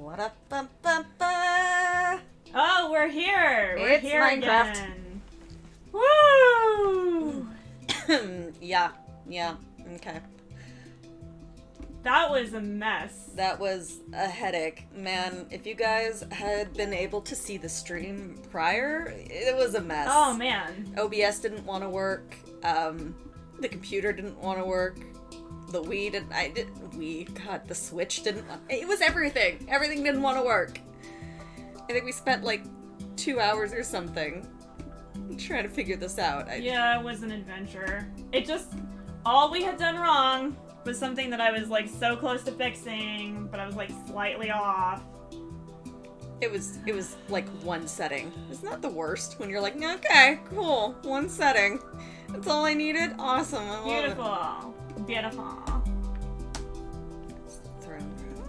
What up, ba? Oh, we're here. We're It's here Minecraft. again. Woo! Yeah, okay. That was a mess. That was a headache. Man, if you guys had been able to see the stream prior, it was a mess. Oh, man. OBS didn't want to work. The computer didn't want to work. The Wii didn't. The Switch didn't. It was everything. Everything didn't want to work. I think we spent like 2 hours or something trying to figure this out. Yeah, it was an adventure. All we had done wrong was something that I was like so close to fixing, but I was like slightly off. It was like one setting. It's not the worst when you're like, okay, cool, one setting. That's all I needed. Awesome. I love Beautiful. Beautiful. Throne room.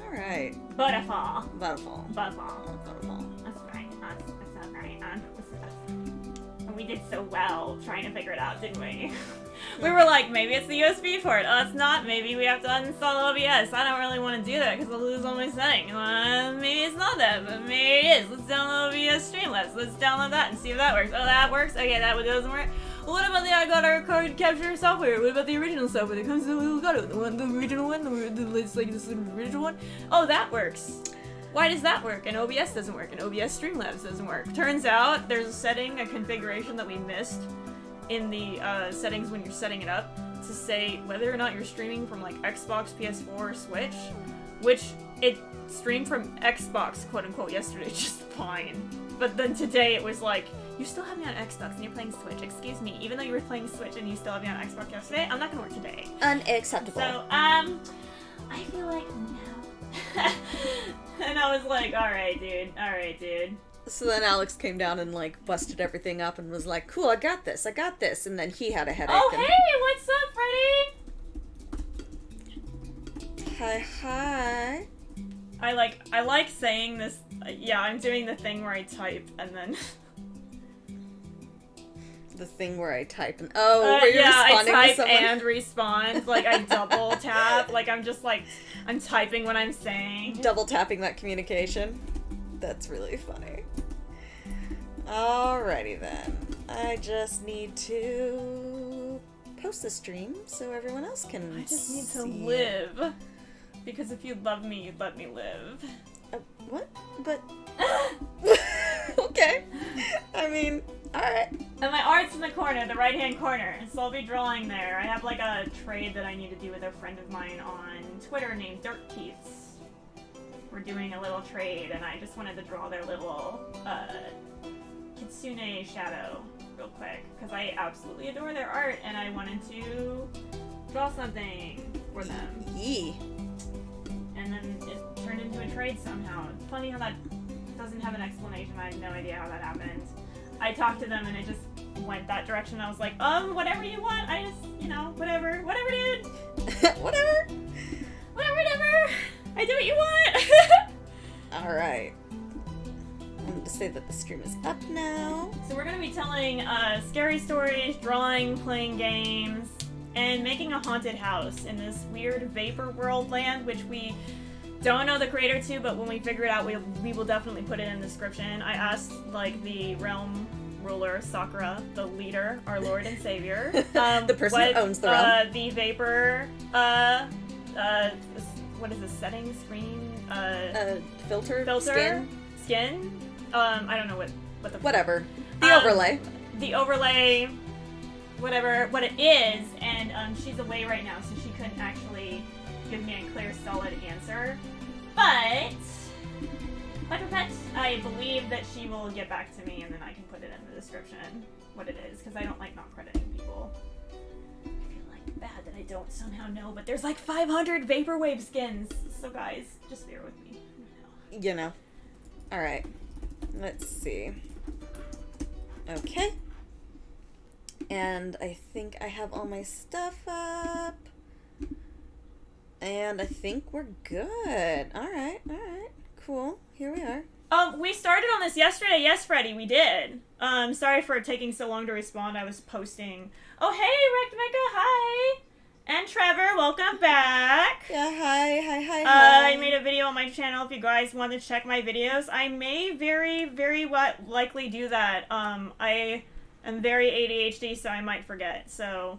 All right. Butterfall. Butterfall. Butterfall. Butterfall. That's right. That's right. And we did so well trying to figure it out, didn't we? We were like, maybe it's the USB port. Oh, it's not. Maybe we have to uninstall OBS. I don't really want to do that because I'll lose all my settings. Maybe it's not that, but maybe it is. Let's download OBS Streamlabs. Let's download that and see if that works. Oh, that works? Okay, that doesn't work. Well, what about the I got our code capture software? What about the original software that comes with Elgato? The original one? It's like this original one? Oh, that works. Why does that work? And OBS doesn't work, and OBS Streamlabs doesn't work. Turns out there's a setting, a configuration that we missed in the settings when you're setting it up to say whether or not you're streaming from like Xbox, PS4, or Switch, which it streamed from Xbox, quote unquote, yesterday just fine. But then today it was like, you still have me on Xbox and you're playing Switch. Excuse me, even though you were playing Switch and you still have me on Xbox yesterday, I'm not gonna work today. Unacceptable. So, I feel like no. And I was like, alright, dude. So then Alex came down and like busted everything up and was like, cool, I got this. And then he had a headache. Oh, and... hey, what's up, Freddie? Hi. I like saying this. Yeah, I'm doing the thing where I type and then. The thing where I type and where you're yeah, responding I to type someone. and respond. Like I double tap. Like I'm just like I'm typing what I'm saying. Double tapping that communication. That's really funny. Alrighty then. I just need to post the stream so everyone else can I just need to see live. Because if you love me, you'd let me live. What? But... Okay. I mean, alright. And my art's in the corner, the right-hand corner, so I'll be drawing there. I have like a trade that I need to do with a friend of mine on Twitter named Dirt Keiths. We're doing a little trade, and I just wanted to draw their little, Kitsune shadow real quick, because I absolutely adore their art, and I wanted to draw something for them. Yee. And then it turned into a trade somehow. It's funny how that doesn't have an explanation. I have no idea how that happened. I talked to them and it just went that direction. I was like, whatever you want. I just, whatever, dude. Whatever. Whatever. I do what you want. Alright. I wanted to say that the stream is up now. So we're going to be telling scary stories, drawing, playing games, and making a haunted house in this weird vapor world land, which we don't know the creator to, but when we figure it out, we will definitely put it in the description. I asked, like, the realm ruler, Sakura, the leader, our lord and savior. The person that owns the realm. The vapor, what is this, setting, screen, Filter? Skin? I don't know what the... Whatever. The overlay. The overlay, whatever, what it is, and she's away right now, so she couldn't actually give me a clear, solid answer. But, like a pet, I believe that she will get back to me, and then I can put it in the description what it is, because I don't like not crediting people. I feel like bad that I don't somehow know, but there's like 500 Vaporwave skins, so guys, just bear with me. Alright. Let's see. Okay. And I think I have all my stuff up. And I think we're good. Alright. Cool. Here we are. We started on this yesterday. Yes, Freddie, we did. Sorry for taking so long to respond. I was posting. Oh, hey, Rectmecca, hi! And Trevor, welcome back. Yeah, hi. video on my channel if you guys want to check my videos. I may very likely do that. I am very ADHD, so I might forget. So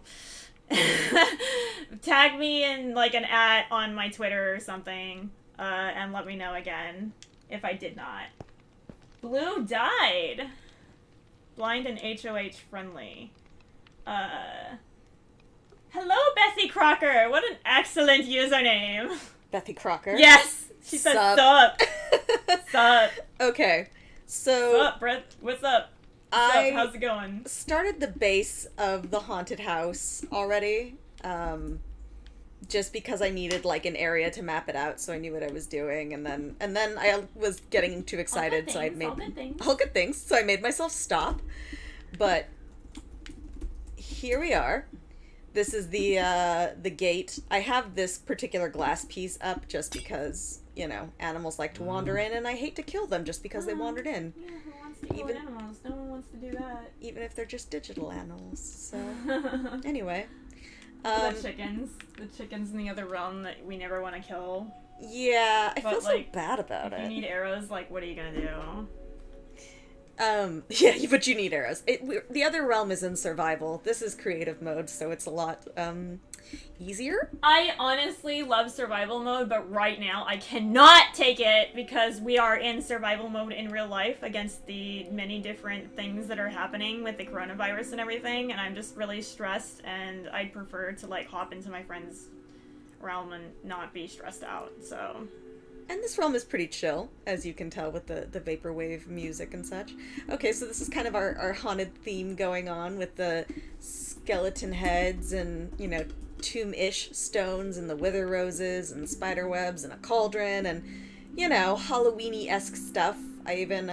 tag me in like an @ on my Twitter or something, and let me know again if I did not. Blue died. Blind and HOH friendly. Hello, Bethy Crocker. What an excellent username. Bethy Crocker? Yes! She said sup. Sup. Okay, so... Sup, Brett? What's up? What's up? How's it going? Started the base of the haunted house already, just because I needed, like, an area to map it out so I knew what I was doing, and then I was getting too excited, so I made... All good things. All good things, so I made myself stop. But here we are. This is the gate. I have this particular glass piece up just because, you know, animals like to wander in, and I hate to kill them just because they wandered in. Yeah, who wants to kill animals? No one wants to do that. Even if they're just digital animals. So, anyway. The chickens in the other realm that we never want to kill. Yeah, I feel so like, bad about if it. you need arrows, like, what are you gonna do? Yeah, but you need arrows. The other realm is in survival. This is creative mode, so it's a lot, easier. I honestly love survival mode, but right now I cannot take it because we are in survival mode in real life against the many different things that are happening with the coronavirus and everything, and I'm just really stressed, and I'd prefer to, like, hop into my friend's realm and not be stressed out, so... And this realm is pretty chill, as you can tell with the vaporwave music and such. Okay, so this is kind of our haunted theme going on with the skeleton heads and, you know, tomb-ish stones and the wither roses and spider webs and a cauldron and, you know, Halloween-y-esque stuff. I even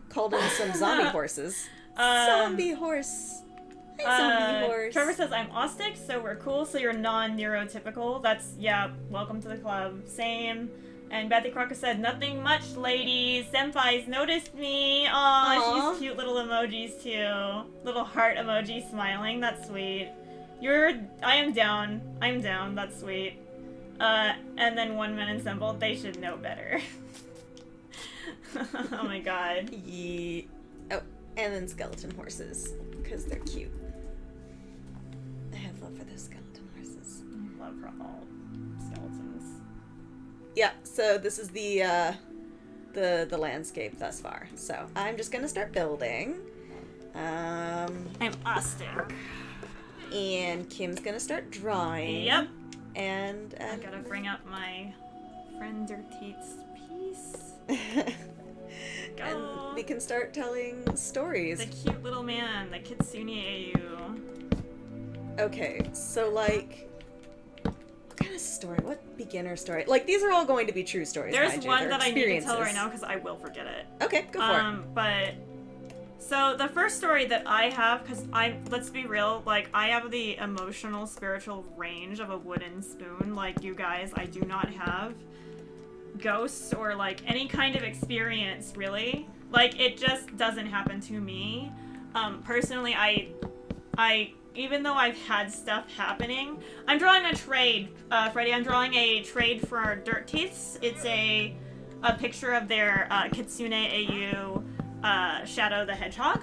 called in some zombie horses. Zombie horse. Hi, zombie horse. Trevor says, I'm Austic, so we're cool, so you're non-neurotypical. That's, yeah, welcome to the club. Same. And Bethy Crocker said, nothing much, ladies. Senpai's noticed me. Aw, she's cute little emojis, too. Little heart emoji smiling. That's sweet. I am down. I'm down. That's sweet. And then One Man and Simple, they should know better. Oh my god. Yeah. Oh, and then skeleton horses, because they're cute. I have love for those skeleton horses. Love for all skeletons. Yeah, so this is the landscape thus far. So I'm just gonna start building. I'm Austin. And Kim's gonna start drawing. Yep. And I gotta bring up my friend Dirteet's piece. And we can start telling stories. The cute little man, the Kitsune AU. Okay, so like... kind of story? What beginner story? Like, these are all going to be true stories. There's one that I need to tell right now because I will forget it. Okay, go for it. But so the first story that I have, because let's be real, like, I have the emotional, spiritual range of a wooden spoon. Like, you guys, I do not have ghosts or like any kind of experience, really. Like, it just doesn't happen to me. Personally, I even though I've had stuff happening, I'm drawing a trade, Freddie. I'm drawing a trade for Dirt Teeths. It's a picture of their Kitsune AU Shadow the Hedgehog,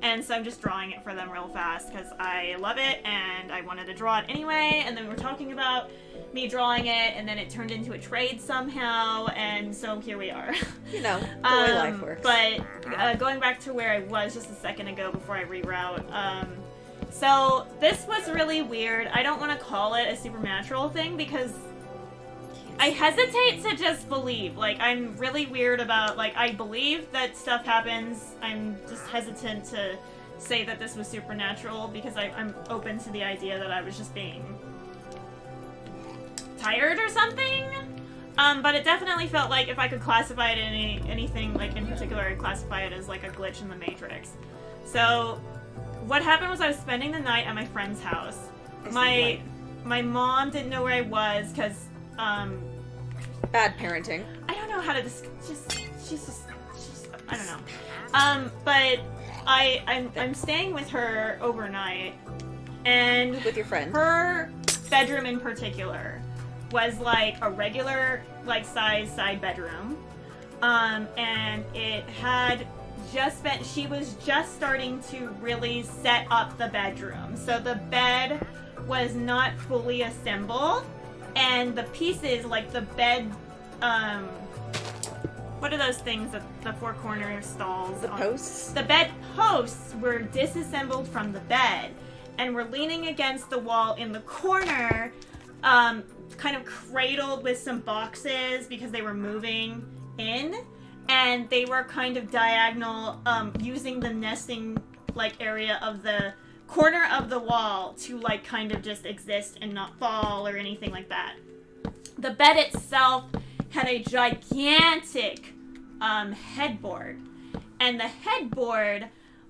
and so I'm just drawing it for them real fast because I love it and I wanted to draw it anyway. And then we were talking about me drawing it, and then it turned into a trade somehow, and so here we are. You know, the way life works. But going back to where I was just a second ago before I reroute. So this was really weird. I don't want to call it a supernatural thing because I hesitate to just believe. Like, I'm really weird about, like, I believe that stuff happens. I'm just hesitant to say that this was supernatural because I'm open to the idea that I was just being tired or something. But it definitely felt like if I could classify it in anything, like, in particular, I'd classify it as, like, a glitch in the Matrix. So what happened was I was spending the night at my friend's house. My mom didn't know where I was because, bad parenting. I don't know how to she's I don't know. But I'm staying with her overnight, and with your friend. Her bedroom in particular was like a regular like size side bedroom. And it had just been, she was just starting to really set up the bedroom. So the bed was not fully assembled, and the pieces, like the bed, what are those things, the four corner stalls? The posts? The bed posts were disassembled from the bed and were leaning against the wall in the corner, kind of cradled with some boxes because they were moving in, and they were kind of diagonal, using the nesting like area of the corner of the wall to like kind of just exist and not fall or anything like that. The bed itself had a gigantic headboard, and the headboard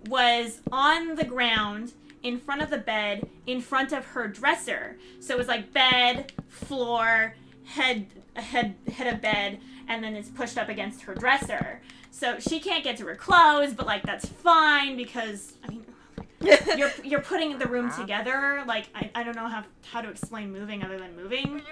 was on the ground in front of the bed, in front of her dresser. So it was like bed, floor, head of bed, and then it's pushed up against her dresser. So she can't get to her clothes, but like that's fine because I mean you're putting the room together. Like I don't know how to explain moving other than moving.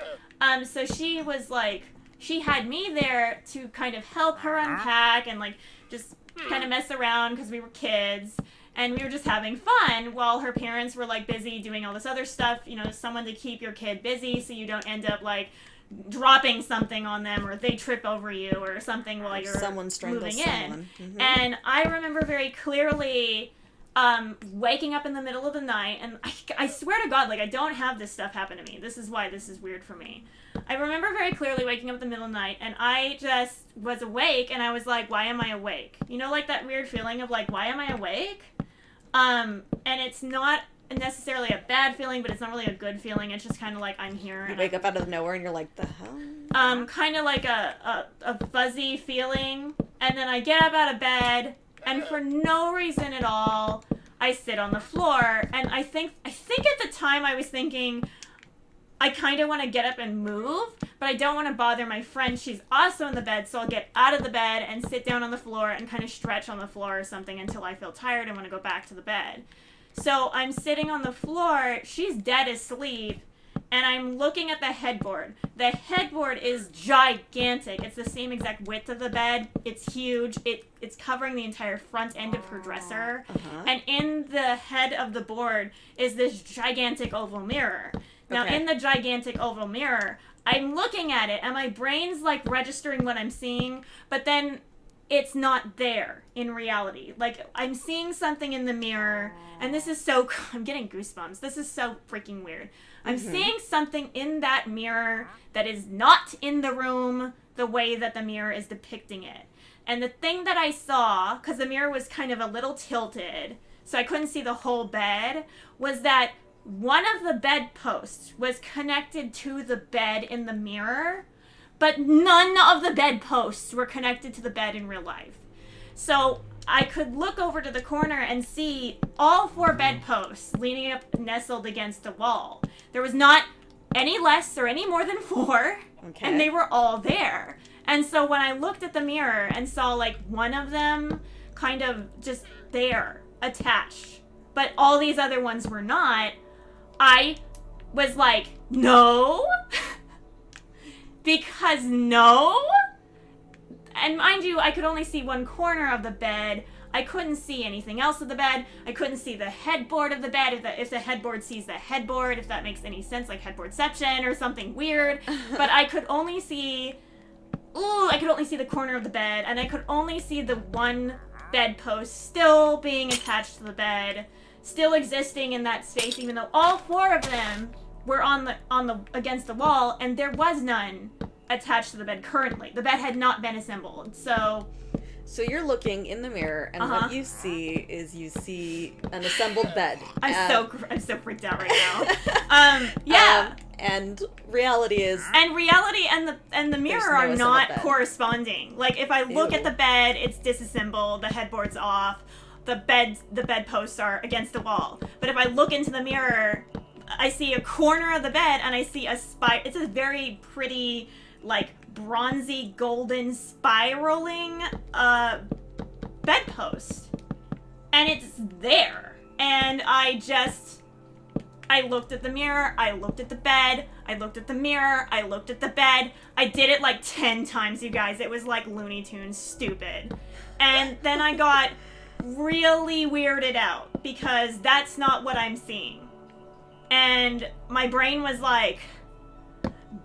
So she was like, she had me there to kind of help her unpack and like just kind of mess around because we were kids. And we were just having fun while her parents were like busy doing all this other stuff, you know, someone to keep your kid busy so you don't end up like dropping something on them or they trip over you or something while you're moving in. Mm-hmm. And I remember very clearly waking up in the middle of the night, and I swear to God, like I don't have this stuff happen to me. This is why this is weird for me. I remember very clearly waking up in the middle of the night, and I just was awake, and I was like, why am I awake? You know, like that weird feeling of like, why am I awake? And it's not necessarily a bad feeling, but it's not really a good feeling. It's just kind of like I'm here. You wake up out of nowhere and you're like, the hell? Kind of like a fuzzy feeling, and then I get up out of bed, and for no reason at all, I sit on the floor, and I think at the time I was thinking, I kind of want to get up and move, but I don't want to bother my friend. She's also in the bed, so I'll get out of the bed and sit down on the floor and kind of stretch on the floor or something until I feel tired and want to go back to the bed. So I'm sitting on the floor, she's dead asleep, and I'm looking at the headboard. The headboard is gigantic. It's the same exact width of the bed. It's huge. It's covering the entire front end of her dresser. Uh-huh. And in the head of the board is this gigantic oval mirror. Now, in the gigantic oval mirror, I'm looking at it, and my brain's, like, registering what I'm seeing, but then it's not there in reality. Like, I'm seeing something in the mirror, and this is so... I'm getting goosebumps. This is so freaking weird. I'm seeing something in that mirror that is not in the room the way that the mirror is depicting it. And the thing that I saw, because the mirror was kind of a little tilted, so I couldn't see the whole bed, was that one of the bedposts was connected to the bed in the mirror, but none of the bedposts were connected to the bed in real life. So I could look over to the corner and see all four bedposts leaning up, nestled against the wall. There was not any less or any more than four, and they were all there. And so when I looked at the mirror and saw like one of them kind of just there, attached, but all these other ones were not, I was like, no, because no. And mind you, I could only see one corner of the bed. I couldn't see anything else of the bed. I couldn't see the headboard of the bed, if the headboard sees the headboard, if that makes any sense, like headboardception or something weird. But I could only see, the corner of the bed, and I could only see the one bedpost still being attached to the bed, still existing in that space, even though all four of them were on the against the wall, and there was none attached to the bed currently. The bed had not been assembled. So you're looking in the mirror, and what you see an assembled bed. I'm so freaked out right now. Yeah. And reality is. And reality and the mirror are not corresponding. Like if I look at the bed, it's disassembled. The headboard's off. The bedposts are against the wall. But if I look into the mirror, I see a corner of the bed, and I see it's a very pretty, like, bronzy golden spiraling bedpost, and it's there. And I looked at the mirror, I looked at the bed, I looked at the mirror. I looked at the bed. I did it like 10 times, you guys. It was like Looney Tunes stupid. And then I got really weirded out because that's not what I'm seeing. And my brain was like,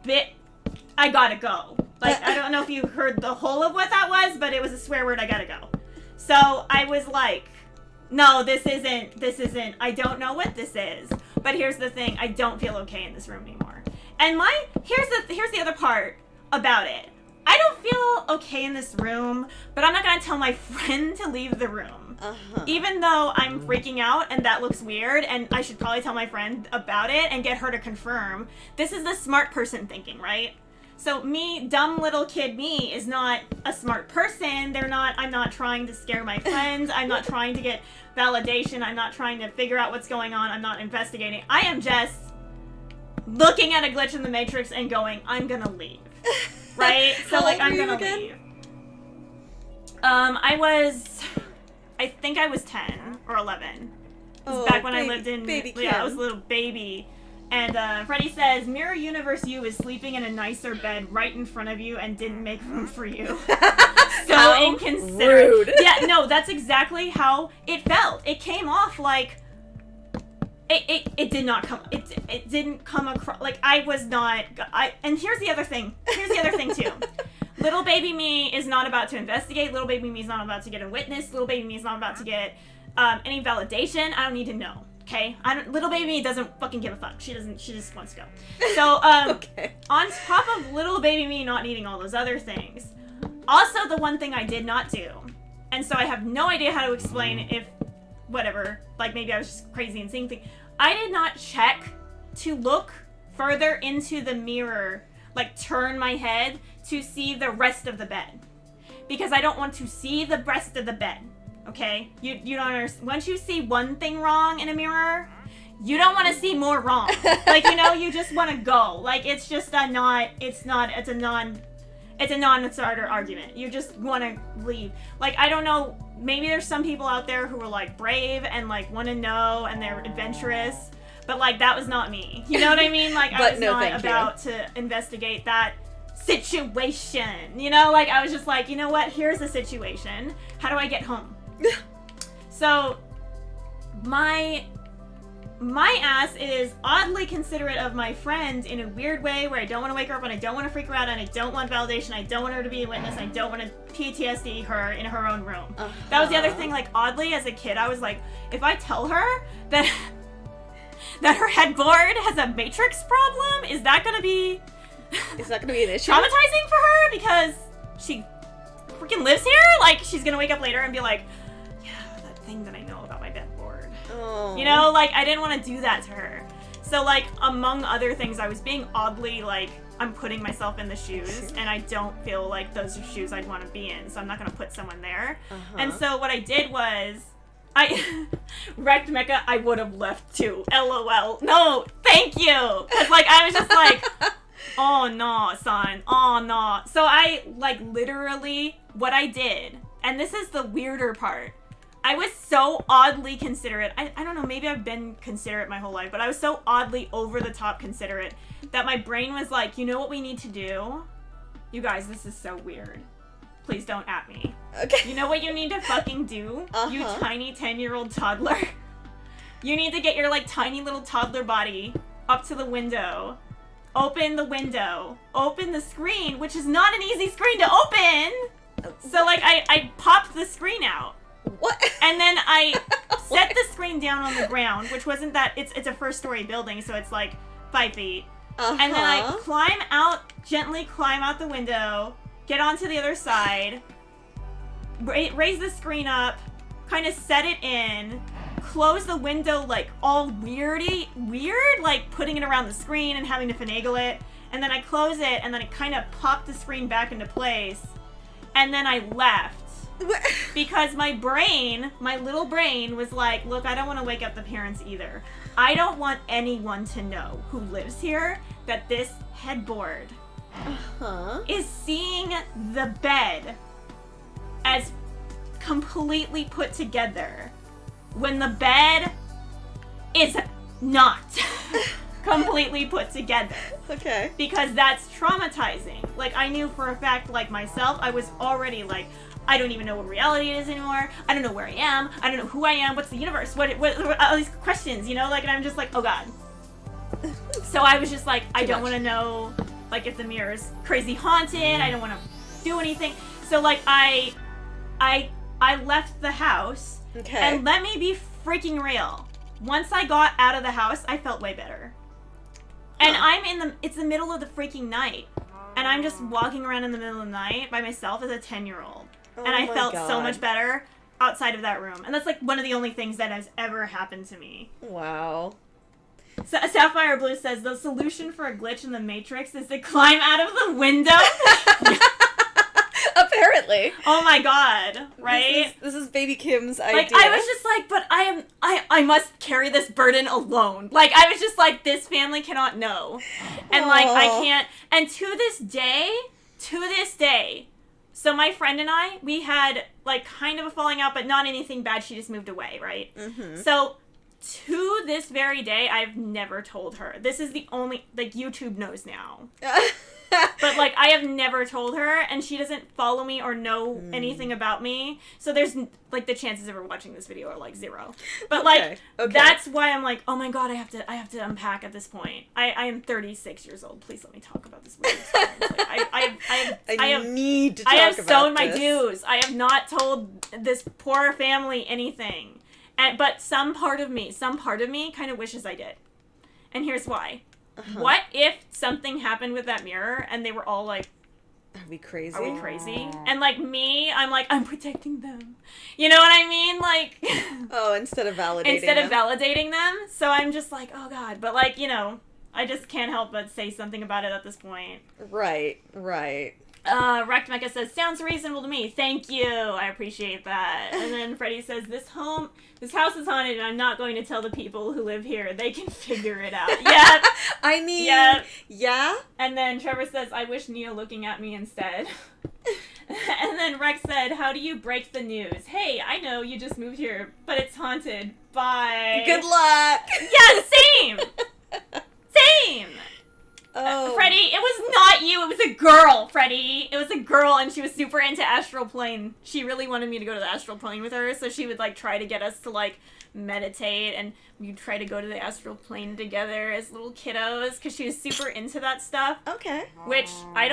I gotta go. Like, I don't know if you heard the whole of what that was, but it was a swear word, I gotta go. So I was like, no, this isn't, I don't know what this is. But here's the thing, I don't feel okay in this room anymore. And here's the other part about it. I don't feel okay in this room, but I'm not gonna tell my friend to leave the room. Even though I'm freaking out and that looks weird, and I should probably tell my friend about it and get her to confirm. This is the smart person thinking, right? So me, dumb little kid me, is not a smart person. I'm not trying to scare my friends. I'm not trying to get validation. I'm not trying to figure out what's going on. I'm not investigating. I am just looking at a glitch in the Matrix and going, I'm gonna leave. Right? So like, I'm gonna leave. I think I was 10 or 11. It was back when I lived in, I was a little baby. And Freddy says, Mirror Universe you is sleeping in a nicer bed right in front of you and didn't make room for you. So inconsiderate. Rude. Yeah, no, that's exactly how it felt. It came off like it did not come. It didn't come across like I was not. And here's the other thing. Too. Little baby me is not about to investigate. Little baby me is not about to get a witness. Little baby me is not about to get any validation. I don't need to know. Okay, little baby me doesn't fucking give a fuck. She just wants to go. So, okay. On top of little baby me not needing all those other things, also the one thing I did not do, and so I have no idea how to explain if, whatever, like maybe I was just crazy and seeing things. I did not check to look further into the mirror, like turn my head to see the rest of the bed, because I don't want to see the rest of the bed. Okay, you don't understand. Once you see one thing wrong in a mirror, you don't want to see more wrong. Like, you just want to go. Like, it's just a non-starter argument. You just want to leave. Like, I don't know, maybe there's some people out there who are like brave and like want to know and they're adventurous, but like that was not me. You know what I mean? Like, I was not about to investigate that situation. Like I was just like, you know what? Here's the situation. How do I get home? So, my ass is oddly considerate of my friend in a weird way where I don't want to wake her up and I don't want to freak her out and I don't want validation, I don't want her to be a witness, I don't want to PTSD her in her own room. That was the other thing, like, oddly, as a kid, I was like, if I tell her that her headboard has a Matrix problem, is that gonna be an issue? Traumatizing for her because she freaking lives here? Like, she's gonna wake up later and be like, thing that I know about my bedboard. Oh. Like, I didn't want to do that to her. So, like, among other things, I was being oddly, like, I'm putting myself in the shoes, and I don't feel like those are shoes I'd want to be in, so I'm not going to put someone there. And so what I did was, I wrecked Mecha, I would have left too. LOL. No, thank you! Because, like, I was just like, oh, no, son. Oh, no. So I, like, literally, what I did, and this is the weirder part, I was so oddly considerate. I don't know, maybe I've been considerate my whole life, but I was so oddly over the top considerate that my brain was like, you know what we need to do? You guys, this is so weird. Please don't at me. Okay. You know what you need to fucking do? You tiny 10-year-old toddler? You need to get your, like, tiny little toddler body up to the window. Open the window. Open the screen, which is not an easy screen to open! So, like, I popped the screen out. What? And then I set the screen down on the ground, which wasn't that, it's a first-story building, so it's like 5 feet. And then I gently climb out the window, get onto the other side, raise the screen up, kind of set it in, close the window like all weird, like putting it around the screen and having to finagle it. And then I close it, and then I kind of pop the screen back into place, and then I left. Because my little brain was like, look, I don't want to wake up the parents either. I don't want anyone to know who lives here that this headboard is seeing the bed as completely put together when the bed is not. completely put together. Okay. Because that's traumatizing. Like, I knew for a fact, like, myself, I was already, like, I don't even know what reality is anymore. I don't know where I am. I don't know who I am. What's the universe? What all these questions, you know? Like, and I'm just like, oh, God. So I was just like, I don't want to know, like, if the mirror's crazy haunted. I don't want to do anything. So, like, I left the house. Okay. And let me be freaking real. Once I got out of the house, I felt way better. And it's the middle of the freaking night. And I'm just walking around in the middle of the night by myself as a 10-year-old. And I felt so much better outside of that room. And that's like one of the only things that has ever happened to me. Wow. So, Sapphire Blue says, the solution for a glitch in the Matrix is to climb out of the window. Apparently. Oh my God, right? This is Baby Kim's idea. Like, I was just like, but I must carry this burden alone. Like, I was just like, this family cannot know. And, like, I can't. And to this day, so my friend and I, we had, like, kind of a falling out, but not anything bad. She just moved away, right? Mm-hmm. So, to this very day, I've never told her. This is the only, like, YouTube knows now. But, like, I have never told her, and she doesn't follow me or know anything about me. So there's, like, the chances of her watching this video are, like, 0. But, like, that's why I'm like, oh my God, I have to unpack at this point. I am 36 years old. Please let me talk about this weird experience. Like, I need to talk about I have about sown my this. dues. I have not told this poor family anything. But some part of me kind of wishes I did. And here's why. Uh-huh. What if something happened with that mirror and they were all like, Are we crazy? And like me, I'm like, I'm protecting them. You know what I mean? Like, instead of validating them. So I'm just like, oh God. But like, you know, I just can't help but say something about it at this point. Right. Wrecked Mecha says, sounds reasonable to me. Thank you. I appreciate that. And then Freddie says, this house is haunted and I'm not going to tell the people who live here. They can figure it out. Yep. I mean, yeah. And then Trevor says, I wish Neo looking at me instead. And then Rex said, how do you break the news? Hey, I know you just moved here, but it's haunted. Bye. Good luck. Yeah, same. Same. Oh. Freddie, it was not you. It was a girl, Freddie. It was a girl, and she was super into astral plane. She really wanted me to go to the astral plane with her, so she would, like, try to get us to, like, meditate, and we'd try to go to the astral plane together as little kiddos, because she was super into that stuff. Okay. Which I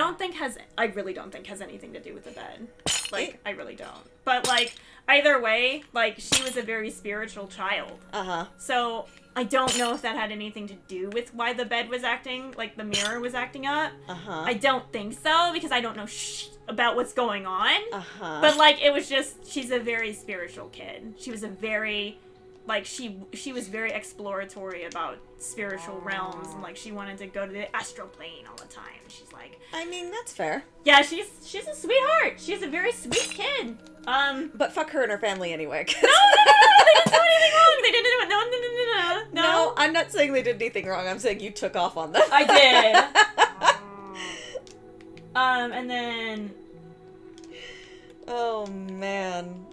really don't think has anything to do with the bed. Like, I really don't. But, like, either way, like, she was a very spiritual child. Uh-huh. So I don't know if that had anything to do with why the bed was acting, like the mirror was acting up. Uh-huh. I don't think so, because I don't know about what's going on. Uh-huh. But, like, it was just, she's a very spiritual kid. She was a very, like, she was very exploratory about spiritual realms, and, like, she wanted to go to the astral plane all the time. She's like... I mean, that's fair. Yeah, she's a sweetheart. She's a very sweet kid. But fuck her and her family anyway. No, they didn't do anything wrong. They didn't do it. No. No, I'm not saying they did anything wrong. I'm saying you took off on them. I did. And then... Oh, man.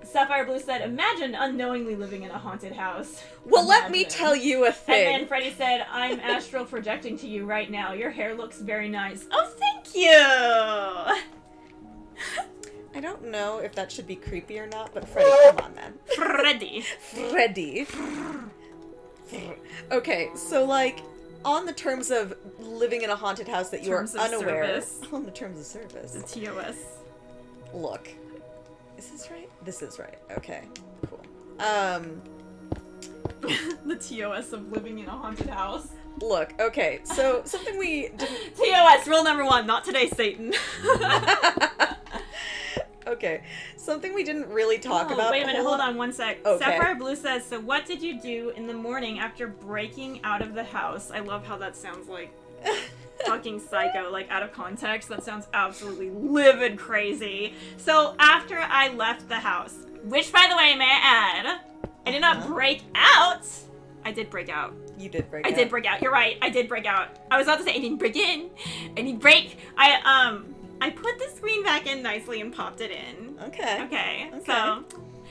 Sapphire Blue said, imagine unknowingly living in a haunted house. Well, let me tell you a thing. And then Freddie said, I'm astral projecting to you right now. Your hair looks very nice. Oh, thank you! I don't know if that should be creepy or not, but Freddie, come on, man. Freddie. Okay, so, like, on the terms of living in a haunted house that you are unaware... On the terms of service. The TOS. Look. Is this right? This is right. Okay, cool. The TOS of living in a haunted house. Look, okay, so something we didn't... TOS, rule number 1, not today, Satan. Okay, something we didn't really talk about. Wait a minute, hold on one sec. Okay. Sapphire Blue says, so what did you do in the morning after breaking out of the house? I love how that sounds like fucking psycho, like out of context. That sounds absolutely livid crazy. So after I left the house, which by the way, may I add, I did not break out. I did break out. You did break out. I did break out. You're right. I did break out. I was about to say I didn't break in. I didn't break. I put the screen back in nicely and popped it in. Okay. Okay. So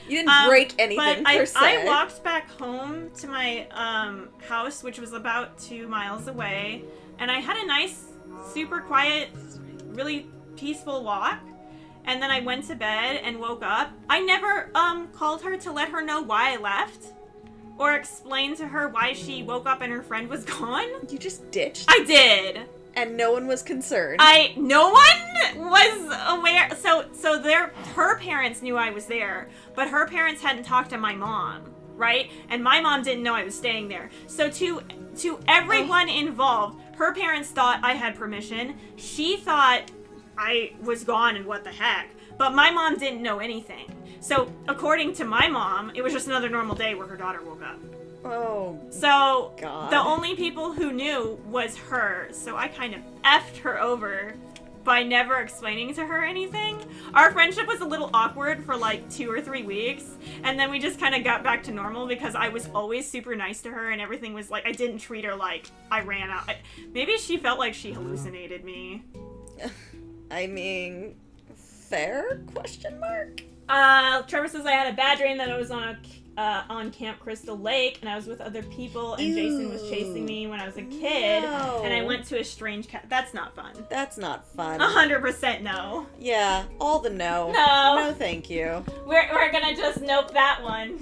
You didn't break anything but per se. I walked back home to my house, which was about 2 miles away, and I had a nice, super quiet, really peaceful walk. And then I went to bed and woke up. I never called her to let her know why I left, or explained to her why she woke up and her friend was gone. You just ditched. I did. And no one was concerned. No one was aware. So her parents knew I was there, but her parents hadn't talked to my mom, right? And my mom didn't know I was staying there. So to everyone involved, her parents thought I had permission. She thought I was gone and what the heck. But my mom didn't know anything. So according to my mom, it was just another normal day where her daughter woke up. Oh, so God. The only people who knew was her, so I kind of effed her over by never explaining to her anything. Our friendship was a little awkward for like 2 or 3 weeks, and then we just kind of got back to normal because I was always super nice to her and everything was like, I didn't treat her like I ran out. Maybe she felt like she hallucinated me. I mean, fair? Question mark? Trevor says I had a bad dream that I was on Camp Crystal Lake, and I was with other people, and Jason was chasing me when I was a kid, and I went to a strange That's not fun. That's not fun. 100% no. Yeah, all the no. No. No, thank you. We're gonna just nope that one.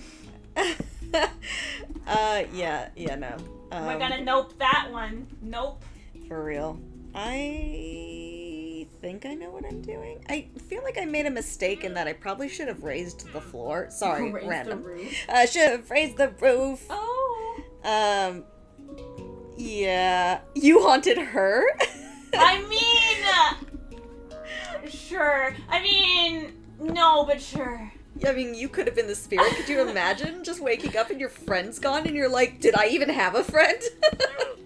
Yeah, no. We're gonna nope that one. Nope. For real. I think I know what I'm doing. I feel like I made a mistake in that I probably should have raised the floor. Sorry, Raised random. the roof. I should have raised the roof. Oh. Yeah. You haunted her? I mean, sure. I mean, no, but sure. I mean, you could have been the spirit. Could you imagine just waking up and your friend's gone and you're like, did I even have a friend?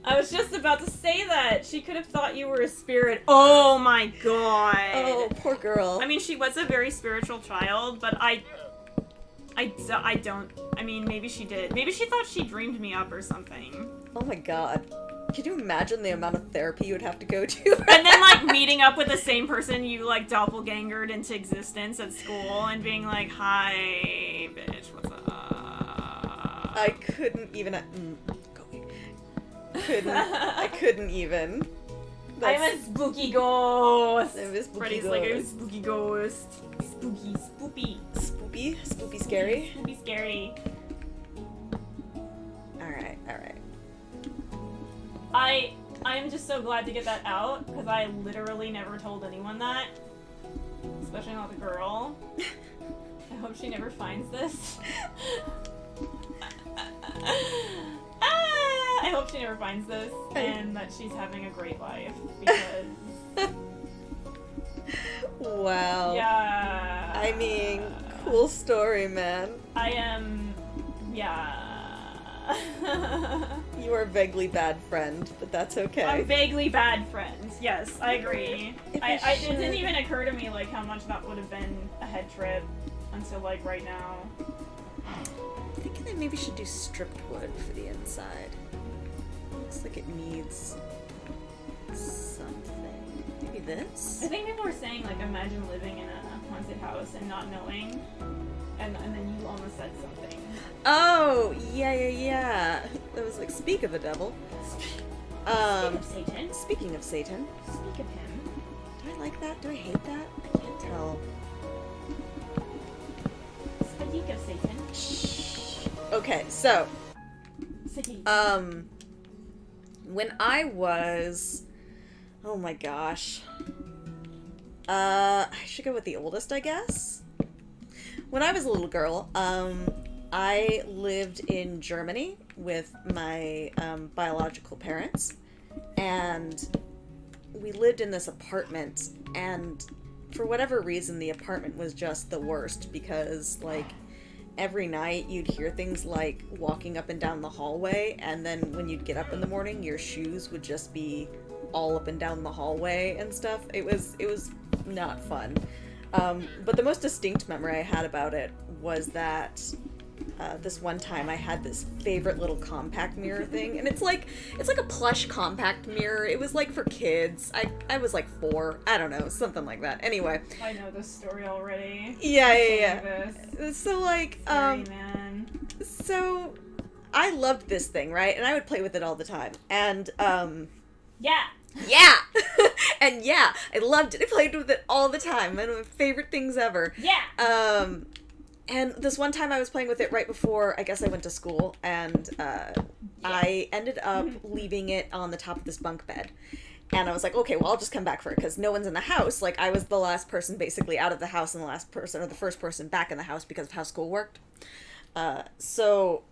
I was just about to say that. She could have thought you were a spirit. Oh my god. Oh, poor girl. I mean, she was a very spiritual child, but I don't. I mean, maybe she did. Maybe she thought she dreamed me up or something. Oh my god. Can you imagine the amount of therapy you would have to go to? And then, like, meeting up with the same person you, like, doppelgangered into existence at school and being like, hi, bitch, what's up? I couldn't even... I couldn't even. I'm a spooky ghost. I'm a spooky Freddy's ghost. like a spooky ghost. Spooky, spoopy. Spoopy? Spoopy scary? Spoopy scary. Alright. I am just so glad to get that out, because I literally never told anyone that. Especially not the girl. I hope she never finds this. I hope she never finds this, and that she's having a great life, because... Wow. Yeah. I mean, cool story, man. I am... Yeah. You are a vaguely bad friend, but that's okay. I'm vaguely bad friends. Yes, I agree. It didn't even occur to me, like, how much that would have been a head trip until, like, right now. I'm thinking I maybe should do stripped wood for the inside. Looks like it needs something. Maybe this? I think people were saying, like, imagine living in a haunted house and not knowing, and then you almost said something. Oh, yeah. That was like, speak of the devil. Speak of Satan. Speaking of Satan. Speak of him. Do I like that? Do I hate that? I can't tell. Speak of Satan. Shh. Okay, so, Satan. when I was, oh my gosh, I should go with the oldest, I guess. When I was a little girl, I lived in Germany with my biological parents, and we lived in this apartment, and for whatever reason, the apartment was just the worst, because, like, every night you'd hear things like walking up and down the hallway, and then when you'd get up in the morning, your shoes would just be all up and down the hallway and stuff. It was not fun. But the most distinct memory I had about it was that this one time I had this favorite little compact mirror thing, and it's like a plush compact mirror. It was like for kids. I was like 4, I don't know, something like that. Anyway. I know this story already. Yeah. So like, Sorry, man. so I loved this thing, right? And I would play with it all the time. And Yeah. yeah, and yeah, I loved it. I played with it all the time. One of my favorite things ever. Yeah. And this one time I was playing with it right before, I guess I went to school, and I ended up leaving it on the top of this bunk bed. And I was like, okay, well, I'll just come back for it, because no one's in the house. Like, I was the last person basically out of the house and the last person, or the first person back in the house because of how school worked. So,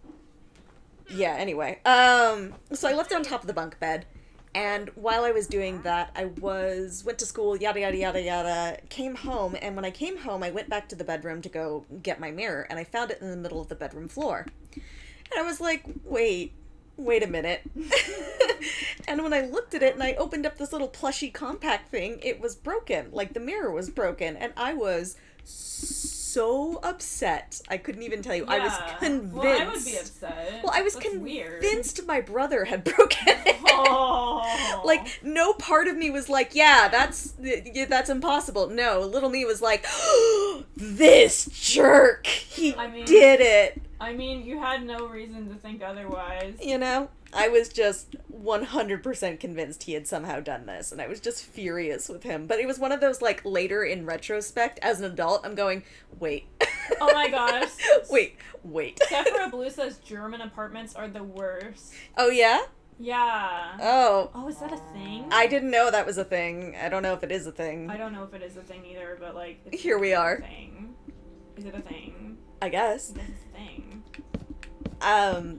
yeah, anyway. So I left it on top of the bunk bed. And while I was doing that, I went to school, yada, yada, yada, yada, came home, and when I came home, I went back to the bedroom to go get my mirror, and I found it in the middle of the bedroom floor. And I was like, wait a minute. And when I looked at it and I opened up this little plushy compact thing, it was broken. Like, the mirror was broken, and I was so upset. I couldn't even tell you. Yeah. I was convinced. Well, I would be upset. Well, I was That's weird. convinced my brother had broken it. Oh. Like, no part of me was like, yeah, that's impossible. No, little me was like, oh, this jerk, he did it. I mean, you had no reason to think otherwise. You know? I was just 100% convinced he had somehow done this, and I was just furious with him. But it was one of those, like, later in retrospect, as an adult, I'm going, wait. Oh my gosh. Wait. Sephora Blue says German apartments are the worst. Oh, yeah? Yeah. Oh, is that a thing? I didn't know that was a thing. I don't know if it is a thing. I don't know if it is a thing either, but, like, it's Here we are. A thing. Is it a thing? I guess. This is a thing.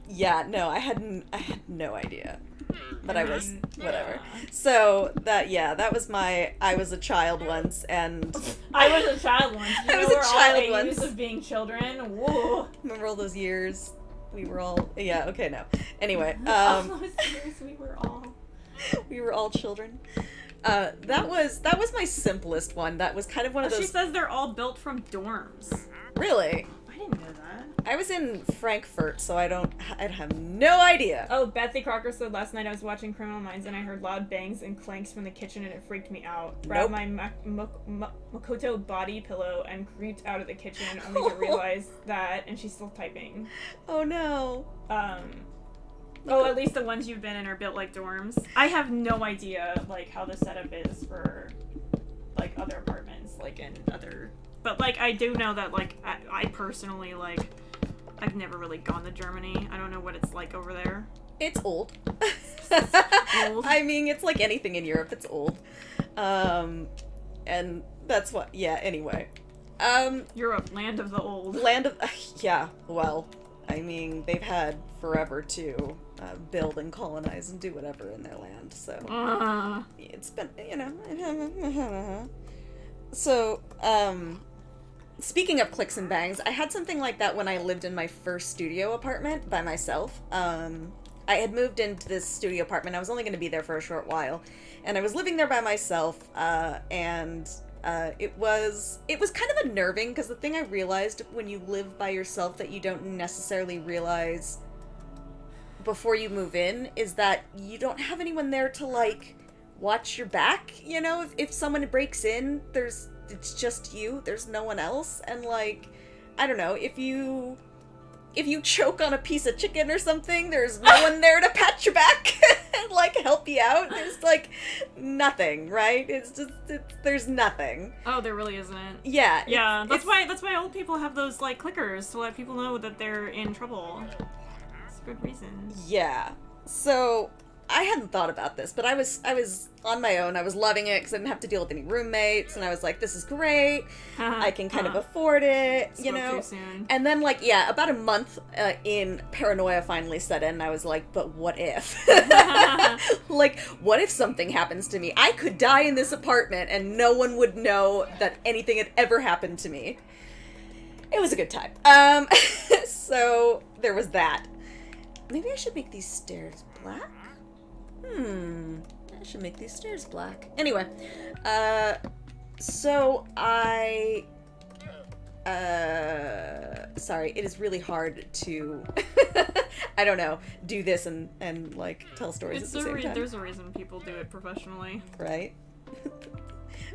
Yeah, no, I had no idea. But I was, whatever. Yeah. So, that was I was a child once, and... I was a child once. I was a child all once. of being children. Whoa. Remember all those years? We were all... Yeah, okay, no. Anyway, all those years we were all... we were all children. That was my simplest one. That was kind of one of those... She says they're all built from dorms. Really? I didn't know that. I was in Frankfurt, so I have no idea. Oh, Betsy Crocker said, last night I was watching Criminal Minds and I heard loud bangs and clanks from the kitchen and it freaked me out. Grabbed my Makoto body pillow and creeped out of the kitchen only to realize that, and she's still typing. Oh no. Oh, at least the ones you've been in are built like dorms. I have no idea, like, how the setup is for, like, other apartments, like, in other... But, like, I do know that, like, I personally, like, I've never really gone to Germany. I don't know what it's like over there. It's old. Old? I mean, it's like anything in Europe, it's old. And that's what, yeah, anyway. Europe, land of the old. Yeah, well, I mean, they've had forever to build and colonize and do whatever in their land, so. It's been, you know. So, speaking of clicks and bangs, I had something like that when I lived in my first studio apartment by myself. I had moved into this studio apartment. I was only going to be there for a short while, and I was living there by myself, and it was kind of unnerving, because the thing I realized when you live by yourself that you don't necessarily realize before you move in is that you don't have anyone there to, like, watch your back, you know? If someone breaks in, it's just you, there's no one else, and, like, I don't know, if you choke on a piece of chicken or something, there's no one there to pat your back and, like, help you out. There's, like, nothing, right? There's nothing. Oh, there really isn't. Yeah. Yeah, that's why old people have those, like, clickers, to let people know that they're in trouble. It's a good reason. Yeah. So, I hadn't thought about this, but I was on my own. I was loving it because I didn't have to deal with any roommates, and I was like, this is great. I can kind of afford it, you know? Too soon. And then, like, yeah, about a month in, paranoia finally set in, and I was like, but what if? Like, what if something happens to me? I could die in this apartment, and no one would know that anything had ever happened to me. It was a good time. So, there was that. Maybe I should make these stairs black? I should make these stairs black. Anyway, so I sorry, it is really hard to, I don't know, do this and like tell stories at the same time. There's a reason people do it professionally. Right?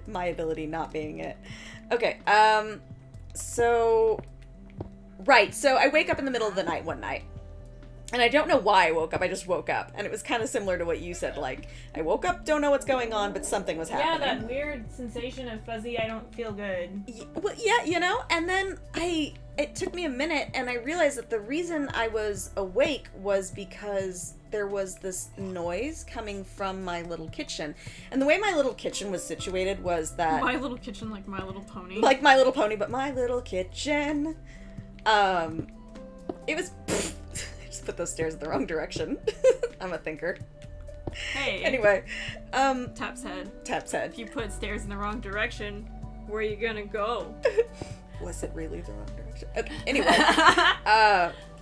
My ability not being it. Okay, so I wake up in the middle of the night one night. And I don't know why I woke up, I just woke up. And it was kind of similar to what you said, like, I woke up, don't know what's going on, but something was happening. Yeah, that weird sensation of fuzzy, I don't feel good. Well, yeah, you know, and then it took me a minute, and I realized that the reason I was awake was because there was this noise coming from my little kitchen. And the way my little kitchen was situated was that... My Little Kitchen, like My Little Pony. Like My Little Pony, but My Little Kitchen. It was... Put those stairs in the wrong direction. I'm a thinker. Hey. Anyway, Tap's head. Tap's head. If you put stairs in the wrong direction, where are you gonna go? Was it really the wrong direction? Okay, anyway.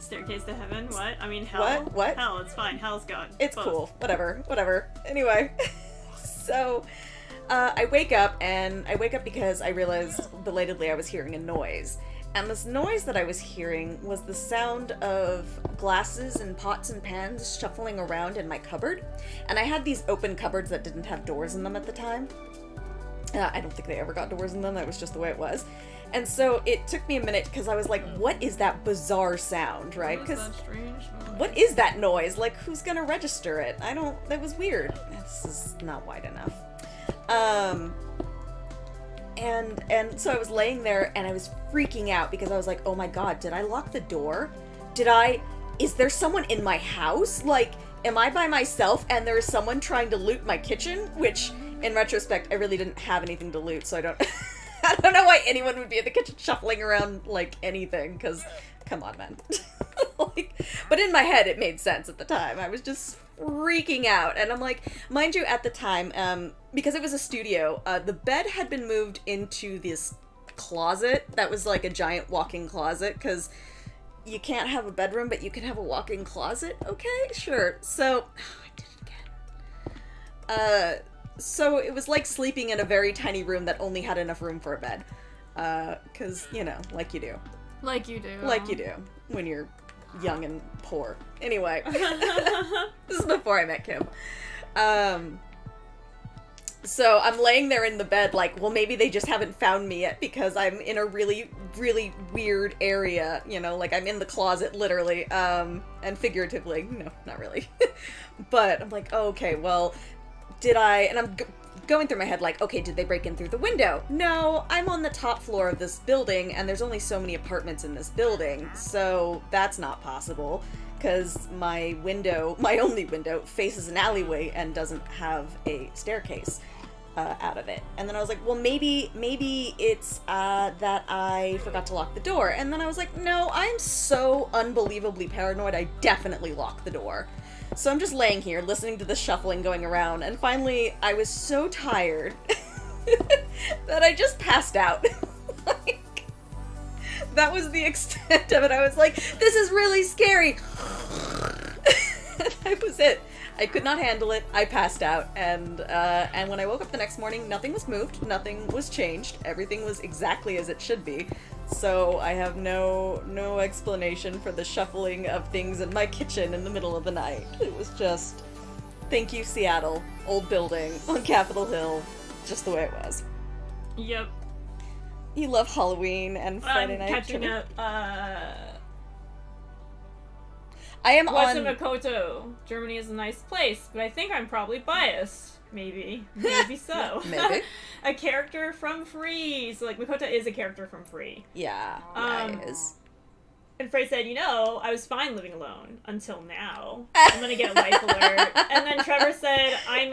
Staircase to heaven? What? I mean, hell. What? Hell, it's fine. Hell's God. It's Both. cool. Whatever. Anyway. So, I wake up because I realized belatedly I was hearing a noise. And this noise that I was hearing was the sound of glasses and pots and pans shuffling around in my cupboard. And I had these open cupboards that didn't have doors in them at the time. I don't think they ever got doors in them, that was just the way it was. And so it took me a minute because I was like, what is that bizarre sound, right? Because what is that noise? Like, who's gonna register it? That was weird. This is not wide enough. And so I was laying there and I was freaking out because I was like, oh my god, did I lock the door? Is there someone in my house? Like, am I by myself and there's someone trying to loot my kitchen? Which, in retrospect, I really didn't have anything to loot, so I don't know why anyone would be in the kitchen shuffling around, like, anything, because, come on, man. But in my head, it made sense at the time. I was just freaking out, and I'm like, mind you, at the time, because it was a studio, the bed had been moved into this closet that was like a giant walk-in closet, because you can't have a bedroom, but you can have a walk-in closet. Okay, sure. So, I did it again. So it was like sleeping in a very tiny room that only had enough room for a bed. Because, you know, like you do. Like you do. Like you do, when you're young and poor. Anyway. This is before I met Kim. So I'm laying there in the bed like, well, maybe they just haven't found me yet because I'm in a really, really weird area, you know, like I'm in the closet literally, and figuratively, no, not really. But I'm like, oh, okay, well, and I'm going through my head like, okay, did they break in through the window? No, I'm on the top floor of this building and there's only so many apartments in this building, so that's not possible. Because my only window, faces an alleyway and doesn't have a staircase out of it. And then I was like, well, maybe it's that I forgot to lock the door. And then I was like, no, I'm so unbelievably paranoid, I definitely locked the door. So I'm just laying here, listening to the shuffling going around, and finally, I was so tired that I just passed out. That was the extent of it. I was like, this is really scary. That was it. I could not handle it. I passed out. And when I woke up the next morning, nothing was moved. Nothing was changed. Everything was exactly as it should be. So I have no explanation for the shuffling of things in my kitchen in the middle of the night. It was just, thank you, Seattle. Old building on Capitol Hill. Just the way it was. Yep. You love Halloween and Friday night. I'm catching up. I am What's on... Makoto? Germany is a nice place, but I think I'm probably biased. Maybe so. Maybe. A character from Free. So, like, Makoto is a character from Free. Yeah, it is. And Frey said, you know, I was fine living alone until now. I'm gonna get a life alert. And then Trevor said, I have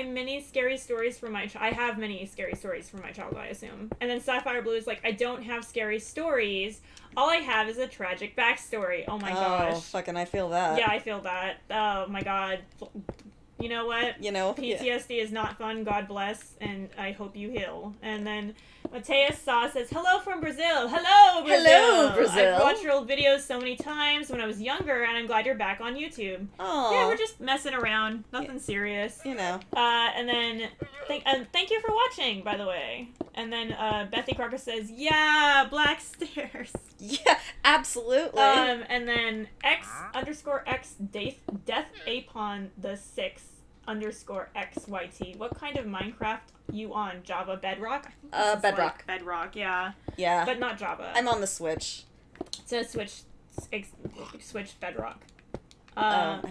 many scary stories from my childhood, I assume. And then Sapphire Blue is like, I don't have scary stories. All I have is a tragic backstory. Oh my gosh. Oh, fucking I feel that. Yeah, I feel that. Oh my god. You know what? You know, PTSD is not fun, God bless, and I hope you heal. And then Mateus Saw says, hello from Brazil. Hello, Brazil. Hello, Brazil. I've watched your old videos so many times when I was younger, and I'm glad you're back on YouTube. Oh. Yeah, we're just messing around. Nothing serious. You know. And then, thank you for watching, by the way. And then Bethy Crocker says, yeah, black stairs. Yeah, absolutely. And then X_X Death Apon the 6 _XYT. What kind of Minecraft you on? Java? Bedrock? I think this is Bedrock. Like Bedrock, yeah. Yeah. But not Java. I'm on the Switch. So Switch Bedrock.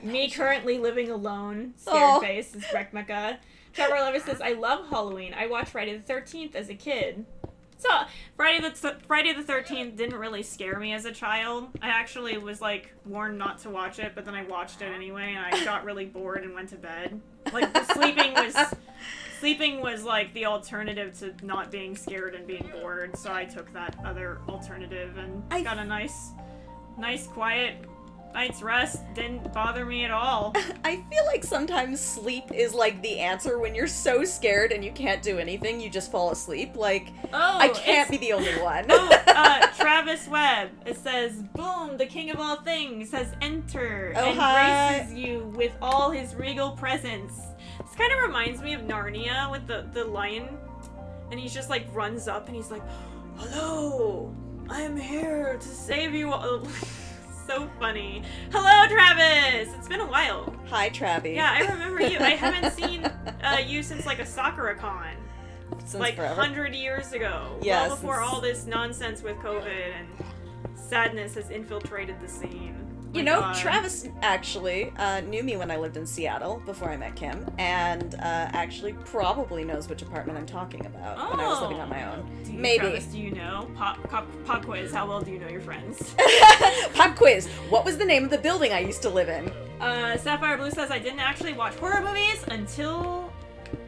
Me Currently living alone. Scared face is Wreck Mecca. Trevor Levis says, I love Halloween. I watched Friday the 13th as a kid. So, Friday the 13th didn't really scare me as a child. I actually was, like, warned not to watch it, but then I watched it anyway, and I got really bored and went to bed. Like, sleeping was, like, the alternative to not being scared and being bored, so I took that other alternative and got a nice, quiet night's rest. Didn't bother me at all. I feel like sometimes sleep is like the answer when you're so scared and you can't do anything, you just fall asleep. Like, I can't be the only one. Travis Webb. It says, boom, the king of all things has entered and graces you with all his regal presence. This kind of reminds me of Narnia with the lion. And he's just like runs up and he's like, hello, I am here to save you all. So funny. Hello, Travis! It's been a while. Hi, Travi. Yeah, I remember you. I haven't seen you since like a Sakura-con. Since like forever. 100 years ago. Yeah, well before all this nonsense with COVID and sadness has infiltrated the scene. You know, Travis actually knew me when I lived in Seattle before I met Kim, and actually probably knows which apartment I'm talking about when I was living on my own. Maybe. Travis, do you know? Pop quiz, how well do you know your friends? Pop quiz, what was the name of the building I used to live in? Sapphire Blue says, I didn't actually watch horror movies until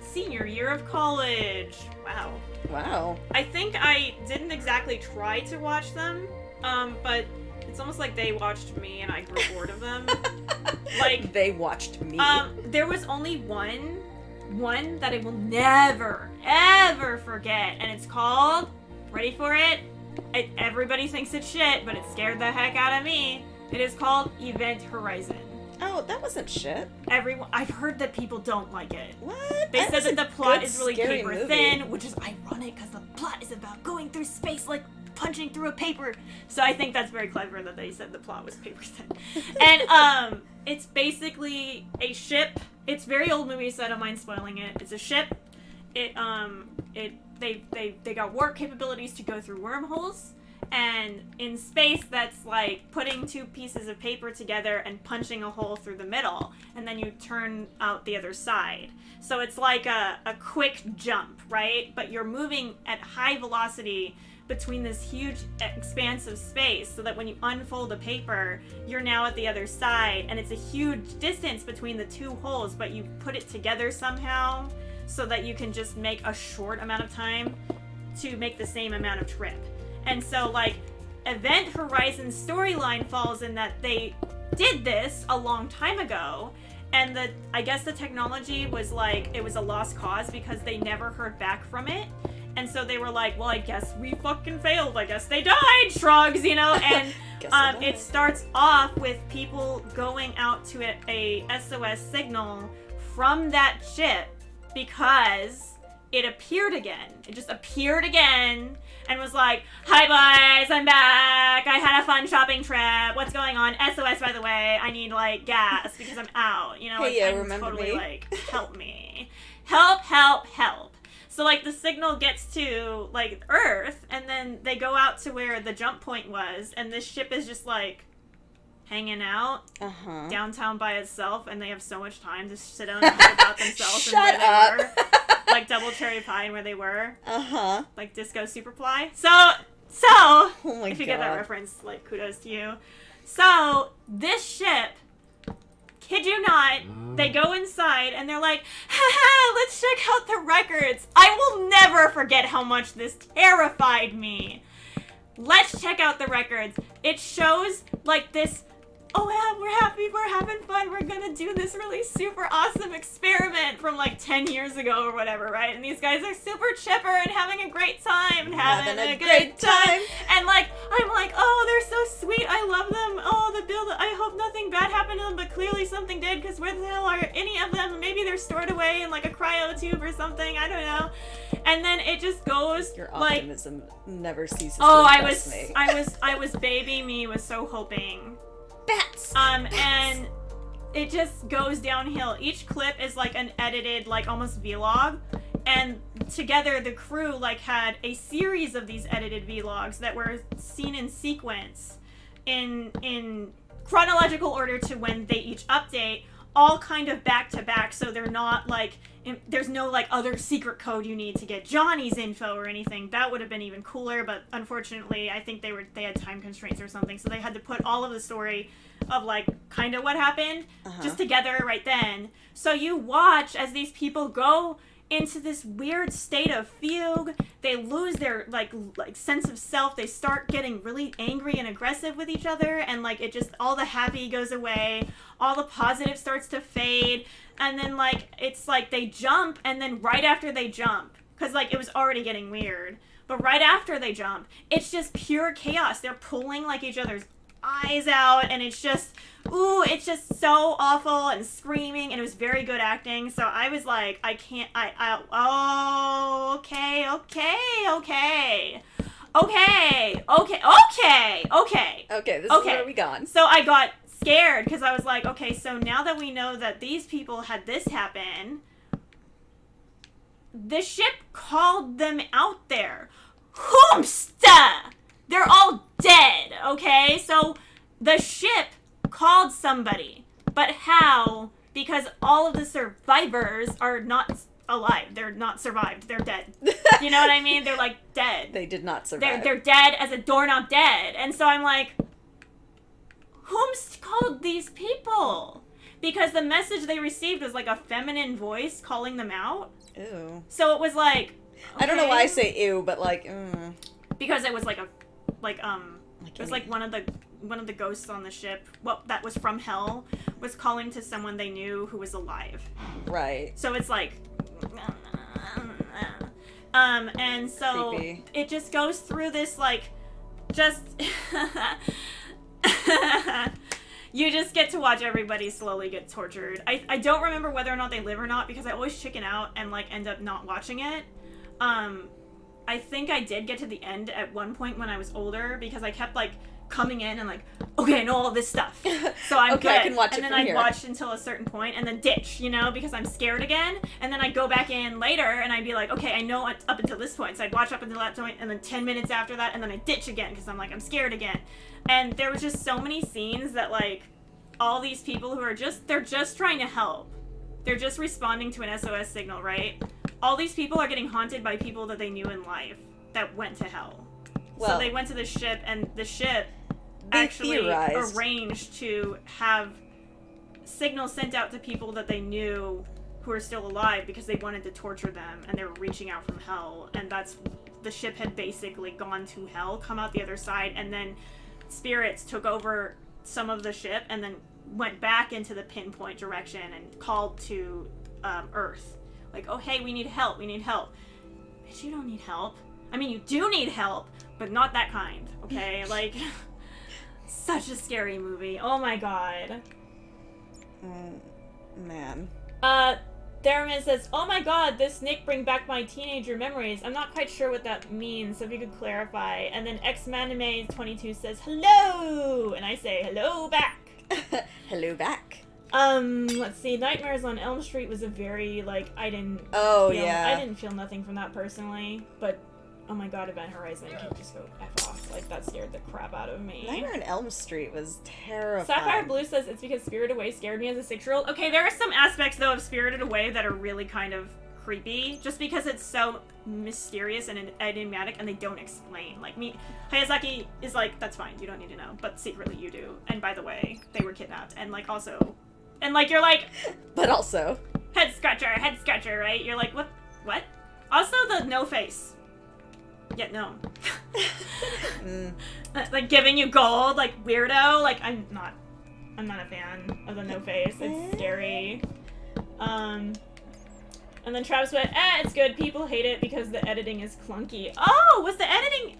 senior year of college. Wow. Wow. I think I didn't exactly try to watch them, but it's almost like they watched me and I grew bored of them. Like, they watched me. There was only one that I will never, ever forget, and it's called, ready for it? Everybody thinks it's shit, but it scared the heck out of me. It is called Event Horizon. Oh, that wasn't shit. I've heard that people don't like it. What? They said that the plot good, is really scary paper movie. thin, which is ironic because the plot is about going through space like punching through a paper. So I think that's very clever that they said the plot was paper thin. And it's basically a ship. It's very old movie, so I don't mind spoiling it. It's a ship. They got warp capabilities to go through wormholes. And in space, that's like putting two pieces of paper together and punching a hole through the middle, and then you turn out the other side. So it's like a quick jump, right? But you're moving at high velocity between this huge expanse of space, so that when you unfold a paper, you're now at the other side, and it's a huge distance between the two holes, but you put it together somehow so that you can just make a short amount of time to make the same amount of trip. And so, like, Event Horizon's storyline falls in that they did this a long time ago, and I guess the technology was like, it was a lost cause because they never heard back from it. And so they were like, well, I guess we fucking failed. I guess they died. Shrugs, you know? And it starts off with people going out to a SOS signal from that ship because it appeared again. It just appeared again and was like, hi boys, I'm back. I had a fun shopping trip. What's going on? SOS, by the way. I need, like, gas because I'm out. You know, hey, yeah, I'm remember totally me? like, help me. Help, help, help. So, like, the signal gets to, like, Earth, and then they go out to where the jump point was, and this ship is just, like, hanging out downtown by itself, and they have so much time to sit down and think about themselves and where they were. Like Double Cherry Pie and where they were. Like Disco Superfly. So, oh my if you God. get that reference, like, kudos to you. So, this ship, kid you not, they go inside and they're like, haha, let's check out the records. I will never forget how much this terrified me. Let's check out the records. It shows, like, this, oh yeah, we're happy, we're having fun, we're gonna do this really super awesome experiment from like 10 years ago or whatever, right? And these guys are super chipper and having a great time, having a great time. And like, I'm like, oh, they're so sweet, I love them, oh, the build, I hope nothing bad happened to them, but clearly something did, because where the hell are any of them? Maybe they're stored away in like a cryo tube or something, I don't know. And then it just goes Your like, optimism never ceases oh, to I impress was, me. baby me was so hoping. Bats! And it just goes downhill. Each clip is like an edited, like almost vlog. And together the crew like had a series of these edited vlogs that were seen in sequence in chronological order to when they each update, all kind of back to back, so they're not like there's no like other secret code you need to get Johnny's info or anything. That would have been even cooler, but unfortunately I think they had time constraints or something, so they had to put all of the story of like kind of what happened just together right then. So you watch as these people go into this weird state of fugue. They lose their like sense of self. They start getting really angry and aggressive with each other, and like it just, all the happy goes away, all the positive starts to fade, and then like it's like they jump, and then right after they jump, because like it was already getting weird, but right after they jump, it's just pure chaos. They're pulling like each other's eyes out, and it's just it's just so awful, and screaming, and it was very good acting. So I was like, I can't, okay, this is where we gone. So I got scared, because I was like, okay, so now that we know that these people had this happen, the ship called them out there. Whomsta! They're all dead, okay? So the ship called somebody. But how? Because all of the survivors are not alive. They're not survived. They're dead. You know what I mean? They're like dead. They did not survive. They're dead as a doorknob dead. And so I'm like, whom's called these people? Because the message they received was like a feminine voice calling them out. Ew. So it was like, okay. I don't know why I say ew, but like, Because it was like it was like one of the ghosts on the ship, well, that was from hell, was calling to someone they knew who was alive. Right. So it's like, and so creepy. It just goes through this like, just you just get to watch everybody slowly get tortured. I don't remember whether or not they live or not, because I always chicken out and like end up not watching it. I think I did get to the end at one point when I was older, because I kept like coming in and like, okay, I know all this stuff, so I'm okay, good. I can watch and it then from I'd here. watch until a certain point and then ditch, you know, because I'm scared again. And then I'd go back in later and I'd be like, okay, I know up until this point, so I'd watch up until that point, and then 10 minutes after that, and then I'd ditch again because I'm like, I'm scared again. And there was just so many scenes that like all these people who are they're just trying to help. They're just responding to an SOS signal, right? All these people are getting haunted by people that they knew in life that went to hell. Well, so they went to the ship, and the ship they actually theorized. arranged to have signals sent out to people that they knew who were still alive, because they wanted to torture them, and they were reaching out from hell. And that's, the ship had basically gone to hell, come out the other side, and then spirits took over some of the ship and then went back into the pinpoint direction and called to Earth. Like, oh, hey, we need help. Bitch, you don't need help. I mean, you do need help, but not that kind, okay? Like, such a scary movie. Oh my god. Man. Theramin says, oh my god, this Nick bring back my teenager memories. I'm not quite sure what that means, so if you could clarify. And then xmanime22 says, hello! And I say, hello back. Hello back. Let's see. Nightmares on Elm Street was a very, like, I didn't feel nothing from that personally, but oh my god, Event Horizon can just go F off. Like, that scared the crap out of me. Nightmare on Elm Street was terrifying. Sapphire Blue says it's because Spirited Away scared me as a 6-year-old. Okay, there are some aspects, though, of Spirited Away that are really kind of creepy, just because it's so mysterious and enigmatic, and they don't explain. Like, Hayazaki is like, that's fine, you don't need to know, but secretly you do. And by the way, they were kidnapped, and like, also, and like, you're like, but also, head scratcher, right? You're like, what? Also, the no face. Yeah, no. Like, giving you gold, like, weirdo. Like, I'm not a fan of the no face. It's scary. And then Travis went, it's good. People hate it because the editing is clunky. Oh, was the editing...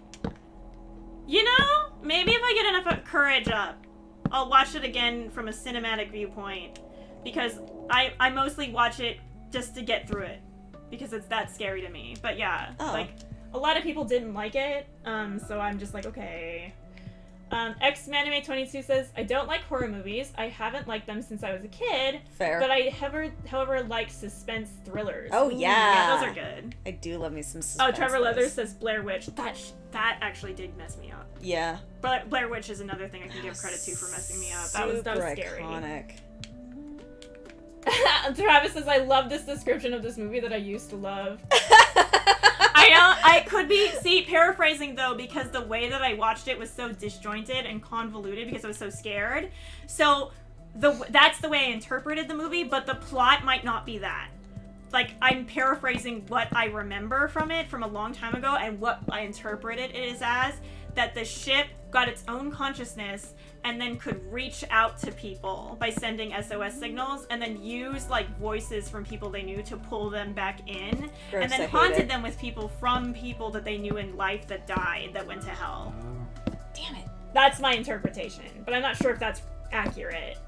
You know, maybe if I get enough courage up, I'll watch it again from a cinematic viewpoint. Because I mostly watch it just to get through it. because it's that scary to me. But yeah, Oh. like a lot of people didn't like it, so I'm just like, okay. Xmanime22 says, I don't like horror movies. I haven't liked them since I was a kid. Fair. But I however like suspense thrillers. Oh, Ooh, yeah. those are good. I do love me some suspense. Oh, Trevor Leathers though. says Blair Witch. That actually did mess me up. Yeah. But Blair Witch is another thing I can give credit to for messing me up. That was scary. Iconic. Travis says, I love this description of this movie that I used to love. I could be, paraphrasing though, because the way that I watched it was so disjointed and convoluted because I was so scared. So that's the way I interpreted the movie, but the plot might not be that. Like, I'm paraphrasing what I remember from it from a long time ago and what I interpreted it as, that the ship got its own consciousness and then could reach out to people by sending SOS signals and then use, like, voices from people they knew to pull them back in. Gross, and then I hate haunted it. them with people from people that they knew in life that died, that went to hell. Damn it. That's my interpretation, but I'm not sure if that's accurate.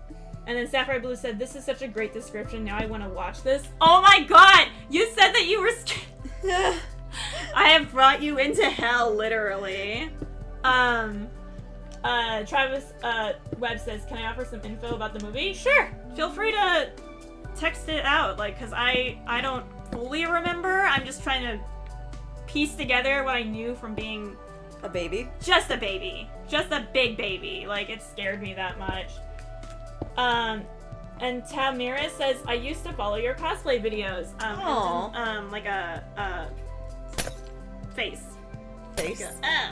And then Sapphire Blue said, this is such a great description, now I want to watch this. Oh my god! You said that you were scared. I have brought you into hell, literally. Travis Webb says, can I offer some info about the movie? Sure! Feel free to text it out, like, because I don't fully remember. I'm just trying to piece together what I knew from being A baby? just a baby. Just a big baby. Like, it scared me that much. And Tamira says, I used to follow your cosplay videos. Aw. Like a face. Face?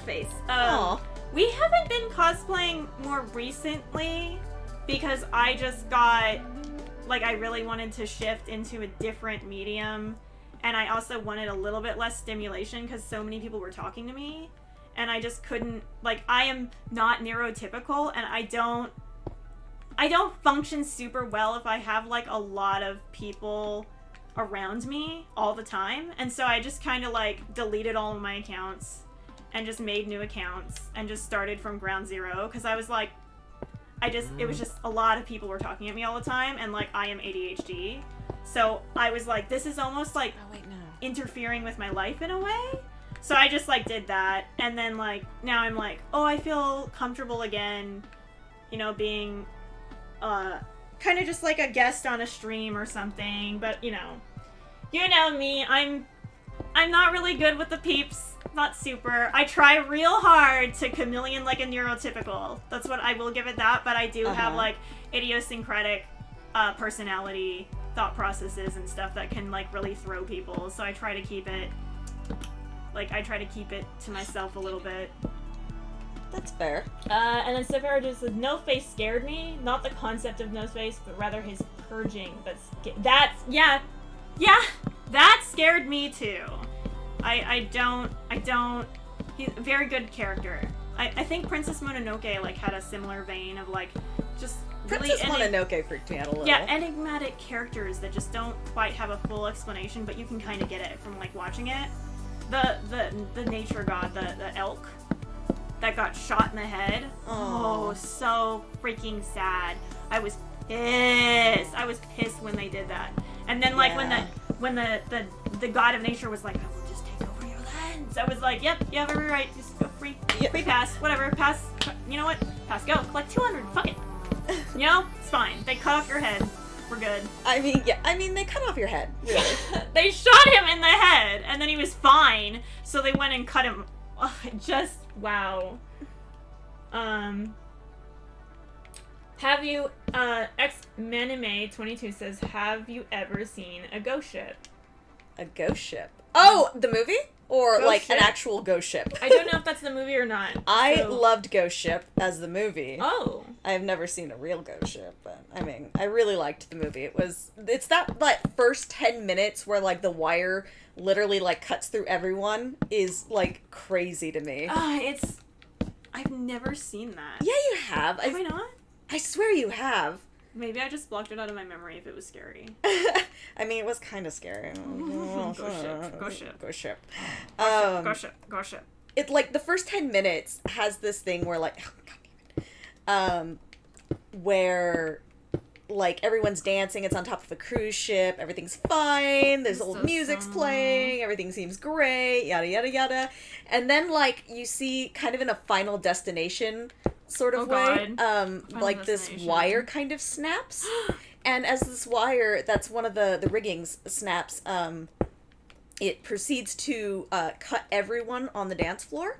Face. Aw. We haven't been cosplaying more recently because I just got, like, I really wanted to shift into a different medium, and I also wanted a little bit less stimulation because so many people were talking to me, and I just couldn't, like, I am not neurotypical, and I don't function super well if I have, like, a lot of people around me all the time, and so I just kind of, like, deleted all of my accounts and just made new accounts and just started from ground zero because I was like, it was just a lot of people were talking at me all the time, and, like, I am ADHD, so I was like, this is almost like Oh, wait, no. interfering with my life in a way. So I just, like, did that, and then, like, now I'm like, oh, I feel comfortable again, you know, being kind of just like a guest on a stream or something. But you know me, I'm not really good with the peeps, not super. I try real hard to chameleon like a neurotypical. That's what I will give it that, but I do have, like, idiosyncratic personality, thought processes and stuff that can, like, really throw people. So I try to keep it to myself a little bit. That's fair. And then Sapphire just said, No Face scared me. Not the concept of No Face, but rather his purging. But that scared me too. I don't. He's a very good character. I think Princess Mononoke, like, had a similar vein of, like, just really Princess Mononoke freaked me out a little. yeah, enigmatic characters that just don't quite have a full explanation, but you can kind of get it from, like, watching it. The nature god, the elk that got shot in the head. Aww. Oh, so freaking sad. I was pissed when they did that. And then, like, when the god of nature was like, I will just take over your lands, I was like, yep, you have every right, just go free pass, whatever, pass, you know what, pass, go, collect 200, fuck it. You know, it's fine. They cut off your head. We're good. I mean, they cut off your head, really. They shot him in the head, and then he was fine, so they went and cut him. Ugh, just, wow. Have you, Xmanime22 says, have you ever seen a ghost ship? A ghost ship. Oh, the movie? Or, Ghost like, Ship? an actual ghost ship? I don't know if that's the movie or not. I so- loved Ghost Ship as the movie. Oh. I have never seen a real ghost ship, but, I mean, I really liked the movie. It's that, like, first 10 minutes where, like, the wire literally, like, cuts through everyone is, like, crazy to me. I've never seen that. Yeah, you have. Have I not? I swear you have. Maybe I just blocked it out of my memory if it was scary. I mean, it was kind of scary. Ghost ship. Ghost ship. Go ship. It, like, the first 10 minutes has this thing where, like, where like everyone's dancing, it's on top of a cruise ship, everything's fine, there's old music's playing, everything seems great, yada yada yada. And then like you see kind of in a Final Destination sort of way, like this wire kind of snaps. And as this wire, that's one of the riggings snaps, it proceeds to cut everyone on the dance floor.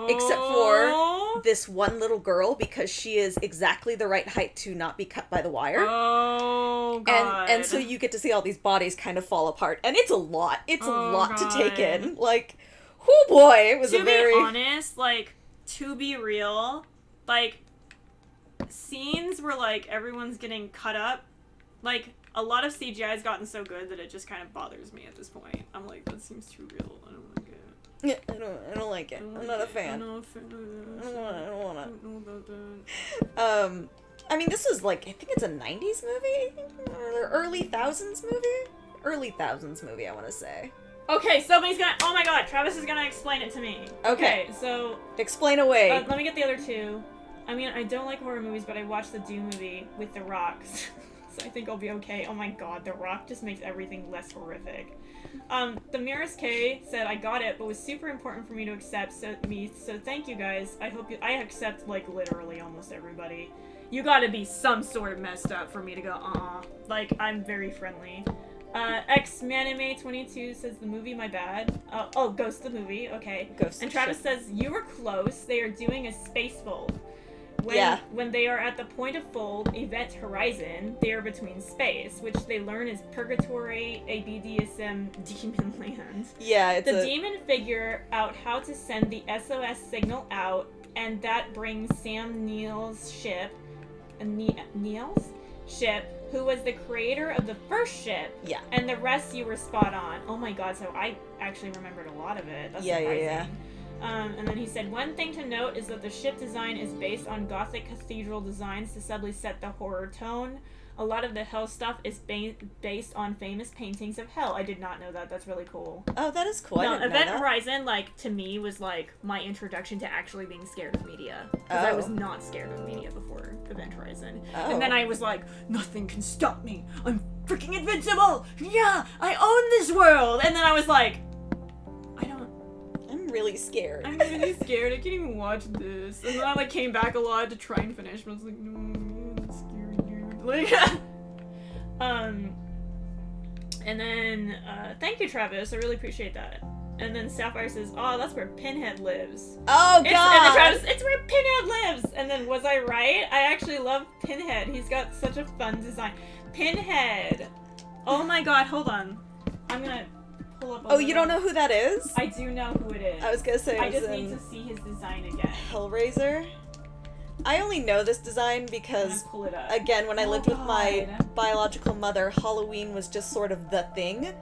Except for this one little girl, because she is exactly the right height to not be cut by the wire. Oh, God. And so you get to see all these bodies kind of fall apart. And it's a lot. It's a lot to take in. Like, oh boy, it was to be honest, like, to be real, like, scenes where, like, everyone's getting cut up, like, a lot of CGI has gotten so good that it just kind of bothers me at this point. I'm like, that seems too real. I don't like it. Yeah, I don't like it. I'm not a fan. I'm not a fan of this. I don't want I don't know about that. I mean, this was like, I think it's a 90s movie? Or early thousands movie? Early thousands movie, I want to say. Okay, somebody's gonna... Oh my god, Travis is gonna explain it to me. Okay. So... Explain away. Let me get the other two. I mean, I don't like horror movies, but I watched the Doom movie with The Rock, so I think I'll be okay. Oh my god, The Rock just makes everything less horrific. The Mirrors K said, I got it, but was super important for me to accept, so thank you guys. I accept, like, literally almost everybody. You gotta be some sort of messed up for me to go, like, I'm very friendly. Xmanime22 says, the movie, my bad. Ghost the movie, okay. Ghost and Travis says, you were close, they are doing a space fold. When they are at the point of fold, Event Horizon, they are between space, which they learn is Purgatory, a BDSM demon land. Yeah, demon figure out how to send the SOS signal out, and that brings Sam Neill's ship, who was the creator of the first ship. Yeah. And the rest you were spot on. Oh my god, so I actually remembered a lot of it. That's surprising. Yeah. And then he said, one thing to note is that the ship design is based on Gothic cathedral designs to subtly set the horror tone. A lot of the hell stuff is based on famous paintings of hell. I did not know that. That's really cool. Oh, that is cool. No, Event Horizon, like, to me, was, like, my introduction to actually being scared of media. Because I was not scared of media before Event Horizon. Oh. And then I was like, nothing can stop me. I'm freaking invincible. Yeah, I own this world. And then I was like, I'm really scared. I'm really scared. I can't even watch this. And then I, like, came back a lot to try and finish, but I was like, no, I'm scared, dude. Like, and then, thank you, Travis. I really appreciate that. And then Sapphire says, oh, that's where Pinhead lives. Oh, God! And then Travis, it's where Pinhead lives! And then, was I right? I actually love Pinhead. He's got such a fun design. Pinhead! Oh my god, hold on. I'm gonna pull up. Oh, you don't know who that is? I do know who it is. I was gonna say I just need to see his design again. Hellraiser? I only know this design because, pull it up. again, when I lived with my biological mother, Halloween was just sort of the thing.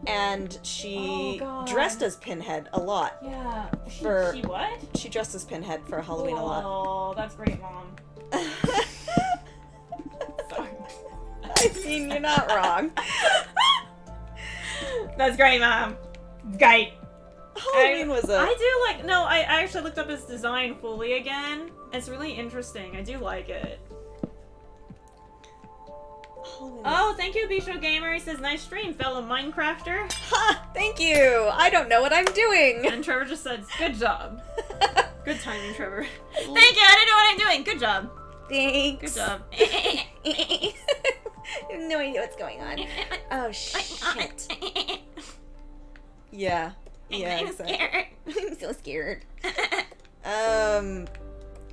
And she dressed as Pinhead a lot. Yeah. She what? She dressed as Pinhead for Halloween a lot. Oh, that's great, Mom. Sorry. I mean, you're not wrong. That's great, Mom. Great. Halloween was a... I do like... No, I actually looked up his design fully again. It's really interesting. I do like it. Oh, thank you, Bisho Gamer. He says, nice stream, fellow Minecrafter. Ha! Thank you! I don't know what I'm doing! And Trevor just said, good job. Good timing, Trevor. Thank you, I didn't know what I'm doing. Good job. Thanks. Good job. I have no idea what's going on. Oh, shit. Yeah. Yeah, I'm scared. I'm so scared.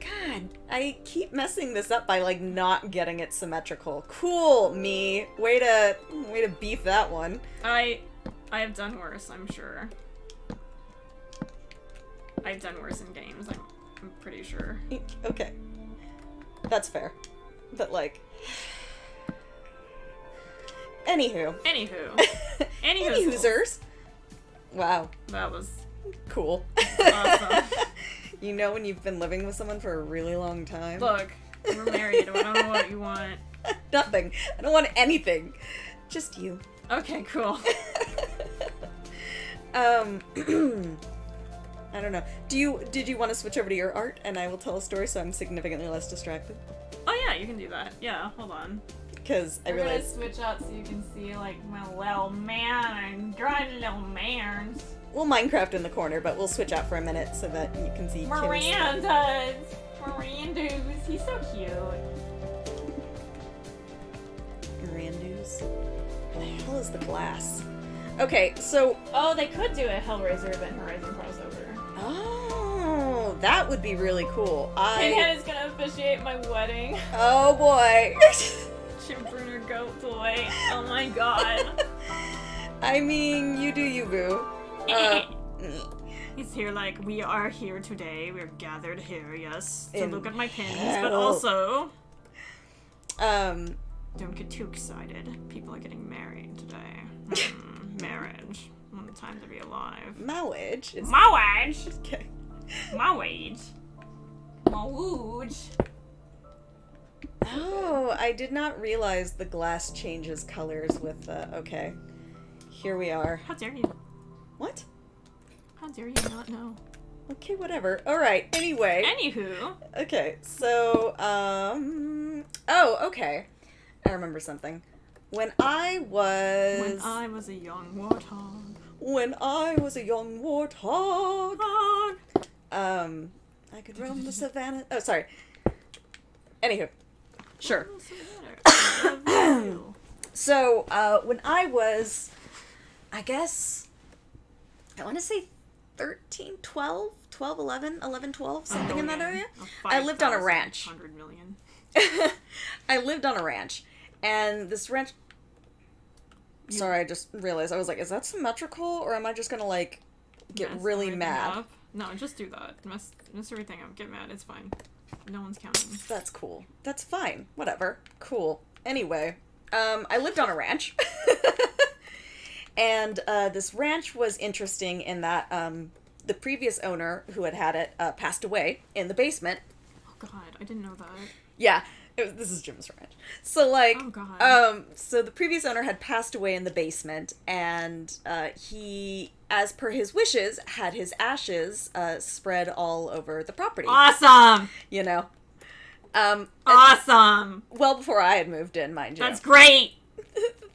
God, I keep messing this up by, like, not getting it symmetrical. Cool, me. Way to beef that one. I have done worse, I'm sure. I've done worse in games, I'm pretty sure. Okay. That's fair. But, like... Anywho. Anywhoozers. Wow. That was... cool. Awesome. You know when you've been living with someone for a really long time? Look, we're married. I don't know what you want. Nothing. I don't want anything. Just you. Okay, cool. I don't know. Did you want to switch over to your art and I will tell a story so I'm significantly less distracted? Oh yeah, you can do that. Yeah, hold on. because I We're gonna realized... switch out so you can see, like, my little man and drawing little man. We'll Minecraft in the corner, but we'll switch out for a minute so that you can see Kim's stuff. Miranda's. He's so cute. Miranda's. Where the hell is the glass? Okay, so... Oh, they could do a Hellraiser Event Horizon crossover. Oh, that would be really cool. Pinhead is gonna officiate my wedding. Oh boy. Chipbrunner Goat Boy. Oh my god. I mean, you do you, boo. He's here like, we are here today. We're gathered here, yes, to In look at my pins, hell. but also... Don't get too excited. People are getting married today. Marriage. What a time to be alive. Marriage is... Marriage! Okay. Marriage. Marriage. Oh, I did not realize the glass changes colors with okay. Here we are. How dare you? What? How dare you not know? Okay, whatever. Alright, anyway. Anywho. Okay, so, oh, okay. I remember something. When I was a young warthog. When I was a young warthog. I could roam the savannah. Oh, sorry. Anywho. Sure. So, when I was, I guess, I want to say 13, 12, 12, 11, 11, 12, something in that area. I lived on a ranch. 100 million. I lived on a ranch. And this ranch... Sorry, I just realized. I was like, is that symmetrical? Or am I just gonna, like, get really mad? Up. No, just do that. Mess everything up. Get mad. It's fine. No one's counting. That's cool. That's fine. Whatever. Cool. Anyway, I lived on a ranch. And this ranch was interesting in that the previous owner who had it passed away in the basement. Oh, God. I didn't know that. Yeah. This is Jim's ranch. So, like, oh, God. So the previous owner had passed away in the basement, and he, as per his wishes, had his ashes spread all over the property. Awesome! You know? Awesome! Well before I had moved in, mind you. That's great!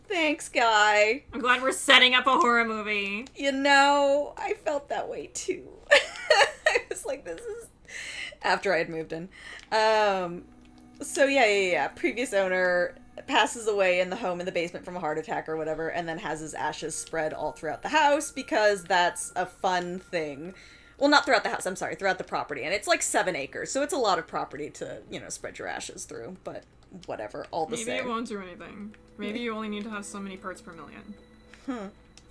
Thanks, Guy. I'm glad we're setting up a horror movie. You know, I felt that way, too. I was like, this is... After I had moved in. So yeah. Previous owner passes away in the home in the basement from a heart attack or whatever, and then has his ashes spread all throughout the house because that's a fun thing. Well, not throughout the house, I'm sorry, throughout the property. And it's like 7 acres, so it's a lot of property to, you know, spread your ashes through, but whatever, all the same. Maybe it won't do anything. Maybe you only need to have so many parts per million.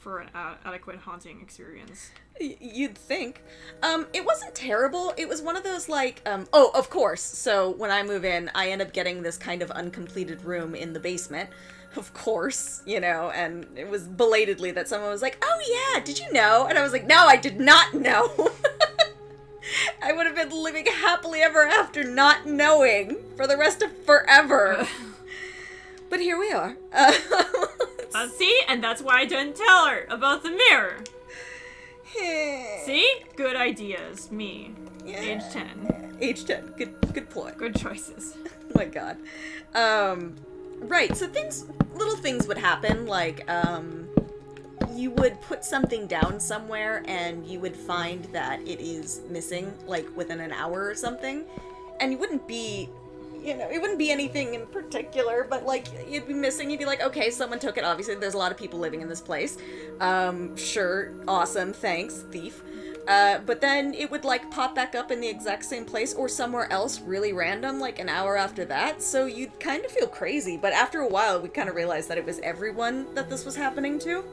For an adequate haunting experience. You'd think. It wasn't terrible. It was one of those, like, oh, of course. So when I move in, I end up getting this kind of uncompleted room in the basement. Of course, you know, and it was belatedly that someone was like, oh yeah, did you know? And I was like, no, I did not know. I would have been living happily ever after not knowing for the rest of forever. But here we are. See? And that's why I didn't tell her about the mirror. See? Good ideas. Me. Yeah. Age 10. Age 10. Good point. Good choices. Oh my god. Right, so little things would happen, like, you would put something down somewhere and you would find that it is missing, like, within an hour or something. And you wouldn't be... You know, it wouldn't be anything in particular, but, like, you'd be missing, you'd be like, okay, someone took it, obviously, there's a lot of people living in this place. Sure, awesome, thanks, thief. But then it would, like, pop back up in the exact same place or somewhere else, really random, like, an hour after that, so you'd kind of feel crazy, but after a while, we kind of realized that it was everyone that this was happening to.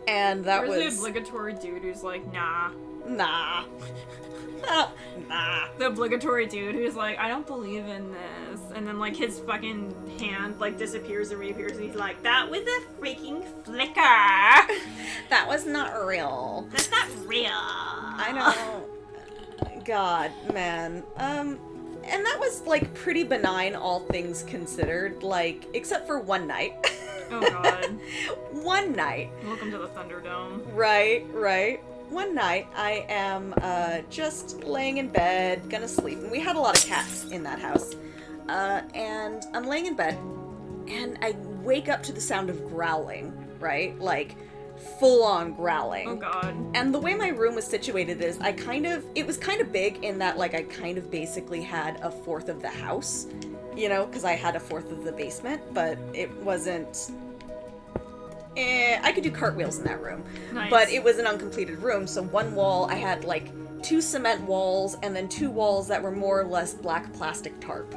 And that was... There's the obligatory dude who's like, nah. Nah. Nah. The obligatory dude who's like, I don't believe in this. And then, like, his fucking hand, like, disappears and reappears, and he's like, that was a freaking flicker. That was not real. That's not real. I know. God, man. And that was, like, pretty benign, all things considered, like, except for one night. Oh, God. One night. Welcome to the Thunderdome. Right. One night, I am just laying in bed, gonna sleep, and we had a lot of cats in that house. And I'm laying in bed, and I wake up to the sound of growling, right? Like, full-on growling. Oh god. And the way my room was situated is it was kind of big in that, like, I kind of basically had a fourth of the house, you know, because I had a fourth of the basement, but it wasn't... I could do cartwheels in that room. Nice. But it was an uncompleted room, so one wall, I had, like, 2 cement walls, and then 2 walls that were more or less black plastic tarp.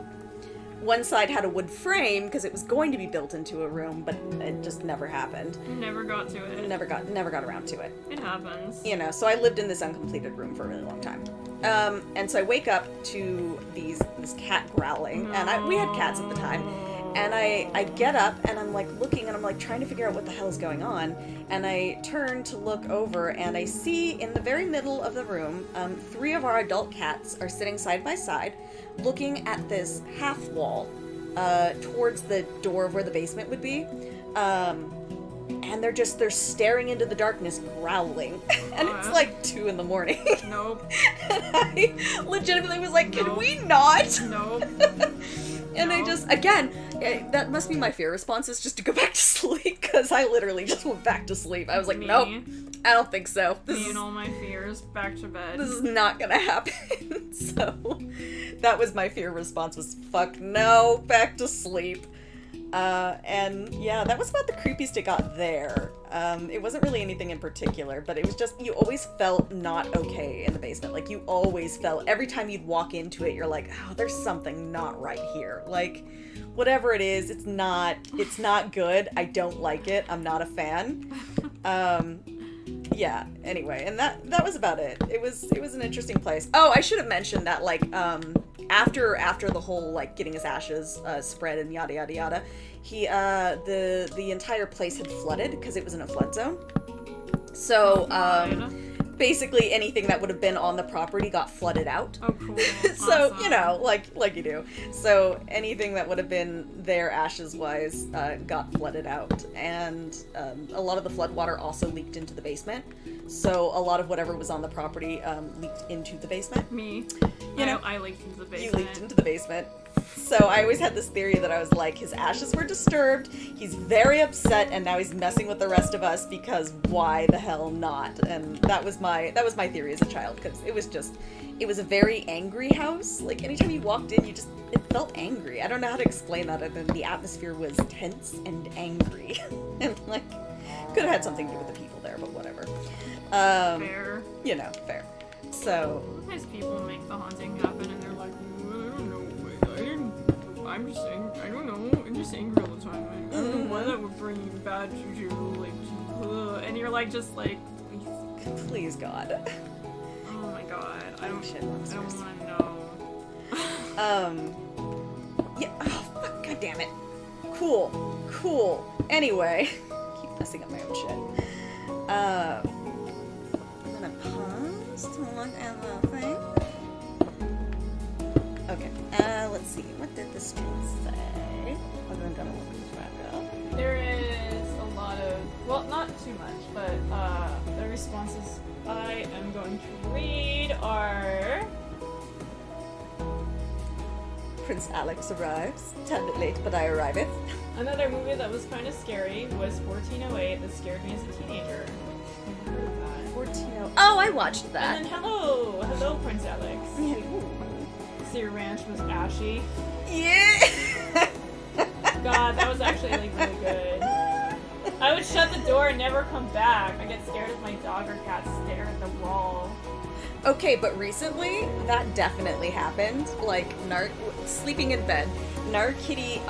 One side had a wood frame, because it was going to be built into a room, but it just never happened. Never got to it. Never got around to it. It happens. You know, so I lived in this uncompleted room for a really long time. And so I wake up to this cat growling, and we had cats at the time, and I get up, and I'm, like, looking, and I'm, like, trying to figure out what the hell is going on, and I turn to look over, and I see in the very middle of the room, 3 of our adult cats are sitting side by side, looking at this half wall, towards the door of where the basement would be, and they're staring into the darkness, growling, and it's like 2 in the morning. Nope. And I legitimately was like, can we not? Nope. And I just, again, that must be my fear response, is just to go back to sleep, because I literally just went back to sleep. I was like, nope, I don't think so. Me and all my fears, back to bed. This is not gonna happen. So, that was my fear response, was fuck no, back to sleep. And yeah, that was about the creepiest it got there. It wasn't really anything in particular, but it was just, you always felt not okay in the basement. Like, you always felt, every time you'd walk into it, you're like, oh, there's something not right here. Like, whatever it is, it's not good. I don't like it. I'm not a fan. Yeah, anyway, and that was about it. It was an interesting place. Oh, I should have mentioned that, like, after the whole, like, getting his ashes spread and yada yada yada, the entire place had flooded because it was in a flood zone. So basically anything that would have been on the property got flooded out. Oh, cool. So, Awesome. you know, like you do. So anything that would have been there ashes-wise got flooded out. And a lot of the flood water also leaked into the basement. So a lot of whatever was on the property leaked into the basement. Me. You know, I leaked into the basement. You leaked into the basement. So I always had this theory that I was like, his ashes were disturbed, he's very upset, and now he's messing with the rest of us, because why the hell not? And that was my theory as a child, because it was a very angry house. Like, anytime you walked in, it felt angry. I don't know how to explain that, other than the atmosphere was tense and angry. And, like, could have had something to do with the people there, but whatever. Fair. You know, fair. So... Sometimes people make the haunting happen, and they're like, I'm just angry. I don't know. I'm just angry all the time. I don't know why that would bring you bad juju. Like, and you're like, just like, please God. Oh my god. I don't want to know. Yeah. Oh, fuck. God damn it. Cool. Anyway, keep messing up my own shit. I'm gonna pause to look at the thing. Okay, let's see. What did the stream say? I'm gonna look this back up. There is a lot of, well, not too much, but the responses I am going to read are... Prince Alex arrives. 10 bit late, but I arriveth. Another movie that was kind of scary was 1408 that scared me as a teenager. Never heard of that. 1408. Oh, I watched that. And then hello, Prince Alex. Yeah. So your ranch was ashy. Yeah. God, that was actually like really good. I would shut the door and never come back. I get scared if my dog or cat stare at the wall. Okay, but recently, that definitely happened. Like, sleeping in bed, Nar Kitty,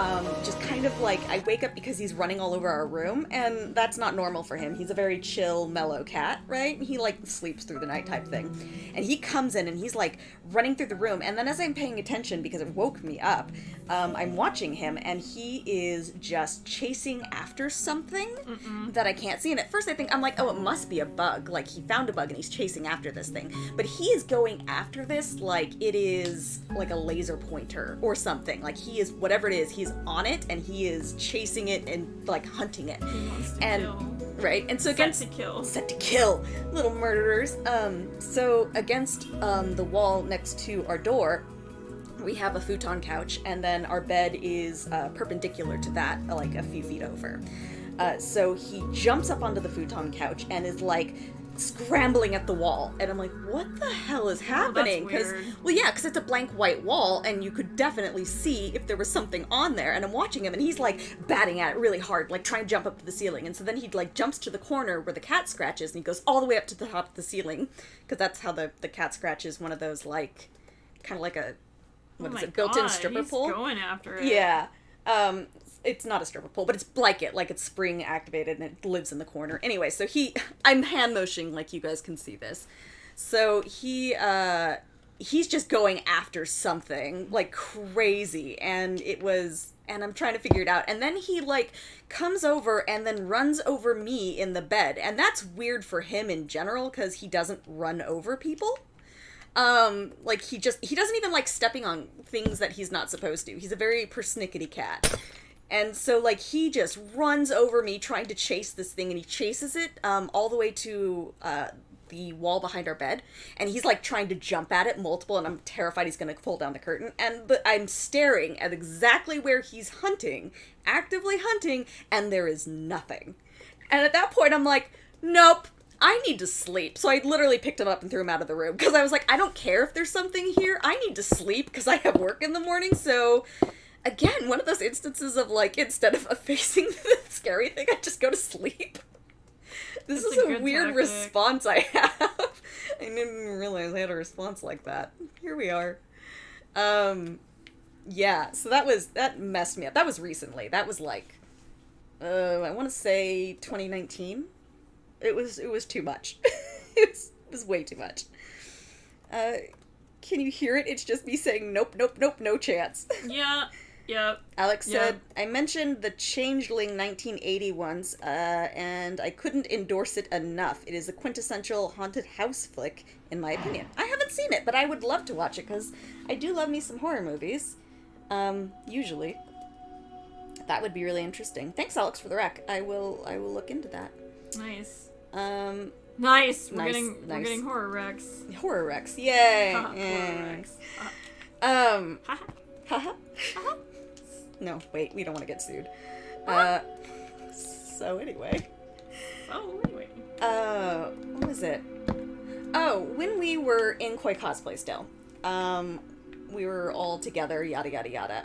just kind of like, I wake up because he's running all over our room, and that's not normal for him. He's a very chill, mellow cat, right? And he, like, sleeps through the night type thing. And he comes in, and he's, like, running through the room, and then as I'm paying attention, because it woke me up, I'm watching him, and he is just chasing after something that I can't see. And at first I'm like, oh, it must be a bug. Like, he found a bug, and he's chasing after this thing. But he is going after this like it is like a laser pointer or something. Like, he is, whatever it is, he's on it, and he is chasing it and, like, hunting it. He wants to and kill. Right, and so Set to kill, little murderers. So against the wall next to our door, we have a futon couch, and then our bed is perpendicular to that, like a few feet over. So he jumps up onto the futon couch and is like scrambling at the wall, and I'm like, what the hell is happening? That's weird. Well, yeah, because it's a blank white wall, and you could definitely see if there was something on there, and I'm watching him, and he's like batting at it really hard, like trying to jump up to the ceiling, and so then he like jumps to the corner where the cat scratches, and he goes all the way up to the top of the ceiling, because that's how the cat scratch is one of those, like, kind of like a, what is it, built-in stripper pole? He's going after it. Yeah. It's not a stripper pole, but it's like it, like it's spring activated and it lives in the corner. Anyway, so I'm hand motioning like you guys can see this. So he's just going after something like crazy, and I'm trying to figure it out. And then he like comes over and then runs over me in the bed. And that's weird for him in general, because he doesn't run over people. Like he doesn't even like stepping on things that he's not supposed to. He's a very persnickety cat. And so, like, he just runs over me trying to chase this thing, and he chases it all the way to the wall behind our bed, and he's, like, trying to jump at it multiple, and I'm terrified he's going to pull down the curtain, but I'm staring at exactly where he's hunting, actively hunting, and there is nothing. And at that point, I'm like, nope, I need to sleep. So I literally picked him up and threw him out of the room, because I was like, I don't care if there's something here, I need to sleep, because I have work in the morning, so... Again, one of those instances of, like, instead of facing the scary thing, I just go to sleep. This is a weird response I have. I didn't realize I had a response like that. Here we are. Yeah, so that messed me up. That was recently. That was, like, I want to say 2019. It was too much. It was way too much. Can you hear it? It's just me saying, nope, nope, nope, no chance. Yeah. Yep. Alex said, I mentioned the Changeling 1980 ones, and I couldn't endorse it enough. It is a quintessential haunted house flick, in my opinion. I haven't seen it, but I would love to watch it, because I do love me some horror movies. Usually. That would be really interesting. Thanks, Alex, for the rec. I will look into that. Nice. Nice. We're getting horror recs. Horror recs. Yay. Horror recs. Haha. No, wait, we don't want to get sued. So anyway. What was it? Oh, when we were in Koi Cosplay still, we were all together, yada yada yada.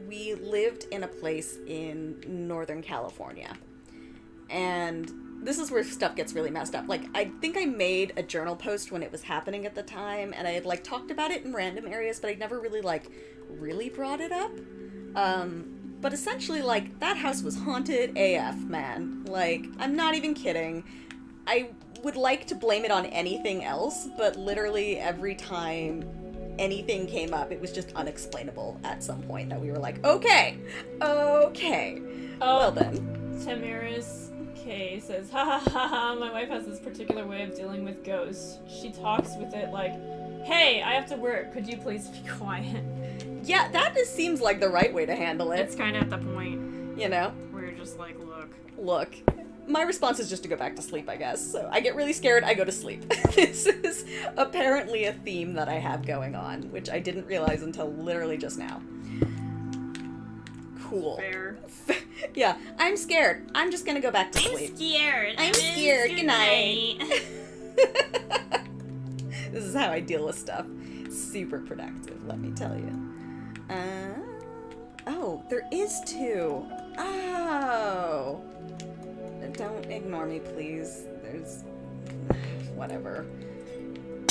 We lived in a place in Northern California. And this is where stuff gets really messed up. Like, I think I made a journal post when it was happening at the time, and I had, like, talked about it in random areas, but I never really, like, really brought it up. But essentially, like, that house was haunted AF, man. Like, I'm not even kidding. I would like to blame it on anything else, but literally every time anything came up, it was just unexplainable at some point that we were like, okay. Well then. Tamiris K says, ha ha ha ha, my wife has this particular way of dealing with ghosts. She talks with it like, hey, I have to work, could you please be quiet? Yeah, that just seems like the right way to handle it. It's kind of at the point, you know, where you're just like, look. My response is just to go back to sleep, I guess. So I get really scared, I go to sleep. This is apparently a theme that I have going on, which I didn't realize until literally just now. Cool. Fair. Yeah, I'm scared. I'm just gonna go back to sleep. I'm scared. Good night. This is how I deal with stuff. Super productive, let me tell you. Oh, there is 2. Oh. Don't ignore me, please. There's... whatever.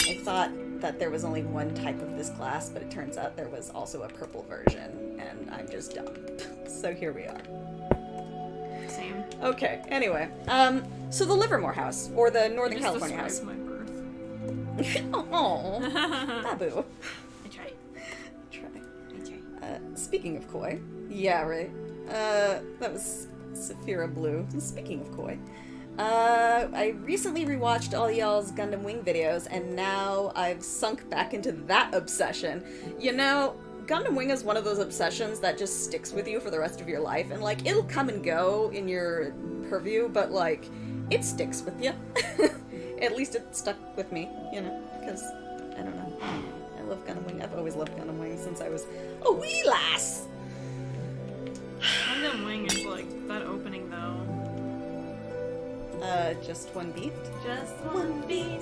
I thought that there was only one type of this glass, but it turns out there was also a purple version, and I'm just dumb. So here we are. Same. Okay, anyway. So the Livermore house, or the Northern California house. My birth. Oh, Babu. I tried. Speaking of Koi. Yeah, right. That was Saphira Blue. Speaking of Koi. I recently rewatched all y'all's Gundam Wing videos, and now I've sunk back into that obsession. You know, Gundam Wing is one of those obsessions that just sticks with you for the rest of your life, and, like, it'll come and go in your purview, but, like, it sticks with you. At least it stuck with me, you know, because, I don't know. love Gundam Wing. I've always loved Gundam Wing since I was a wee lass. Gundam Wing is like that opening though. Just one beat. Just One beat.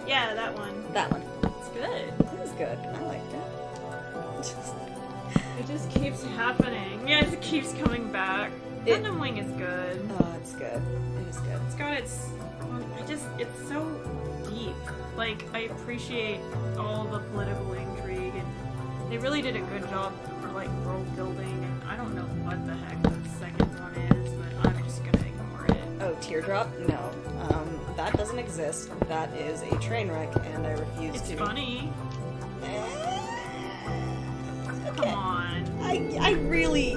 Yeah, that one. That one. It's good. It was good. I liked it. It just keeps happening. Yeah, it keeps coming back. Gundam Wing is good. Oh, it's good. It is good. It's got its. It's so deep. Like, I appreciate all the political intrigue, and they really did a good job for, like, world building, and I don't know what the heck the second one is, but I'm just gonna ignore it. Oh, Teardrop? No. That doesn't exist. That is a train wreck, and I refuse It's to. funny. Okay. Come on. I really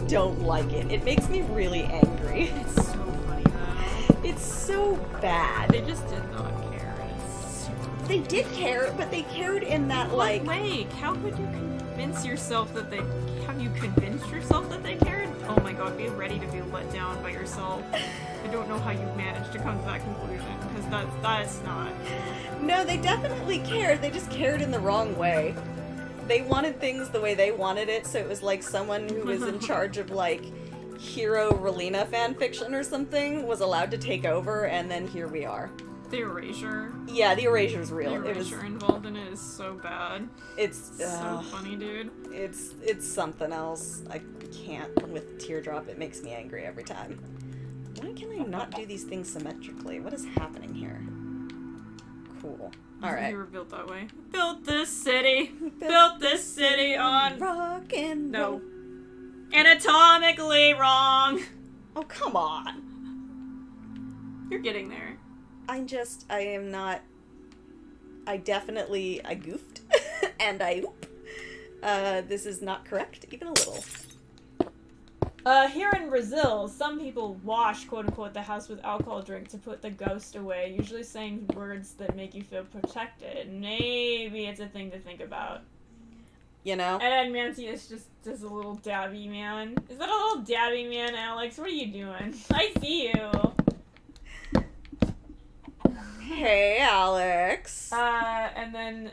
don't like it. It makes me really angry. It's so funny, though. It's so bad. They just did not care, and it's super They did care, but they cared in that, like... Wait, how would you convince yourself that they... Have you convinced yourself that they cared? Oh my god, be ready to be let down by yourself. I don't know how you managed to come to that conclusion, because that's not... No, they definitely cared. They just cared in the wrong way. They wanted things the way they wanted it, so it was like someone who was in charge of, like, Hero Relina fanfiction or something was allowed to take over, and then here we are. The erasure. Yeah, the erasure's real. The erasure involved in it is so bad. It's So funny, dude. it's something else. I can't with Teardrop. It makes me angry every time. Why can I not do these things symmetrically? What is happening here? Cool. All right. You were built that way. Built this city. Built this city on... Rock and roll. No. Anatomically wrong. Oh, come on. You're getting there. I am not. I goofed. And I oop. This is not correct, even a little. Here in Brazil, some people wash, quote-unquote, the house with alcohol drink to put the ghost away, usually saying words that make you feel protected. Maybe it's a thing to think about. You know? And then Mantius just does a little dabby man. Is that a little dabby man, Alex? What are you doing? I see you. Hey, Alex. And then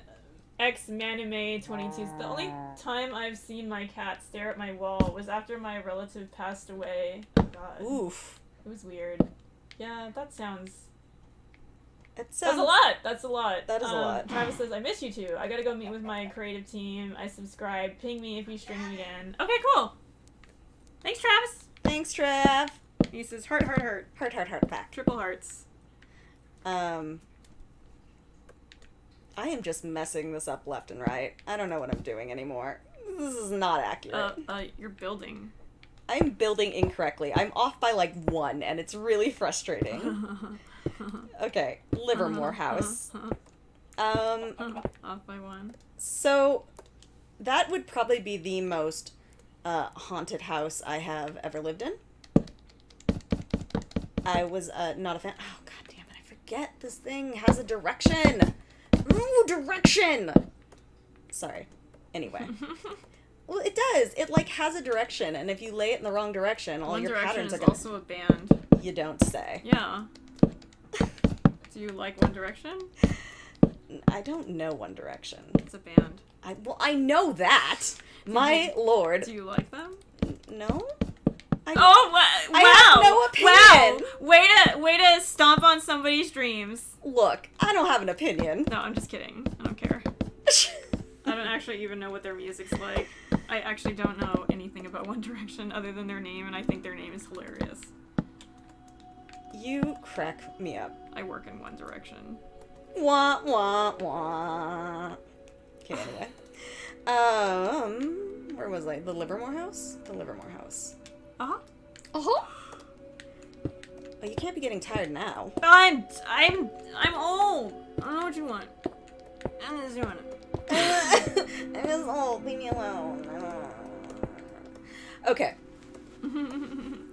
X-Manime22. The only time I've seen my cat stare at my wall was after my relative passed away. Oh god. Oof. It was weird. Yeah, that sounds... That's a lot! That's a lot. That is a lot. Travis says, I miss you too. I gotta go meet with my creative team. I subscribe. Ping me if you stream again. Okay, cool. Thanks, Travis. Thanks, Trav. He says, heart, heart, heart. Heart, heart, heart back. Triple hearts. I am just messing this up left and right. I don't know what I'm doing anymore. This is not accurate. You're building. I'm building incorrectly. I'm off by like 1, and it's really frustrating. Okay, Livermore House. Off by 1. So, that would probably be the most haunted house I have ever lived in. I was not a fan. Oh, god damn it, I forget this thing has a direction. Ooh, direction! Sorry. Anyway. Well, it does. It, like, has a direction, and if you lay it in the wrong direction, all One your Direction patterns is are gonna... also a band. You don't say. Yeah. Do you like One Direction? I don't know One Direction. It's a band. I know that! My lord. Do you like them? No? Wow! I have no opinion! Wow! Way to stomp on somebody's dreams. Look, I don't have an opinion. No, I'm just kidding. I don't care. I don't actually even know what their music's like. I actually don't know anything about One Direction other than their name, and I think their name is hilarious. You crack me up. I work in One Direction. Wah, wah, wah. Okay, anyway. Where was I? The Livermore House? The Livermore House. Uh-huh. Oh, you can't be getting tired now. I'm old. I don't know what you want. I'm just doing it. I'm just old. Leave me alone. Okay.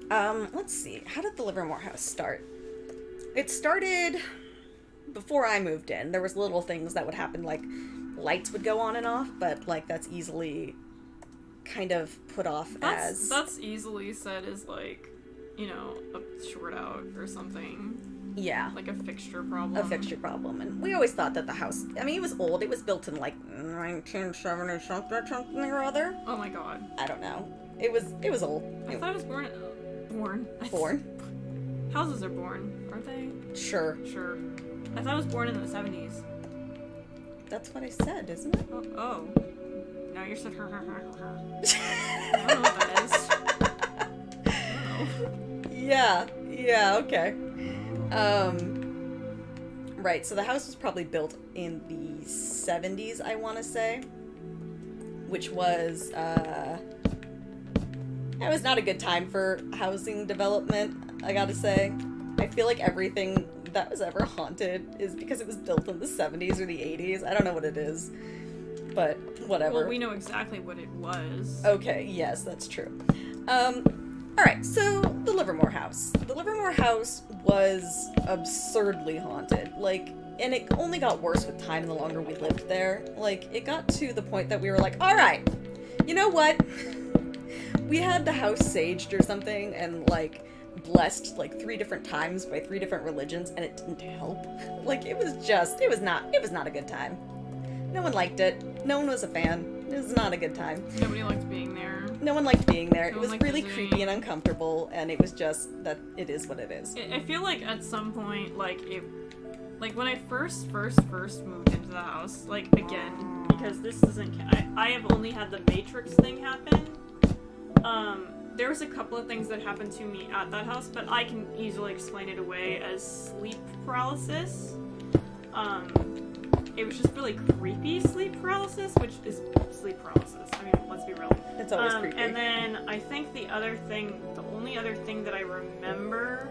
Let's see. How did the Livermore House start? It started before I moved in. There was little things that would happen, like lights would go on and off, but like that's easily kind of put off as... That's easily said as, like, you know, a short out or something. Yeah. Like a fixture problem. A fixture problem. And we always thought that the house... I mean, it was old. It was built in, like, 1970 something or other. Oh my god. I don't know. It was old. I thought it was born... Born? Houses are born, aren't they? Sure. Sure. I thought it was born in the 70s. That's what I said, isn't it? Oh. Now you said her. I don't know what that is. I don't know. Yeah, okay. Right, so the house was probably built in the 70s, I want to say. Which was, it was not a good time for housing development, I gotta say. I feel like everything that was ever haunted is because it was built in the 70s or the 80s. I don't know what it is, but whatever. Well, we know exactly what it was. Okay, yes, that's true. Alright, so the Livermore house. The Livermore house was absurdly haunted. Like, and it only got worse with time the longer we lived there. Like, it got to the point that we were like, alright, you know what? We had the house saged or something and, like, blessed, like, 3 different times by 3 different religions, and it didn't help. Like, it was not a good time. No one liked it. No one was a fan. It was not a good time. Nobody liked being there. No one liked being there. No It was one liked really visiting. creepy and uncomfortable, and it was just that it is what it is. I feel like at some point, like, when I first moved into the house, like, again, because this doesn't, I have only had the Matrix thing happen. There was a couple of things that happened to me at that house, but I can easily explain it away as sleep paralysis. It was just really creepy sleep paralysis, which is sleep paralysis. I mean, let's be real. It's always creepy. And then I think the only other thing that I remember...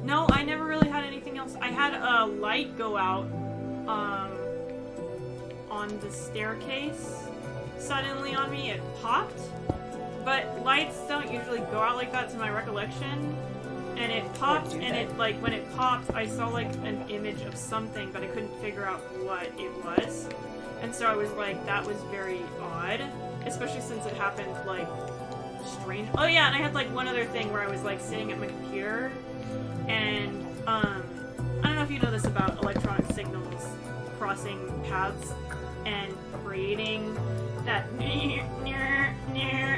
No, I never really had anything else. I had a light go out on the staircase suddenly on me. It popped. But lights don't usually go out like that to my recollection. And it popped, and it, like, when it popped, I saw, like, an image of something, but I couldn't figure out what it was. And so I was like, that was very odd. Especially since it happened, like, strange. Oh yeah, and I had, like, one other thing where I was, like, sitting at my computer, and, I don't know if you know this about electronic signals crossing paths and creating that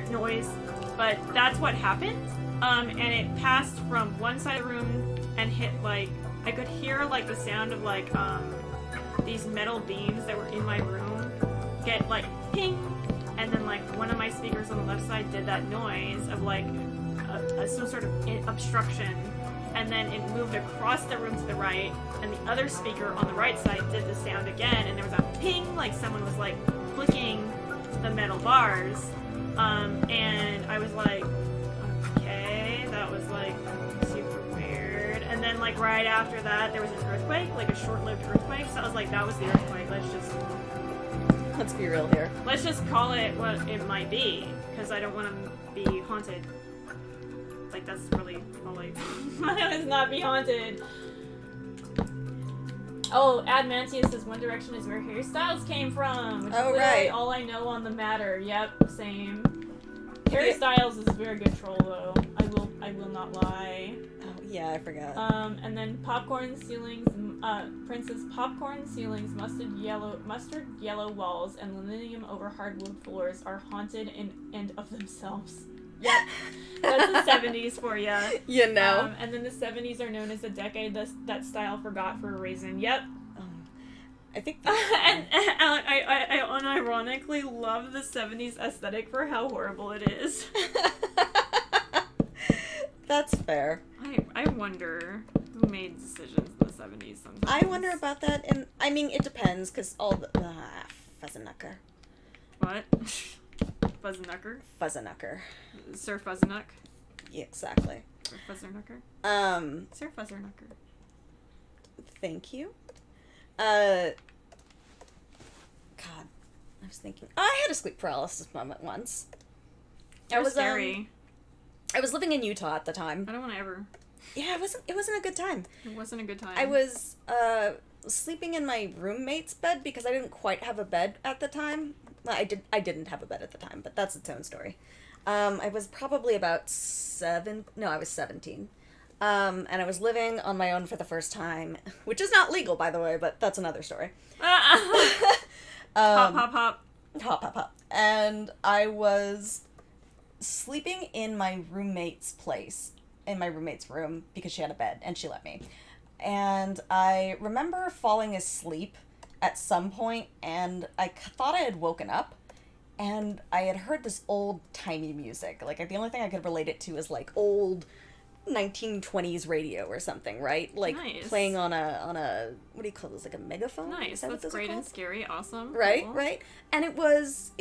noise, but that's what happened. And it passed from one side of the room and hit, like, I could hear, like, the sound of, like, these metal beams that were in my room get, like, ping, and then, like, one of my speakers on the left side did that noise of, like, some sort of obstruction, and then it moved across the room to the right, and the other speaker on the right side did the sound again, and there was a ping, like someone was, like, flicking the metal bars, and I was like, okay, that was, like, super weird. And then, like, right after that, there was an earthquake, like a short-lived earthquake, so I was like, that was the earthquake, Let's be real here. let's just call it what it might be, because I don't want to be haunted. Like, that's really all I want to not be haunted. Oh, Admantius says One Direction is where Harry Styles came from. Which is literally right. all I know on the matter. Yep, same. Harry Styles is a very good troll, though. I will not lie. Oh, yeah, I forgot. And then popcorn ceilings, Prince's popcorn ceilings, mustard yellow walls, and linoleum over hardwood floors are haunted and of themselves. Yep, that's the 70s for ya. You know. And then the 70s are known as the decade that style forgot for a reason. Yep. I think. And I unironically love the 70s aesthetic for how horrible it is. That's fair. I wonder who made decisions in the 70s sometimes. I wonder about that, and I mean, it depends, because all the. Fuzzenucker. What? Fuzzenucker? Fuzzenucker. Sir Fuzzenuck? Yeah, exactly. Sir Fuzzenucker? Sir Fuzzenucker. Thank you. God. I was thinking. Oh, I had a sleep paralysis moment once. That was scary. I was living in Utah at the time. I don't want to ever. Yeah, it wasn't a good time. It wasn't a good time. I was sleeping in my roommate's bed because I didn't quite have a bed at the time. Well, I didn't have a bed at the time, but that's its own story. I was probably about 17. And I was living on my own for the first time, which is not legal, by the way, but that's another story. Hop, hop, hop. Hop, hop, hop. And I was sleeping in my roommate's place, in my roommate's room, because she had a bed, and she let me. And I remember falling asleep at some point, and I thought I had woken up, and I had heard this old-timey music. Like, the only thing I could relate it to is, like, old 1920s radio or something, right? Like, Nice. playing on a, what do you call this, like a megaphone? Nice. Is that what That's those are great and called? scary. Awesome. Right, Cool. right. And it was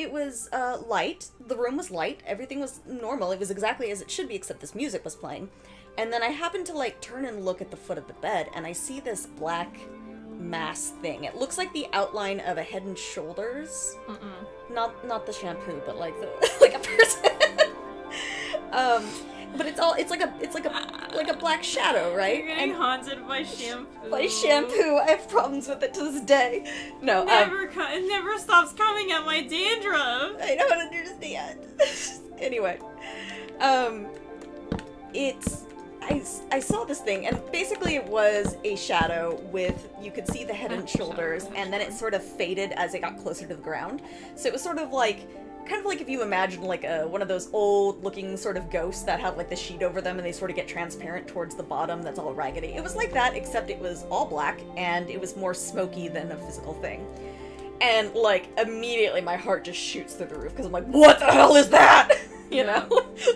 light. The room was light. Everything was normal. It was exactly as it should be, except this music was playing. And then I happened to, like, turn and look at the foot of the bed, and I see this black mass thing. It looks like the outline of a Head and Shoulders. Not the shampoo, but like the like a person. But it's like a black shadow, right? You're getting haunted by shampoo. By shampoo. I have problems with it to this day. No, It never stops coming at my dandruff. I don't understand. Anyway, I saw this thing, and basically it was a shadow with, you could see the head and shoulders, and then it sort of faded as it got closer to the ground. So it was sort of like, kind of like if you imagine like one of those old looking sort of ghosts that have like the sheet over them and they sort of get transparent towards the bottom that's all raggedy. It was like that, except it was all black, and it was more smoky than a physical thing. And like immediately my heart just shoots through the roof, because I'm like, what the hell is that? You know?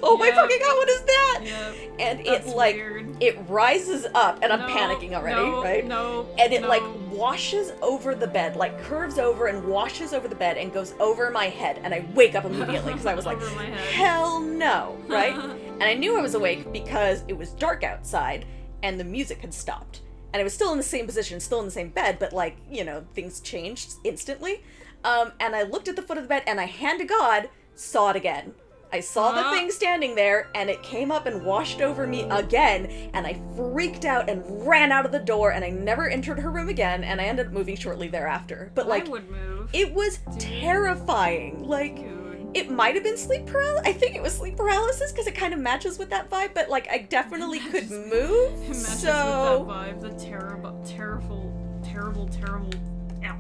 Oh my fucking god, what is that? Yep. And That's it like weird. it rises up, and I'm No, panicking already, no, right? No. And it no. like washes over the bed, like curves over and washes over the bed and goes over my head, and I wake up immediately because I was like, Over my head. hell no, right? And I knew I was awake because it was dark outside and the music had stopped. And I was still in the same position, still in the same bed, but like, you know, things changed instantly. And I looked at the foot of the bed, and I, hand to God, saw it again. I saw the thing standing there, and it came up and washed over me again, and I freaked out and ran out of the door, and I never entered her room again, and I ended up moving shortly thereafter. But like, I would move. it was terrifying. Like, Dude. it might have been sleep paralysis. I think it was sleep paralysis because it kind of matches with that vibe, but like, I definitely could move. It matches So with that vibe, the terrible,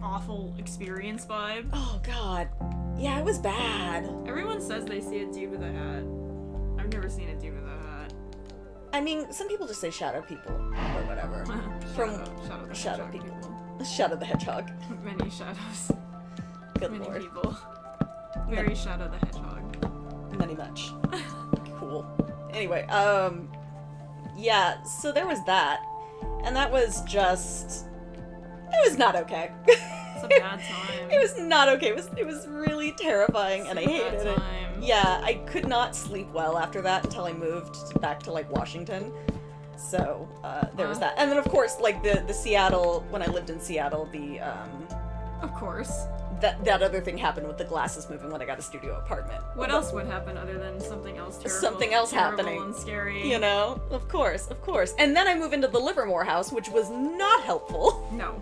awful experience vibe. oh god, yeah, it was bad. Everyone says they see a dude with a hat. I've never seen a dude with a hat. I mean, some people just say shadow people or whatever. From Shadow shadow people. Shadow the Hedgehog. Many shadows. Good Many lord. people. Very Shadow the Hedgehog. Many much. Cool. Anyway, yeah, so there was that. And that was just, it was not okay. It's a bad time. It was not okay. It was really terrifying, and I It's a bad hated it. time. Yeah, I could not sleep well after that until I moved back to like Washington. So there was that, and then of course like the Seattle, when I lived in Seattle, the Of course. that other thing happened with the glasses moving when I got a studio apartment. What else would happen other than something else terrible? Something else terrible happening. and scary. You know, of course. And then I move into the Livermore house, which was not helpful No.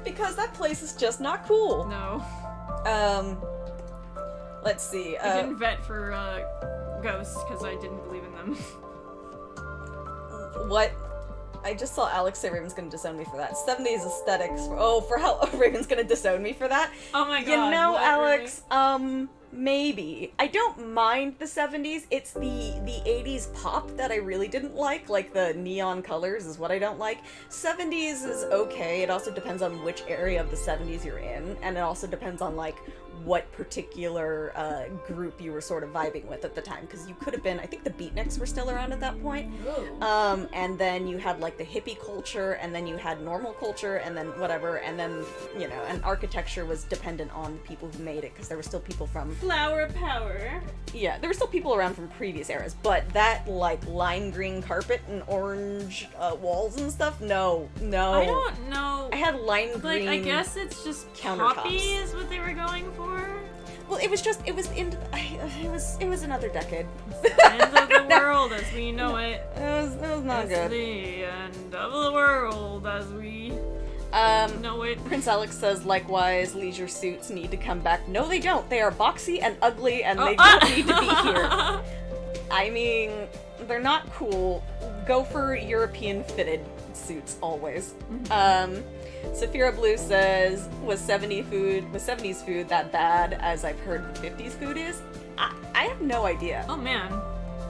because that place is just not cool. No. Let's see. I didn't vet for ghosts because I didn't believe in them. What? I just saw Alex say Raven's gonna disown me for that. 70s aesthetics. For hell, Raven's gonna disown me for that. Oh my god. You know, what, Alex, maybe. I don't mind the 70s. It's the 80s pop that I really didn't like the neon colors is what I don't like. 70s is okay. It also depends on which area of the 70s you're in, and it also depends on like what particular group you were sort of vibing with at the time, because you could have been, I think the Beatniks were still around at that point. And then you had like the hippie culture, and then you had normal culture, and then whatever, and then, you know, and architecture was dependent on the people who made it, because there were still people from, Flower power. yeah, there were still people around from previous eras, but that like lime green carpet and orange walls and stuff, no. I don't know. I had lime green. Like, I guess it's just countertops. poppy is what they were going for. Well, it was another decade. End of the world as we know it. It was not It's good. the end of the world as we No, wait. Prince Alex says, likewise, leisure suits need to come back. No, they don't. They are boxy and ugly, and they don't need to be here. I mean, they're not cool. Go for European fitted suits, always. Saphira Blue says, was 70s food that bad as I've heard 50s food is? I have no idea. Oh man.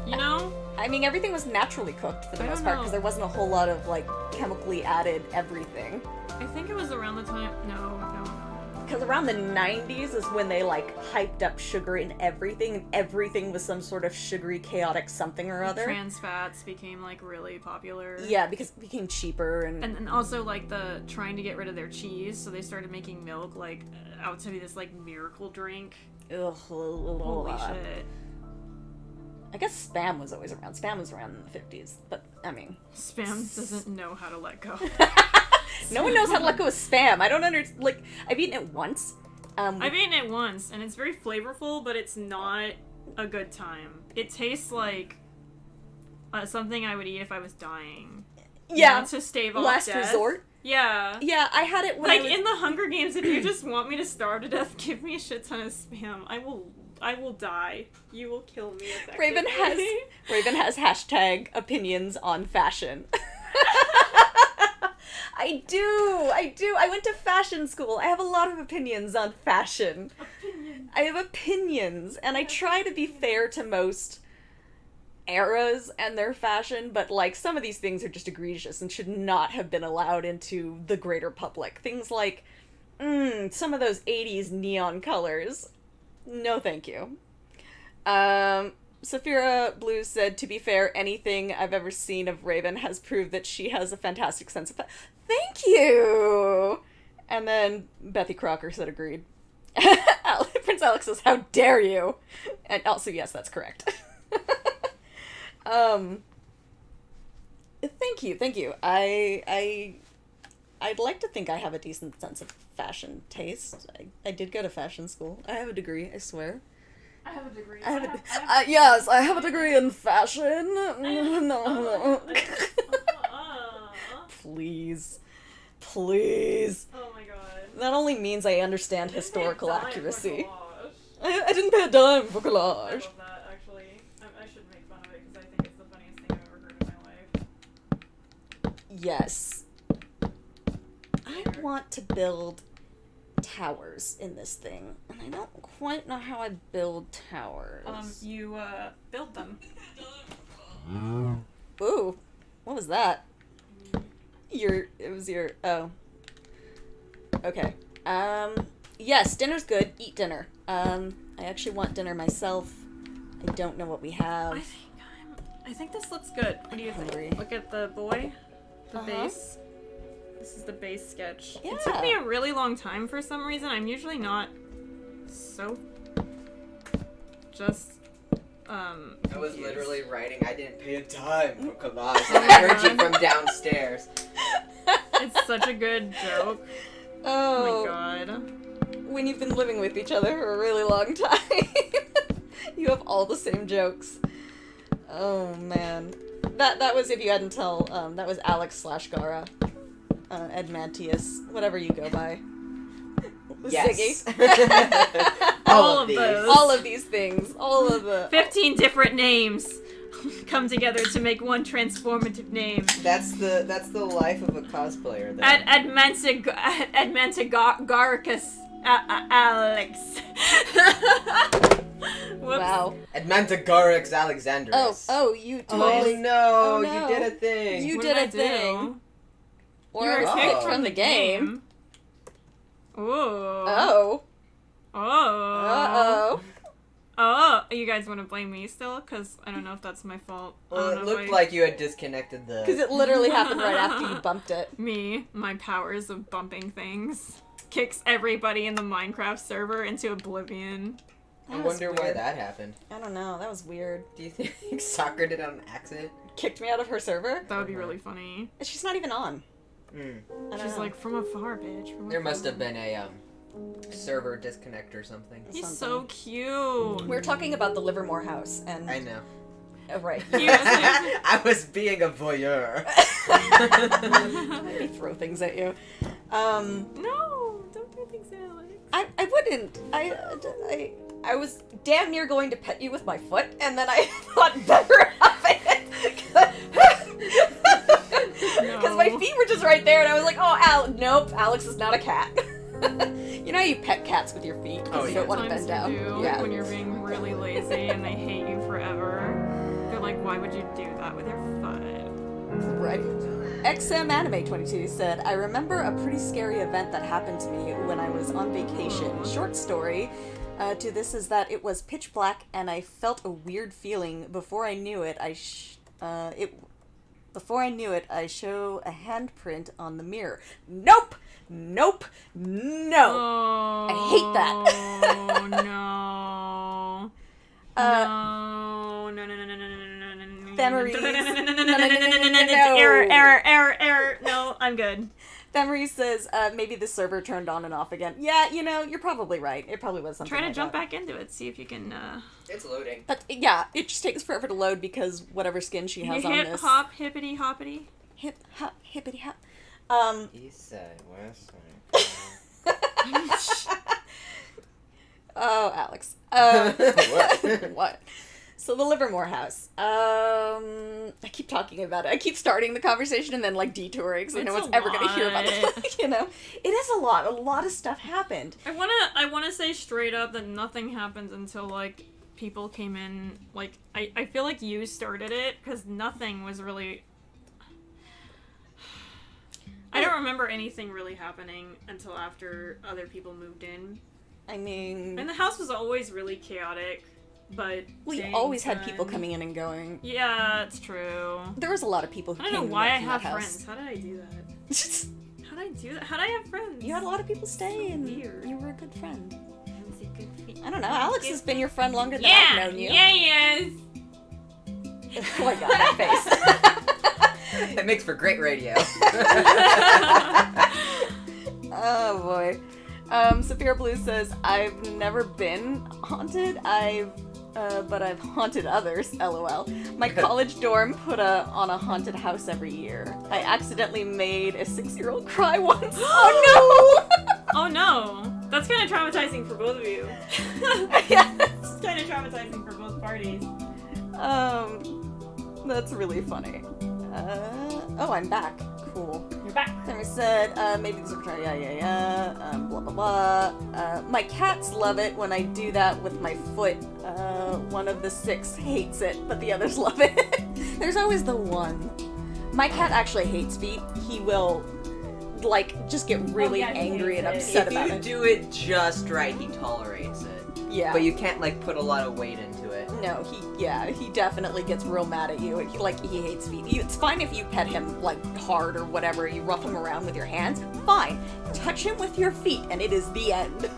You know? I mean, everything was naturally cooked for the I most don't part, know. because there wasn't a whole lot of, like, chemically added everything. I think it was around the time. No. Because around the 90s is when they, like, hyped up sugar in everything, and everything was some sort of sugary, chaotic something or other. Trans fats became like really popular. Yeah, because it became cheaper and And also like the trying to get rid of their cheese, so they started making milk like out to be this like miracle drink. ugh, Holy shit. I guess Spam was always around. Spam was around in the 50s, but I mean, Spam doesn't know how to let go. no one knows how to let go of Spam. I don't understand. Like, I've eaten it once. I've eaten it once, and it's very flavorful, but it's not a good time. It tastes like something I would eat if I was dying. yeah, You know, to stave off last death. resort. Yeah. Yeah, I had it when Like I was... in the Hunger Games, if you just want me to starve to death, give me a shit ton of Spam. I will die. You will kill me effectively. Raven has hashtag opinions on fashion. I do. I went to fashion school. I have a lot of opinions on fashion. I have opinions, and I try to be fair to most eras and their fashion, but like some of these things are just egregious and should not have been allowed into the greater public. Things like some of those 80s neon colors. No thank you. Saphira Blue said, to be fair, anything I've ever seen of Raven has proved that she has a fantastic sense of Thank you! And then Bethy Crocker said agreed. Prince Alex says, how dare you? And also, yes, that's correct. Thank you. I'd like to think I have a decent sense of fashion taste. I did go to fashion school. I have a degree, I swear. I have a degree. Yes, I have a degree in fashion. No. Please. Oh my god. That only means I understand historical Dime for accuracy. collage. I didn't pay a dime for I collage. love that, actually. I should make fun of it because I think it's the funniest thing I've ever heard in my life. Yes. I want to build towers in this thing, and I don't quite know how I build towers. You, build them. Ooh, what was that? Oh. Okay. Yes, dinner's good. Eat dinner. I actually want dinner myself. I don't know what we have. I think this looks good. What do you Hungry. think? Look at the boy. The Uh-huh. base. This is the base sketch. Yeah. It took me a really long time for some reason. I'm usually not so just I was confused. literally writing, I didn't pay a dime for collage, and I heard you from downstairs. It's such a good joke. Oh, Oh my god. when you've been living with each other for a really long time, you have all the same jokes. Oh man, that was, if you hadn't tell, that was Alex/Gara, Edmantius, whatever you go by. Yes. Ziggy. All of those. All of these things. All of the. 15 different names come together to make one transformative name. That's the life of a cosplayer. Then. Admantagaricus Alex. Whoops. Wow. Edmantagarix Alexandrus. Oh, you Oh totally. no, Oh, no. you did a thing. You What did did a I do? thing. Or You were Oh. kicked from the game. Ooh. Oh. Oh. Uh-oh. Oh. You guys want to blame me still? Because I don't know if that's my fault. I Well, don't it know if looked I- like you had disconnected the. Because it literally happened right after you bumped it. Me, my powers of bumping things, kicks everybody in the Minecraft server into oblivion. I That was wonder why weird. that happened. I don't know. That was weird. Do you think Soccer did it on accident? Kicked me out of her server. That would be really funny. She's not even on. Hmm. I don't She's know. like, from afar, bitch. From There afar." must have been a server disconnect or something. He's something. so cute. We were talking about the Livermore house, and I know. oh, right. He was- I was being a voyeur. Let me throw things at you. No, don't do things, Alex. I wouldn't. I was damn near going to pet you with my foot, and then I thought better of it. Because my feet were just right there, and I was like, oh, nope, Alex is not a cat. You know how you pet cats with your feet because you don't want to bend down? Yeah. When you're being really lazy and they hate you forever. They're like, why would you do that with your foot? Right. XM Anime 22 said, I remember a pretty scary event that happened to me when I was on vacation. Short story to this is that it was pitch black and I felt a weird feeling. Before I knew it, I show a handprint on the mirror. Nope! No! Oh, I hate that. No. No. Memories. Error. No, I'm good. Memory says, maybe the server turned on and off again. Yeah, you're probably right. It probably was something Try to like jump that. back into it, see if you can, It's loading. But, yeah, it just takes forever to load because whatever skin she has on hip, this. hop, hippity, hoppity. Hip, hop, hippity, hop. East side, west side. Oh, Alex. What? What? So the Livermore house. I keep talking about it. I keep starting the conversation and then detouring because no one's ever going to hear about it. It is a lot. A lot of stuff happened. I wanna say straight up that nothing happened until people came in. I feel like you started it because nothing was really. I don't remember anything really happening until after other people moved in. I mean, And the house was always really chaotic, but we dang always had time. people coming in and going. Yeah, it's true. There was a lot of people who I came don't know and why I went from have that friends. How did I do that? house. How did I do that? How did I have friends? You had a lot of people stay, and Weird. you were a good friend. Friends are good people. I don't know. Alex has been your friend longer than Yeah, I've known you. yes. Oh my god, that face. That makes for great radio. Oh boy. Sophia Blue says, I've never been haunted. But I've haunted others, lol. My college dorm put on a haunted house every year. I accidentally made a 6-year-old cry once. Oh Oh no, that's kind of traumatizing for both of you. no! Yes. It's kind of traumatizing for both parties. That's really funny. Oh, I'm back. Cool. You're back. Then we said, maybe this will try, blah, blah, blah. My cats love it when I do that with my foot. One of the 6 hates it, but the others love it. There's always the one. My cat actually hates feet. He will, just get really yeah, he angry and hates it. upset If about you it. do it just right, he tolerates it. Yeah. But you can't put a lot of weight into it. No, he definitely gets real mad at you. He hates feet. It's fine if you pet him, hard or whatever, you rough him around with your hands, fine. Touch him with your feet, and it is the end.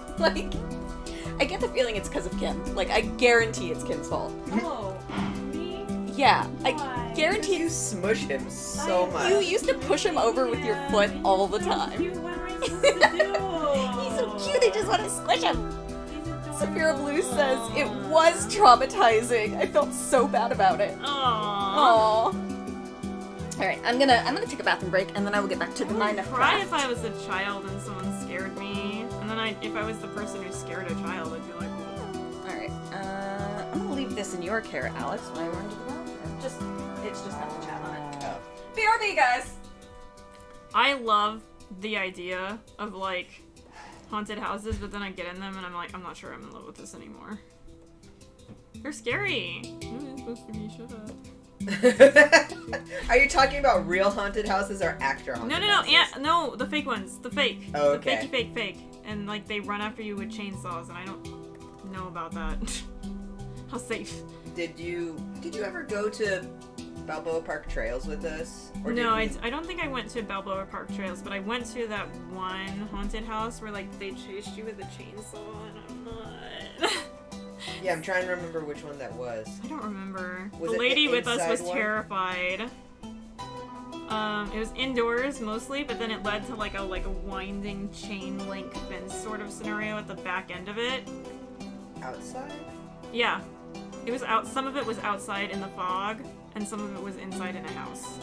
I get the feeling it's because of Kim. I guarantee it's Kim's fault. Oh, me? Yeah, I Why? guarantee You smush him so much. you used to push him over with your foot all the time. Cute, what am I supposed to do? He's so cute, I just want to squish him. He's adorable. Saphira Blue says, it was traumatizing. I felt so bad about it. Aww. Aww. Alright, I'm gonna take a bathroom break and then I will get back to the I 9 would of cry craft. if I was a child and someone scared me, and then if I was the person who scared a child, I'd be like, Alright, I'm gonna leave this in your care, Alex, when I run to the bathroom. It's just got the chat on it. Oh. BRB, guys! I love the idea of haunted houses, but then I get in them and I'm like, I'm not sure I'm in love with this anymore. They're scary. It's supposed to be, shut up. Are you talking about real haunted houses or actor haunted houses? No, the fake ones. The fake. Oh, okay. The fake. And they run after you with chainsaws, and I don't know about that. How safe. Did you ever go to Balboa Park Trails with us? Or No, did I don't think I went to Balboa Park Trails, but I went to that one haunted house where they chased you with a chainsaw, and I'm not. Yeah, I'm trying to remember which one that was. I don't remember. Was The it lady the with us was inside one? terrified. It was indoors mostly, but then it led to a winding chain link fence sort of scenario at the back end of it. Outside? Yeah. It was out. Some of it was outside in the fog, and some of it was inside in a house.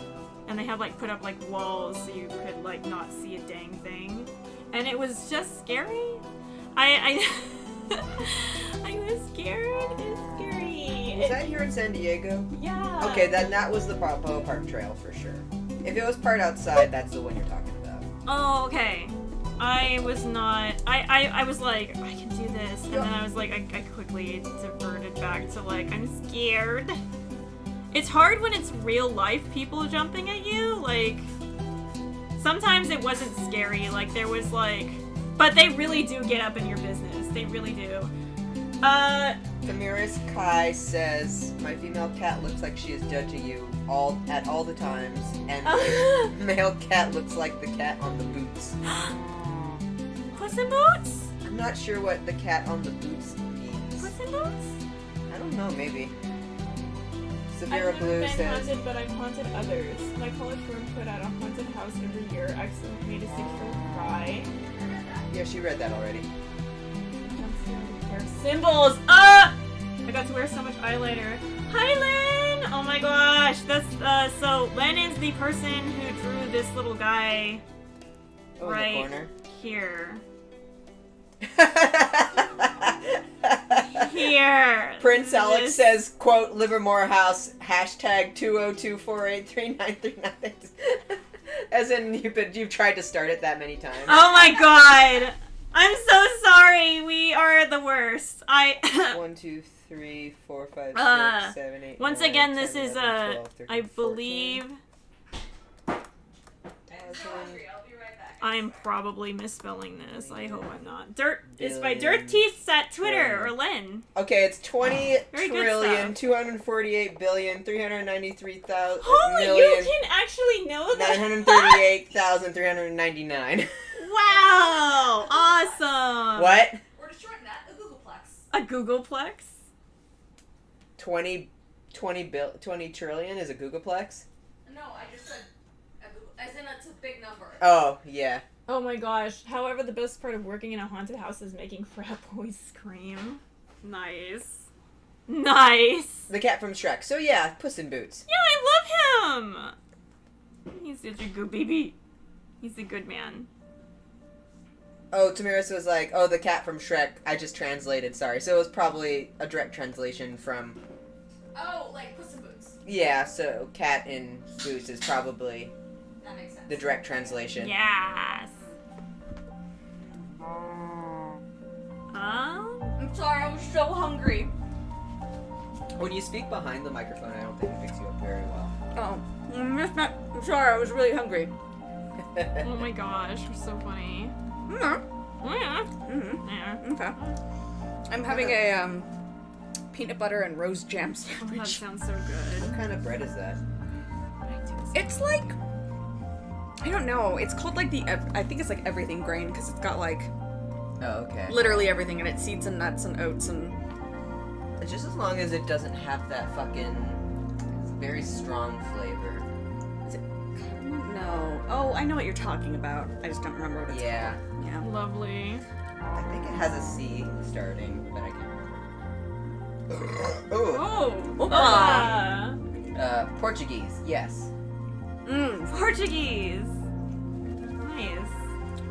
and they had like put up like walls so you could like not see a dang thing, and it was just scary. I I was scared. It's scary. Was that here in San Diego? Yeah. Okay, then that was the Balboa Park Trail for sure. If it was part outside, that's the one you're talking about. Oh, okay. I was not. I was like, I can do this, and then I was like, I quickly diverted back to like, I'm scared. It's hard when it's real life people jumping at you. Like, sometimes it wasn't scary. Like, there was like, but they really do get up in your business. They really do. Tamiris Kai says, my female cat looks like she is judging you at all the times, and my male cat looks like the cat on the boots. Puss in Boots? I'm not sure what the cat on the boots means. Puss in Boots? I don't know, maybe. I've Severa never Blue been says, haunted, but I've haunted others. My college room put out a haunted house every year. Accidentally made a 6-year-old cry. yeah, she read that already. I'm scared of hair symbols. Ah! I got to wear so much eyeliner. Hi, Len! Oh my gosh, that's so Len is the person who drew this little guy Oh, right in the corner. here. Here. Prince Alex This- says, quote, Livermore House, hashtag 202483939. As in, you've tried to start it that many times. Oh my god! I'm so sorry. We are the worst. 1, 2, 3, 4, 5, 6, 7, 8, Once 9, again, 10, this is 11, 12, 13, I 14. believe I'm so hungry. I'll be right back. I'm probably misspelling this. I hope I'm not. Dirt is by Billion. Dirt Teeth at Twitter or Len. Okay, it's 20 Very good trillion, stuff. 248 billion, 393,000 Oh, you million, can actually know that. 938,399. Wow! Awesome. What? We're destroying that. A Googleplex. A Googleplex? 20 trillion is a Googleplex? No, I just said a Google. As in, it's a big number. Oh, yeah. Oh my gosh. However, the best part of working in a haunted house is making frat boys scream. Nice. Nice. The cat from Shrek. So yeah, Puss in Boots. Yeah, I love him. He's such a good baby. He's a good man. Oh, Tamiris was like, oh, the cat from Shrek. I just translated, sorry. So it was probably a direct translation from... Oh, like Puss in Boots. Yeah, so cat in boots is probably That makes sense. the direct translation. Yes. I'm sorry, I was so hungry. When you speak behind the microphone, I don't think it picks you up very well. Oh, I'm sorry, I was really hungry. Oh my gosh, you're so funny. Mm-hmm. Yeah. Mm-hmm. Yeah. Okay. I'm having a peanut butter and rose jam Oh, that sandwich. sounds so good. What kind of bread is that? It's like, I don't know. It's called like I think it's like everything grain because it's got like Oh, okay. literally everything in it: seeds and nuts and oats and. Just as long as it doesn't have that fucking very strong flavor. No. Oh, I know what you're talking about. I just don't remember what it's Yeah. called. Yeah. Lovely. I think it has a C starting, but I can't remember. Oh, Oh. Ah. Portuguese, yes. Mmm. Portuguese. Nice.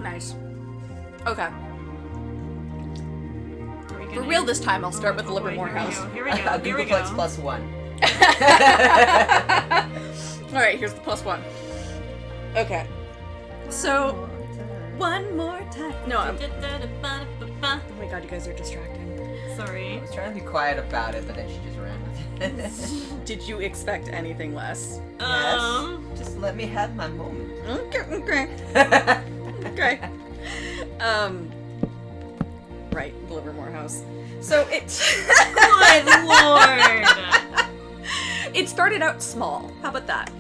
Nice. Okay. Are we For gonna- real this time, I'll start with the boy, Livermore here we House. go, Here we go. Here we Googleplex go. plus 1. Alright, here's the +1. Okay. So, one more time. No, oh my god, you guys are distracting. Sorry. I was trying to be quiet about it, but then she just ran with it. Did you expect anything less? Yes. Just let me have my moment. Okay. Okay. Right, the Livermore House. So it. Good lord. It started out small. How about that?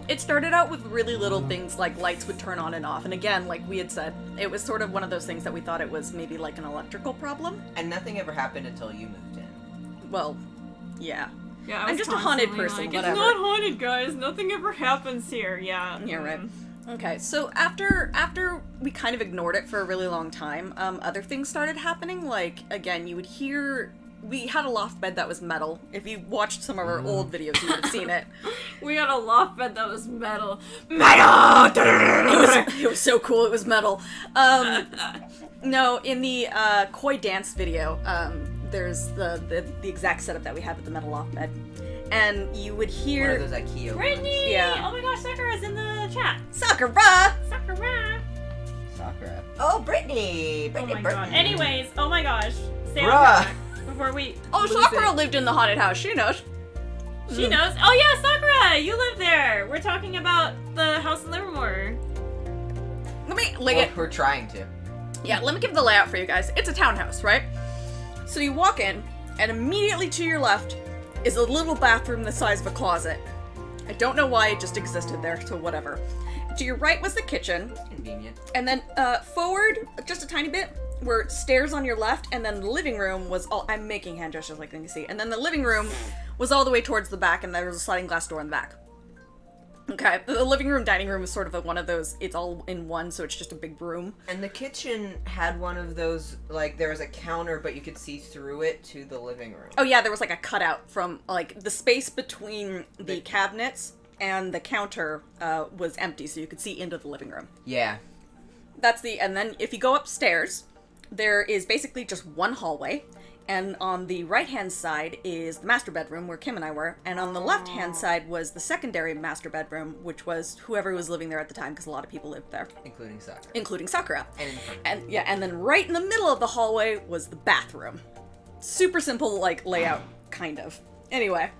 It started out with really little things like lights would turn on and off. And again, like we had said, it was sort of one of those things that we thought it was maybe like an electrical problem. And nothing ever happened until you moved in. Well, yeah. Yeah, I I'm was just a haunted constantly person, Like, whatever. It's not haunted, guys. Nothing ever happens here. Yeah. Yeah, right. Okay, so after we kind of ignored it for a really long time, other things started happening. Like, again, you would hear we had a loft bed that was metal. If you watched some of our old videos, you would have seen it. We had a loft bed that was metal. It was so cool. It was metal. No, in the Koi dance video, there's the exact setup that we had with the metal loft bed, and you would One hear of those IKEA Brittany! ones. Yeah. Oh my gosh, Sakura's in the chat. Sakura. Sakura! Sakura. Oh, Brittany! Oh Brittany, my Brittany. god. Anyways, oh my gosh. Stay on Bruh. track before we. Oh, lose Sakura it. lived in the haunted house. She knows. She knows. Oh yeah, Sakura! You live there! We're talking about the house in Livermore. Let me Well, we're trying to. Yeah, let me give the layout for you guys. It's a townhouse, right? So you walk in, and immediately to your left is a little bathroom the size of a closet. I don't know why it just existed there, so whatever. To your right was the kitchen, Convenient. and then forward, just a tiny bit, were stairs on your left, and then the living room was all... I'm making hand gestures like you can see. And then the living room was all the way towards the back, and there was a sliding glass door in the back. Okay, the living room, dining room is sort of one of those, it's all in one, so it's just a big room. And the kitchen had one of those, like, there was a counter, but you could see through it to the living room. Oh yeah, there was like a cutout from, like, the space between the cabinets and the counter was empty, so you could see into the living room. Yeah. And then if you go upstairs, there is basically just one hallway, and on the right-hand side is the master bedroom where Kim and I were, and on the left-hand side was the secondary master bedroom, which was whoever was living there at the time, because a lot of people lived there, Including Sakura. including Sakura. And in front. And then right in the middle of the hallway was the bathroom. Super simple, like, layout, kind of. Anyway.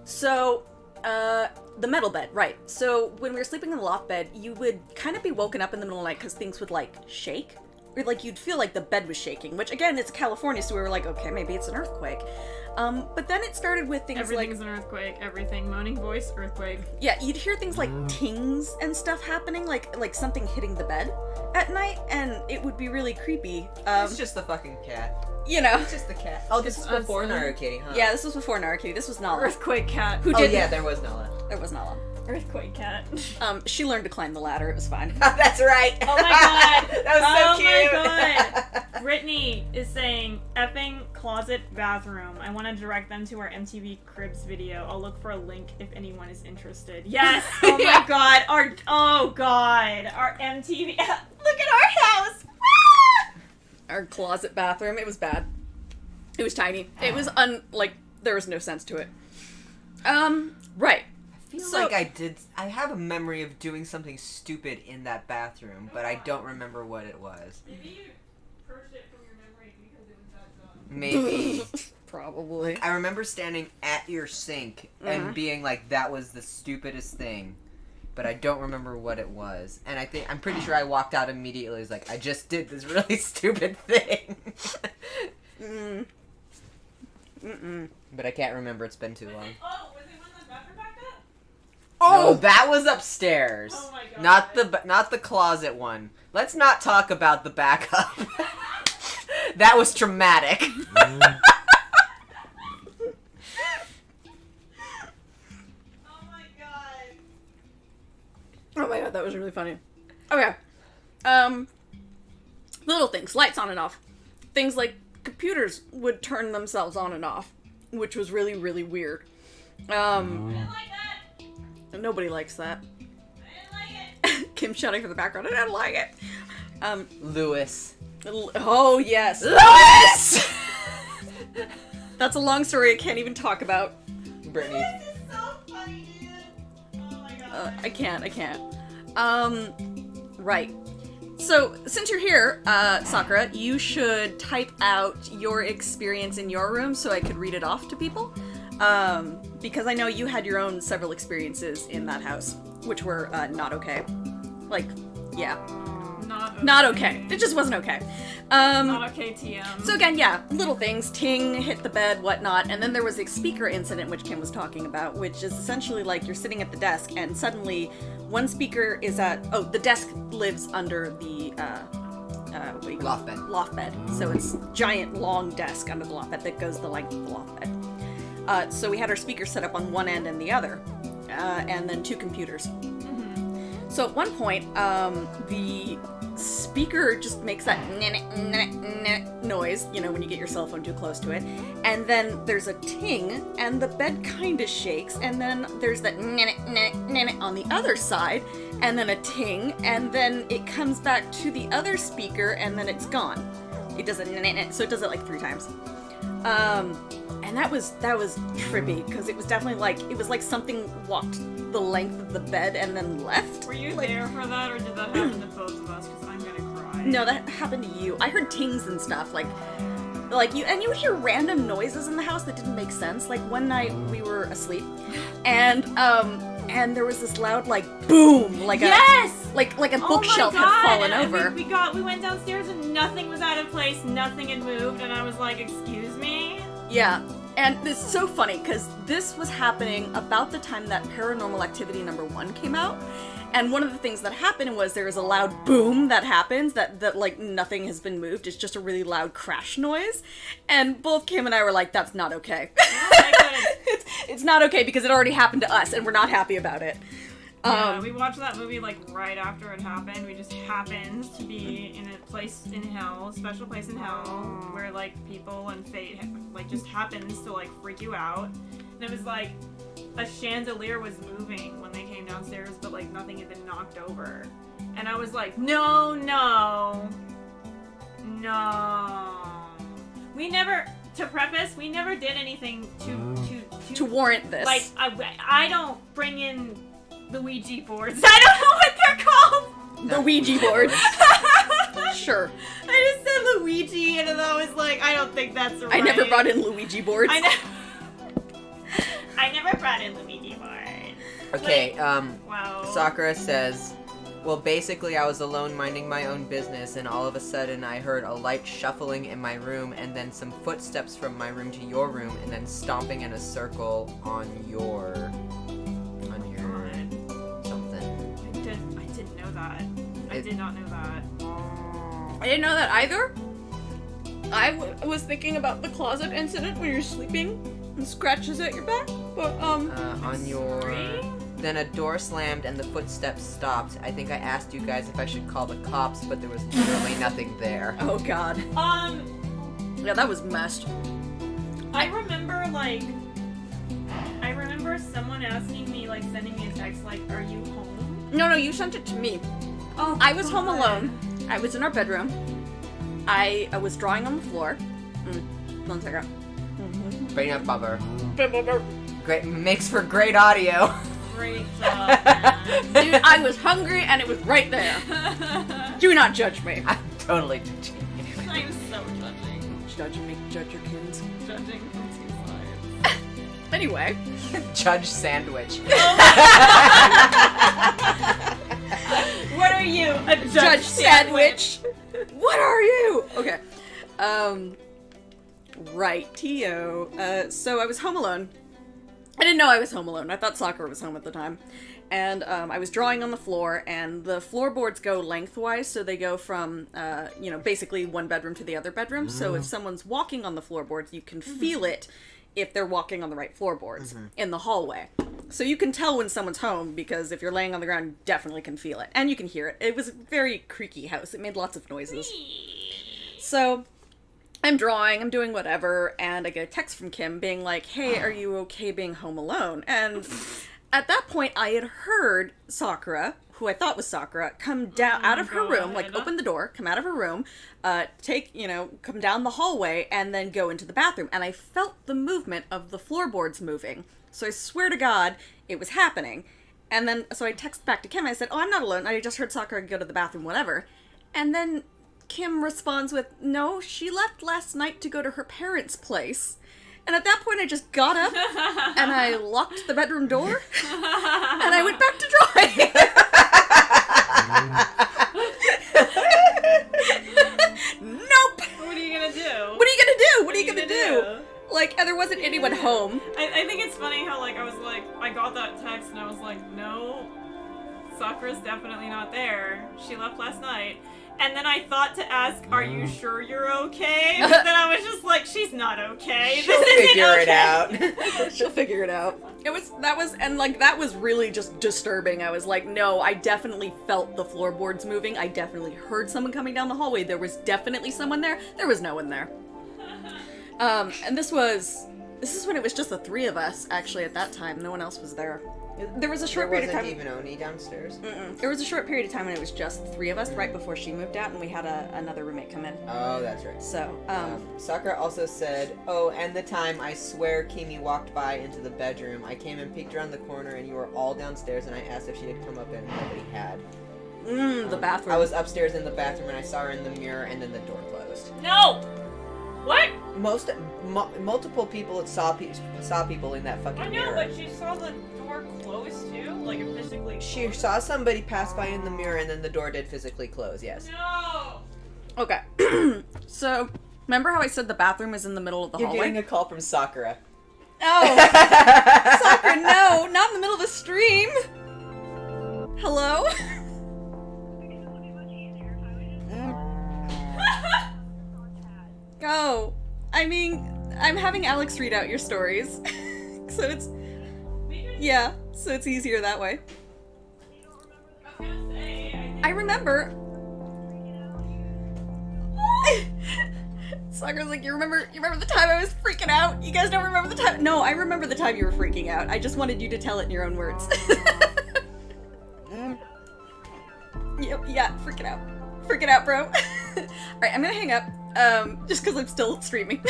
So, the metal bed, right. So, when we were sleeping in the loft bed, you would kind of be woken up in the middle of the night because things would, like, shake. Or, like, you'd feel like the bed was shaking, which, again, it's California, so we were like, okay, maybe it's an earthquake. But then it started with things Everything's like... an earthquake. Everything. Moaning voice, earthquake. Yeah, you'd hear things like tings and stuff happening, like something hitting the bed at night, and it would be really creepy. It's just the fucking cat. You know. It's just the cat. Oh, this is It's us. before Naru Kitty, huh? Yeah, this was before Naruki. This was Nala. Earthquake cat. Who Oh, did? yeah, there was Nala. There was Nala. Earthquake cat. She learned to climb the ladder. It was fine. That's right. Oh my god. That was so cute. Oh my god. Brittany is saying effing closet bathroom. I want to direct them to our MTV Cribs video. I'll look for a link if anyone is interested. Yes. Oh my god. Our MTV. Look at our house. Our closet bathroom. It was bad. It was tiny. It was there was no sense to it. Right. I feel So- like I have a memory of doing something stupid in that bathroom, but I don't remember what it was. Maybe you purged it from your memory because it was that dumb. Maybe. Probably. I remember standing at your sink and being like, that was the stupidest thing. But I don't remember what it was. And I'm pretty sure I walked out immediately. I was like, I just did this really stupid thing. But I can't remember. It's been too long. Oh, was it when the bathroom backed up? No, that was upstairs. Oh my God. Not the closet one. Let's not talk about the backup. That was traumatic. Oh my god, that was really funny. Okay. Little things. Lights on and off. Things like computers would turn themselves on and off, which was really, really weird. I didn't like that. Nobody likes that. I didn't like it. Kim shouting from the background. I don't like it. Lewis. Oh, yes. Lewis! That's a long story I can't even talk about. Brittany. This is so funny, dude. Oh my god. I can't. Right. So, since you're here, Sakura, you should type out your experience in your room so I could read it off to people. Because I know you had your own several experiences in that house, which were not okay. Like, yeah. Not okay. It just wasn't okay. Not okay, TM. So again, yeah, little things, ting, hit the bed, whatnot, and then there was a speaker incident which Kim was talking about, which is essentially like you're sitting at the desk and suddenly one speaker is the desk lives under the, what do you call it? Loft bed. Loft bed. So it's giant, long desk under the loft bed that goes the length of the loft bed. So we had our speakers set up on one end and the other, and then two computers. So at one point, the speaker just makes that noise, you know, when you get your cell phone too close to it. And then there's a ting, and the bed kind of shakes, and then there's that on the other side, and then a ting, and then it comes back to the other speaker, and then it's gone. It does it, so it does it like 3 times. And that was trippy, because it was definitely like, it was like something walked the length of the bed and then left. Were you Like- there for that, or did that happen to both of us? Because I'm gonna cry. No, that happened to you. I heard tings and stuff, like you, and you would hear random noises in the house that didn't make sense. Like one night we were asleep, and there was this loud like boom, like Yes! a like a Oh bookshelf my God. had fallen And over. we went downstairs and nothing was out of place, nothing had moved, and I was like, excuse me? Yeah, and it's so funny because this was happening about the time that Paranormal Activity #1 came out. And one of the things that happened was there is a loud boom that happens that like nothing has been moved. It's just a really loud crash noise. And both Kim and I were like, that's not okay. It's not okay because it already happened to us and we're not happy about it. Yeah, we watched that movie like right after it happened. We just happened to be in a place in hell, special place in hell, where like people and fate like just happens to like freak you out. And it was like a chandelier was moving when they came downstairs, but like nothing had been knocked over. And I was like, no. We never, to preface, we never did anything To warrant this. like, I don't bring in the Ouija boards. I don't know what they're called. the Ouija board. Sure. I just said Luigi, and I was like, I don't think that's right. I never brought in Luigi boards. I never brought in Luigi boards. Okay, Wow. Sakura says, well, basically I was alone minding my own business, and all of a sudden I heard a light shuffling in my room, and then some footsteps from my room to your room, and then stomping in a circle on your something. I didn't know that. I did not know that. I didn't know that either. I was thinking about the closet incident when you're sleeping and scratches at your back, but On your... Sorry? Then a door slammed and the footsteps stopped. I think I asked you guys if I should call the cops, but there was literally nothing there. oh god. Yeah, that was messed. I remember someone asking me, like, sending me a text, like, are you home? No, you sent it to me. Oh, I was home God. alone. I was in our bedroom. I was drawing on the floor. 1 second. Bring up Bubber. Great, makes for great audio. Great job, man. Dude, I was hungry and it was right there. Do not judge me. I'm totally judging you. I'm so judging. Judging me, judge your kids. Judging from 2 sides. Anyway. Judge Sandwich. What are you? A Judge Sandwich. What are you? Okay. Right, T.O. So I was home alone. I didn't know I was home alone. I thought Sakura was home at the time. And I was drawing on the floor, and the floorboards go lengthwise, so they go from, basically one bedroom to the other bedroom. So if someone's walking on the floorboards, you can feel it if they're walking on the right floorboards in the hallway. So you can tell when someone's home, because if you're laying on the ground, you definitely can feel it. And you can hear it. It was a very creaky house. It made lots of noises. So I'm drawing, I'm doing whatever, and I get a text from Kim being like, hey, are you okay being home alone? And at that point, I had heard Sakura, who I thought was Sakura, come down out of her room, like open the door, come out of her room, come down the hallway, and then go into the bathroom. And I felt the movement of the floorboards moving. So I swear to God, it was happening. And then, so I text back to Kim, I said, oh, I'm not alone, I just heard Sakura go to the bathroom, whatever. And then Kim responds with, no, she left last night to go to her parents' place. And at that point, I just got up, and I locked the bedroom door, and I went back to drawing. Nope! What are you gonna do? What are you gonna do? What are you gonna do? Like, and there wasn't anyone home. I think it's funny how, like, I got that text and I was like, no, Sakura's definitely not there. She left last night. And then I thought to ask, "Are you sure you're okay?" But then I was just like, "She's not okay. She'll this isn't figure it okay." out. She'll figure it out. That was really just disturbing. I was like, no, I definitely felt the floorboards moving. I definitely heard someone coming down the hallway. There was definitely someone there. There was no one there. And this is when it was just the three of us, actually, at that time. No one else was there. There was a short There period of time. wasn't even Oni downstairs. There was a short period of time when it was just the three of us, right before she moved out, and we had another roommate come in. Oh, that's right. So, Sakura also said, "Oh, and the time I swear Kimi walked by into the bedroom. I came and peeked around the corner, and you were all downstairs, and I asked if she had come up, and nobody had." the bathroom. I was upstairs in the bathroom, and I saw her in the mirror, and then the door closed. No. What? Multiple people saw people in that fucking I know, mirror. but she saw the door closed too, like it physically. She saw somebody pass by in the mirror, and then the door did physically close. Yes. No. Okay. So, remember how I said the bathroom is in the middle of the You're hallway? getting a call from Sakura. Oh! Sakura, no! Not in the middle of the stream! Hello? Oh, I mean, I'm having Alex read out your stories. So it's... Yeah, so it's easier that way. I was gonna say, I remember... Sakura's like, you remember the time I was freaking out? You guys don't remember the time? No, I remember the time you were freaking out. I just wanted you to tell it in your own words. Yep, yeah, freaking out. Freaking out, bro. Alright, I'm gonna hang up, just because I'm still streaming.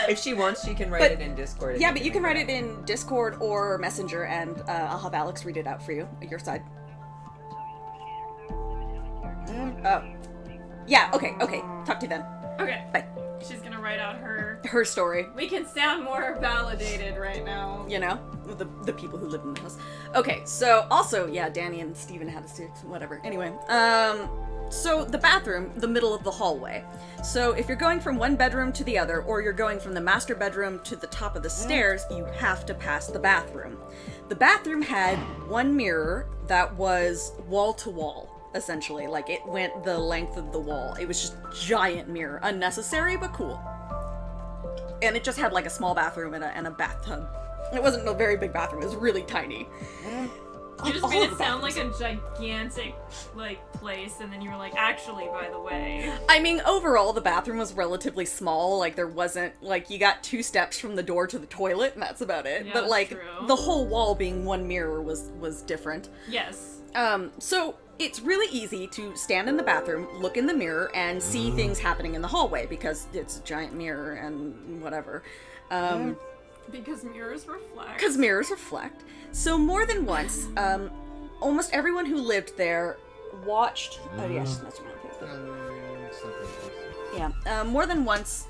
If she wants, she can write it in Discord. Yeah, but you can write it in Discord or Messenger, and I'll have Alex read it out for you, your side. Oh. Yeah, okay. Talk to you then. Okay. Bye. She's gonna write out her. Her story. We can sound more validated right now. You know, with the people who live in the house. Okay, so also, yeah, Danny and Steven had to do whatever. Anyway, so the bathroom, the middle of the hallway. So if you're going from one bedroom to the other, or you're going from the master bedroom to the top of the stairs, you have to pass the bathroom. The bathroom had one mirror that was wall to wall, essentially. Like, it went the length of the wall. It was just giant mirror. Unnecessary, but cool. And it just had like a small bathroom and a bathtub. It wasn't a very big bathroom, it was really tiny. You just All made of it the sound like bathrooms. a gigantic, like, place, and then you were like, actually, by the way. I mean, overall, the bathroom was relatively small. Like, there wasn't, like, you got 2 steps from the door to the toilet, and that's about it. Yeah, but, that's like, true. the whole wall being one mirror was different. Yes. So it's really easy to stand in the bathroom, look in the mirror, and see things happening in the hallway, because it's a giant mirror and whatever. Because mirrors reflect. Because mirrors reflect. So more than once, almost everyone who lived there watched... Oh, yeah, she's messing around with Facebook. Yeah, more than once,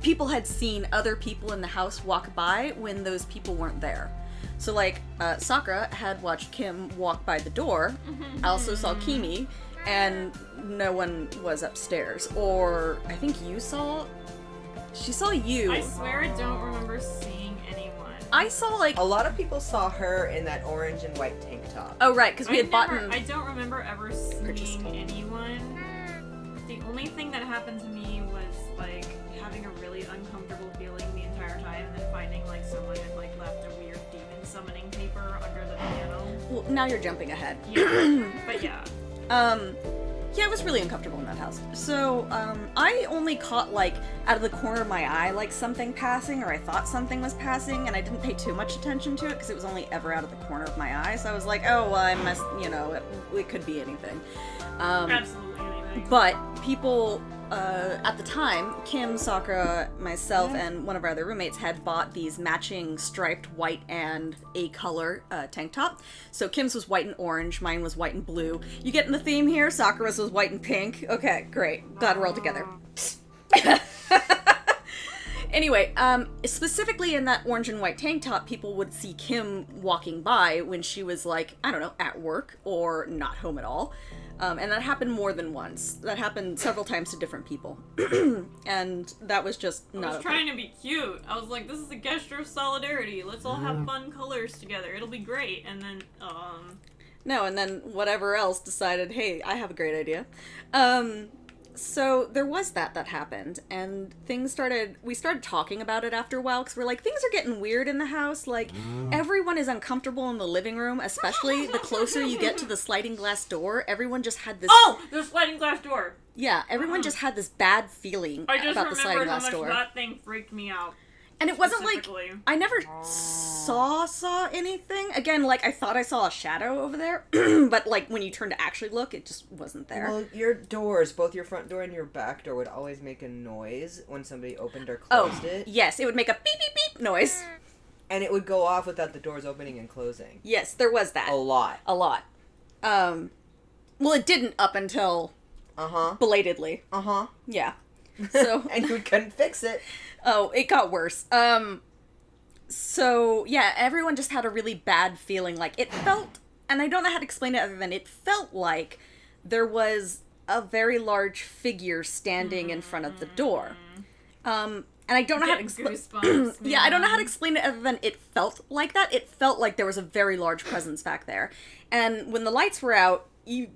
people had seen other people in the house walk by when those people weren't there. So, like, Sakura had watched Kim walk by the door, I also saw Kimi, and no one was upstairs. Or, I think she saw you. I swear I don't remember seeing anyone. I saw, like... A lot of people saw her in that orange and white tank top. Oh, right, because we had bought... I don't remember ever seeing anyone. The only thing that happened to me was, like, having a really uncomfortable feeling the entire time, and then finding, like, someone had, like, left a weird demon summoning paper under the piano. Well, now you're jumping ahead. Yeah, but yeah. Yeah, it was really uncomfortable in that house. So, I only caught, like, out of the corner of my eye, like, something passing, or I thought something was passing, and I didn't pay too much attention to it, because it was only ever out of the corner of my eye, so I was like, oh, well, I must, it could be anything. Absolutely anything. But people, at the time, Kim, Sakura, myself, and one of our other roommates had bought these matching striped white and a color tank top. So Kim's was white and orange, mine was white and blue. You getting the theme here? Sakura's was white and pink. Okay, great. Glad we're all together. Anyway, specifically in that orange and white tank top, people would see Kim walking by when she was, like, I don't know, at work or not home at all. And that happened more than once. That happened several times to different people. And that was just not I was okay. trying to be cute. I was like, this is a gesture of solidarity. Let's all have fun colors together. It'll be great. And then, No, and then whatever else decided, hey, I have a great idea. So there was that happened, and we started talking about it after a while, because we're like, things are getting weird in the house, like, everyone is uncomfortable in the living room, especially the closer you get to the sliding glass door, everyone just had this... Oh! The sliding glass door! Yeah, everyone just had this bad feeling I just about the sliding remembered how glass much door. that thing freaked me out. And it wasn't like, specifically. I never saw anything. Again, like, I thought I saw a shadow over there, but, like, when you turn to actually look, it just wasn't there. Well, your doors, both your front door and your back door, would always make a noise when somebody opened or Oh, closed it. yes, it would make a beep, beep, beep noise. And it would go off without the doors opening and closing. Yes, there was that. A lot. A lot. Well, it didn't up until Uh-huh. belatedly. Uh-huh. Yeah. So, And you couldn't fix it. oh, it got worse. So, yeah, everyone just had a really bad feeling. Like, it felt, and I don't know how to explain it other than it felt like there was a very large figure standing in front of the door. And I don't know how to explain. Goosebumps. Yeah, I don't know how to man. explain it other than it felt like that. It felt like there was a very large presence back there. And when the lights were out, it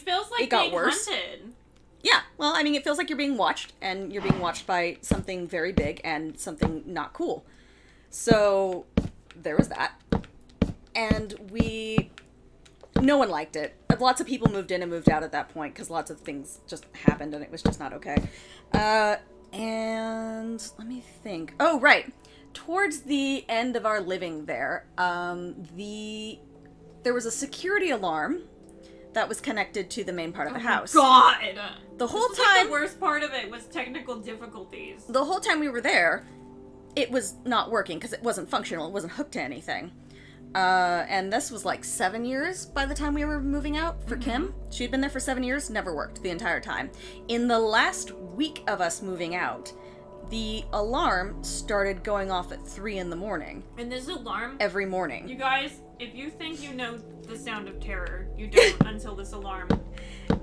feels like it got being worse. hunted. Yeah, well, I mean, it feels like you're being watched, and you're being watched by something very big and something not cool. So, there was that. And no one liked it. Lots of people moved in and moved out at that point, because lots of things just happened, and it was just not okay. And let me think. Oh, right. Towards the end of our living there, there was a security alarm that was connected to the main part of the house. God! The whole This was, like, time, the worst part of it was technical difficulties. the whole time we were there, it was not working because it wasn't functional. It wasn't hooked to anything. And this was like 7 years by the time we were moving out for Kim. She'd been there for 7 years, never worked the entire time. In the last week of us moving out, the alarm started going off at 3 in the morning. And this alarm, Every morning. you guys, if you think you know the sound of terror, you don't until this alarm.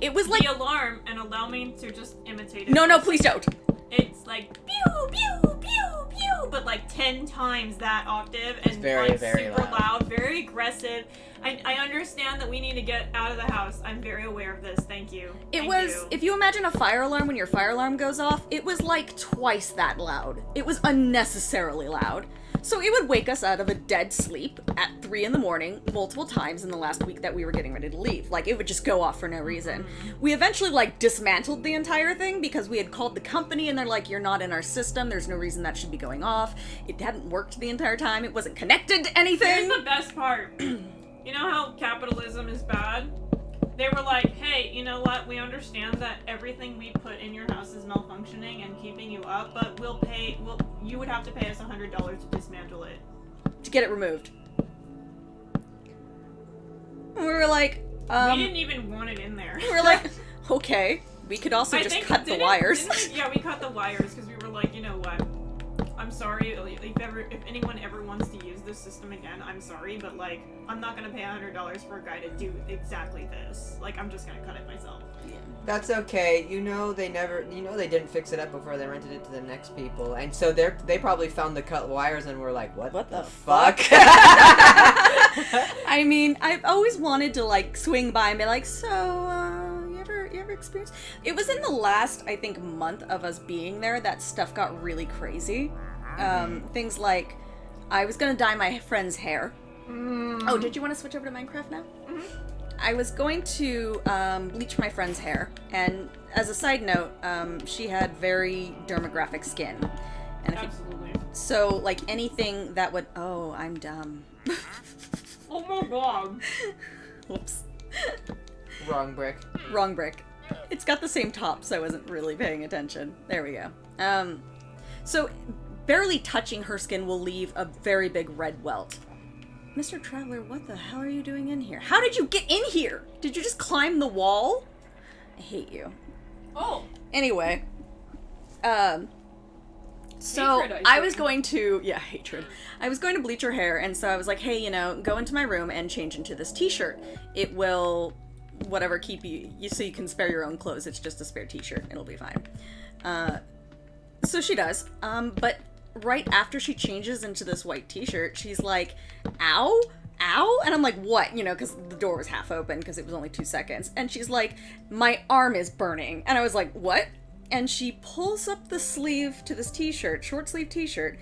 It was like... The alarm, and allow me to just imitate it. No, please don't. It's like pew pew pew pew, but like 10 times that octave, and very, like very super loud. loud, very aggressive. I understand that we need to get out of the house. I'm very aware of this. Thank you. It Thank was, you. if you imagine a fire alarm when your fire alarm goes off, it was like twice that loud. It was unnecessarily loud. So it would wake us out of a dead sleep at 3 in the morning multiple times in the last week that we were getting ready to leave. Like, it would just go off for no reason. We eventually, like, dismantled the entire thing because we had called the company and they're like, you're not in our system. There's no reason that should be going off. It hadn't worked the entire time. It wasn't connected to anything. Here's the best part. You know how capitalism is bad? They were like, hey, you know what? We understand that everything we put in your house is malfunctioning and keeping you up, but you would have to pay us $100 to dismantle it. To get it removed. And we were like, We didn't even want it in there. we were like, okay. We could also just cut the wires. Yeah, we cut the wires because we were like, you know what? I'm sorry if anyone ever wants to use this system again. I'm sorry, but like, I'm not gonna pay $100 for a guy to do exactly this. Like, I'm just gonna cut it myself. That's okay. You know they didn't fix it up before they rented it to the next people, and so they probably found the cut wires and were like, "What the fuck?" I mean, I've always wanted to like swing by and be like, so, you ever experienced? It was in the last, I think, month of us being there that stuff got really crazy. Things like, I was gonna dye my friend's hair. Oh, did you want to switch over to Minecraft now? I was going to bleach my friend's hair, and as a side note, she had very dermographic skin. And if you, Absolutely. so, like, anything that would... Oh, I'm dumb. Oh my god. Whoops. Wrong brick. Wrong brick. It's got the same top, so I wasn't really paying attention. There we go. So, barely touching her skin will leave a very big red welt. Mr. Traveler, what the hell are you doing in here? How did you get in here? Did you just climb the wall? I hate you. Oh. Anyway. So, Hatred, I I was think. going to... Yeah, hatred. I was going to bleach her hair, and so I was like, hey, go into my room and change into this t-shirt. It will... whatever, keep you so you can spare your own clothes. It's just a spare t-shirt. It'll be fine. So she does. But right after she changes into this white t-shirt, she's like, ow, ow? And I'm like, what? You know, because the door was half open because it was only 2 seconds. And she's like, my arm is burning. And I was like, what? And she pulls up the sleeve to this t-shirt, short sleeve t-shirt,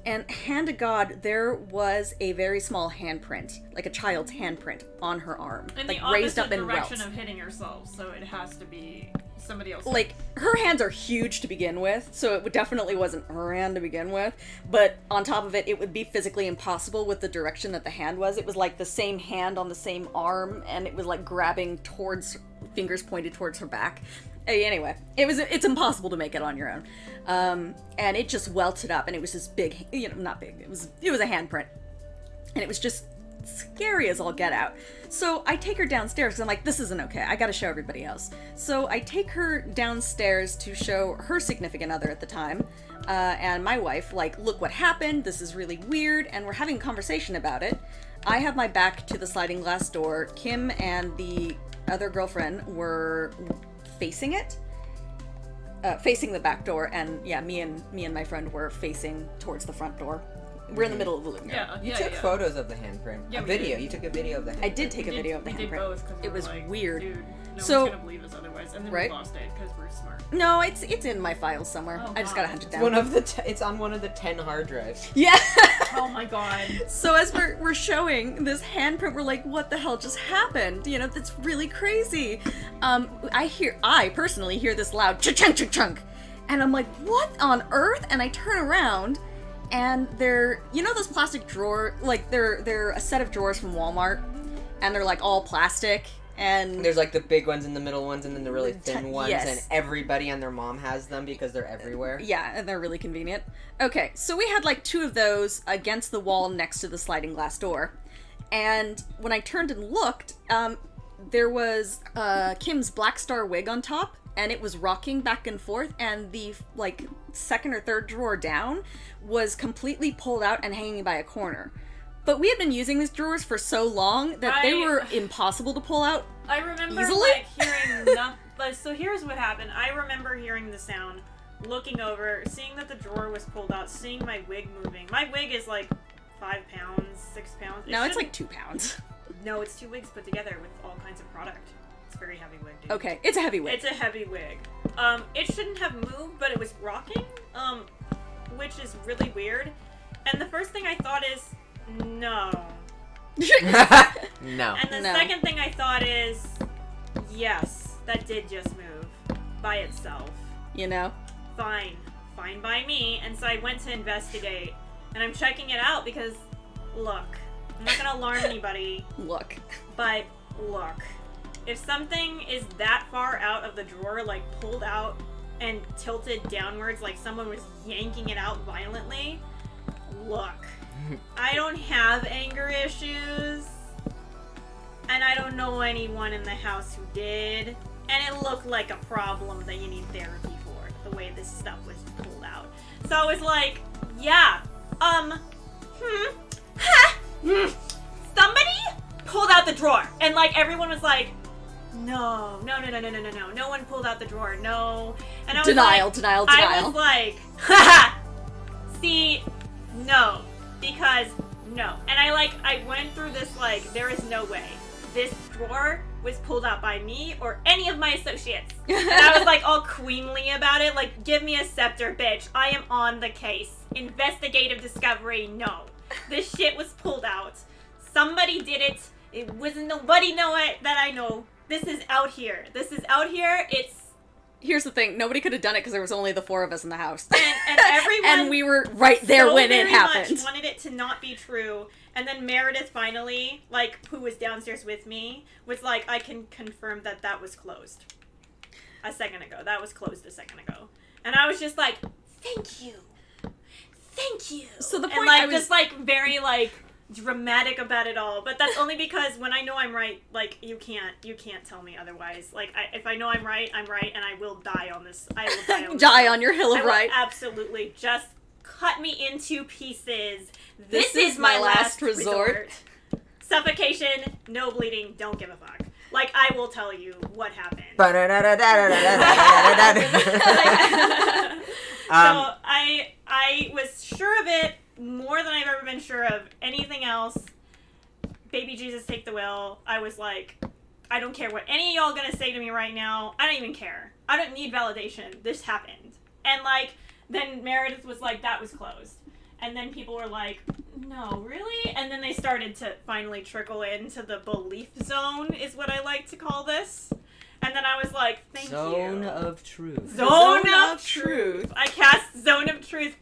and hand to God, there was a very small handprint, like a child's handprint on her arm. In like the raised up opposite in direction welts. of hitting herself, so it has to be somebody else. Like, her hands are huge to begin with, so it definitely wasn't her hand to begin with, but on top of it, it would be physically impossible with the direction that the hand was. It was like the same hand on the same arm, and it was like grabbing towards, fingers pointed towards her back. Anyway, it's impossible to make it on your own. And it just welted up, and it was this big, you know, not big, it was a handprint. And it was just scary as all get out. So I take her downstairs, because I'm like, this isn't okay, I gotta show everybody else. So I take her downstairs to show her significant other at the time, and my wife, like, look what happened, this is really weird, and we're having a conversation about it. I have my back to the sliding glass door. Kim and the other girlfriend were facing it, facing the back door, and yeah, me and my friend were facing towards the front door. We're in the middle of the living room. You took photos of the handprint. Yeah, a we video. did. You took a video of the handprint. I did take a video of the We did handprint. both because It was like, weird. Dude, no So- one's gonna believe us otherwise, and then Right? we lost it because we're smart. No, it's in my files somewhere. Oh, I just God. gotta hunt it It's down. one of the. It's on one of the 10 hard drives. Yeah. Oh my god. So as we're showing this handprint, we're like, what the hell just happened? You know, that's really crazy. I personally hear this loud cha-chunk, cha-chunk. And I'm like, what on earth? And I turn around, and they're, you know those plastic drawer, like they're a set of drawers from Walmart, and they're like all plastic, and There's like the big ones and the middle ones and then the really thin ones, yes. and everybody and their mom has them because they're everywhere. yeah, and they're really convenient. Okay, so we had like 2 of those against the wall next to the sliding glass door. And when I turned and looked, there was Kim's Black Star wig on top, and it was rocking back and forth, and the like second or third drawer down was completely pulled out and hanging by a corner. But we had been using these drawers for so long that they were impossible to pull out. I remember Easily? like hearing so here's what happened. I remember hearing the sound, looking over, seeing that the drawer was pulled out, seeing my wig moving. My wig is like 5 pounds, 6 pounds. No, it's like 2 pounds. No, it's 2 wigs put together with all kinds of product. It's a very heavy wig, dude. Okay, it's a heavy wig. It's a heavy wig. It shouldn't have moved, but it was rocking, which is really weird. And the first thing I thought is, no. No. And the No. second thing I thought is, yes, that did just move by itself. You know? Fine by me. And so I went to investigate, and I'm checking it out because, look, I'm not gonna alarm anybody, Look. but look, if something is that far out of the drawer, like pulled out and tilted downwards, like someone was yanking it out violently, look, I don't have anger issues, and I don't know anyone in the house who did, and it looked like a problem that you need therapy for, the way this stuff was pulled out. So I was like, yeah, somebody pulled out the drawer, and like everyone was like, no one pulled out the drawer, no. And I was Denial, like, denial. I was like, haha, see, no, because no. And I went through this like, there is no way this drawer was pulled out by me or any of my associates. And I was like all queenly about it, like, give me a scepter, bitch. I am on the case. Investigative discovery, no. This shit was pulled out. Somebody did it. It wasn't nobody know it that I know. This is out here. It's Here's the thing, nobody could have done it because there was only the 4 of us in the house. and everyone and we were right there so when it very happened. much wanted it to not be true. And then Meredith finally, like, who was downstairs with me, was like, I can confirm that was closed a second ago. That was closed a second ago. And I was just like, thank you. So the and point like I was- just like very like dramatic about it all, but that's only because when I know I'm right, like you can't tell me otherwise. Like if I know I'm right, and I will die on this. I will die on this. Die on your hill I of will right. absolutely just cut me into pieces. This is my last resort. Suffocation, no bleeding, don't give a fuck. Like, I will tell you what happened. So I was sure of it more than I've ever been sure of anything else. baby Jesus, take the wheel. I was like, I don't care what any of y'all gonna say to me right now. I don't even care. I don't need validation. This happened. And, like, then Meredith was like, that was closed. And then people were like, no, really? And then they started to finally trickle into the belief zone, is what I like to call this. And then I was like, thank you. Zone of truth. Zone of truth. I cast Zone of Truth.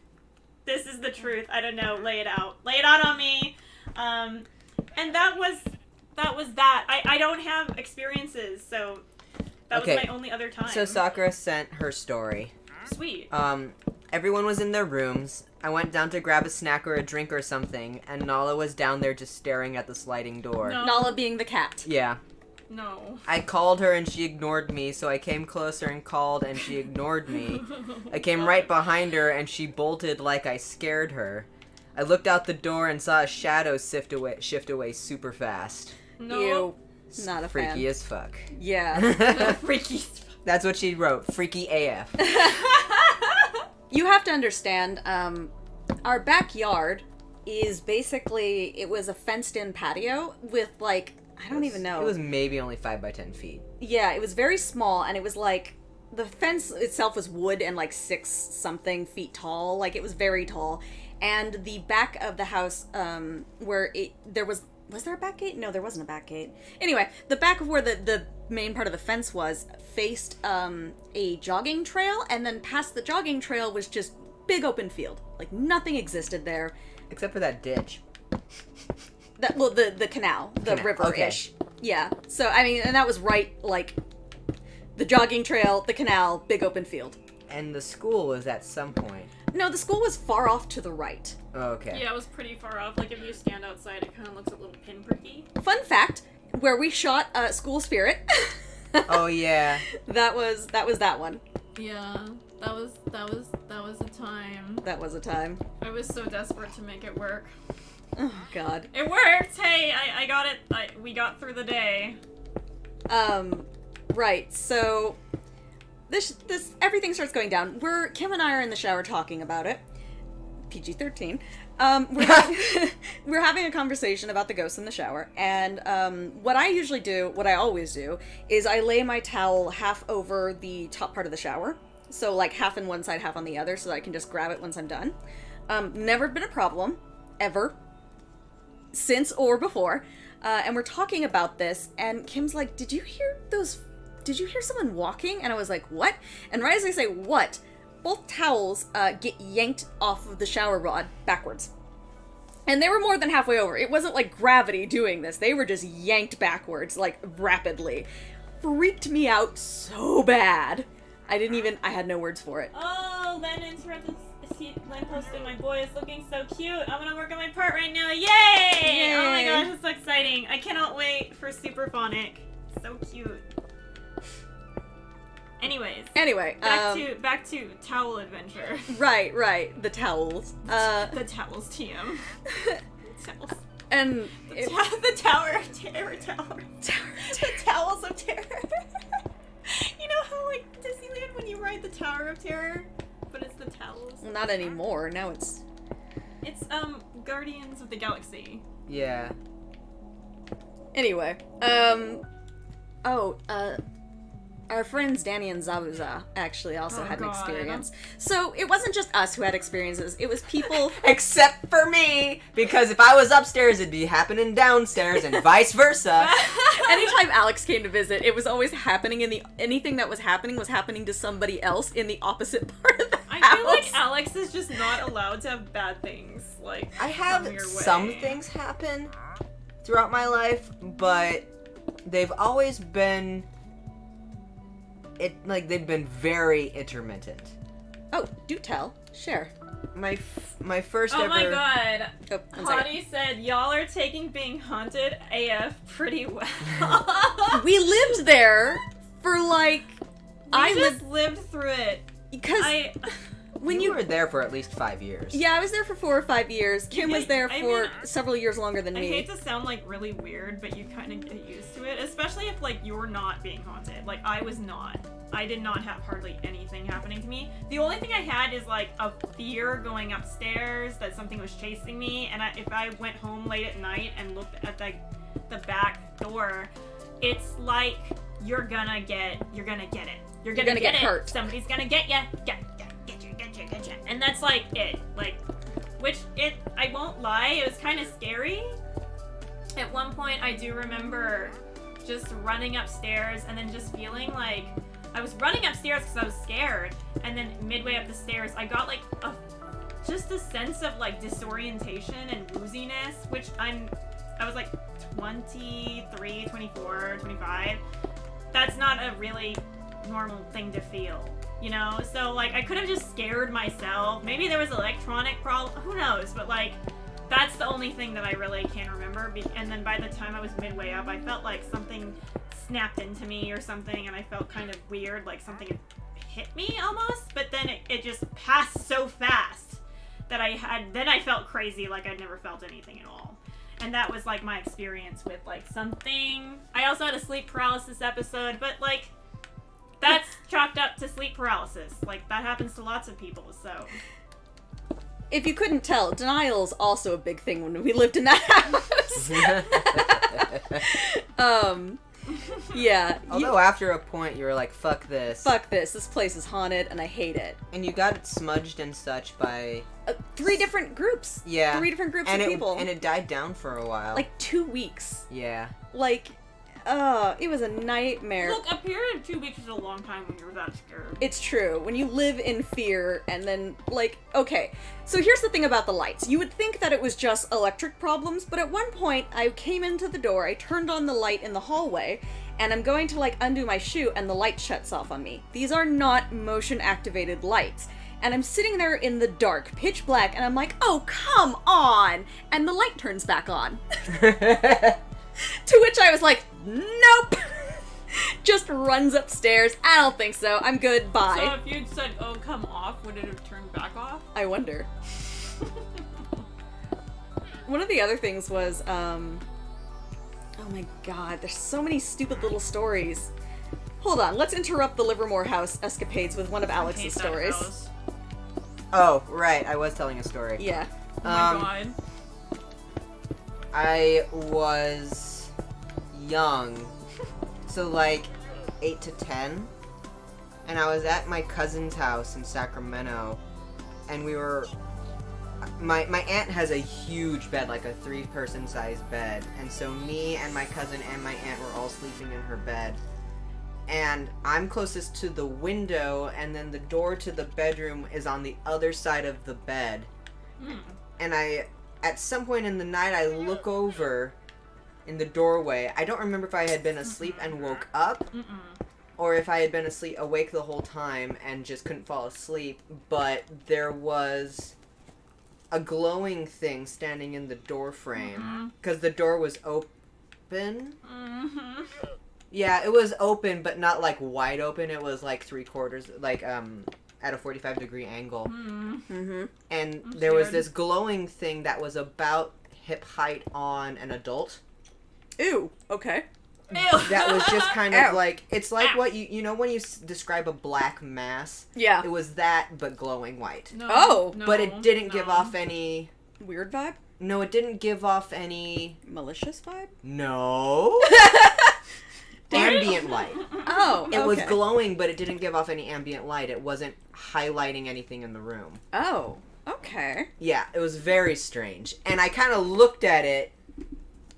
This is the truth. I don't know. Lay it out. Lay it out on me. And that was that. I don't have experiences, so that was my only other time. So Sakura sent her story. Sweet. Everyone was in their rooms. I went down to grab a snack or a drink or something, and Nala was down there just staring at the sliding door. No. Nala being the cat. Yeah. No. I called her and she ignored me, so I came closer and called and she ignored me. I came right behind her and she bolted like I scared her. I looked out the door and saw a shadow shift away super fast. No. Ew. Not a Freaky fan. as fuck. Yeah. Freaky. That's what she wrote. Freaky AF. You have to understand, our backyard is basically, it was a fenced-in patio with, like, I don't even know. It was maybe only 5 by 10 feet. Yeah, it was very small, and it was, like, the fence itself was wood and, like, 6-something feet tall. Like, it was very tall. And the back of the house, where there was there a back gate? No, there wasn't a back gate. Anyway, the back of where the main part of the fence was faced a jogging trail, and then past the jogging trail was just big open field. Like, nothing existed there. Except for that ditch. The canal, the Canal, river-ish. Okay. Yeah. So, I mean, and that was right, like, the jogging trail, the canal, big open field. And the school was at some point. No, the school was far off to the right. Oh, okay. Yeah, it was pretty far off. Like, if you stand outside, it kind of looks a little pinpricky. Fun fact, where we shot School Spirit. Oh, yeah. That was that one. Yeah, that was a time. That was a time. I was so desperate to make it work. Oh, God. It worked! Hey, I got it. We got through the day. Right, so... This everything starts going down. Kim and I are in the shower talking about it. PG-13. We're having a conversation about the ghosts in the shower, and what I always do, is I lay my towel half over the top part of the shower, so like half on one side, half on the other, so that I can just grab it once I'm done. Never been a problem, ever, since or before, and we're talking about this, and Kim's like, did you hear someone walking? And I was like, what? And right as I say, what? Both towels get yanked off of the shower rod backwards. And they were more than halfway over. It wasn't like gravity doing this. They were just yanked backwards, like, rapidly. Freaked me out so bad. I had no words for it. Oh, Len interrupted. Len posted, my boy is looking so cute. I'm gonna work on my part right now. Yay! Oh my gosh, it's so exciting. I cannot wait for Superphonic. So cute. Anyways. Anyway, back to towel adventure. Right, the towels. The towels, TM. Towels. And the Tower of Terror tower. The Towels of Terror. You know how, like, Disneyland, when you ride the Tower of Terror, but it's the towels. Well, not anymore. Now it's Guardians of the Galaxy. Yeah. Anyway, our friends Danny and Zabuza actually also had an experience. So it wasn't just us who had experiences, it was people... Except for me! Because if I was upstairs, it'd be happening downstairs and vice versa. Anytime Alex came to visit, it was always happening anything that was happening to somebody else in the opposite part of the house. I feel like Alex is just not allowed to have bad things, like, I have come your way. some things happen throughout my life, but they've always been... they've been very intermittent. Oh, do tell. Share. My first ever... Oh my god. Oh, I'm sorry. Hottie said, y'all are taking being haunted AF pretty well. We lived there for like... I lived through it. Because when you were there for at least 5 years. Yeah, I was there for 4 or 5 years. Kim was there for several years longer than me. I hate to sound like really weird, but you kind of get used to it, especially if like you're not being haunted. Like I was not. I did not have hardly anything happening to me. The only thing I had is like a fear going upstairs that something was chasing me, and if I went home late at night and looked at the back door, it's like you're gonna get it. You're gonna get get hurt. Somebody's gonna get you. Get you. And that's like it. Like, I won't lie, it was kind of scary. At one point, I do remember just running upstairs and then just feeling like I was running upstairs because I was scared, and then midway up the stairs, I got like just a sense of like disorientation and wooziness, which I was like 23, 24, 25. That's not a really normal thing to feel, you know? So like I could have just scared myself. Maybe there was an electronic problem, who knows? But like that's the only thing that I really can remember. And then by the time I was midway up, I felt like something snapped into me or something, and I felt kind of weird, like something had hit me almost. But then it just passed so fast that I felt crazy, like I'd never felt anything at all. And that was like my experience with like something. I also had a sleep paralysis episode, but like that's chalked up to sleep paralysis. Like that happens to lots of people, so. If you couldn't tell, denial's also a big thing when we lived in that house. Yeah. Although after a point you were like, fuck this. Fuck this place is haunted and I hate it. And you got it smudged and such by... 3 different groups. Yeah. 3 different groups of people. And it died down for a while. Like 2 weeks. Yeah. Like, it was a nightmare. Look, a period of 2 weeks is a long time when you're that scared. It's true. When you live in fear and then, like, okay. So here's the thing about the lights. You would think that it was just electric problems, but at one point I came into the door, I turned on the light in the hallway, and I'm going to, like, undo my shoe, and the light shuts off on me. These are not motion-activated lights. And I'm sitting there in the dark, pitch black, and I'm like, oh, come on! And the light turns back on. To which I was like, nope! Just runs upstairs. I don't think so. I'm good. Bye. So if you'd said, oh, come off, would it have turned back off? I wonder. One of the other things was, oh my god, there's so many stupid little stories. Hold on, let's interrupt the Livermore House escapades with one of Alex's stories. House. Oh, right, I was telling a story. Yeah. Oh my god. I was young, so like 8 to 10, and I was at my cousin's house in Sacramento, and we were, my aunt has a huge bed, like a 3-person sized bed, and so me and my cousin and my aunt were all sleeping in her bed, and I'm closest to the window, and then the door to the bedroom is on the other side of the bed, and at some point in the night, I look over in the doorway. I don't remember if I had been asleep and woke up, or if I had been awake the whole time and just couldn't fall asleep, but there was a glowing thing standing in the door frame, because the door was open. Yeah, it was open, but not like wide open. It was like 3/4, like at a 45-degree angle. And there was this glowing thing that was about hip height on an adult. Ew. Okay. That was just kind of like, it's like what you know when you describe a black mass? Yeah. It was that, but glowing white. No, Oh. no, But it didn't give no. off any... Weird vibe? No, it didn't give off any... Malicious vibe? No. Ambient light. Oh, It was okay. glowing, but it didn't give off any ambient light. It wasn't highlighting anything in the room. Oh, okay. Yeah, it was very strange. And I kind of looked at it,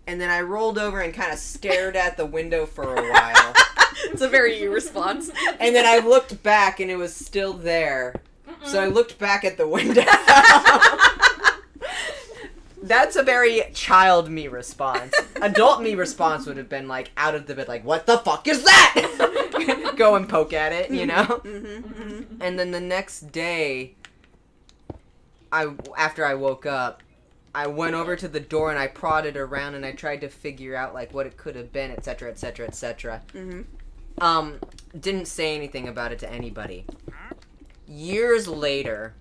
and then I rolled over and kind of stared at the window for a while. It's a very you response. And then I looked back, and it was still there. So I looked back at the window. That's a very child me response. Adult me response would have been like out of the bed, like, what the fuck is that? Go and poke at it, you know? And then the next day, after I woke up, I went over to the door and I prodded around and I tried to figure out like what it could have been, etc., etc., etc. Didn't say anything about it to anybody. Years later,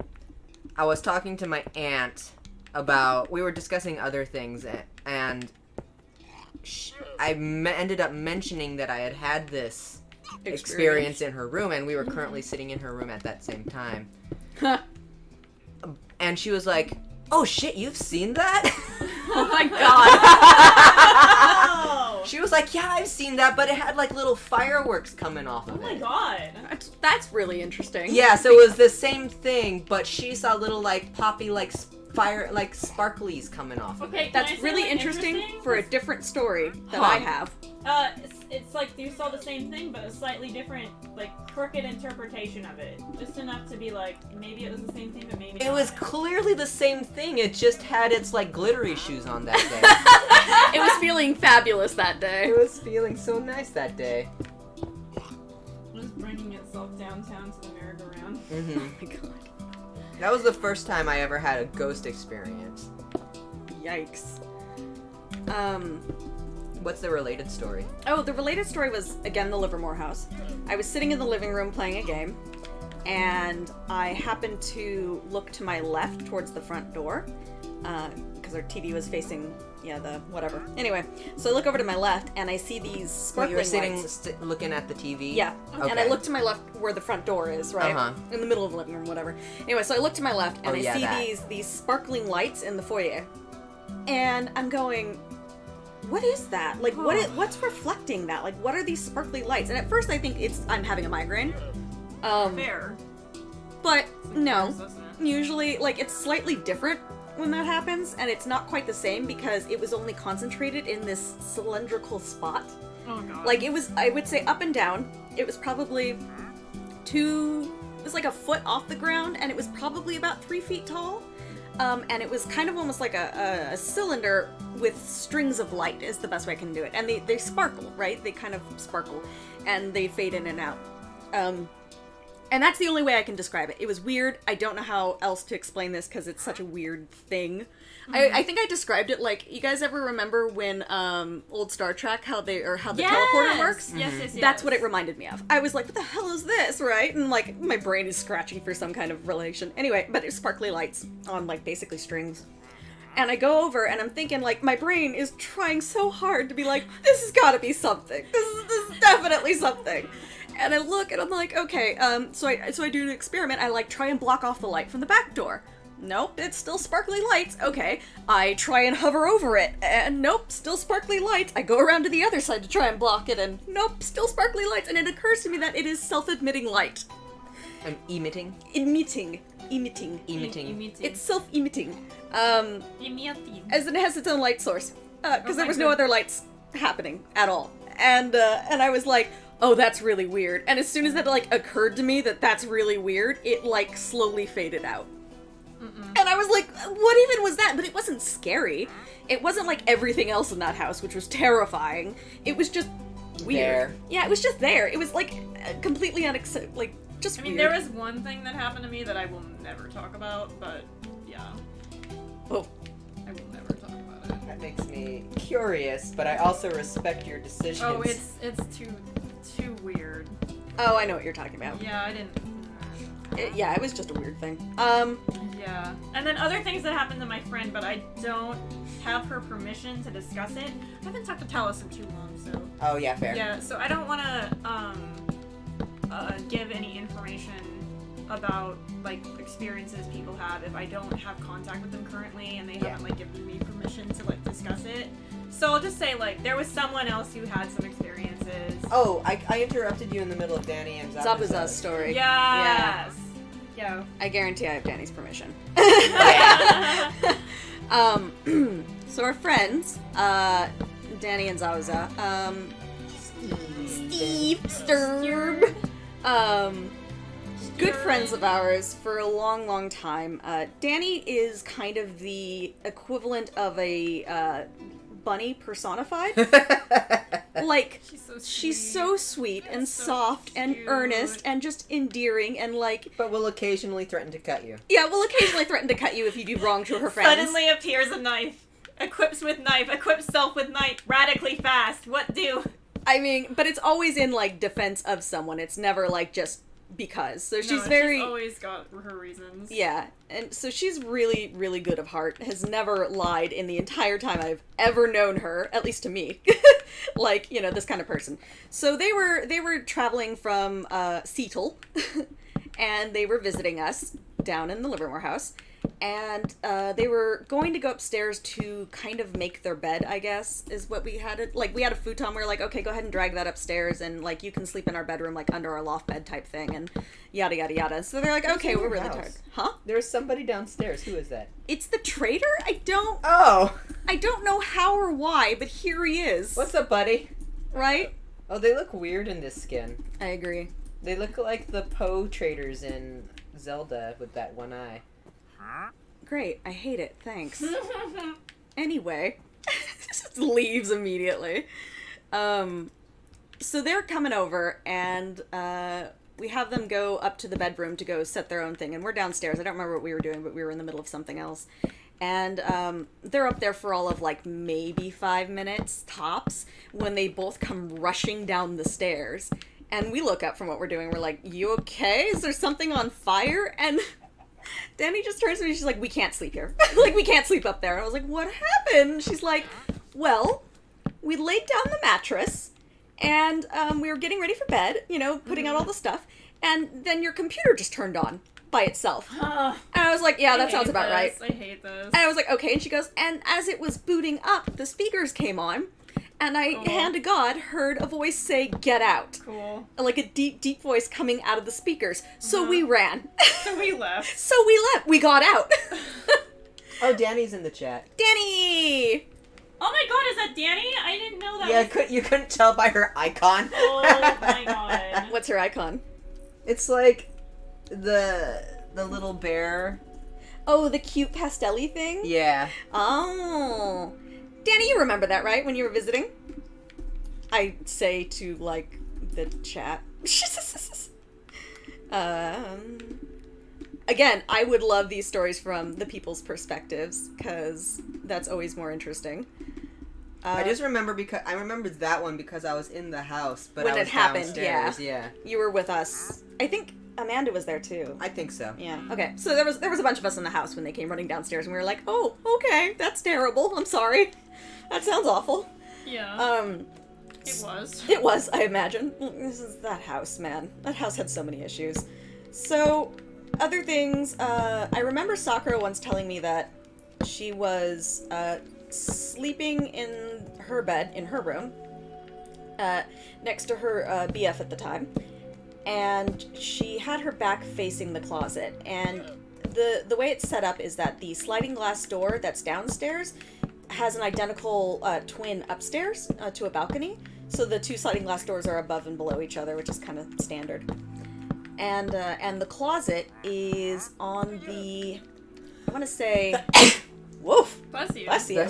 I was talking to my aunt about, we were discussing other things, and I ended up mentioning that I had this experience in her room, and we were currently sitting in her room at that same time. And she was like, oh shit, you've seen that? Oh my She was like, yeah, I've seen that, but it had like little fireworks coming off Oh of my it. god. That's really interesting. Yeah, so it was the same thing, but she saw little like poppy like fire like sparklies coming off of Okay, it. can I That's say really what's interesting for a different story that Huh. I have. It's like you saw the same thing, but a slightly different, like, crooked interpretation of it. Just enough to be like, maybe it was the same thing, but maybe It not. was clearly the same thing. It just had its like glittery shoes on that It was feeling fabulous that day. day. It was feeling so nice that day. Just bringing itself downtown to the merry-go-round. Mm-hmm. Oh my god. That was the first time I ever had a ghost experience. Yikes. What's the related story? Oh, the related story was, again, the Livermore house. I was sitting in the living room playing a game, and I happened to look to my left towards the front door, because our TV was facing, the whatever. Anyway, so I look over to my left, and I see these So sparkling you were sitting lights. looking at the TV? Yeah, and I Okay. look to my left where the front door is, right? Uh-huh. In the middle of the living room, whatever. Anyway, so I look to my left, and Oh, I yeah, see that. these sparkling lights in the foyer. And I'm going, what is that? Like, what's reflecting that? Like, what are these sparkly lights? And at first I think I'm having a migraine. Fair. But no. Isn't it? Usually, like, it's slightly different when that happens, and it's not quite the same because it was only concentrated in this cylindrical spot. Oh god. Like, it was, I would say, up and down. It was probably it was like a foot off the ground, and it was probably about 3 feet tall. And it was kind of almost like a cylinder with strings of light is the best way I can do it. And they sparkle, right? They kind of sparkle, and they fade in and out. And that's the only way I can describe it. It was weird. I don't know how else to explain this because it's such a weird thing. I think I described it like, you guys ever remember when old Star Trek, how the teleporter works? Yes, yes, yes. That's what it reminded me of. I was like, what the hell is this, right? And like, my brain is scratching for some kind of relation. Anyway, but it's sparkly lights on like basically strings. And I go over and I'm thinking like, my brain is trying so hard to be like, this has gotta be something. This is definitely something. And I look and I'm like, okay, so I do an experiment. I like try and block off the light from the back door. Nope, it's still sparkly lights. Okay, I try and hover over it, and nope, still sparkly lights. I go around to the other side to try and block it, and nope, still sparkly lights. And it occurs to me that it is self-emitting light. I'm emitting. Emitting. It's self-emitting. As it has its own light source. Because there was no other lights happening at all. And I was like, oh, that's really weird. And as soon as that, like, occurred to me that that's really weird, it, like, slowly faded out. And I was like, what even was that? But it wasn't scary. It wasn't like everything else in that house, which was terrifying. It was just weird. There. Yeah, it was just there. It was, like, completely like, just I mean, weird. there was one thing that happened to me that I will never talk about, but yeah. Oh. I will never talk about it. That makes me curious, but I also respect your decisions. Oh, it's too weird. Oh, I know what you're talking about. Yeah, I didn't. It was just a weird thing. Yeah. And then other things that happened to my friend, but I don't have her permission to discuss it. I haven't talked to Talis in too long, so. Oh yeah, fair. Yeah, so I don't want to give any information about like experiences people have if I don't have contact with them currently and they Yeah. haven't like given me permission to like discuss it. So I'll just say like there was someone else who had some experiences. Oh, I interrupted you in the middle of Danny and Zabuza's story. Yes. Yeah. I guarantee I have Danny's permission. Yeah. So our friends, Danny and Zabuza, Steve, Sturb, good friends of ours for a long, long time. Danny is kind of the equivalent of a bunny personified. Like, she's so sweet and So soft and cute. earnest and just endearing and like, But will occasionally threaten to cut you. yeah, will occasionally threaten to cut you if you do wrong to her friends. Suddenly appears a knife. Equips self with knife, radically fast. What do? I mean, but it's always in like defense of someone. It's never like just because. So she's No, very She's always got her reasons. yeah, and so she's really, really good of heart. Has never lied in the entire time I've ever known her, at least to me. Like, you know, this kind of person. So they were traveling from Seattle, and they were visiting us down in the Livermore house. and they were going to go upstairs to kind of make their bed, I guess, is what we had. Like, we had a futon. We were like, okay, go ahead and drag that upstairs, and, like, you can sleep in our bedroom, like, under our loft bed type thing, and yada, yada, yada. So they're like, okay, we're really tired. Huh? There's somebody downstairs. Who is that? It's the traitor? I don't know how or why, but here he is. What's up, buddy? Right? Oh, they look weird in this skin. I agree. They look like the Poe traders in Zelda with that one eye. Great. I hate it. Thanks. Anyway. Just leaves immediately. So they're coming over, and we have them go up to the bedroom to go set their own thing, and we're downstairs. I don't remember what we were doing, but we were in the middle of something else. And they're up there for all of, like, maybe 5 minutes, tops, when they both come rushing down the stairs. And we look up from what we're doing. We're like, you okay? Is there something on fire? And Danny just turns to me. She's like, we can't sleep here. Like, we can't sleep up there. And I was like, what happened? She's like, well, we laid down the mattress, and we were getting ready for bed, you know, putting out all the stuff. And then your computer just turned on by itself. And I was like, yeah, that sounds about right. I hate this. And I was like, okay. And she goes, and as it was booting up, the speakers came on. And I, hand to God, heard a voice say, get out. Cool. Like a deep, deep voice coming out of the speakers. So we ran. So we left. So we left. We got out. Oh, Danny's in the chat. Danny! Oh my god, is that Danny? I didn't know that. Yeah, you couldn't tell by her icon. Oh my god. What's her icon? It's like the little bear. Oh, the cute pastel-y thing? Yeah. Oh. Danny, you remember that, right, when you were visiting? I say to, like, the chat. Again, I would love these stories from the people's perspectives, because that's always more interesting. I just remember I remember that one because I was in the house, but when I was it happened, downstairs. Yeah. You were with us. I think Amanda was there too. I think so. Yeah. Okay. So there was a bunch of us in the house when they came running downstairs, and we were like, "Oh, okay, that's terrible. I'm sorry. That sounds awful." Yeah. It was. It was, I imagine. This is that house, man. That house had so many issues. So, other things. I remember Sakura once telling me that she was sleeping in her bed in her room, next to her BF at the time. And she had her back facing the closet, and the way it's set up is that the sliding glass door that's downstairs has an identical twin upstairs to a balcony, so the two sliding glass doors are above and below each other, which is kind of standard. And the closet is on the, I want to say, woof, Bless you. bless you.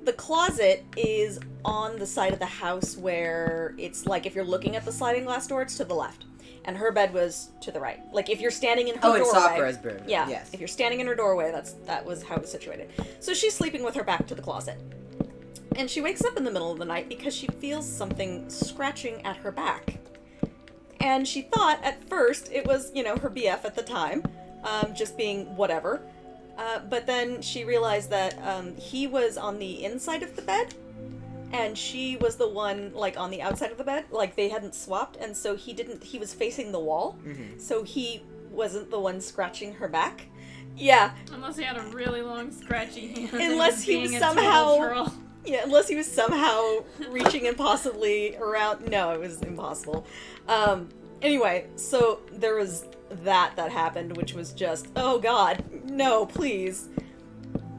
The closet is on the side of the house where it's like if you're looking at the sliding glass door, it's to the left. And her bed was to the right. Like if you're standing in her doorway. Oh, it's Sakura's bed. Yeah. Yes. If you're standing in her doorway, that was how it was situated. So she's sleeping with her back to the closet. And she wakes up in the middle of the night because she feels something scratching at her back. And she thought at first it was, you know, her BF at the time, just being whatever. But then she realized that he was on the inside of the bed, and she was the one, like, on the outside of the bed. Like, they hadn't swapped, and so he was facing the wall, so he wasn't the one scratching her back. Yeah. Unless he had a really long, scratchy hand. Unless he was somehow... Yeah, unless he was somehow reaching impossibly around... No, it was impossible. Anyway, so there was that happened, which was just, oh god, no, please.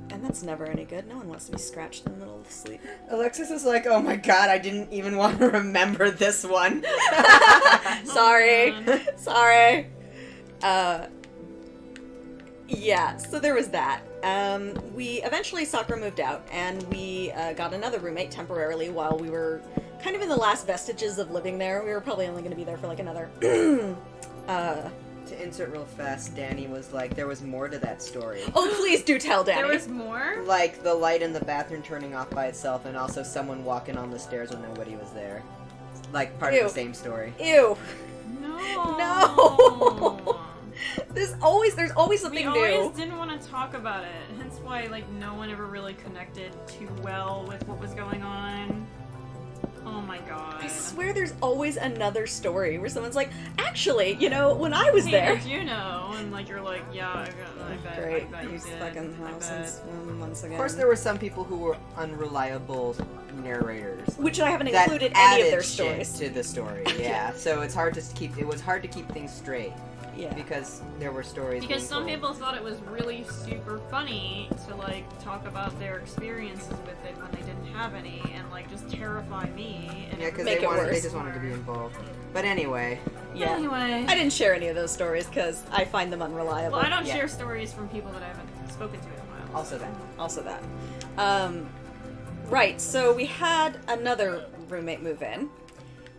And that's never any good. No one wants to be scratched in the middle of sleep. Alexis is like, oh my god, I didn't even want to remember this one. Sorry. Sorry. Yeah, so there was that. We eventually, Sakura moved out, and we got another roommate temporarily while we were kind of in the last vestiges of living there. We were probably only going to be there for like another... To insert real fast, Danny was like, there was more to that story. Oh, please do tell, Danny. There was more? Like, the light in the bathroom turning off by itself, and also someone walking on the stairs when nobody was there. Like, part of the same story. Ew. No. No. There's always something We new. always didn't want to talk about it. Hence why, like, no one ever really connected too well with what was going on. Oh my god. I swear there's always another story where someone's like, actually, when I was Hey, there. did you know? And like you're like, yeah, I bet. Great. I bet you These did. fucking I houses bet. once again. Of course, there were some people who were unreliable narrators. Which I haven't That included any of added their shit stories. to the story. Yeah, so it's hard to keep. It was hard to keep things straight Yeah. because there were stories. Because being some told. people thought it was really super funny to like talk about their experiences with it when they didn't have any, and like just terrify me. And Yeah, because Make they it wanted. They worse. just wanted to be involved. But anyway, Yeah. Anyway. I didn't share any of those stories because I find them unreliable. Well, I don't Yeah. share stories from people that I haven't spoken to in a while. also that. Also that. Right, so we had another roommate move in.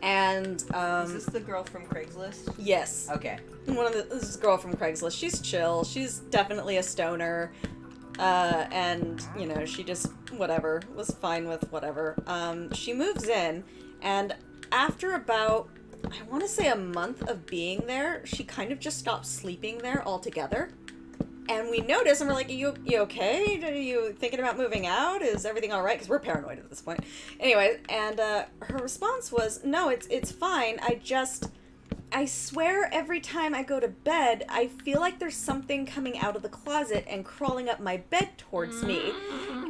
And, Is this the girl from Craigslist? yes. Okay. This is a girl from Craigslist. She's chill. She's definitely a stoner. And, she just, whatever, was fine with whatever. She moves in, and after about, I want to say a month of being there, she kind of just stopped sleeping there altogether. And we noticed, and we're like, you okay? Are you thinking about moving out? Is everything all right? Because we're paranoid at this point. Anyway, and her response was, no, it's fine. I swear every time I go to bed, I feel like there's something coming out of the closet and crawling up my bed towards me.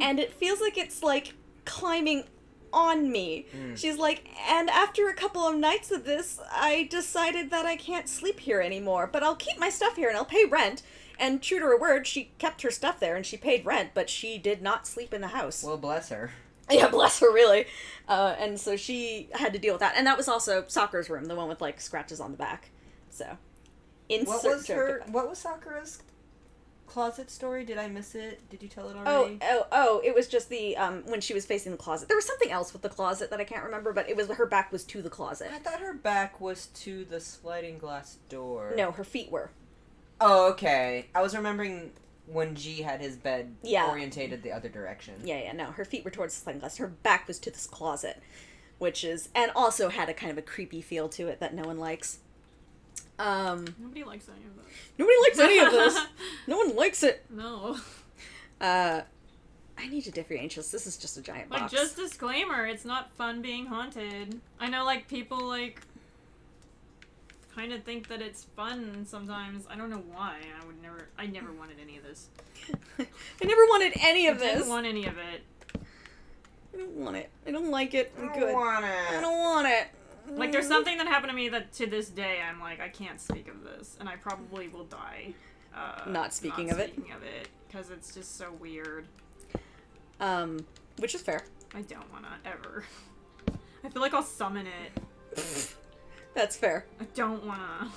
And it feels like it's, like, climbing on me. She's like, and after a couple of nights of this, I decided that I can't sleep here anymore, but I'll keep my stuff here and I'll pay rent. And true to her word, she kept her stuff there and she paid rent, but she did not sleep in the house. Well, bless her. Yeah, bless her, really. And so she had to deal with that. And that was also Sakura's room, the one with, like, scratches on the back. So, What was Sakura's closet story? Did I miss it? Did you tell it already? Oh, it was just the, when she was facing the closet. There was something else with the closet that I can't remember, but it was, her back was to the closet. I thought her back was to the sliding glass door. No, her feet were. Oh, okay. I was remembering when G had his bed Yeah. orientated the other direction. Yeah, no, her feet were towards the sliding glass. Her back was to this closet, which is, and also had a kind of a creepy feel to it that no one likes. Nobody likes any of that. Nobody likes any of this. No one likes it. No. I need to differentiate. This is just a giant Like, box. just disclaimer, it's not fun being haunted. I know, like, people, like, kind of think that it's fun sometimes. I don't know why. I never wanted any of this. I never wanted any of I this. didn't want any of it. I don't want it. I don't like it. I'm I good. want I it. don't want it. Like, there's something that happened to me that to this day I'm like, I can't speak of this, and I probably will die. Not speaking of it. Because it's just so weird. Which is fair. I don't wanna ever. I feel like I'll summon it. That's fair. I don't wanna.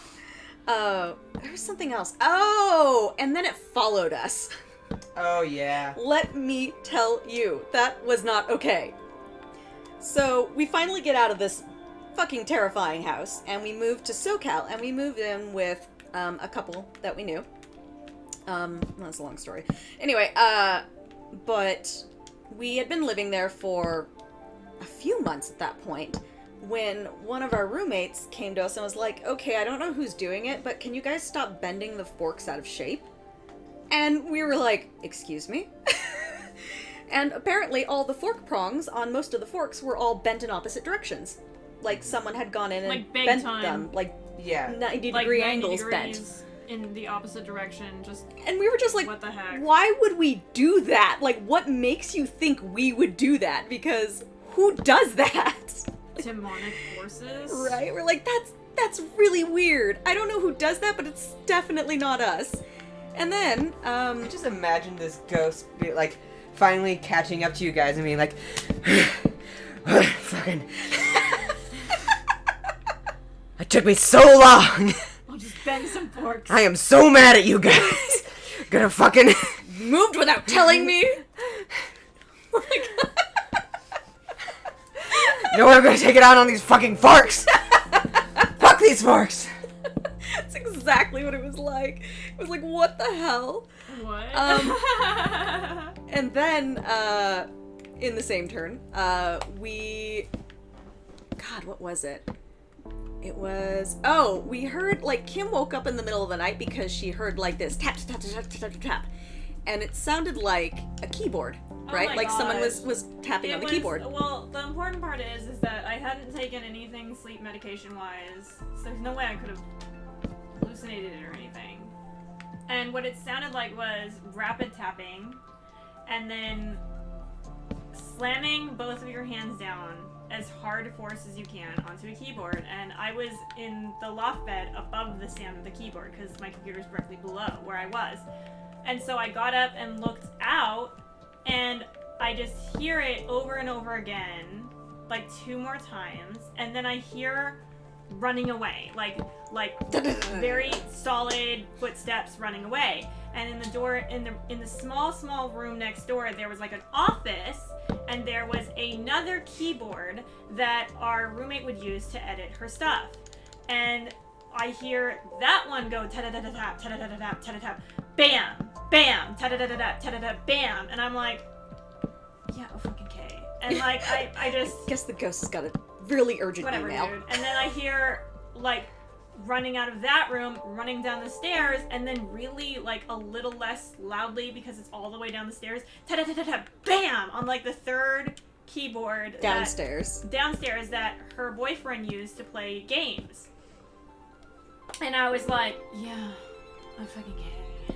There was something else. Oh, and then it followed us. Oh, yeah. Let me tell you, that was not okay. So, we finally get out of this fucking terrifying house, and we moved to SoCal, and we moved in with, a couple that we knew. That's a long story. Anyway, but we had been living there for a few months at that point, when one of our roommates came to us and was like, okay, I don't know who's doing it, but can you guys stop bending the forks out of shape? And we were like, excuse me? And apparently all the fork prongs on most of the forks were all bent in opposite directions. Like someone had gone in and Like big bent time. them, like Yeah. 90 Like degree 90 angles degrees bent. in the opposite direction. Just And we were just like, what the heck? why would we do that? Like, what makes you think we would do that? Because who does that? Demonic forces. Right? We're like, that's really weird. I don't know who does that, but it's definitely not us. And then, I just imagine this ghost be like finally catching up to you guys and being like, fucking. It took me so long. I'll just bend some forks. I am so mad at you guys. Gonna fucking. moved without telling me. Oh my god. No, I'm gonna take it out on these fucking forks. Fuck these forks. That's exactly what it was like. It was like, what the hell? What? And then, in the same turn, God, what was it? It was, we heard, like, Kim woke up in the middle of the night because she heard, like, this tap, tap, tap, tap, tap, tap, tap. and it sounded like a keyboard, right? my Like someone gosh. was tapping It on the was- keyboard. Well, the important part is that I hadn't taken anything sleep medication wise, so there's no way I could have hallucinated it or anything. And what it sounded like was rapid tapping, and then slamming both of your hands down as hard force as you can onto a keyboard. And I was in the loft bed above the sound of the keyboard because my computer's directly below where I was. And so I got up and looked out, and I just hear it over and over again, like 2 more times, and then I hear running away, like very solid footsteps running away. And in the door, in the small room next door, there was like an office, and there was another keyboard that our roommate would use to edit her stuff. And I hear that one go ta-da-da-da-tap, ta-da-da-da-tap, ta-da-tap, bam, bam, ta-da-da-da-tap, ta-da-da, bam. And I'm like, yeah, oh fucking K. And like, I just... Guess the ghost has got a really urgent Whatever, email. dude. And then I hear, like, running out of that room, running down the stairs, and then really, like, a little less loudly because it's all the way down the stairs. Ta-da-da-da-da, bam! On, like, the third keyboard Downstairs. downstairs that her boyfriend used to play games. And I was like, yeah, I'm fucking gay.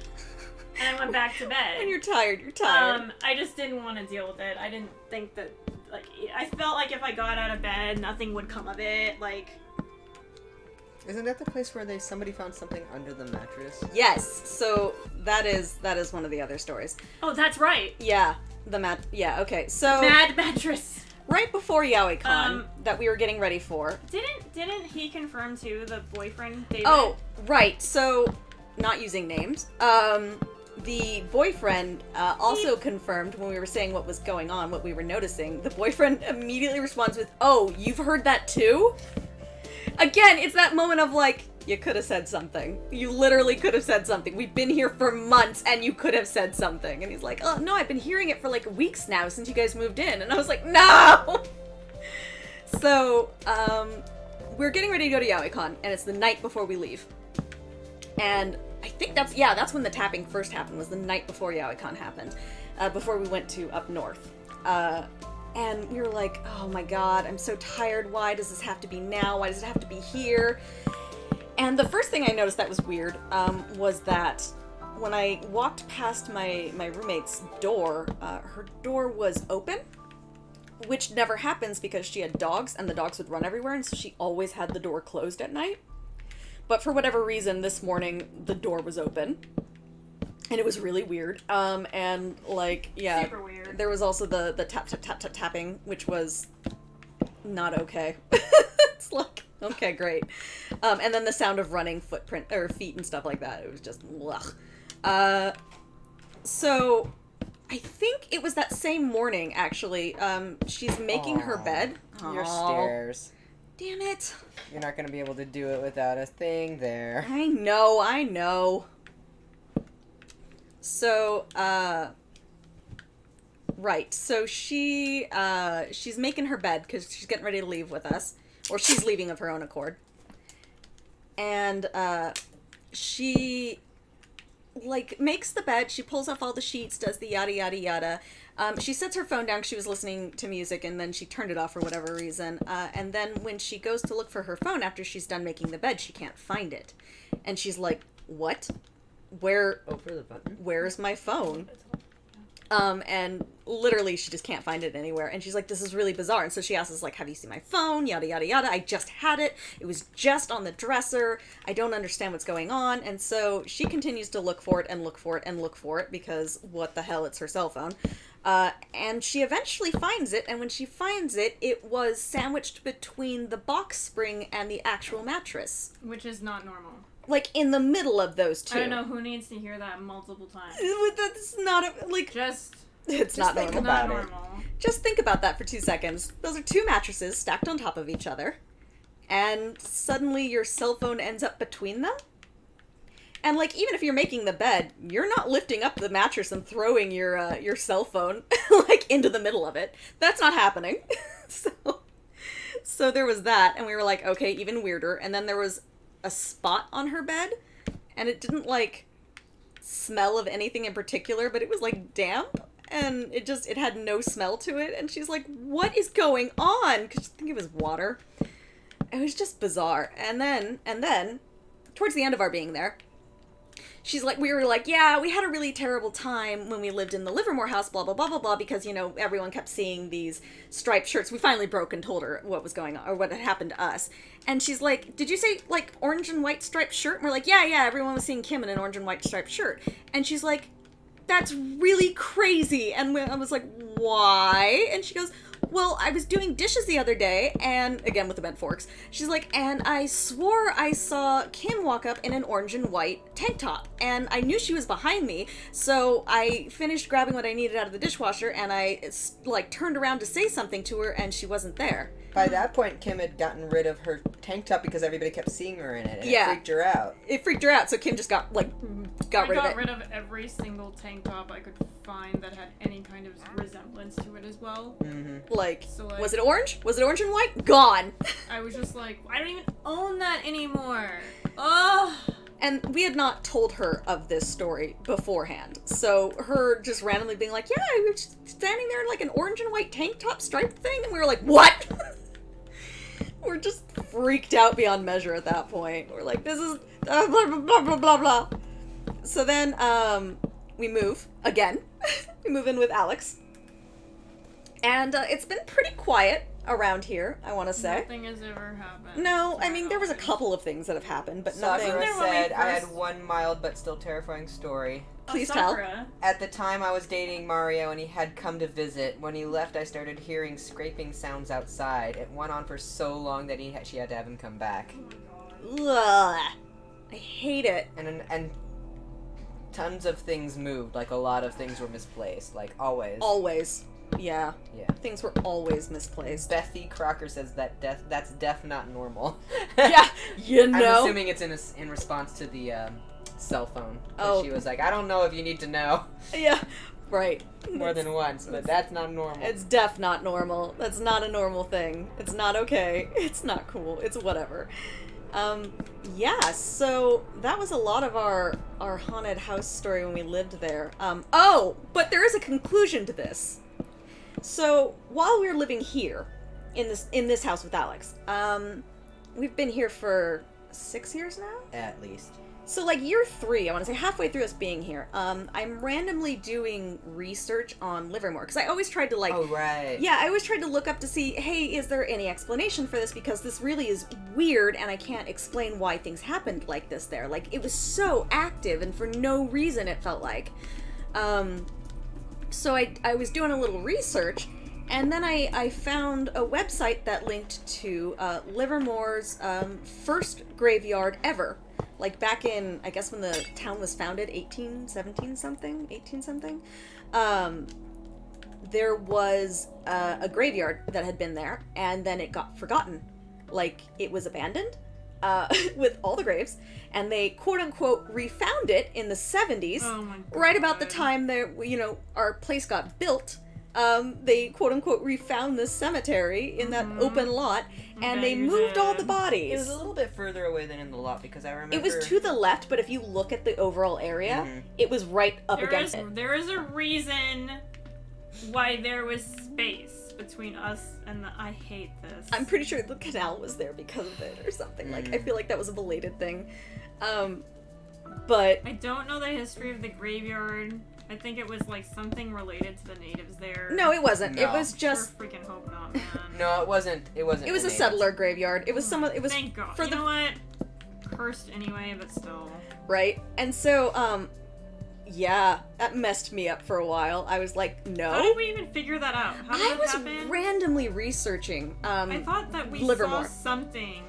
And I went back to bed. When you're tired, you're tired. I just didn't want to deal with it. I didn't think that, like, I felt like if I got out of bed, nothing would come of it. Like, Isn't that the place where somebody found something under the mattress? Yes, so that is one of the other stories. oh, that's right. Yeah, yeah, okay. So Mad mattress. right before YowieCon Um, that we were getting ready for. Didn't he confirm too, the boyfriend, David? Oh, right. So not using names. The boyfriend also confirmed when we were saying what was going on, what we were noticing. The boyfriend immediately responds with, "Oh, you've heard that too?" Again, it's that moment of like, you could have said something. You literally could have said something. We've been here for months and you could have said something. And he's like, "Oh, no, I've been hearing it for like weeks now since you guys moved in." And I was like, "No!" So, we're getting ready to go to YowieCon, and it's the night before we leave. And I think that's when the tapping first happened, was the night before YowieCon happened, before we went to up north. And we were like, oh my god, I'm so tired, why does this have to be now? Why does it have to be here? And the first thing I noticed that was weird was that when I walked past my roommate's door, her door was open, which never happens because she had dogs, and the dogs would run everywhere, and so she always had the door closed at night. But for whatever reason, this morning, the door was open. And it was really weird. And, like, yeah. Super weird. There was also the tapping, which was not okay. It's like, okay, great. And then the sound of running feet and stuff like that. It was just, ugh. So, I think it was that same morning, actually. She's making her bed. Your Aw. stairs. Damn it. You're not gonna be able to do it without a thing there. I know. So, right. So she's making her bed because she's getting ready to leave with us. Or she's leaving of her own accord. And, she, like, makes the bed, she pulls off all the sheets, does the yada yada yada. She sets her phone down because she was listening to music, and then she turned it off for whatever reason. And then when she goes to look for her phone after she's done making the bed, she can't find it. And she's like, what? Over the button. Where's my phone? And literally she just can't find it anywhere. And she's like, this is really bizarre. And so she asks us, like, have you seen my phone? Yada, yada, yada. I just had it. It was just on the dresser. I don't understand what's going on. And so she continues to look for it and look for it and look for it because what the hell, it's her cell phone. And she eventually finds it. And when she finds it, it was sandwiched between the box spring and the actual mattress. Which is not normal. Like, in the middle of those two. I don't know who needs to hear that multiple times. That's not, like... It's not think normal. about Not it. normal. Just think about that for 2 seconds. Those are 2 mattresses stacked on top of each other. And suddenly your cell phone ends up between them? And, like, even if you're making the bed, you're not lifting up the mattress and throwing your cell phone, like, into the middle of it. That's not happening. So there was that, and we were like, okay, even weirder. And then there was a spot on her bed, and it didn't, like, smell of anything in particular, but it was like damp, and it had no smell to it. And she's like, "What is going on?" Because I think it was water. It was just bizarre. And then, towards the end of our being there, we were like, yeah, we had a really terrible time when we lived in the Livermore house, blah, blah, blah, blah, blah, because, everyone kept seeing these striped shirts. We finally broke and told her what was going on, or what had happened to us. And she's like, did you say, like, orange and white striped shirt? And we're like, yeah, everyone was seeing Kim in an orange and white striped shirt. And she's like, that's really crazy. And I was like, why? And she goes, well, I was doing dishes the other day, and, again with the bent forks, she's like, and I swore I saw Kim walk up in an orange and white tank top, and I knew she was behind me, so I finished grabbing what I needed out of the dishwasher, and I, like, turned around to say something to her, and she wasn't there. By that point, Kim had gotten rid of her tank top because everybody kept seeing her in it, and Yeah. it freaked her out. It freaked her out, so Kim just got rid of it. I got rid of every single tank top I could find that had any kind of resemblance to it as well. Mm-hmm. Like, So, like, was it orange? Was it orange and white? Gone! I was just like, I don't even own that anymore. Ugh. And we had not told her of this story beforehand. So her just randomly being like, yeah, we were just standing there in like an orange and white tank top striped thing. And we were like, what? We're just freaked out beyond measure at that point. We're like, this is blah, blah, blah, blah, blah, blah. So then we move again. We move in with Alex. And it's been pretty quiet around here, I want to say. Nothing has ever happened. No, I mean, there was a couple of things that have happened, but nothing. Sakura Sakura when we said I had first- one mild but still terrifying story. Please tell. Sakura. At the time I was dating Mario and he had come to visit, when he left I started hearing scraping sounds outside. It went on for so long that she had to have him come back. Ugh. I hate it. And tons of things moved, like a lot of things were misplaced, like always. Always. Yeah. Yeah. Things were always misplaced. Bethy Crocker says that's deaf not normal. Yeah, you I'm know. assuming it's in response to the cell phone. 'Cause Oh. she was like, I don't know if you need to know Yeah, right. more than once, but that's not normal. It's deaf not normal. That's not a normal thing. It's not okay. It's not cool. It's whatever. Yeah, so that was a lot of our haunted house story when we lived there. Oh, but there is a conclusion to this. So, while we were living here, in this house with Alex, we've been here for 6 years now? At least. So, like, year 3, I want to say, halfway through us being here, I'm randomly doing research on Livermore, because I always tried to, like... Oh, right. Yeah, I always tried to look up to see, hey, is there any explanation for this? Because this really is weird, and I can't explain why things happened like this there. Like, it was so active, and for no reason, it felt like. So I was doing a little research, and then I found a website that linked to Livermore's first graveyard ever. Like back in, I guess when the town was founded, 18 something. There was a graveyard that had been there, and then it got forgotten. Like, it was abandoned with all the graves, and they quote-unquote refound it in the 70s, Oh my right about the God. time that, our place got built. They quote-unquote refound this cemetery in that open lot, and they bet you moved all the did. bodies. It was a little bit further away than in the lot, because I remember... It was to the left, but if you look at the overall area, Mhm. it was right up against it. There is a reason why there was space between us and the I hate this. I'm pretty sure the canal was there because of it or something. Like, I feel like that was a belated thing. But I don't know the history of the graveyard. I think it was like something related to the natives there. no, it wasn't. It No. was just Sure freaking hope not, man. No, it wasn't. It wasn't. it was the a natives. settler graveyard. It was it was Thank God. for You the know what? Cursed anyway, but still. right. And so yeah, that messed me up for a while. I was like, no. How did we even figure that out? How did I that was happen? randomly researching I thought that we Livermore. saw something.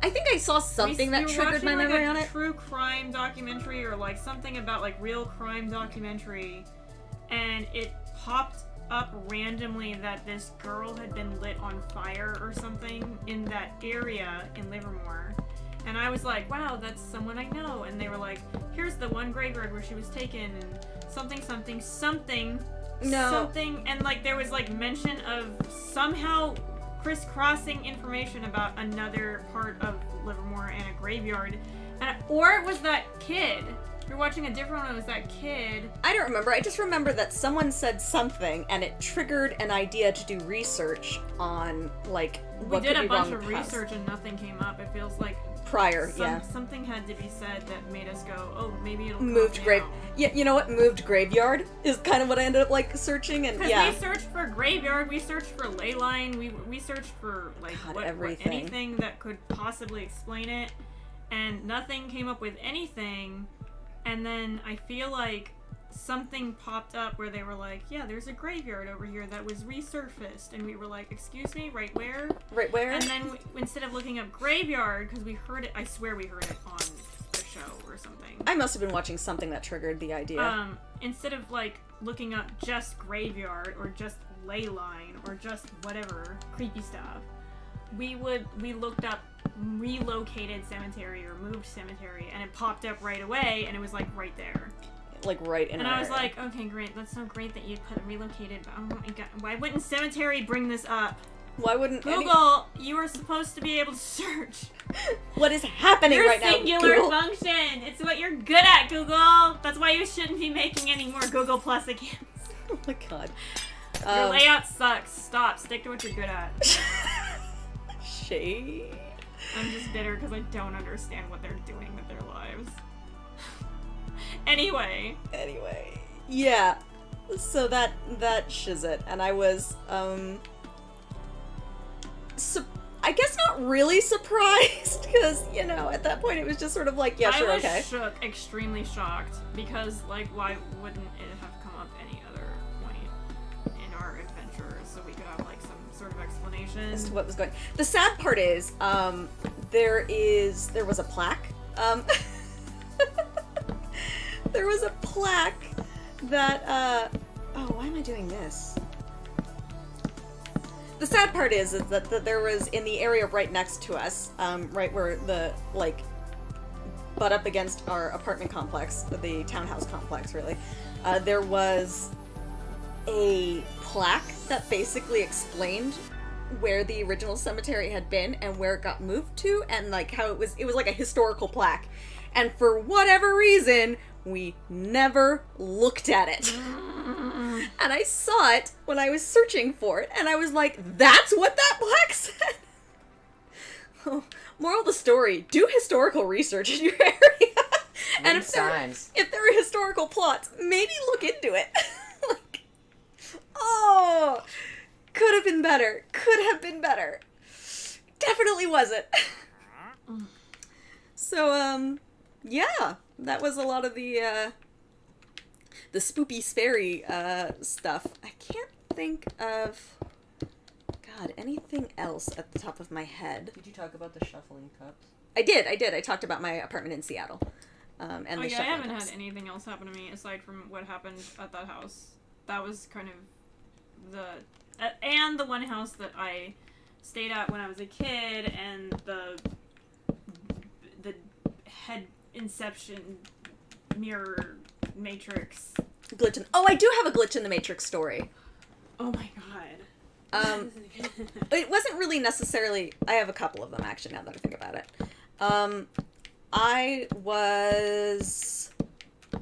I think I saw something that we were triggered my watching, memory like, on a it. True crime documentary or like something about like real crime documentary, and it popped up randomly that this girl had been lit on fire or something in that area in Livermore. And I was like, wow, that's someone I know. And they were like, here's the one graveyard where she was taken, and something, No. something, and like there was like mention of somehow crisscrossing information about another part of Livermore and a graveyard, or it was that kid You're watching a different one. It was that kid. I don't remember. I just remember that someone said something, and it triggered an idea to do research on, like, what We did could a be bunch wrong of with the house. research and nothing came up. It feels like Prior, yeah. something had to be said that made us go, oh, maybe it'll come Moved now. grave. Yeah, you know what? Moved graveyard is kind of what I ended up, like, searching, and Because yeah. we searched for graveyard, we searched for ley line, we searched for, like, God, everything. anything that could possibly explain it, and nothing came up with anything, and then I feel like something popped up where they were like, yeah, there's a graveyard over here that was resurfaced, and we were like, excuse me, right where? Right where? And then instead of looking up graveyard, because we heard it, I swear we heard it on the show or something. I must have been watching something that triggered the idea. Instead of like looking up just graveyard or just ley line or just whatever creepy stuff, we looked up relocated cemetery or moved cemetery, and it popped up right away, and it was like right there. Like right in And our I was area. like, okay, great, that's so great that you put relocated, but oh my god, why wouldn't cemetery bring this up? Why wouldn't Google, you are supposed to be able to search. What is happening Your right now? singular Google? function. It's what you're good at, Google. That's why you shouldn't be making any more Google Plus accounts. Oh my god. Your layout sucks. Stop. Stick to what you're good at. Shade. I'm just bitter because I don't understand what they're doing with their lives. Anyway. Yeah. So that shiz it, and I was I guess not really surprised, because, you know, at that point it was just sort of like, yeah, sure, I was okay. shook, extremely shocked, because, like, why wouldn't it have come up any other point in our adventure so we could have, like, some sort of explanation? As to what was going. The sad part is, there was a plaque. There was a plaque that, oh, why am I doing this? The sad part is that there was, in the area right next to us, right where the, like, butt up against our apartment complex, the townhouse complex, really, there was a plaque that basically explained where the original cemetery had been and where it got moved to, and, like, how it was like a historical plaque. And for whatever reason, we never looked at it. And I saw it when I was searching for it, and I was like, that's what that plaque said? Oh, moral of the story, do historical research in your area. And Read signs. if there are historical plots, maybe look into it. Like, oh, could have been better. Could have been better. Definitely wasn't. So, yeah, that was a lot of the spoopy sperry stuff. I can't think of, God, anything else at the top of my head. Did you talk about the shuffling cups? I did. I talked about my apartment in Seattle. And Oh the yeah, I shuffling haven't cups. had anything else happen to me aside from what happened at that house. That was kind of and the one house that I stayed at when I was a kid, and the head inception mirror matrix. Glitch in... Oh, I do have a glitch in the Matrix story. Oh my god. It wasn't really necessarily... I have a couple of them, actually, now that I think about it. I was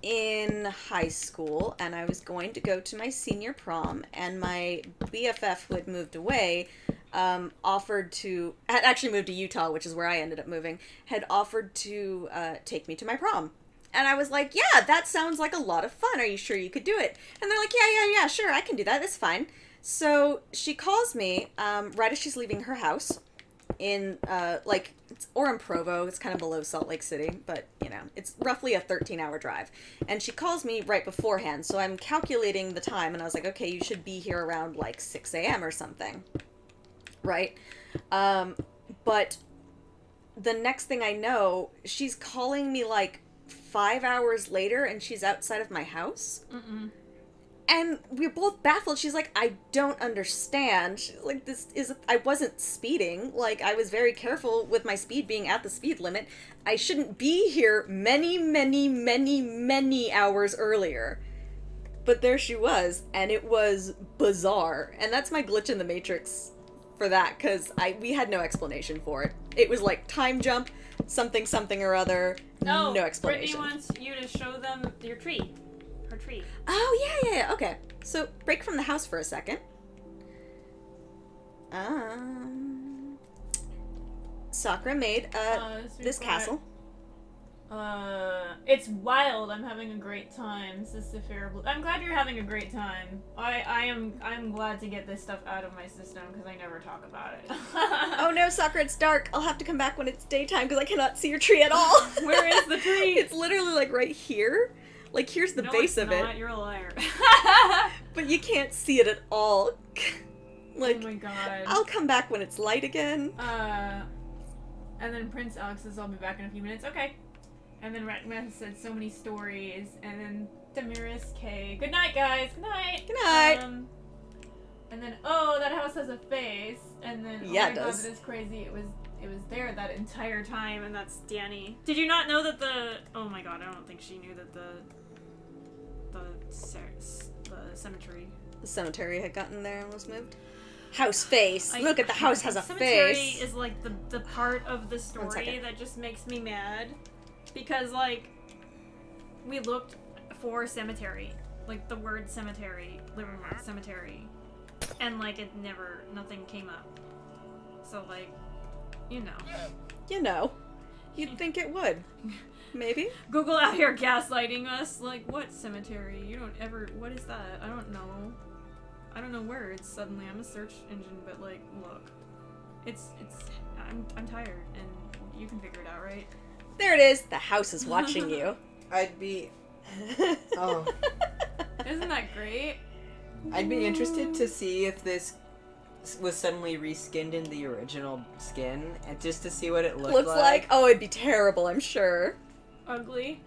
in high school, and I was going to go to my senior prom, and my BFF, who had moved away, had actually moved to Utah, which is where I ended up moving, had offered to take me to my prom. And I was like, yeah, that sounds like a lot of fun. Are you sure you could do it? And they're like, yeah, sure, I can do that. That's fine. So she calls me right as she's leaving her house in, it's Orem Provo. It's kind of below Salt Lake City, but, you know, it's roughly a 13-hour drive. And she calls me right beforehand, so I'm calculating the time, and I was like, okay, you should be here around, like, 6 a.m. or something. Right? But the next thing I know, she's calling me, like, 5 hours later, and she's outside of my house. Mm-mm. And we're both baffled. She's like, I don't understand. She's like, I wasn't speeding. Like, I was very careful with my speed being at the speed limit. I shouldn't be here many, many, many, many hours earlier. But there she was, and it was bizarre. And that's my glitch in the Matrix for that, because we had no explanation for it. It was like time jump, something or other, Oh, no explanation. Brittany wants you to show them your tree. Her tree. Oh, yeah, okay. So, break from the house for a second. Sakura made this castle. It's wild. I'm having a great time. Sisyphia. I'm glad you're having a great time. I'm glad to get this stuff out of my system because I never talk about it. Oh no, Sakura, it's dark. I'll have to come back when it's daytime because I cannot see your tree at all. Where is the tree? It's literally like right here. Like here's the No, base it's of not. it. You're a liar. But you can't see it at all. Like, oh my god. I'll come back when it's light again. And then Prince Alex says, I'll be back in a few minutes. Okay. And then Ratman said so many stories. And then Damaris K. Good night, guys. Good night. Good night. And then, oh, that house has a face. And then, oh Yeah, my it god, does. that is crazy. It was there that entire time, and that's Danny. Did you not know that oh my god, I don't think she knew that the cemetery. The cemetery had gotten there and was moved. House face. I- Look at the house has a cemetery face. is like the part of the 1 story second. that just makes me mad because like we looked for cemetery, like the word cemetery, Livermore cemetery, and like nothing came up. So like, you know, You'd think it would. Maybe. Google out here gaslighting us. Like, what cemetery? You don't ever. What is that? I don't know. I don't know words. Suddenly, I'm a search engine, but like, look, it's. I'm tired, and you can figure it out, right? There it is. The house is watching you. I'd be. Oh. Isn't that great? I'd be interested to see if this was suddenly reskinned in the original skin, and just to see what it Looks like. Oh, it'd be terrible. I'm sure. Ugly.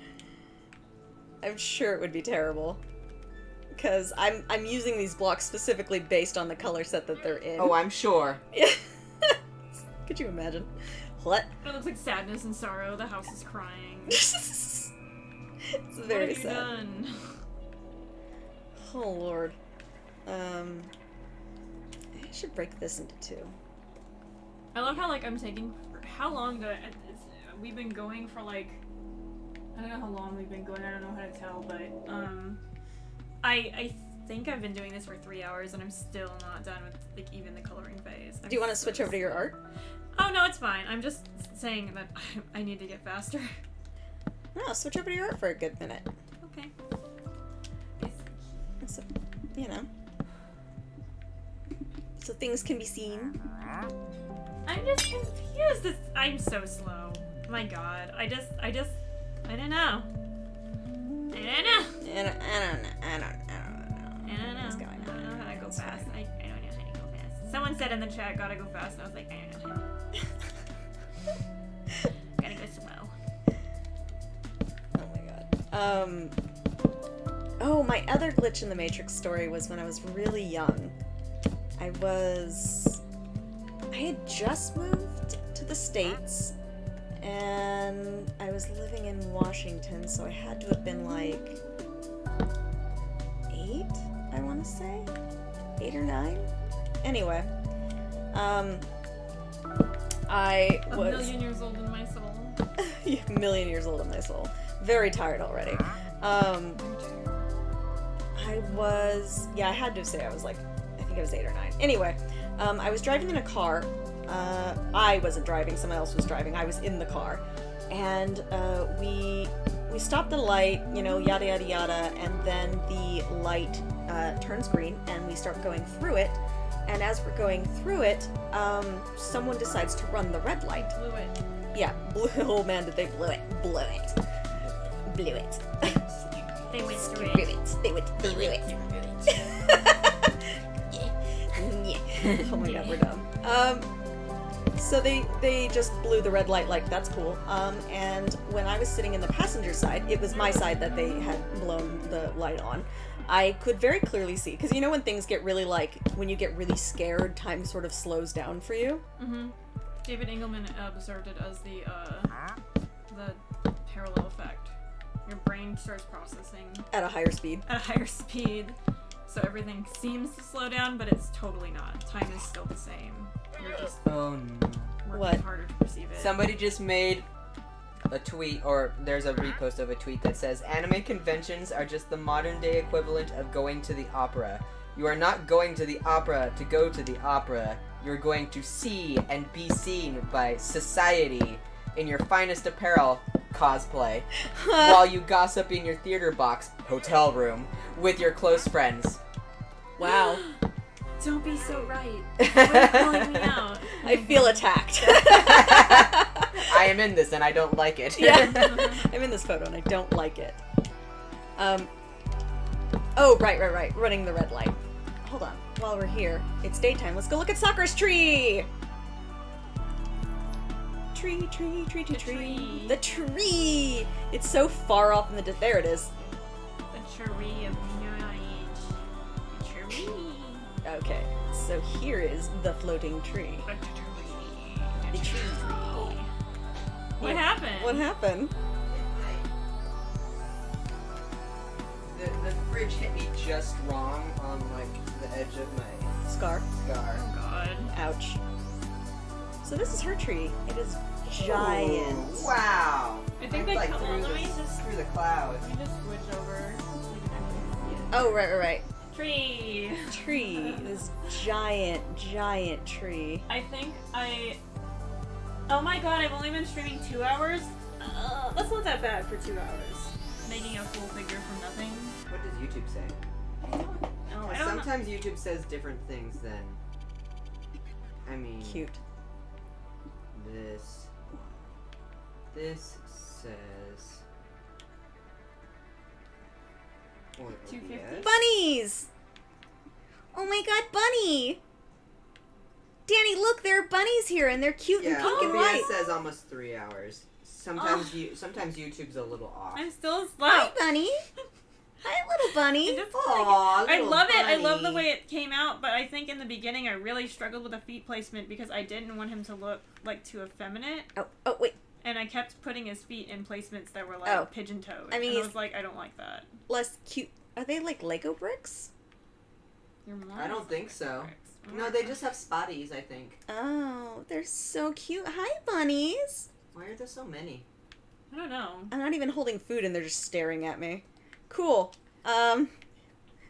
I'm sure it would be terrible. Because I'm using these blocks specifically based on the color set that they're in. Oh, I'm sure. Yeah. Could you imagine? What? It looks like sadness and sorrow. The house is crying. It's What very have you sad. done? Oh lord. I should break this into two. I love how like I'm taking. How long do we've been going for like? I don't know how long we've been going. I don't know how to tell, but I think I've been doing this for 3 hours and I'm still not done with like even the coloring phase. Do you want to switch over to your art? Oh no, it's fine. I'm just saying that I need to get faster. No, switch over to your art for a good minute. Okay. So, you know. So things can be seen. I'm just confused. I'm so slow. My God. I don't know. I don't know. I don't know. What's going on? I don't know how to go It's fast. fine. I don't know how to go fast. Someone said in the chat, gotta go fast. And I was like, I don't know how. Gotta go slow. Oh my god. Oh, my other glitch in the Matrix story was when I was really young. I had just moved to the States, and I was living in Washington, so I had to have been like 8, I want to say. 8 or 9? Anyway, I A was million years old in my soul. a million years old in my soul. Very tired already. I had to say I was like, I think I was 8 or 9. Anyway, I was driving in a car. I wasn't driving, someone else was driving. I was in the car. And we stopped at a light, you know, yada yada yada, and then the light turns green and we start going through it. And as we're going through it, someone decides to run the red light. Blew it. Yeah, oh man, did they blow it. Blew it. They went through Screw it. it. They went through it. Yeah. Oh my god, we're dumb. So they just blew the red light, like, that's cool. And when I was sitting in the passenger side, it was my side that they had blown the light on. I could very clearly see, because you know when things get really, like, when you get really scared, time sort of slows down for you? Mm-hmm. David Engelman observed it as the parallel effect. Your brain starts processing At a higher speed. at a higher speed. So everything seems to slow down, but it's totally not. Time is still the same. You're just Oh no. working What? harder to perceive it. Somebody just made a tweet, or there's a repost of a tweet that says, anime conventions are just the modern day equivalent of going to the opera. You are not going to the opera to go to the opera. You're going to see and be seen by society in your finest apparel, cosplay, while you gossip in your theater box, hotel room, with your close friends. Wow. Don't be so right. Why are you calling me out? I feel attacked. I am in this and I don't like it. Yeah. I'm in this photo and I don't like it. Oh, right. Running the red light. Hold on. While we're here, it's daytime. Let's go look at Sakura's tree! Tree. tree. The tree! It's so far off in the there it is. The tree of knowledge. The tree. Okay, so here is the floating tree. The tree. What happened? What happened? The fridge hit me just wrong on like the edge of my Scar. scar. Oh god. Ouch. So this is her tree. It is giant. Ooh, wow. I think they like come on, let me just through the clouds. let me just switch over. Oh, right. Tree. Tree. This giant tree. I think oh my god, I've only been streaming 2 hours? That's not that bad for 2 hours. Making a full figure from nothing. What does YouTube say? I don't know. Sometimes YouTube says different things than. I mean. Cute. This says. 250? Bunnies! Oh my god, bunny! Danny, look, there are bunnies here, and they're cute and Yeah, pink and OBS white. says almost 3 hours. Sometimes sometimes YouTube's a little off. I'm still Hi, slow. bunny. Hi, little bunny. It just- Aw, I little love it. I bunny. love the way it came out, but I think in the beginning I really struggled with the feet placement because I didn't want him to look like too effeminate, Oh, wait. and I kept putting his feet in placements that were like Oh. pigeon-toed. I mean, and I he's- was like, I don't like that. Less cute. Are they like Lego bricks? Your mom I don't is think like so. bricks. No, they just have spotties, I think. Oh, they're so cute. Hi, bunnies. Why are there so many? I don't know. I'm not even holding food, and they're just staring at me. Cool. I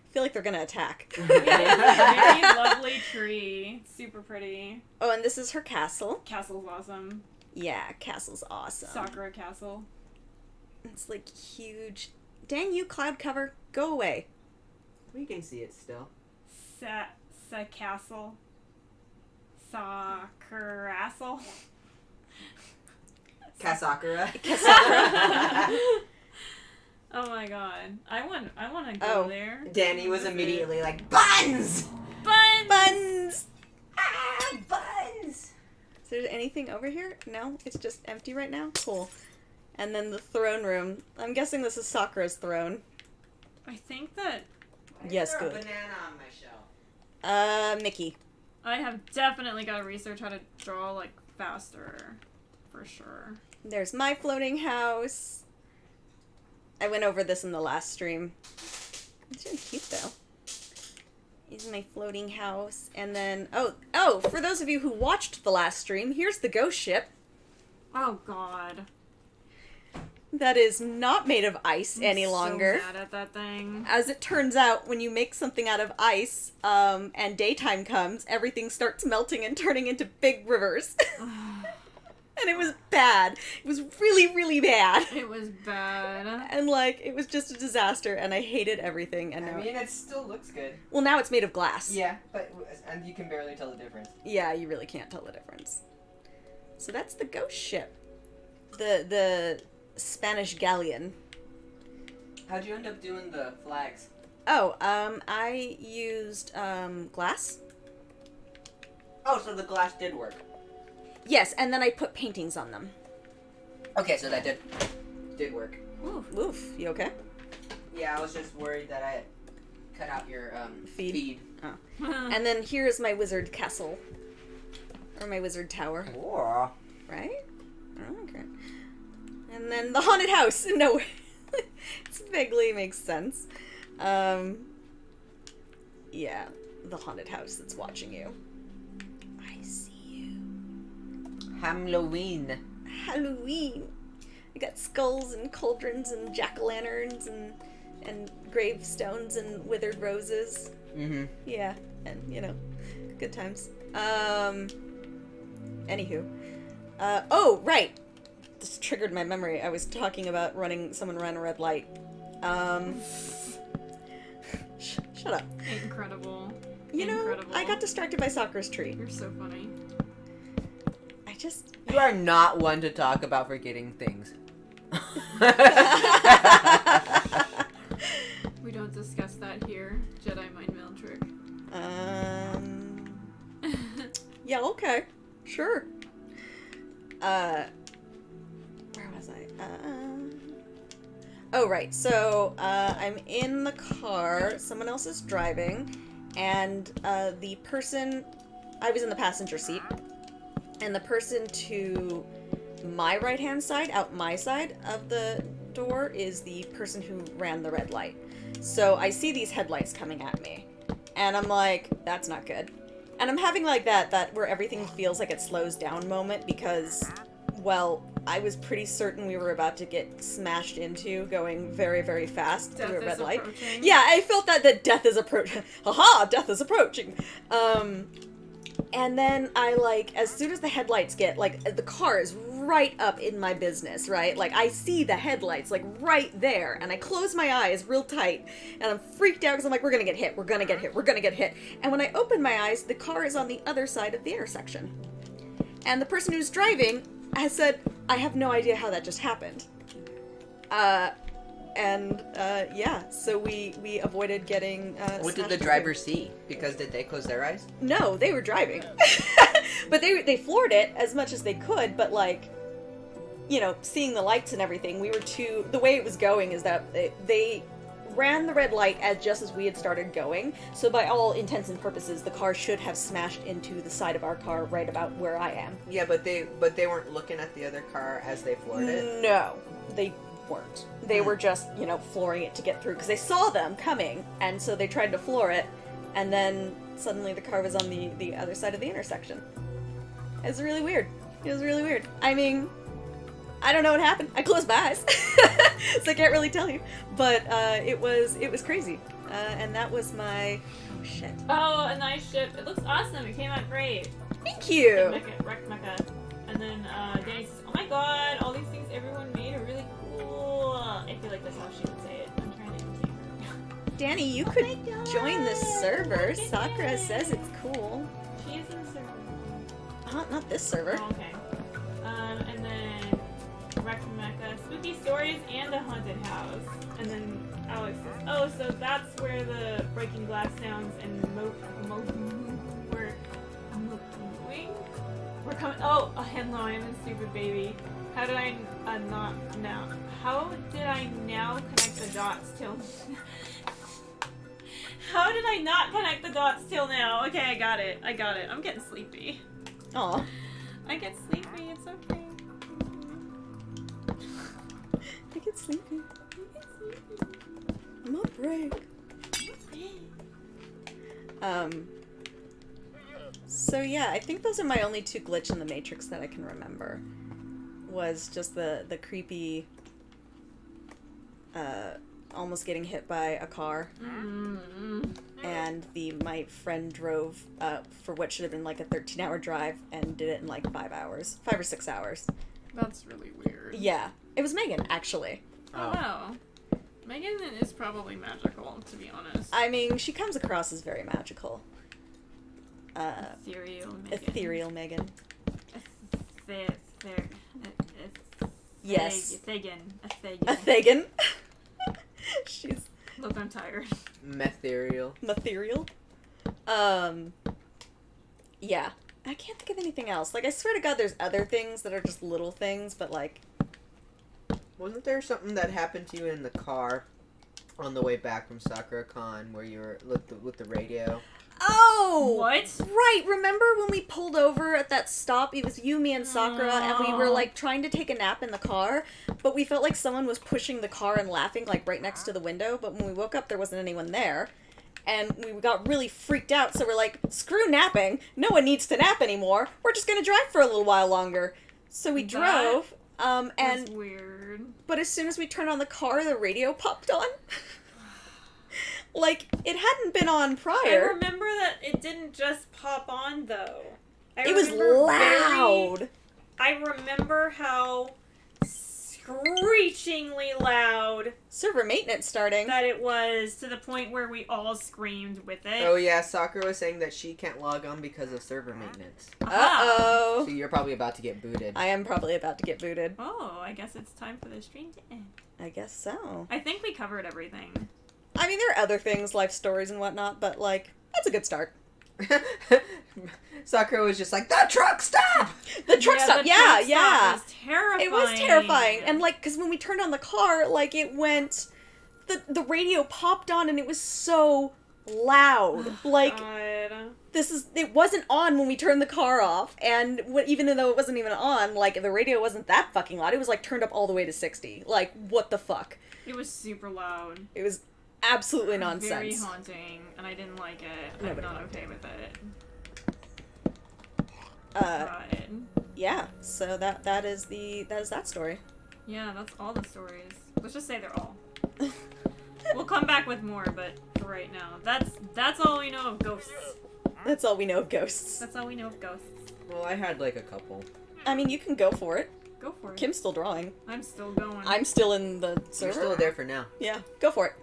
feel like they're gonna attack. Very lovely tree. Super pretty. Oh, and this is her castle. Castle's awesome. Yeah, castle's awesome. Sakura Castle. It's like huge. Dang you, cloud cover. Go away. We can see it still. Castle. Sakurastle. Kasakura. Oh my god. I want to go Oh. there. Danny was immediately like, buns! Fun! Buns! Ah, buns! Is there anything over here? No? It's just empty right now? Cool. And then the throne room. I'm guessing this is Sakura's throne. I think that Yes, Is there good. a banana on my shelf? Mickey. I have definitely got to research how to draw like faster. For sure. There's my floating house. I went over this in the last stream. It's really cute though. Is my floating house. And then, oh, for those of you who watched the last stream, here's the ghost ship. Oh god. That is not made of ice any I'm longer. So mad at that thing. As it turns out, when you make something out of ice, and daytime comes, everything starts melting and turning into big rivers. And it was bad. It was really, really bad. It was bad. And, like, it was just a disaster, and I hated everything. And I now, mean, it still looks good. well, now it's made of glass. Yeah, and you can barely tell the difference. Yeah, you really can't tell the difference. So that's the ghost ship. The Spanish galleon. How'd you end up doing the flags? Oh, I used, glass. Oh, so the glass did work. Yes, and then I put paintings on them. Okay, so that did work. Oof, you okay? Yeah, I was just worried that I had cut out your feed. And then here's my wizard castle. Or my wizard tower. Cool. Right? Oh, okay. And then the haunted house. No, it vaguely makes sense. Yeah, the haunted house that's watching you. I see you. Halloween. Halloween. I got skulls and cauldrons and jack-o'-lanterns and gravestones and withered roses. Mm-hmm. Yeah, and good times. Anywho. Oh, right. This triggered my memory. I was talking about someone ran a red light. Shut up. Incredible. You know, Incredible. I got distracted by Sakura's tree. You're so funny. I just... You are not one to talk about forgetting things. We don't discuss that here. Jedi mind meld trick. Yeah, okay. Sure. Where was I? Oh, right. So, I'm in the car. Someone else is driving. And, the person... I was in the passenger seat. And the person to my right-hand side, out my side of the door, is the person who ran the red light. So, I see these headlights coming at me. And I'm like, that's not good. And I'm having like that where everything feels like it slows down moment because, well, I was pretty certain we were about to get smashed into going very, very fast through a red light. Approaching. Yeah, I felt that death is approaching. Haha, death is approaching. And then I, as soon as the headlights get, the car is right up in my business, right? Like, I see the headlights, right there, and I close my eyes real tight, and I'm freaked out because I'm like, we're gonna get hit, we're gonna get hit, we're gonna get hit. And when I open my eyes, the car is on the other side of the intersection. And the person who's driving has said, I have no idea how that just happened. Yeah, so we avoided getting, What did the smashed driver into. see? Because did they close their eyes? No, they were driving. But they floored it as much as they could, but seeing the lights and everything, the way it was going is that they ran the red light just as we had started going, so by all intents and purposes, the car should have smashed into the side of our car right about where I am. Yeah, but they weren't looking at the other car as they floored it. No, they weren't. They were just, flooring it to get through, because they saw them coming, and so they tried to floor it, and then suddenly the car was on the other side of the intersection. It was really weird. I mean, I don't know what happened. I closed my eyes, so I can't really tell you. But it was crazy, and that was my... Oh, shit. Oh, a nice ship. It looks awesome. It came out great. Thank you! Wrecked Mecha. And then Danny says, oh my god, all these things everyone made are really cool. I feel like that's how she would say it. I'm trying to imitate her. Danny, you could join the server. Look at Sakura that. says it's cool. She is in the server. Not this server. Oh, okay. And then Wrecked Mecha, spooky stories and a haunted house. And then Alex says, oh, so that's where the breaking glass sounds and we're coming. Oh, a hello, I'm a stupid baby. How did I not now? How did I now connect the dots till? How did I not connect the dots till now? Okay, I got it. I'm getting sleepy. Aw. I get sleepy. It's okay. I get sleepy. I'm on break. So yeah, I think those are my only two glitch in the Matrix that I can remember. Was just the creepy, almost getting hit by a car, and my friend drove for what should have been like a 13-hour drive and did it in like 5 or 6 hours. That's really weird. Yeah, it was Megan actually. Oh, wow. Megan is probably magical, to be honest. I mean, she comes across as very magical. Ethereal Megan. Ethereal Megan. Yes. Thegan. A Thagan. She's Look, I'm tired. Metherial. ethereal. Yeah. I can't think of anything else. Like, I swear to God, there's other things that are just little things, but like... Wasn't there something that happened to you in the car on the way back from SakuraCon where you were with the radio? Oh! What? Right, remember when we pulled over at that stop? It was you, me, and Sakura, and we were, like, trying to take a nap in the car, but we felt like someone was pushing the car and laughing, like, right next to the window, but when we woke up, there wasn't anyone there. And we got really freaked out, so we're like, screw napping. No one needs to nap anymore. We're just gonna drive for a little while longer. So we drove, That's and weird. but as soon as we turned on the car, the radio popped on. Like, it hadn't been on I prior. remember that it didn't just pop on though. It was loud. I remember how screechingly loud Server maintenance starting. that it was, to the point where we all screamed with it. Oh yeah, Sakura was saying that she can't log on because of server maintenance. Uh-oh. So you're probably about to get booted. I am probably about to get booted. Oh, I guess it's time for the stream to end. I guess so. I think we covered everything. I mean, there are other things, life stories and whatnot, but, like, that's a good start. Sakura was just like, the truck stop! The truck stop, the yeah, truck yeah. stop was terrifying. It was terrifying. And, like, because when we turned on the car, like, it went... The radio popped on and it was so loud. Like, God. it wasn't on when we turned the car off. And even though it wasn't even on, like, the radio wasn't that fucking loud. It was, like, turned up all the way to 60. Like, what the fuck? It was super loud. It was absolutely Very nonsense. haunting, and I didn't like it. Nobody I'm not okay with it. Uh, yeah, so that is that story. Yeah, that's all the stories. Let's just say they're all. We'll come back with more, but for right now, that's all we know of ghosts. That's all we know of ghosts. That's all we know of ghosts. Well, I had like a couple. I mean, you can go for it. Go for it. Kim's still drawing. I'm still going. I'm still in the You're server. still there for now. Yeah, go for it.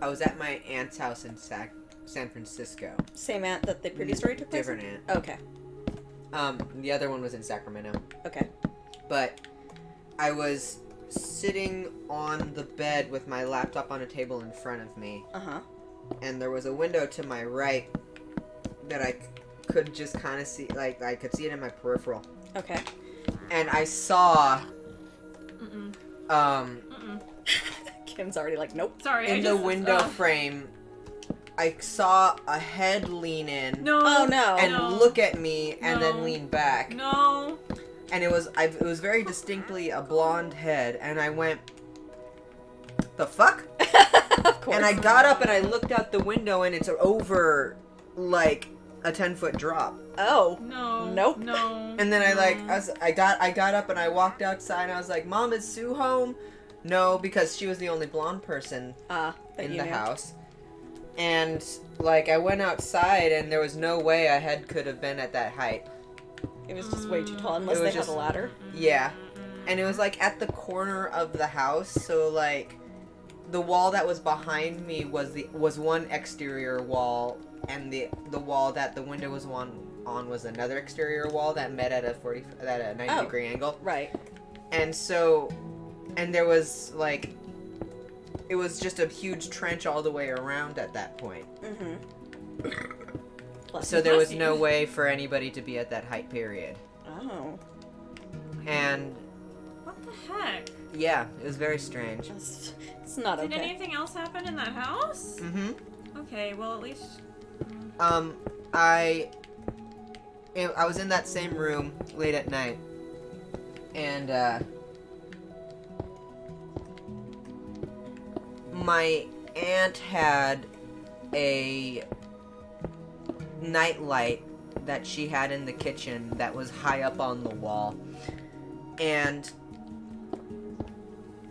I was at my aunt's house in San Francisco. Same aunt that the previous story took place in? Different aunt. Okay. The other one was in Sacramento. Okay. But I was sitting on the bed with my laptop on a table in front of me, Uh-huh. and there was a window to my right that I could just kind of see, like, I could see it in my peripheral. Okay. And I saw, Kim's already like, nope. Sorry. in the window frame, I saw a head lean in No. Oh, no. and no. look at me and No. then lean back. No. And it was very distinctly a blonde head, and I went, the fuck? Of course. And I got up and I looked out the window, and it's over, like, a 10-foot drop. Oh. No. Nope. No. And then no. I got up and I walked outside, and I was like, Mom, is Sue home? No, because she was the only blonde person That in you the knew. house. And, like, I went outside, and there was no way a head could have been at that height. It was just way too tall, unless It they was had just- a ladder. Yeah. And it was, like, at the corner of the house, so, like, the wall that was behind me was one exterior wall, and the wall that the window was on was another exterior wall that met at a 90-degree angle. Right. And so, and there was, like, it was just a huge trench all the way around at that point. Mm-hmm. So there was no way for anybody to be at that height period. Oh. And, What the heck? yeah, it was very strange. It's not Did okay. anything else happen in that house? Mm-hmm. Okay, well at least. I was in that same room late at night, and my aunt had a nightlight that she had in the kitchen that was high up on the wall, and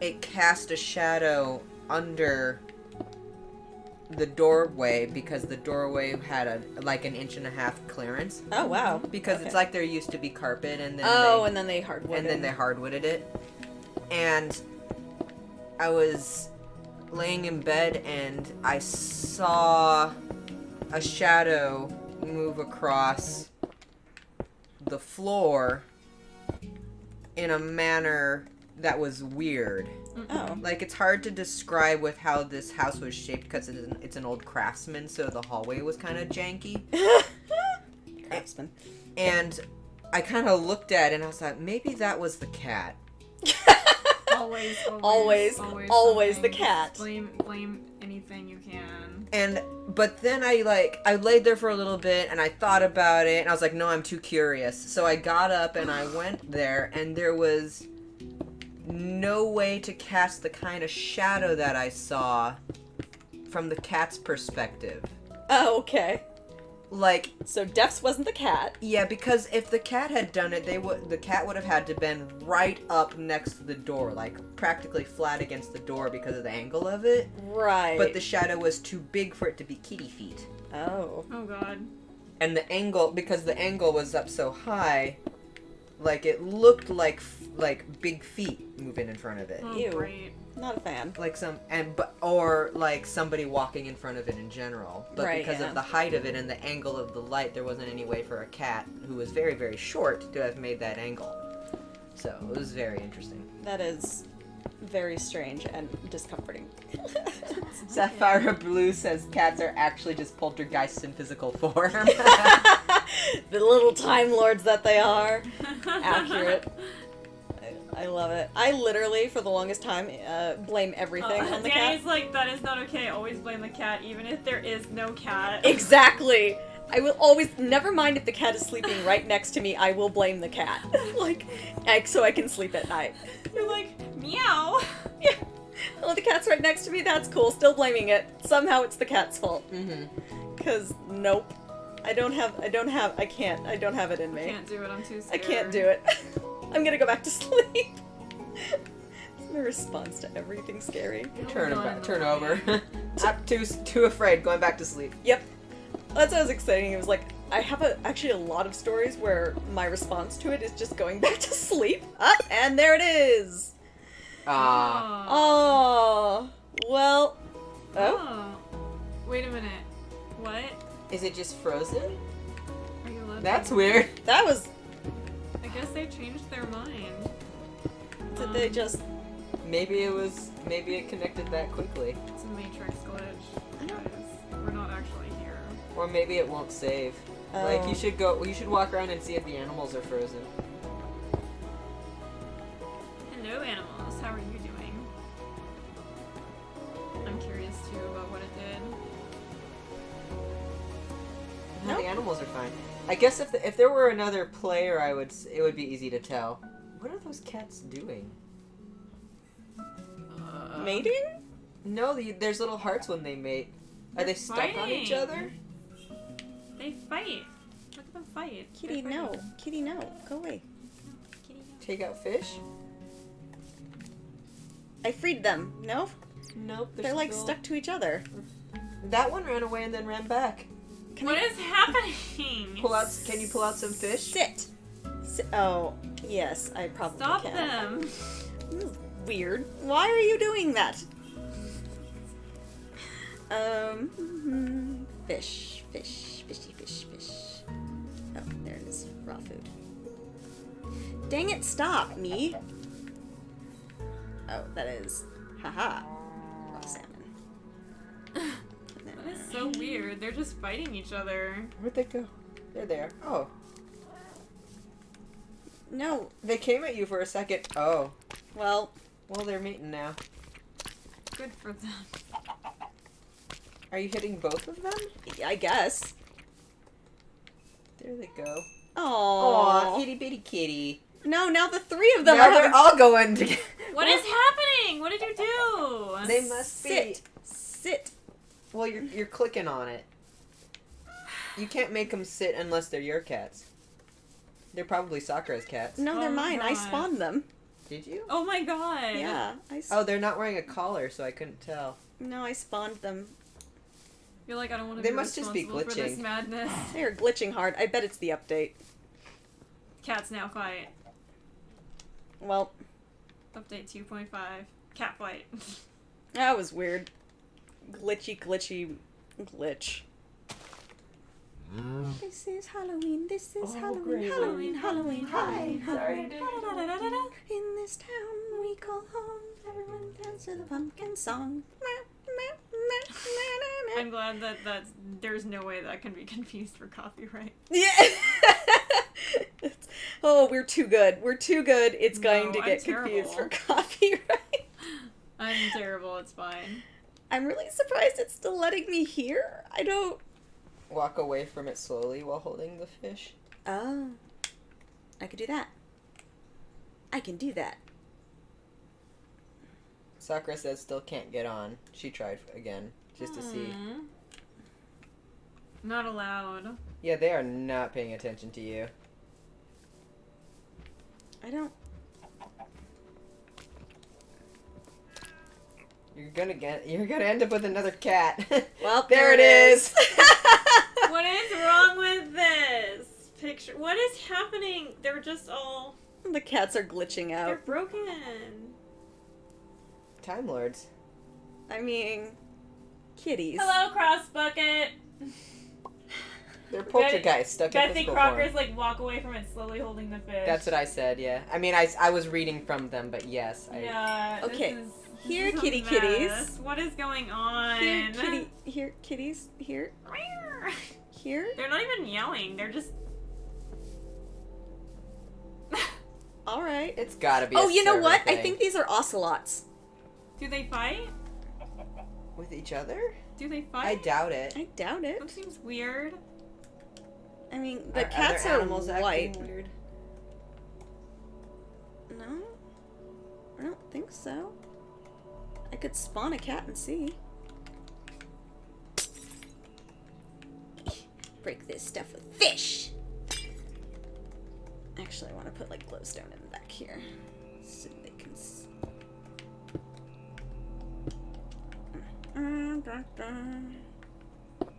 it cast a shadow under the doorway because the doorway had an 1.5-inch clearance, Oh, wow. because Okay. it's like there used to be carpet, and then and then they hardwood and then they hardwooded it. And I was laying in bed and I saw a shadow move across the floor in a manner that was weird. Oh. Like, it's hard to describe with how this house was shaped because it's an old Craftsman, so the hallway was kind of janky. Craftsman. And I kind of looked at it and I was like, maybe that was the cat. Always Always the something. cat. Blame anything you can. But then I laid there for a little bit and I thought about it and I was like, no, I'm too curious. So I got up and I went there and there was no way to cast the kind of shadow that I saw from the cat's perspective. Oh, okay. Like, So Defs wasn't the cat. yeah, because if the cat had done it, the cat would have had to been right up next to the door, like practically flat against the door because of the angle of it. Right. But the shadow was too big for it to be kitty feet. Oh. Oh god. And the angle, because the angle was up so high, like it looked like big feet moving in front of it. Oh, Ew. great. Not a fan. Like or like somebody walking in front of it in general. But Right, because yeah. of the height of it and the angle of the light, there wasn't any way for a cat who was very, very short to have made that angle. So it was very interesting. That is very strange and discomforting. Sapphire Blue says cats are actually just poltergeists in physical form. The little Time Lords that they are. Accurate. I love it. I literally, for the longest time, blame everything on the Danny's cat. like, that is not okay. Always blame the cat, even if there is no cat. Exactly. I will always, never mind if the cat is sleeping right next to me, I will blame the cat. So I can sleep at night. You're like, meow. Yeah. Well, the cat's right next to me, that's cool. Still blaming it. Somehow it's the cat's fault. Mm-hmm. Because, nope. I don't have it in me. I can't do it. I'm too I scared. can't do it. I'm gonna go back to sleep. It's my response to everything scary. Turn over. I'm too afraid. Going back to sleep. Yep. That's what I was exciting. It was like, I have actually a lot of stories where my response to it is just going back to sleep. And there it is. Ah. Oh. Well. Oh. Wait a minute. What? Is it just frozen? Are you allowed That's to- weird. That was. I guess they changed their mind. Did they just. Maybe it connected that quickly. It's a Matrix glitch. Guys, we're not actually here. Or maybe it won't save. Like, you should walk around and see if the animals are frozen. Hello, animals. How are you doing? I'm curious too about what it did. No, Nope. the animals are fine. I guess if there were another player, it would be easy to tell. What are those cats doing? Mating? No, there's little hearts when they mate. Are they They're stuck on each fighting. other? They fight. Look at them fight. Kitty, They're no. fighting. Kitty, no. Go away. Kitty, no. Take out fish? I freed them. No? Nope. They're like stuck to each other. That one ran away and then ran back. What is happening? Can you pull out some fish? Sit. Oh, yes, I probably Stop can. them. This is weird. Why are you doing that? Fish, fishy fish. Oh, there it is. Raw food. Dang it, stop, me. Oh, that is. Haha. Raw salmon. That is so weird. They're just fighting each other. Where'd they go? They're there. Oh. No, They came at you for a second. Oh. well, Well, they're mating now. Good for them. Are you hitting both of them? I guess. There they go. Oh. Aw, itty bitty kitty. No, now the three of them Now are they're having all going together. What is happening? What did you do? They must be. Sit. Well, you're clicking on it. You can't make them sit unless they're your cats. They're probably Sakura's cats. No, they're Oh, mine. I God. spawned them. Did you? Oh my god. Yeah. Oh, they're not wearing a collar, so I couldn't tell. No, I spawned them. You're like, I don't want to They be must just be responsible for this glitching. madness. They are glitching hard. I bet it's the update. Cats now fight. Well, Update 2.5. Cat fight. that was weird. Glitch. This is Halloween. This is Halloween. great. Halloween. Hi. Sorry. In this town we call home, everyone dances to the pumpkin song. I'm glad that there's no way that can be confused for copyright. Yeah. Oh, we're too good. We're too good. It's going No, to I'm get confused for terrible. copyright. I'm terrible, it's fine. I'm really surprised it's still letting me hear. I don't. Walk away from it slowly while holding the fish. Oh. I could do that. I can do that. Sakura says still can't get on. She tried again, just to see. Not allowed. Yeah, they are not paying attention to you. I don't. You're gonna end up with another cat. Well, there it is. What is wrong with this picture? What is happening? They're just all... The cats are glitching They're out. broken. Time Lords. I mean, kitties. Hello, Cross Bucket. They're poltergeists stuck in Betsy physical Crocker's form. like walk away from it, slowly holding the fish. That's what I said, yeah. I mean, I was reading from them, but yes. Yeah. Okay, This here, is a kitty mess. kitties. What is going on? Here, kitties. Here. Here. They're not even yelling. They're just. All right. It's gotta be. Oh, a you know server what? I thing. think these are ocelots. Do they fight? With each other? Do they I fight? doubt it. I doubt it. That seems weird. I mean, Are the cats other are animals white. acting weird? No, I don't think so. I could spawn a cat and see. Break this stuff with fish. Actually, I want to put like glowstone in the back here, so they can.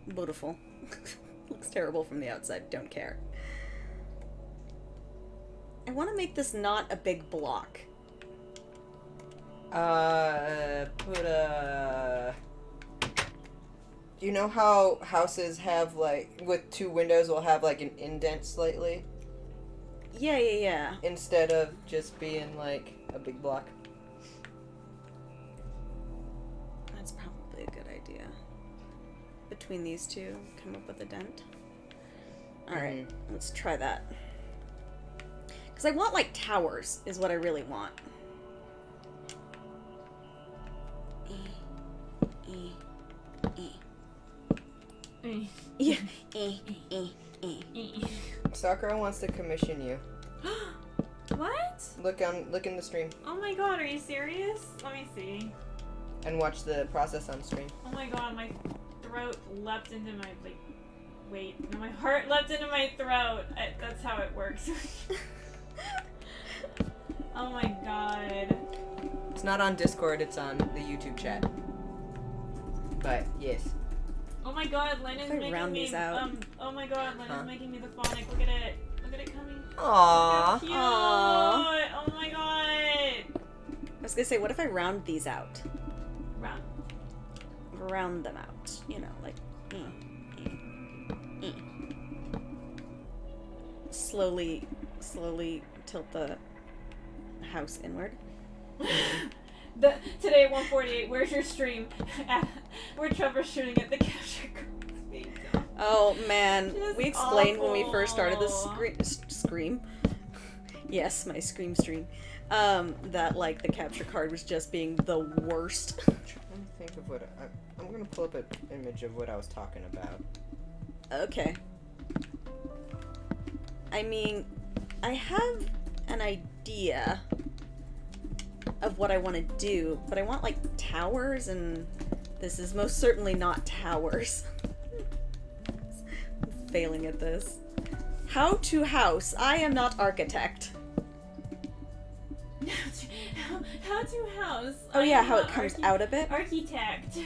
Beautiful. Looks terrible from the outside. Don't care. I want to make this not a big block. Put a... You know how houses have, like, with 2 windows will have, like, an indent slightly? Yeah. Instead of just being, like, a big block? That's probably a good idea. Between these two, come up with a dent. Alright, let's try that. Because I want, like, towers, is what I really want. Yeah. Sakura wants to commission you. What? Look in the stream Oh my god, are you serious? Let me see. and watch the process on stream. Oh my god, my throat leapt into my, like, wait. No, my heart leapt into my throat. That's how it works. Oh my god. It's not on Discord, it's on the YouTube chat. But, yes. Oh my god, Lennon's If I making round me, these out. oh my god, Lennon's Huh? making me the phonic. Look at it. Look at it coming. Aww. Cute. Aw. Oh my god. I was gonna say, what if I round these out? Round. Round them out. You know, like... Slowly tilt the house inward. Today at 1:48, where's your stream? We're troubleshooting at the capture card. Oh man, Just we explained when we first started this awful. scream. Yes, my scream stream. That like the capture card was just being the worst. I'm trying to think of what I'm gonna pull up an image of what I was talking about. Okay. I mean, I have an idea of what I want to do, but I want like towers, and this is most certainly not towers. I'm failing at this. How to house. I am not architect. How to house? Oh yeah, I'm how it not comes out a bit. Architect.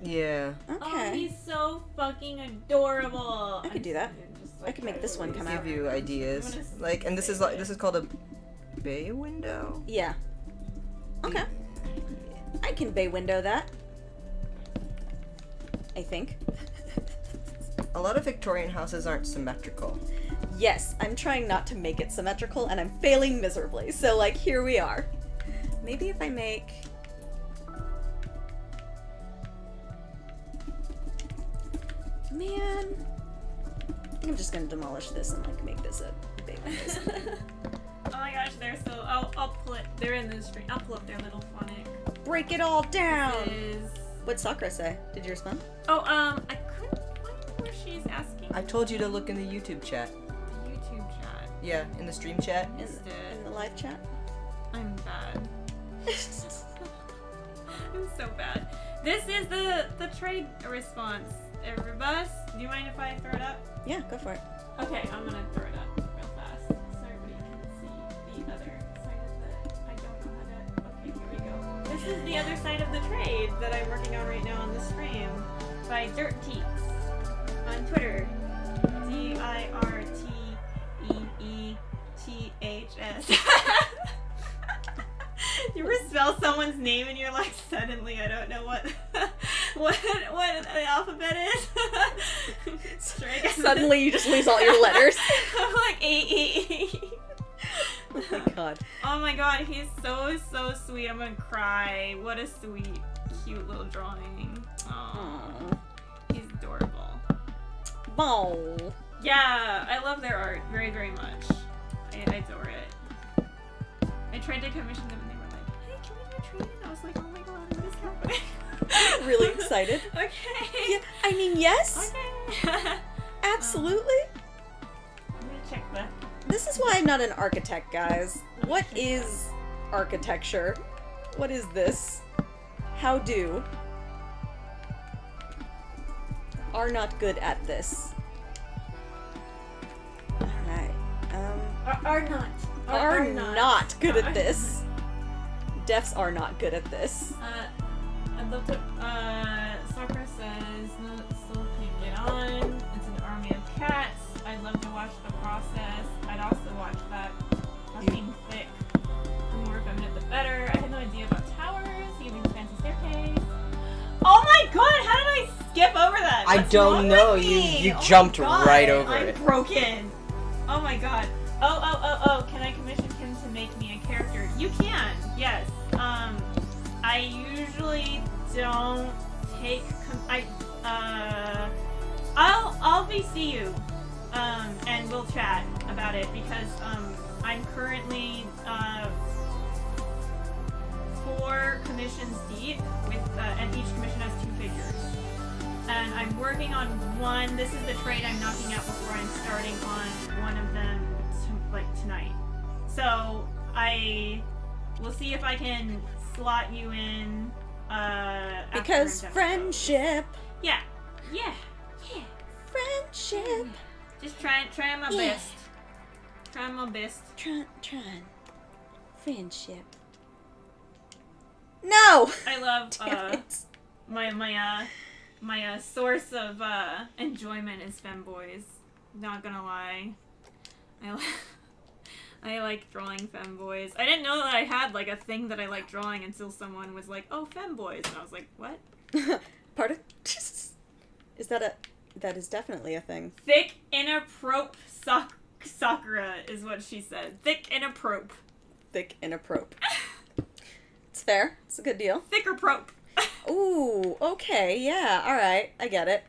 Yeah. Oh, Okay. he's so fucking adorable. I could do that. I could make this one come out. Give you ideas. Like, and this is called a bay window. Yeah. Okay. I can bay window that. I think. A lot of Victorian houses aren't symmetrical. Yes, I'm trying not to make it symmetrical, and I'm failing miserably. So, like, here we are. Maybe if I make... Man. I think I'm just gonna demolish this and, like, make this a bay window or something. Oh my gosh, they're so. I'll pull it. They're in the stream. I'll pull up their little phonic. Break it all down! Is... What'd Sakura say? Did you respond? Oh, I couldn't find where she's asking. I told you to look in the YouTube chat. The YouTube chat. Yeah, in the stream chat. In the live chat? I'm bad. I'm so bad. This is the trade response. Everybody, do you mind if I throw it up? Yeah, go for it. Okay, I'm gonna throw it up real fast so everybody can see the other side of the. I don't know how to. Okay, here we go. This is the other side of the trade that I'm working on right now on the stream by Dirt Teaks on Twitter. DIRTEETHS. You ever spell someone's name and you're like, suddenly I don't know what the alphabet is? Strike. Suddenly you just lose all your letters. I'm like A. Oh my god. Oh my god, he's so sweet. I'm gonna cry. What a sweet, cute little drawing. Aww. He's adorable. Oh. Yeah, I love their art very, very much. I adore it. I tried to commission them and they were like, hey, can we do a trade? And I was like, oh my god, what is happening? Really excited. Okay. Yeah, I mean, yes. Okay. Absolutely. I'm gonna check the. This is why I'm not an architect, guys. What is architecture? What is this? How do? Are not good at this. Alright. Are not. Are not good at this. Defs are not good at this. I'd love to. Sakura says, no, still can't get on. It's an army of cats. I'd love to watch the process. I'd also watch that fucking thick. The more feminine, the better. I had no idea about towers, even fancy staircase. Oh my god, how did I skip over that? I What's don't wrong know. with me? You Oh my jumped God, right over I'm it. broken. Oh my god. Oh, can I commission him to make me a character? You can, yes. I usually don't take, I'll VC you, and we'll chat about it because, I'm currently, 4 commissions deep with, and each commission has 2 figures. And I'm working on one. This is the trade I'm knocking out before I'm starting on one of them tonight. So I will see if I can slot you in. After Because Endeavor friendship. goes. Yeah. Friendship. Just trying my Yeah. best. Trying my best. Trying. Friendship. No! I love Damn it. my source of enjoyment is femboys. Not gonna lie, I like drawing femboys. I didn't know that I had like a thing that I like drawing until someone was like, "Oh, femboys," and I was like, "What?" Pardon? That is definitely a thing. Thick inappropriate Sakura is what she said. Thick inappropriate. Thick inappropriate. It's fair. It's a good deal. Thicker prope. Ooh, okay, yeah, alright, I get it.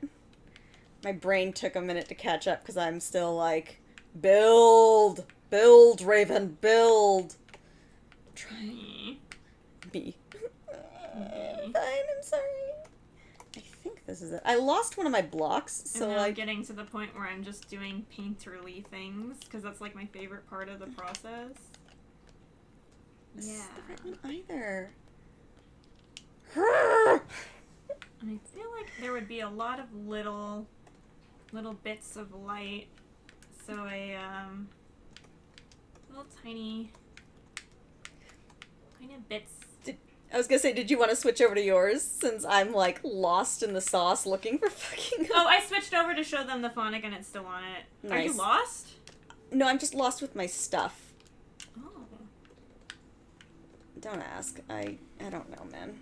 My brain took a minute to catch up because I'm still like, build, Raven, build. Trying. Me. Fine, I'm sorry. I think this is it. I lost one of my blocks, so and now I'm like... getting to the point where I'm just doing painterly things because that's like my favorite part of the process. This Yeah. is the right one either. And I feel like there would be a lot of little bits of light. So little tiny bits. I was gonna say, did you want to switch over to yours since I'm like lost in the sauce looking for fucking... Oh, I switched over to show them the phonic and it's still on it. Are you Nice. lost? No, I'm just lost with my stuff. Oh. Don't ask. I don't know, man.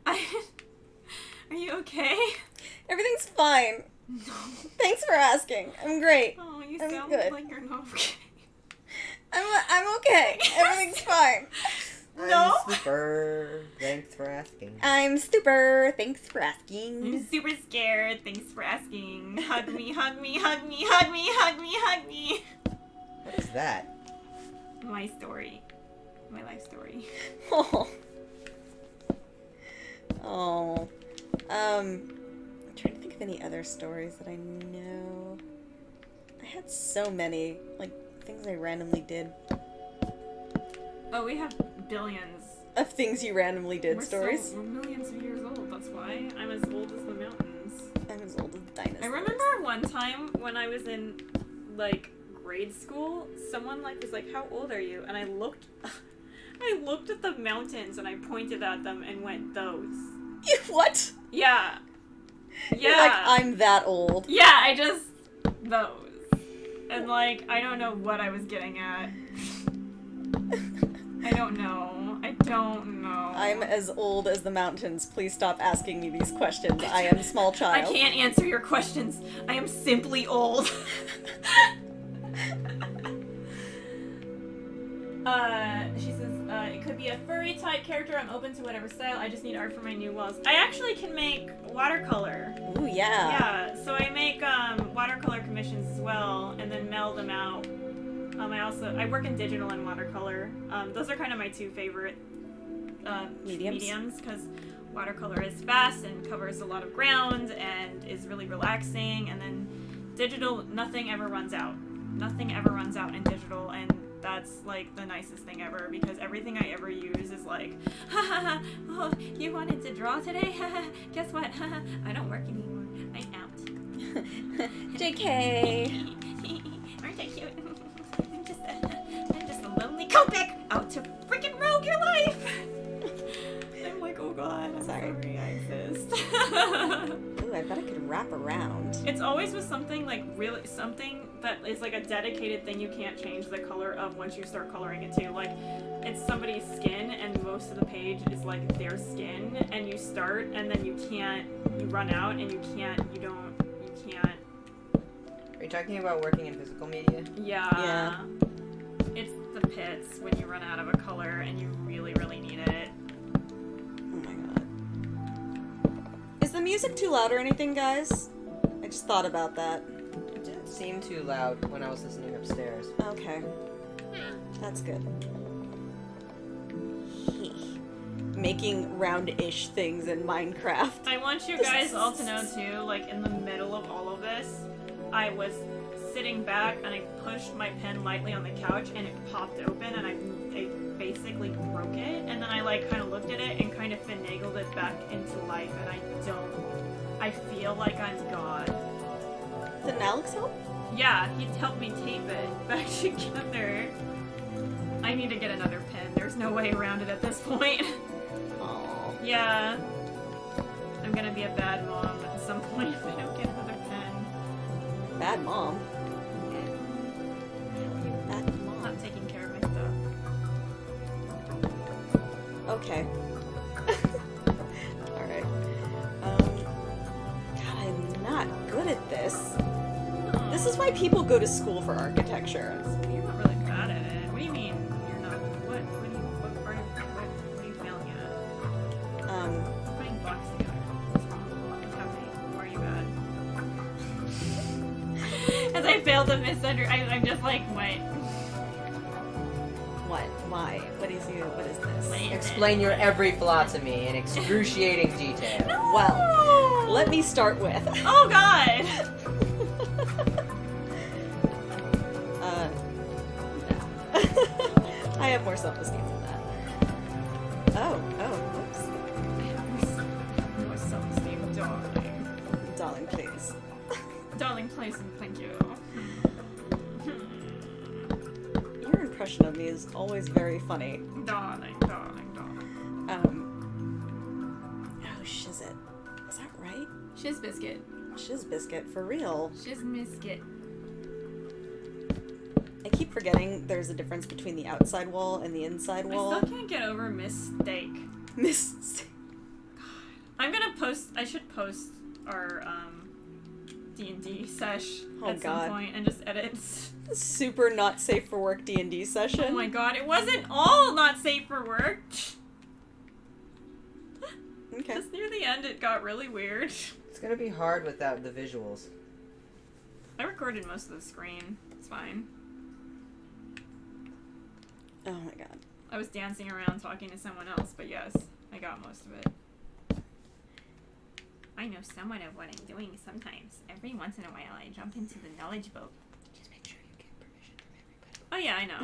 Are you okay? Everything's fine. No. Thanks for asking. I'm great. Oh, you I'm sound good. like you're not okay. I'm okay. Everything's fine. No. I'm super. Thanks for asking. I'm super. Thanks for I'm asking. super scared. Thanks for asking. Hug me, hug me, hug me, hug me, hug me, hug me. What is that? My story. My life story. Oh. Oh. I'm trying to think of any other stories that I know. I had so many, like things I randomly did. Oh, we have billions. Of things you randomly did stories. We're millions of years old, that's why. I'm as old as the mountains. I'm as old as dinosaurs. I remember one time when I was in, like, grade school, someone, like, was like, how old are you? And I looked at the mountains and I pointed at them and went, those. What? Yeah. Yeah. You're like, I'm that old. Yeah, those. And, like, I don't know what I was getting at. I don't know. I'm as old as the mountains. Please stop asking me these questions. I am small I child. can't answer your questions. I am simply old. She says, it could be a furry type character. I'm open to whatever style. I just need art for my new walls. I actually can make watercolor. Ooh, yeah. Yeah, so I make watercolor commissions as well, and then mail them out. I work in digital and watercolor. Those are kind of my two favorite mediums, because watercolor is fast and covers a lot of ground and is really relaxing, and then digital, nothing ever runs out. Nothing ever runs out in digital, and that's like the nicest thing ever, because everything I ever use is like, ha ha ha, oh, you wanted to draw today? Ha ha, guess what? Ha ha, I don't work anymore. I'm out. JK. Aren't I cute? I'm just a lonely Copic out to freaking rogue your life. I'm like, oh god, I'm sorry I exist. Ooh, I bet I could wrap around. It's always with something like really something that is like a dedicated thing you can't change the color of once you start coloring it too. Like it's somebody's skin and most of the page is like their skin, and you start and then you run out and you can't. Are you talking about working in physical media? Yeah. It's the pits when you run out of a color and you really, really need it. Oh my god. Is the music too loud or anything, guys? I just thought about that. It didn't seem too loud when I was listening upstairs. Okay. That's good. Making round-ish things in Minecraft. I want you guys all to know too, like in the middle of all of this, I was sitting back and I pushed my pen lightly on the couch and it popped open and I basically broke it, and then I like kind of looked at it and kind of finagled it back into life, and I feel like I'm God. Did Alex help? Yeah, he helped me tape it back together. I need to get another pen. There's no way around it at this point. Aww. Yeah. I'm gonna be a bad mom at some point if I don't get another pen. Bad mom. Bad mom. Not taking care of my stuff. Okay. Alright. God, I'm not good at this. This is why people go to school for architecture. You're not really bad at it. What do you mean you're not? What part of what are you failing at? Putting blocks together. What's wrong? What's happening? Why are you bad? As I fail to I'm just like, what? What? Why? What is this? Explain your every flaw to me in excruciating detail. Well, let me start with. Oh god! I have more self-esteem than that. Whoops. I have more self-esteem, darling. Darling, please. Darling, please and thank you. Your impression of me is always very funny. Darling. Oh, Shizit. Is that right? Shiz biscuit. Shizbiscuit, for real. Shiz biscuit. I keep forgetting there's a difference between the outside wall and the inside wall. I still can't get over mistake. I should post our D&D sesh at some point and just edit. Super not safe for work D&D session. Oh my god, it wasn't all not safe for work. Okay. Just near the end it got really weird. It's gonna be hard without the visuals. I recorded most of the screen. It's fine. Oh my god. I was dancing around talking to someone else, but yes, I got most of it. I know somewhat of what I'm doing sometimes. Every once in a while I jump into the knowledge boat. Just make sure you get permission from everybody. yeah, I know.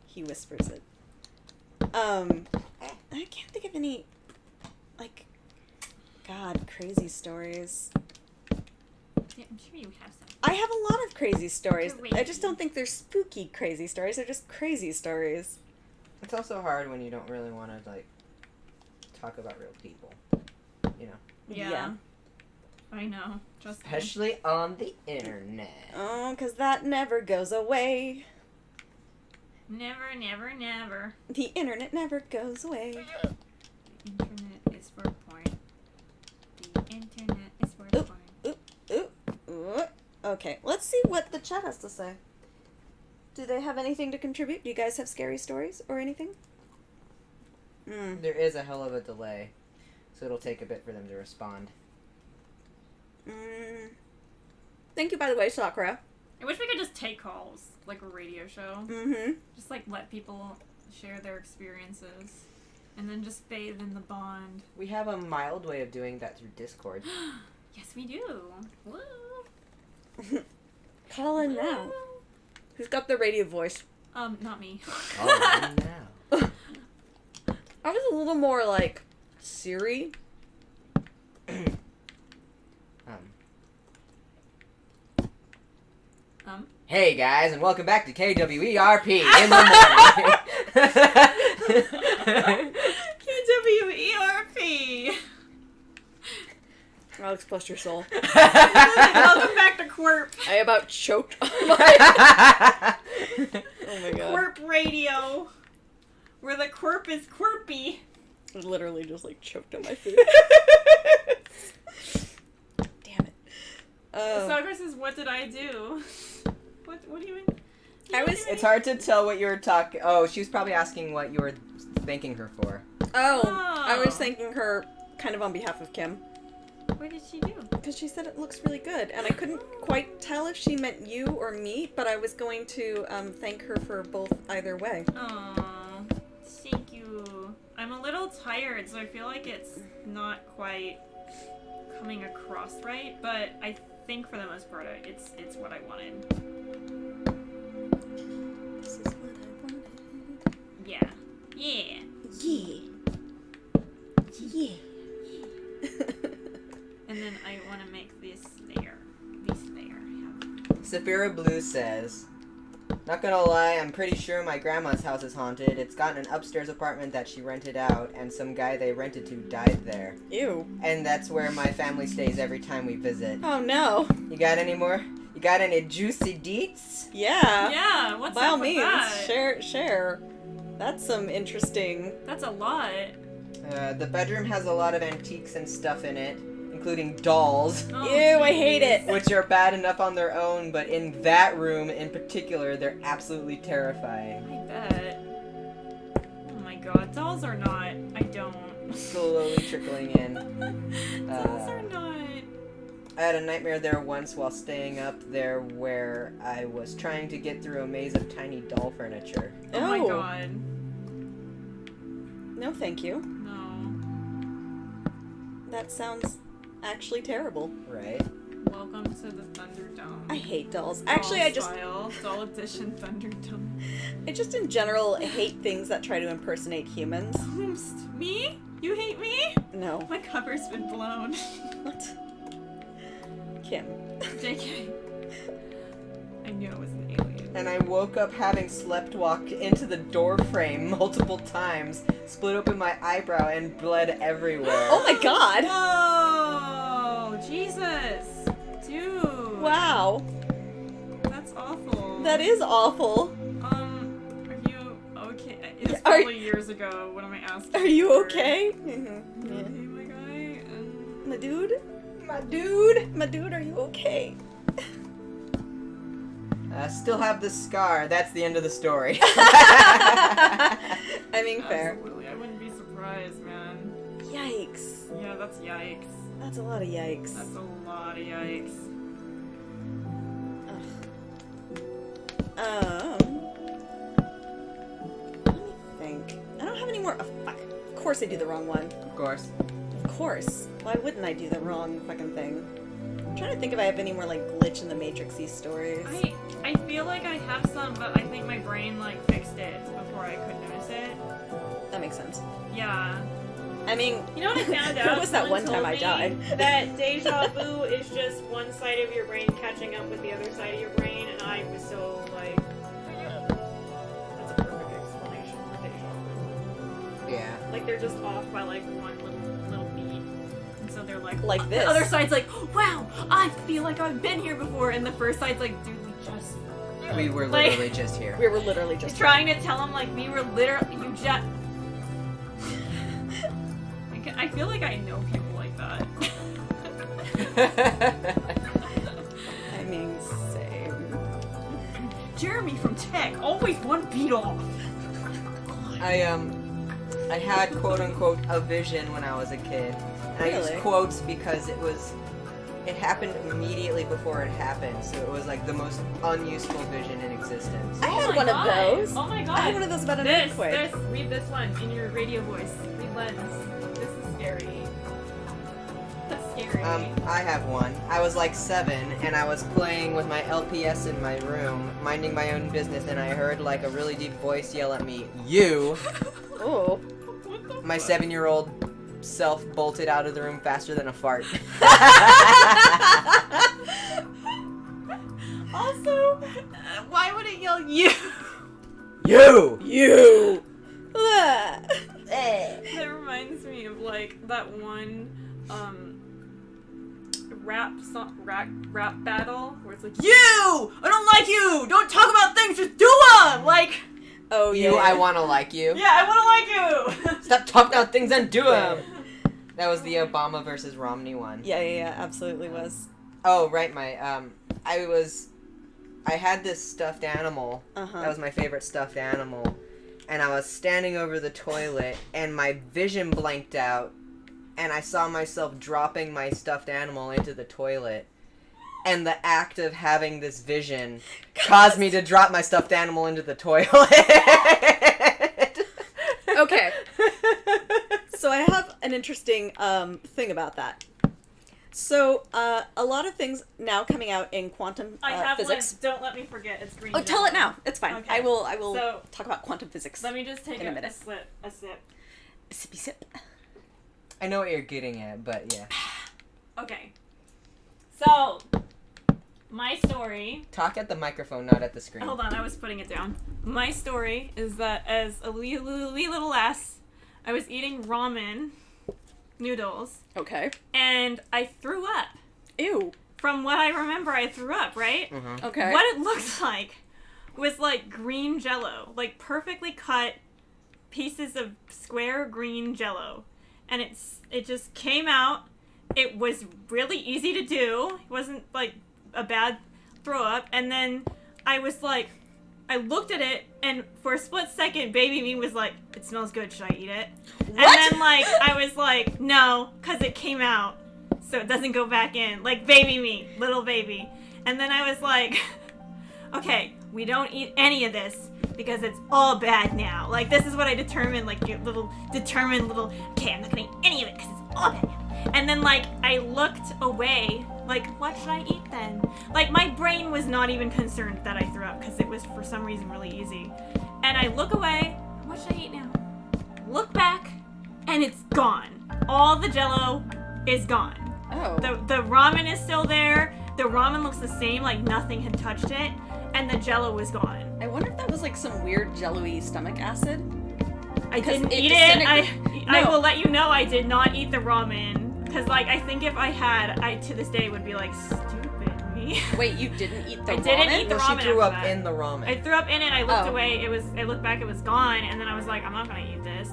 He whispers it. I can't think of any, like, God, crazy stories. Yeah, I'm sure you have some. I have a lot of crazy stories. I Crazy. just don't think they're spooky crazy stories. They're just crazy stories. It's also hard when you don't really want to, like, talk about real people. You know? Yeah. I know. Trust me. Especially on the internet. Oh, 'cause that never goes away. Never, never, never. The internet never goes away. The internet is for porn. The internet is for Oop. porn. Ooh. Okay, let's see what the chat has to say. Do they have anything to contribute? Do you guys have scary stories or anything? There is a hell of a delay, so it'll take a bit for them to respond. Thank you, by the way, Sakura. I wish we could just take calls, like a radio show. Mm-hmm. Just like let people share their experiences. And then just bathe in the bond. We have a mild way of doing that through Discord. Yes, we do. Woo. Call in now. Who's got the radio voice? Not me. Oh, now. I was a little more like Siri. Hey guys, and welcome back to KWERP in the morning. KWERP. Alex, bless your soul. Welcome back to Quirp. I about choked on my... Oh my god. Quirp Radio. Where the Quirp is quirpy. I literally just like choked on my food. Damn it. Sakura says, what did I do? What do you mean? It's hard to tell what you were talking. Oh, she was probably asking what you were thanking her for. I was thanking her kind of on behalf of Kim. What did she do? Because she said it looks really good, and I couldn't quite tell if she meant you or me, but I was going to thank her for both either way. Aw, thank you. I'm a little tired, so I feel like it's not quite coming across right, but I think for the most part, it's what I wanted. This is what I wanted. Yeah. Yeah. Yeah. Yeah. And then I want to make this there. This there. Saphira Blue says, not gonna lie, I'm pretty sure my grandma's house is haunted. It's got an upstairs apartment that she rented out, and some guy they rented to died there. Ew. And that's where my family stays every time we visit. Oh no. You got any more? You got any juicy deets? Yeah. Yeah, what's By all up with means, that? share. That's some interesting. That's a lot. The bedroom has a lot of antiques and stuff in it, including dolls, Oh, Ew, I hate jeez. it. which are bad enough on their own, but in that room in particular, they're absolutely terrifying. I bet. Oh my god, dolls are not. I don't. Slowly trickling in. Dolls are not. I had a nightmare there once while staying up there where I was trying to get through a maze of tiny doll furniture. Oh my Oh. god. No, thank you. No. That sounds actually terrible. Right? Welcome to the Thunderdome. I hate dolls. Doll Actually, I just Doll Edition Thunderdome. in general hate things that try to impersonate humans. Me? You hate me? No. My cover's been blown. What? Kim. JK. I knew it was an alien. And I woke up having sleptwalked into the door frame multiple times, split open my eyebrow, and bled everywhere. Oh my god! Whoa! Jesus! Dude! Wow. That's awful. That is awful. Are you okay? It's Are- probably years ago. What am I asking? Are you for? okay? Okay, my guy. My dude? My dude! My dude, are you okay? Still have the scar. That's the end of the story. I mean, fair. Absolutely. I wouldn't be surprised, man. Yikes. Yeah, that's yikes. That's a lot of yikes. That's a lot of yikes. Let me think. I don't have any more. Oh, fuck. Of course I do the wrong one. Of course. Of course. Why wouldn't I do the wrong fucking thing? I'm trying to think if I have any more, like, glitch in the Matrix-y stories. I feel like I have some, but I think my brain like fixed it before I could notice it. That makes sense. Yeah. I mean, You know what I found There out? was that Someone one time told I me died. That deja vu is just one side of your brain catching up with the other side of your brain, and I was so like, that's a perfect explanation for deja vu. Yeah. Like they're just off by like one little beat, and so they're like this. The other side's like, wow, I feel like I've been here before, and the first side's like, dude, we just. We were Like- literally just here. We were literally just Trying to tell him like we were literally you just. I feel like I know people like that. I mean, same. Jeremy from Tech, always one beat off. I had quote unquote a vision when I was a kid. And I Really? use quotes because it happened immediately before it happened, so it was like the most unuseful vision in existence. I had one of those. Oh my god. I had one of those about an This, earthquake. read this one in your radio voice. Read Lens. This is scary. That's scary. I have one. I was like 7, and I was playing with my LPS in my room, minding my own business, and I heard like a really deep voice yell at me, "You!" Oh. What the My fuck? 7-year-old self bolted out of the room faster than a fart. Also, why would it yell you? You! You. Ah. That reminds me of like that one rap battle where it's like, you! I don't like you! Don't talk about things, just do them! Like, Oh yeah. I wanna like you. yeah, I wanna like you! Stop talking about things and do them! That was the Obama versus Romney one. Yeah, absolutely was. Oh, right, I had this stuffed animal. Uh-huh. That was my favorite stuffed animal. And I was standing over the toilet, and my vision blanked out, and I saw myself dropping my stuffed animal into the toilet. And the act of having this vision caused me to drop my stuffed animal into the toilet. Okay. So I have an interesting thing about that. So a lot of things now coming out in quantum I have physics. one. Don't let me forget. It's green. Oh, tell it jello. now. It's fine. Okay. I will So- talk about quantum physics. Let me just take In a a minute. sip. Sippy sip. I know what you're getting at, but yeah. Okay. So, my story. Talk at the microphone, not at the screen. Hold on, I was putting it down. My story is that as a wee little lass, I was eating ramen noodles, Okay. and I threw up. Ew. From what I remember, I threw up, right? Mm-hmm. Okay. What it looked like was like green jello, like perfectly cut pieces of square green jello. And it just came out. It was really easy to do. It wasn't like a bad throw up. And then I was like, I looked at it, and for a split second, baby me was like, it smells good, should I eat it? What? And then like, I was like, no, because it came out, so it doesn't go back in. Like baby me, little baby. And then I was like, okay, we don't eat any of this because it's all bad now. Like this is what I determined, like your determined little, okay, I'm not gonna eat any of it because it's all bad now. And then like, I looked away, like, what should I eat then? Like my brain was not even concerned that I threw up because it was for some reason really easy. And I look away, what should I eat now? Look back, and it's gone. All the jello is gone. Oh. The ramen is still there. The ramen looks the same, like nothing had touched it, and the jello was gone. I wonder if that was like some weird jello-y stomach acid. I 'Cause didn't it eat it. disintegr- I No. will let you know I did not eat the ramen. Because, like, I think if I had, I to this day would be like, stupid me. Wait, you didn't eat the I ramen? didn't eat the No, ramen she threw after up that. in the ramen. I threw up in it, I looked Oh. away, I looked back, it was gone, and then I was like, I'm not gonna eat this.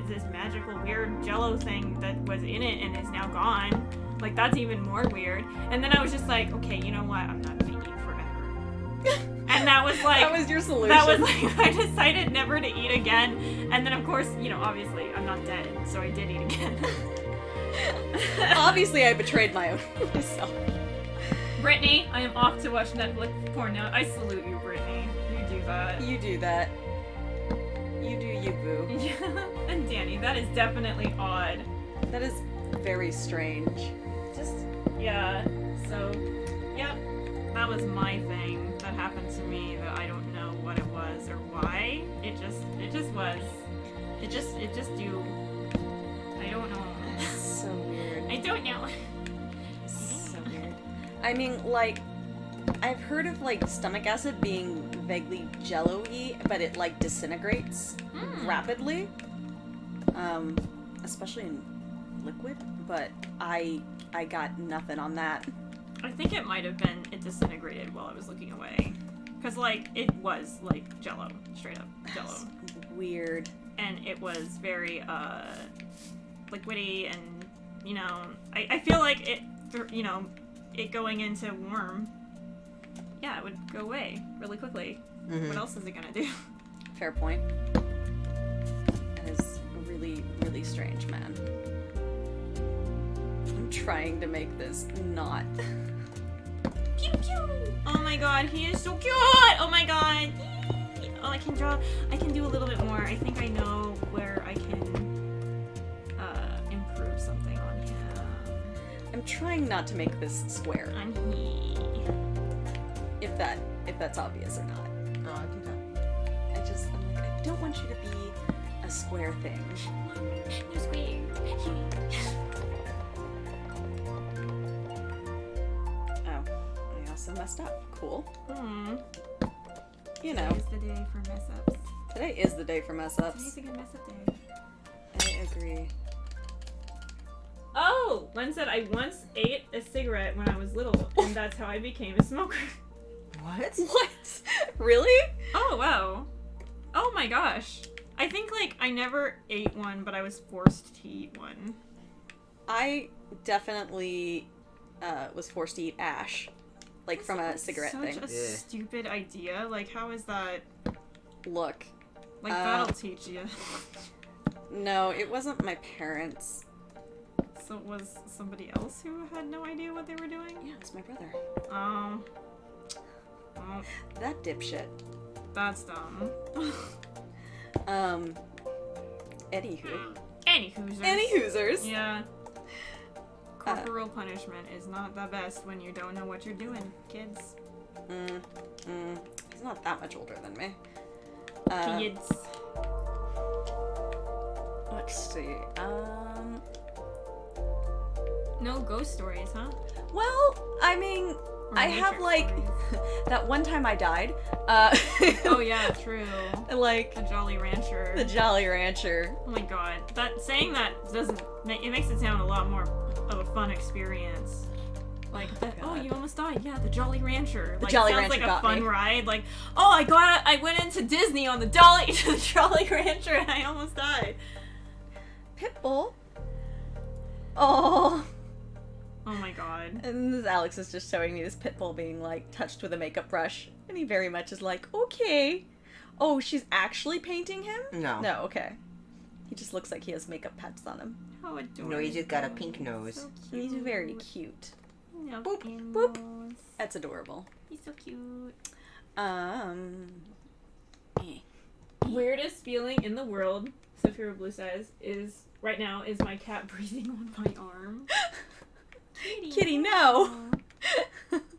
This magical weird jello thing that was in it and is now gone. Like, that's even more weird. And then I was just like, okay, you know what? I'm not gonna eat forever. And that was like, That was your solution. that was like, I decided never to eat again. And then, of course, you know, obviously, I'm not dead, so I did eat again. Obviously, I betrayed myself. Brittany, I am off to watch Netflix porn now. I salute you, Brittany. You do that. You do that. You do you, boo. Yeah. And Danny, that is definitely odd. That is very strange. Just, yeah. So, yeah. that was my thing that happened to me that I don't know what it was or why. It just was. It just do. I don't know. So weird. I don't know. So weird. I mean, like, I've heard of, like, stomach acid being vaguely jello-y, but it, like, disintegrates rapidly. Especially in liquid, but I got nothing on that. I think it might have been it disintegrated while I was looking away. Because, like, it was, like, jello. Straight up jello. That's weird. And it was very, liquidy and, you know, I feel like it, you know, it going into warm, yeah, it would go away really quickly. Mhm. What else is it gonna do? Fair point. That is really, really strange, man. I'm trying to make this not. Pew pew! Oh my god, he is so cute! Oh my god! Oh, I can do a little bit more. I think I know where I can, improve something on him. I'm trying not to make this square, On he. if that's obvious or not. Oh, I think that. I'm like, I don't want you to be a square thing. No square. Oh, I also messed up. Cool. You know, Today's the day for mess ups. today is the day for mess Today's ups. a good mess up day. I agree. Oh! Len said, I once ate a cigarette when I was little, and that's how I became a smoker. What? What? Really? Oh, wow. Oh my gosh. I think, like, I never ate one, but I was forced to eat one. I definitely was forced to eat ash, like from a cigarette thing. Such a Yeah. stupid idea. Like, how is that? Look, Like, that'll teach you. no, it wasn't my parents. So it was somebody else who had no idea what they were doing? Yeah, it's my brother. Oh, That dipshit. that's dumb. Anywho. Anywhoozers. Anywhoozers. Yeah. Corporal punishment is not the best when you don't know what you're doing, kids. He's not that much older than me. Kids. Let's see. No ghost stories, huh? Well, I mean, Or I have, Matrix like, stories. that one time I died. Oh yeah, true. Like, The Jolly Rancher. the Jolly Rancher. Oh my god. Saying that doesn't it makes it sound a lot more of a fun experience. Like, oh, God. you almost died. Yeah, the Jolly Rancher. The Like, Jolly sounds Rancher like a got fun me. ride. Like, oh, I went into Disney on the Jolly Rancher and I almost died. Pitbull. Oh. Oh my god. And this Alex is just showing me this Pitbull being, like, touched with a makeup brush. And he very much is like, okay. Oh, she's actually painting him? No. No, okay. He just looks like he has makeup pads on him. How adorable. No, you just got a pink nose. So And he's very cute. cute. No, Boop, boop. That's adorable. He's so cute. Weirdest feeling in the world, Sophia Blue says, is right now is my cat breathing on my arm. Kitty, no!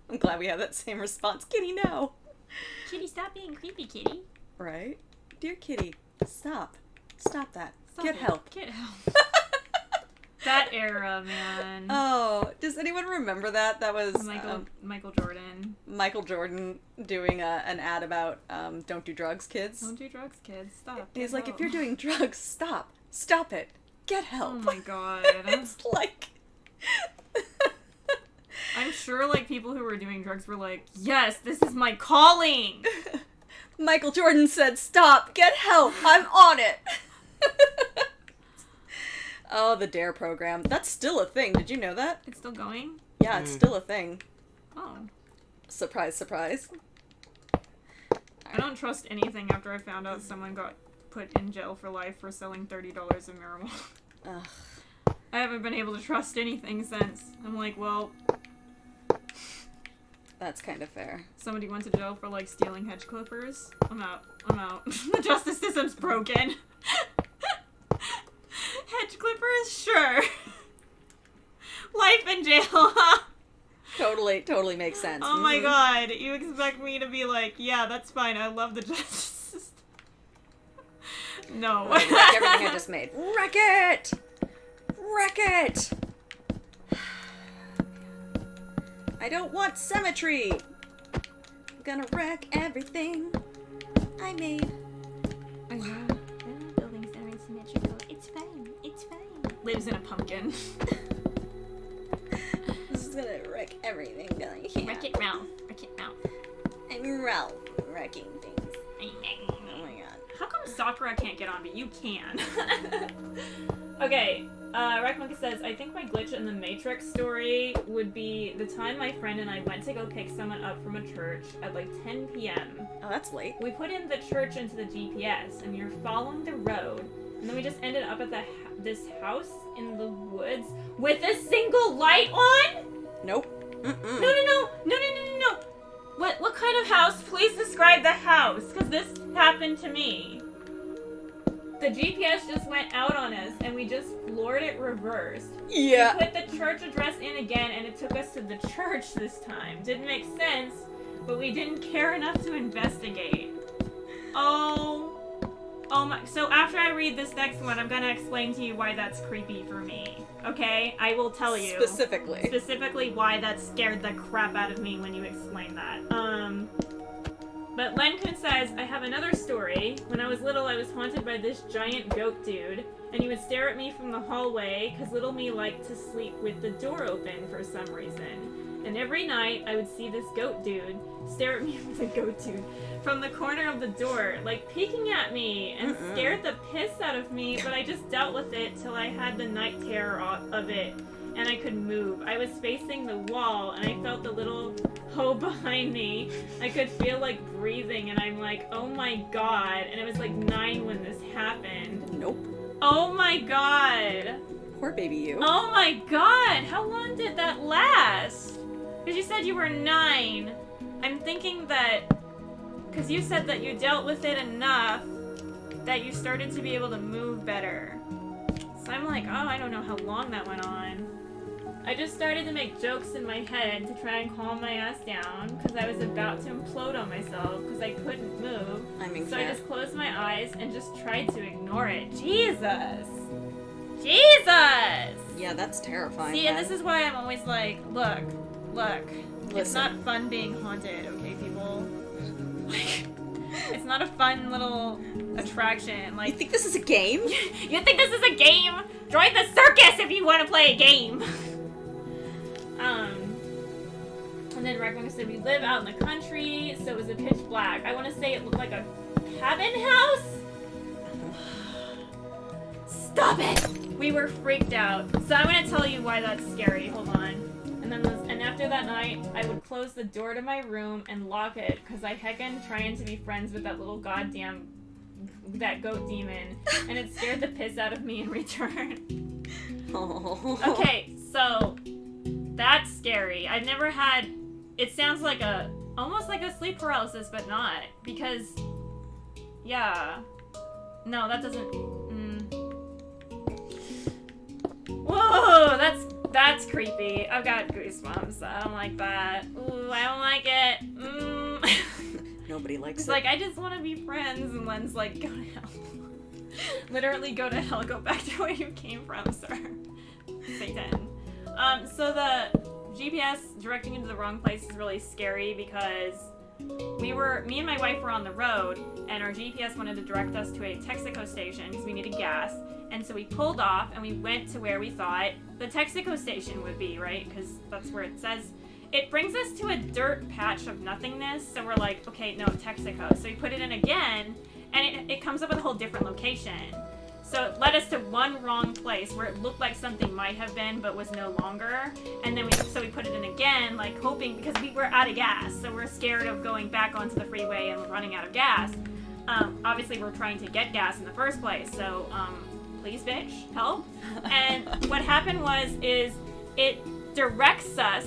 I'm glad we have that same response. Kitty, no! Kitty, stop being creepy, kitty. Right? Dear kitty, stop. Stop that. Stop Get it. help. Get help. That era, man. Oh, does anyone remember that? That was Michael Jordan. Michael Jordan doing an ad about don't do drugs, kids. Don't do drugs, kids. Stop. He's Get like, help. if you're doing drugs, stop. Stop it. Get help. Oh my god. It's like... I'm sure, like, people who were doing drugs were like, yes, this is my calling! Michael Jordan said, stop. Get help. I'm on it. Oh, the DARE program. That's still a thing. Did you know that? It's still going? Yeah, it's still a thing. Oh. Surprise, surprise. I don't trust anything after I found out someone got put in jail for life for selling $30 of marijuana. Ugh. I haven't been able to trust anything since. I'm like, well, That's kind of fair. somebody went to jail for, like, stealing hedge clippers. I'm out. The justice system's broken. Hedge clippers? Sure. Life in jail, huh? Totally totally makes sense. Oh my god, you expect me to be like, yeah, that's fine, I love the justice system. No. Wreck everything I just made. Wreck it! Wreck it! I don't want symmetry! I'm gonna wreck everything I made. Buildings are symmetrical. It's fine. It's fine. Lives in a pumpkin. This is gonna wreck everything that I can. Wreck it, Ralph. Wreck it, Ralph. I'm Ralph wrecking things. Oh my god. How come Sakura can't get on, but you can? Okay, Rackmonkey says, I think my glitch in the Matrix story would be the time my friend and I went to go pick someone up from a church at like 10 p.m. Oh, that's late. We put in the church into the GPS, and we were following the road, and then we just ended up at this house in the woods with a single light on? Nope. No. What kind of house? Please describe the house, because this happened to me. The GPS just went out on us, and we just floored it reversed. Yeah. We put the church address in again, and it took us to the church this time. Didn't make sense, but we didn't care enough to investigate. Oh my. So after I read this next one, I'm gonna explain to you why that's creepy for me. Okay? I will tell you. Specifically why that scared the crap out of me when you explain that. But Lenkun says, I have another story. When I was little, I was haunted by this giant goat dude, and he would stare at me from the hallway, because little me liked to sleep with the door open for some reason. And every night, I would see this goat dude stare at me with a goat dude from the corner of the door, like peeking at me, and scared the piss out of me, but I just dealt with it till I had the night terror of it, and I could move. I was facing the wall, and I felt the little hoe behind me. I could feel like breathing, and I'm like, oh my god. And it was like 9 when this happened. Nope. Oh my god. Poor baby you. Oh my god. How long did that last? Because you said you were 9. I'm thinking that, because you said that you dealt with it enough that you started to be able to move better. So I'm like, oh, I don't know how long that went on. I just started to make jokes in my head to try and calm my ass down because I was about to implode on myself because I couldn't move. So I just closed my eyes and just tried to ignore it. Jesus! Yeah, that's terrifying. See, and this is why I'm always like, look. Listen. It's not fun being haunted, okay, people? Like, it's not a fun little attraction. Like, you think this is a game? You think this is a game? Join the circus if you want to play a game. And then Rackmonkey said we live out in the country, so it was a pitch black. I want to say it looked like a cabin house. Stop it! We were freaked out. So I'm gonna tell you why that's scary. Hold on. And after that night, I would close the door to my room and lock it because I heckin' trying to be friends with that little goddamn goat demon, and it scared the piss out of me in return. Oh. Okay, so that's scary. I've never had. It sounds like almost like a sleep paralysis, but not because. Yeah. No, that doesn't. Whoa, that's creepy. I've got goosebumps. I don't like that. Ooh, I don't like it. Nobody likes it's it. Like, I just want to be friends, and Len's like, go to hell. Literally, go to hell. Go back to where you came from, sir. Satan. So the GPS directing into the wrong place is really scary because me and my wife were on the road, and our GPS wanted to direct us to a Texaco station because we needed gas. And so we pulled off and we went to where we thought the Texaco station would be, right? Because that's where it says. It brings us to a dirt patch of nothingness. So we're like, okay, no, Texaco. So we put it in again, and it comes up with a whole different location. So it led us to one wrong place where it looked like something might have been, but was no longer. And then we put it in again, like hoping, because we were out of gas. So we're scared of going back onto the freeway and running out of gas. Obviously we're trying to get gas in the first place. So, please, bitch, help. And what happened is it directs us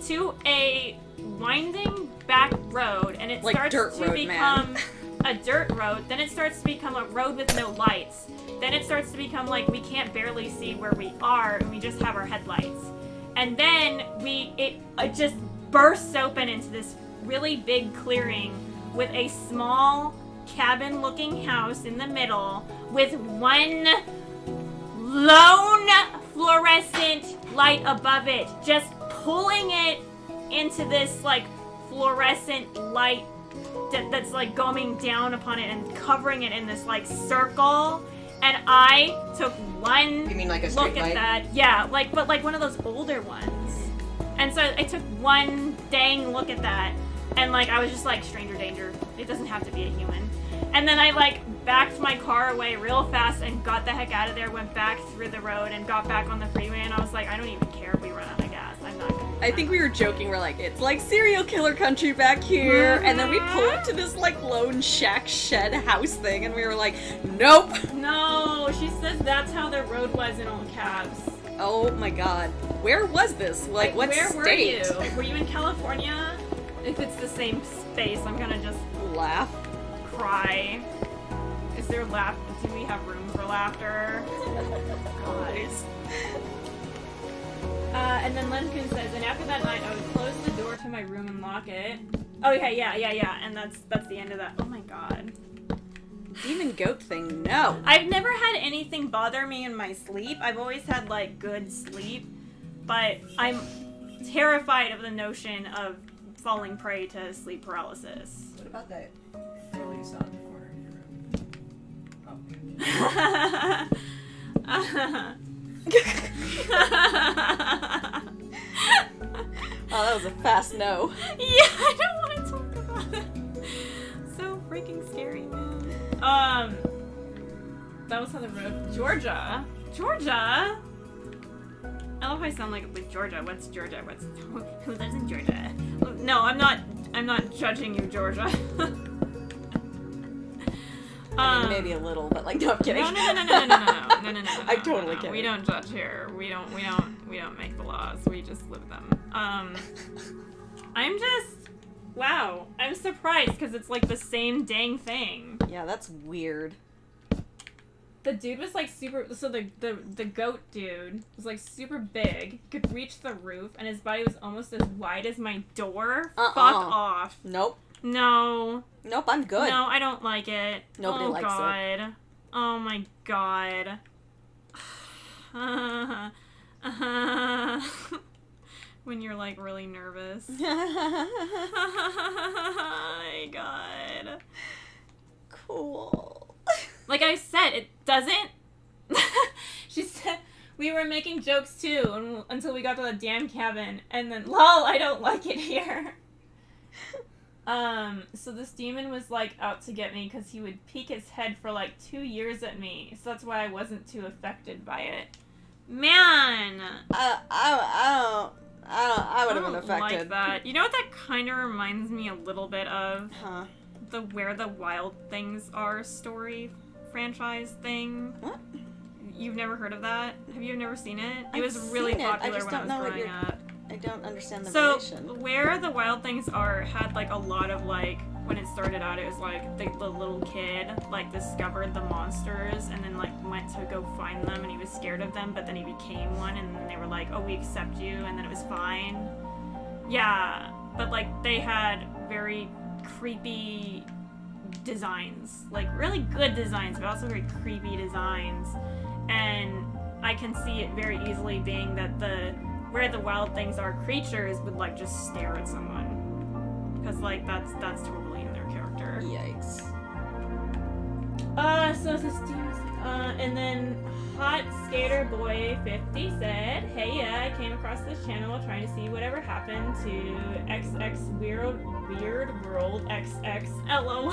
to a winding back road, and it like starts to road, become a dirt road. Then it starts to become a road with no lights. Then it starts to become like we can't barely see where we are, and we just have our headlights. And then it just bursts open into this really big clearing with a small cabin-looking house in the middle with one lone fluorescent light above it, just pulling it into this like fluorescent light that's like going down upon it and covering it in this like circle. And I took one You mean like a look street at light? that. Yeah, but one of those older ones. And so I took one dang look at that, and like I was just like, stranger danger. It doesn't have to be a human. And then I like backed my car away real fast and got the heck out of there, went back through the road and got back on the freeway, and I was like, I don't even care if we run out of gas. I'm not gonna. I think we were joking. We're like, it's like serial killer country back here, and then we pull up to this like lone shack shed house thing, and we were like, nope. No, she says that's how the road was in all caps. Oh my god, where was this? Like, what Where state? were you? Were you in California? If it's the same space, I'm gonna just Laugh. cry. Is there do we have room for laughter? God. And then Lenkin says, and after that night, I would close the door to my room and lock it. Oh yeah, and that's the end of that. Oh my god. Demon goat thing, no. I've never had anything bother me in my sleep. I've always had like good sleep, but I'm terrified of the notion of falling prey to sleep paralysis. What about that girl you saw in the corner of your room? Oh, that was a fast no. Yeah, I don't want to talk about it. So freaking scary, man. That was how the road. Georgia. I love how I sound like Georgia. What's Georgia? Who lives in Georgia? No, I'm not judging you, Georgia. I mean, maybe a little, but like, no, I'm kidding. No. I totally no. get We it. don't judge here. We don't make the laws. We just live them. I'm just wow. I'm surprised because it's like the same dang thing. Yeah, that's weird. The dude was like super. So the goat dude was like super big, could reach the roof, and his body was almost as wide as my door. Fuck off. Nope. No. Nope, I'm good. No, I don't like it. Nobody likes it. God. Oh my god. When you're like really nervous. Oh my god. Cool. Like I said, it doesn't. She said we were making jokes too until we got to the damn cabin, and then lol, I don't like it here. So this demon was like out to get me because he would peek his head for like 2 years at me, so that's why I wasn't too affected by it. Man, I would have been don't affected. like that. You know what that kind of reminds me a little bit of? Huh? The Where the Wild Things Are story franchise thing. What? You've never heard of that? Have you never seen it? It I've was really seen it. I popular just when I don't was know what growing you're- up. I don't understand the So, relation. Where the Wild Things Are had like a lot of like, when it started out, it was like the little kid like discovered the monsters and then like went to go find them, and he was scared of them, but then he became one, and then they were like, oh, we accept you, and then it was fine. Yeah, but like they had very creepy designs, like really good designs, but also very creepy designs, and I can see it very easily being that where the wild things are creatures would like just stare at someone, because like that's totally in their character. Yikes. So this and then Hot Skater Boy 50 said, hey, yeah, I came across this channel trying to see whatever happened to XX Weird World XX LOL.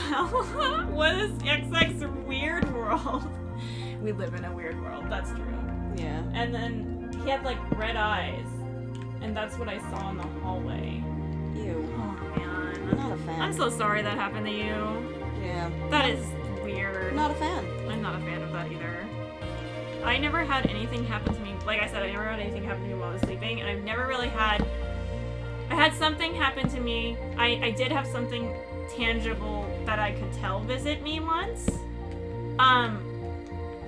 What is XX Weird World? We live in a weird world, that's true. Yeah. And then he had like red eyes, and that's what I saw in the hallway. Ew. Oh man. Not a fan. I'm so sorry that happened to you. Yeah. That is weird. Not a fan. I'm not a fan of that either. I never had anything happen to me. Like I said, I never had anything happen to me while I was sleeping, and I've never really had. I had something happen to me. I did have something tangible that I could tell visit me once.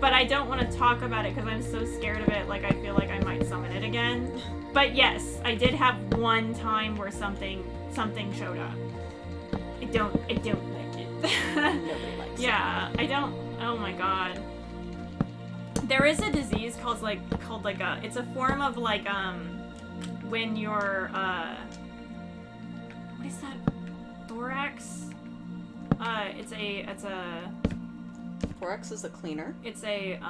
but I don't want to talk about it because I'm so scared of it. Like, I feel like I might summon it again. But yes, I did have one time where something showed up. I don't like it. Nobody likes it. Yeah, I don't. Oh my god. There is a disease called it's a form of when your what is that? Thorax? It's a Thorax is a cleaner. It's a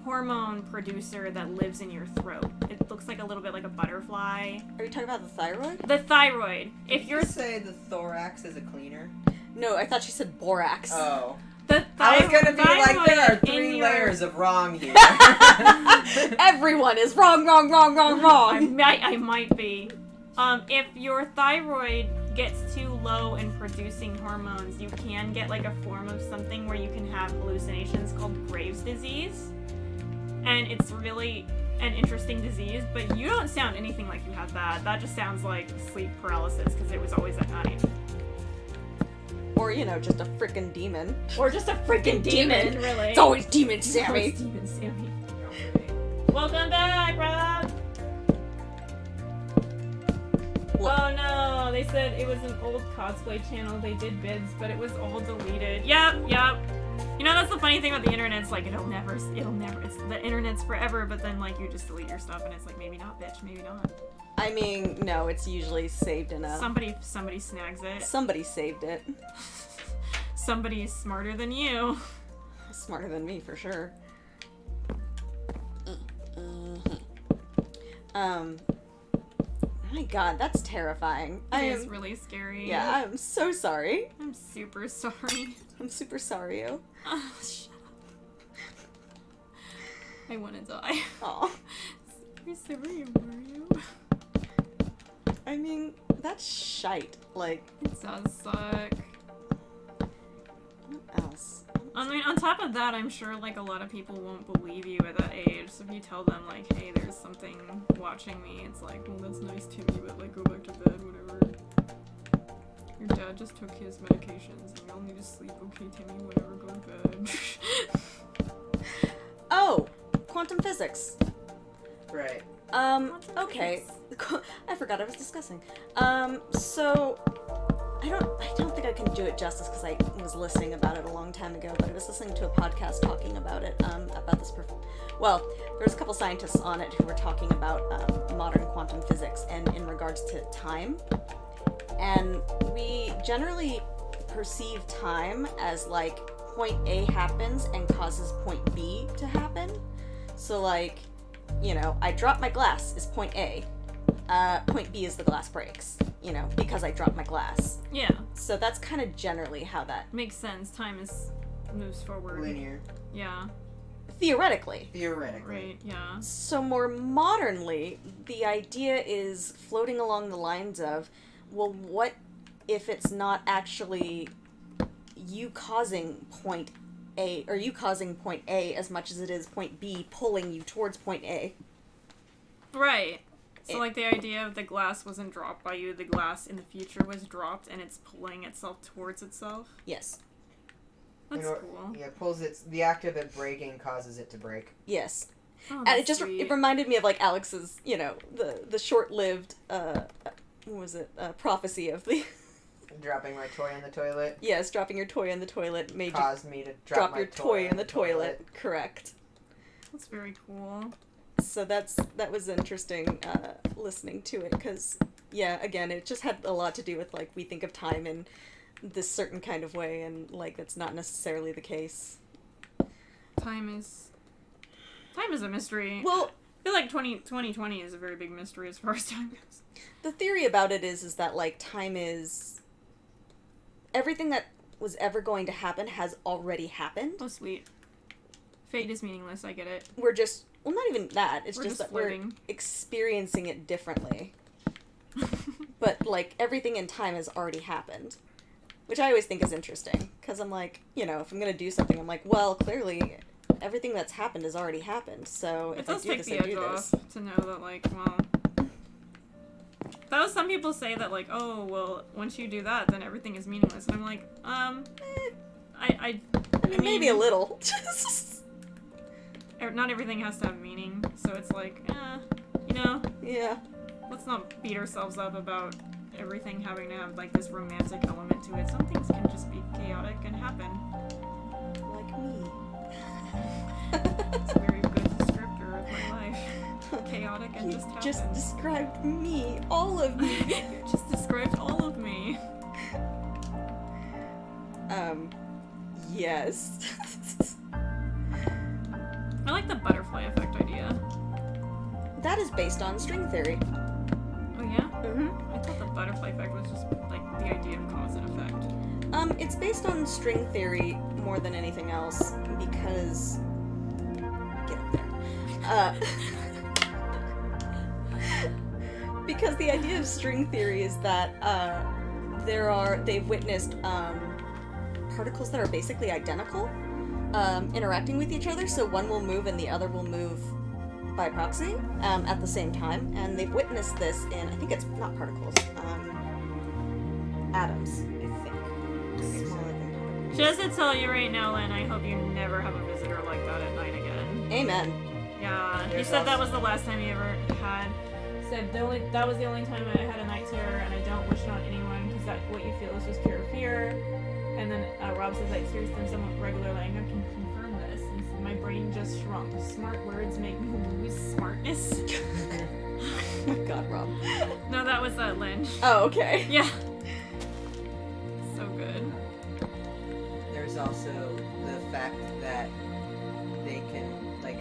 hormone producer that lives in your throat. It looks like a little bit like a butterfly. Are you talking about the thyroid? The thyroid. If you're You say the thorax is a cleaner? No, I thought she said borax. Oh. the I was gonna be like, there are thyroid 3 in your- layers of wrong here. Everyone is wrong. I might be. If your thyroid gets too low in producing hormones, you can get like a form of something where you can have hallucinations called Graves' disease. And it's really an interesting disease, but you don't sound anything like you have that. That just sounds like sleep paralysis because it was always at night. Or, just a freaking demon. Or just a freaking demon, really. It's always Demon It's Sammy. always Demon Sammy. Welcome back, Rob! Oh no, they said it was an old cosplay channel. They did bids, but it was all deleted. Yep. You know, that's the funny thing about the internet. It's like, it'll never, it's the internet's forever, but then like you just delete your stuff and it's like, maybe not, bitch, maybe not. I mean, no, it's usually saved in a... Somebody snags it. Somebody saved it. Somebody's smarter than you. Smarter than me, for sure. My god, that's terrifying. It is really scary. Yeah, I'm so sorry. I'm super sorry. I'm super sorry. Oh, shut up. I want to die. Aw. Super sorry, Mario. I mean, that's shite. Like, It does suck. what else? I mean, on top of that, I'm sure, like, a lot of people won't believe you at that age. So if you tell them, like, hey, there's something watching me, it's like, well, that's nice, Timmy, but, like, go back to bed, whatever. Your dad just took his medications, and you'll need to sleep, okay, Timmy, whatever, go to bed. Oh! Quantum physics. Right. Okay. I forgot I was discussing. So... I don't think I can do it justice because I was listening about it a long time ago, but I was listening to a podcast talking about it, about this. Well, there was a couple scientists on it who were talking about modern quantum physics and in regards to time. And we generally perceive time as like point A happens and causes point B to happen. So like, I drop my glass is point A. Point B is the glass breaks, because I dropped my glass. Yeah. So that's kind of generally how that... Makes sense. Time moves forward. Linear. Yeah. Theoretically. Right, yeah. So more modernly, the idea is floating along the lines of, well, what if it's not actually you causing point A, or you causing point A as much as it is point B pulling you towards point A? Right. So, like, the idea of the glass wasn't dropped by you, the glass in the future was dropped, and it's pulling itself towards itself? Yes. That's cool. Yeah, the act of it breaking causes it to break. Yes. Oh, And that's it sweet. reminded me of, like, Alex's, the short-lived, what was it, prophecy of the... Dropping my toy in the toilet Yes, dropping your toy in the toilet made you caused me to drop my your toy in the toilet. Correct. That's very cool. So that was interesting listening to it because, yeah, again, it just had a lot to do with, like, we think of time in this certain kind of way, and, like, that's not necessarily the case. Time is a mystery. Well, I feel like 2020 is a very big mystery as far as time goes. the theory about it is that, like, time is... Everything that was ever going to happen has already happened. Oh, sweet. Fate is meaningless, I get it. We're just... Well, not even that. It's We're just just that we're floating. experiencing it differently. But, like, everything in time has already happened. Which I always think is interesting. Because I'm like, if I'm going to do something, I'm like, well, clearly, everything that's happened has already happened. So It if I does do take this, the I edge do off this. to know that, like, well... Though some people say that, like, oh, well, once you do that, then everything is meaningless. And I'm like, I I mean, maybe a little. not everything has to have meaning. So it's like, you know, Yeah. let's not beat ourselves up about everything having to have like this romantic element to it. Some things can just be chaotic and happen. Like me. It's a very good descriptor of my life. Chaotic and You just happen. just described me. All of me. You just described all of me. Yes. I like the butterfly effect idea. That is based on string theory. Oh yeah? Mm-hmm. I thought the butterfly effect was just like the idea of cause and effect. It's based on string theory more than anything else because get up there. Because the idea of string theory is that they've witnessed particles that are basically identical interacting with each other, so one will move and the other will move by proxy at the same time, and they've witnessed this in, I think it's not particles, atoms, I think. Smaller than particles. Just to tell you right now, Lynn, I hope you never have a visitor like that at night again. Amen. Yeah, he There's said that also- was the last time he ever had. Said that was the only time I had a night terror, and I don't wish it on anyone because that what you feel is just pure fear. And then Rob says I experience them somewhat regularly. I can confirm this. And he said, my brain just shrunk. Smart words make me lose smartness. Oh my god, Rob. No, that was Lynn. Oh, okay. Yeah. So good. There's also the fact that they can, like,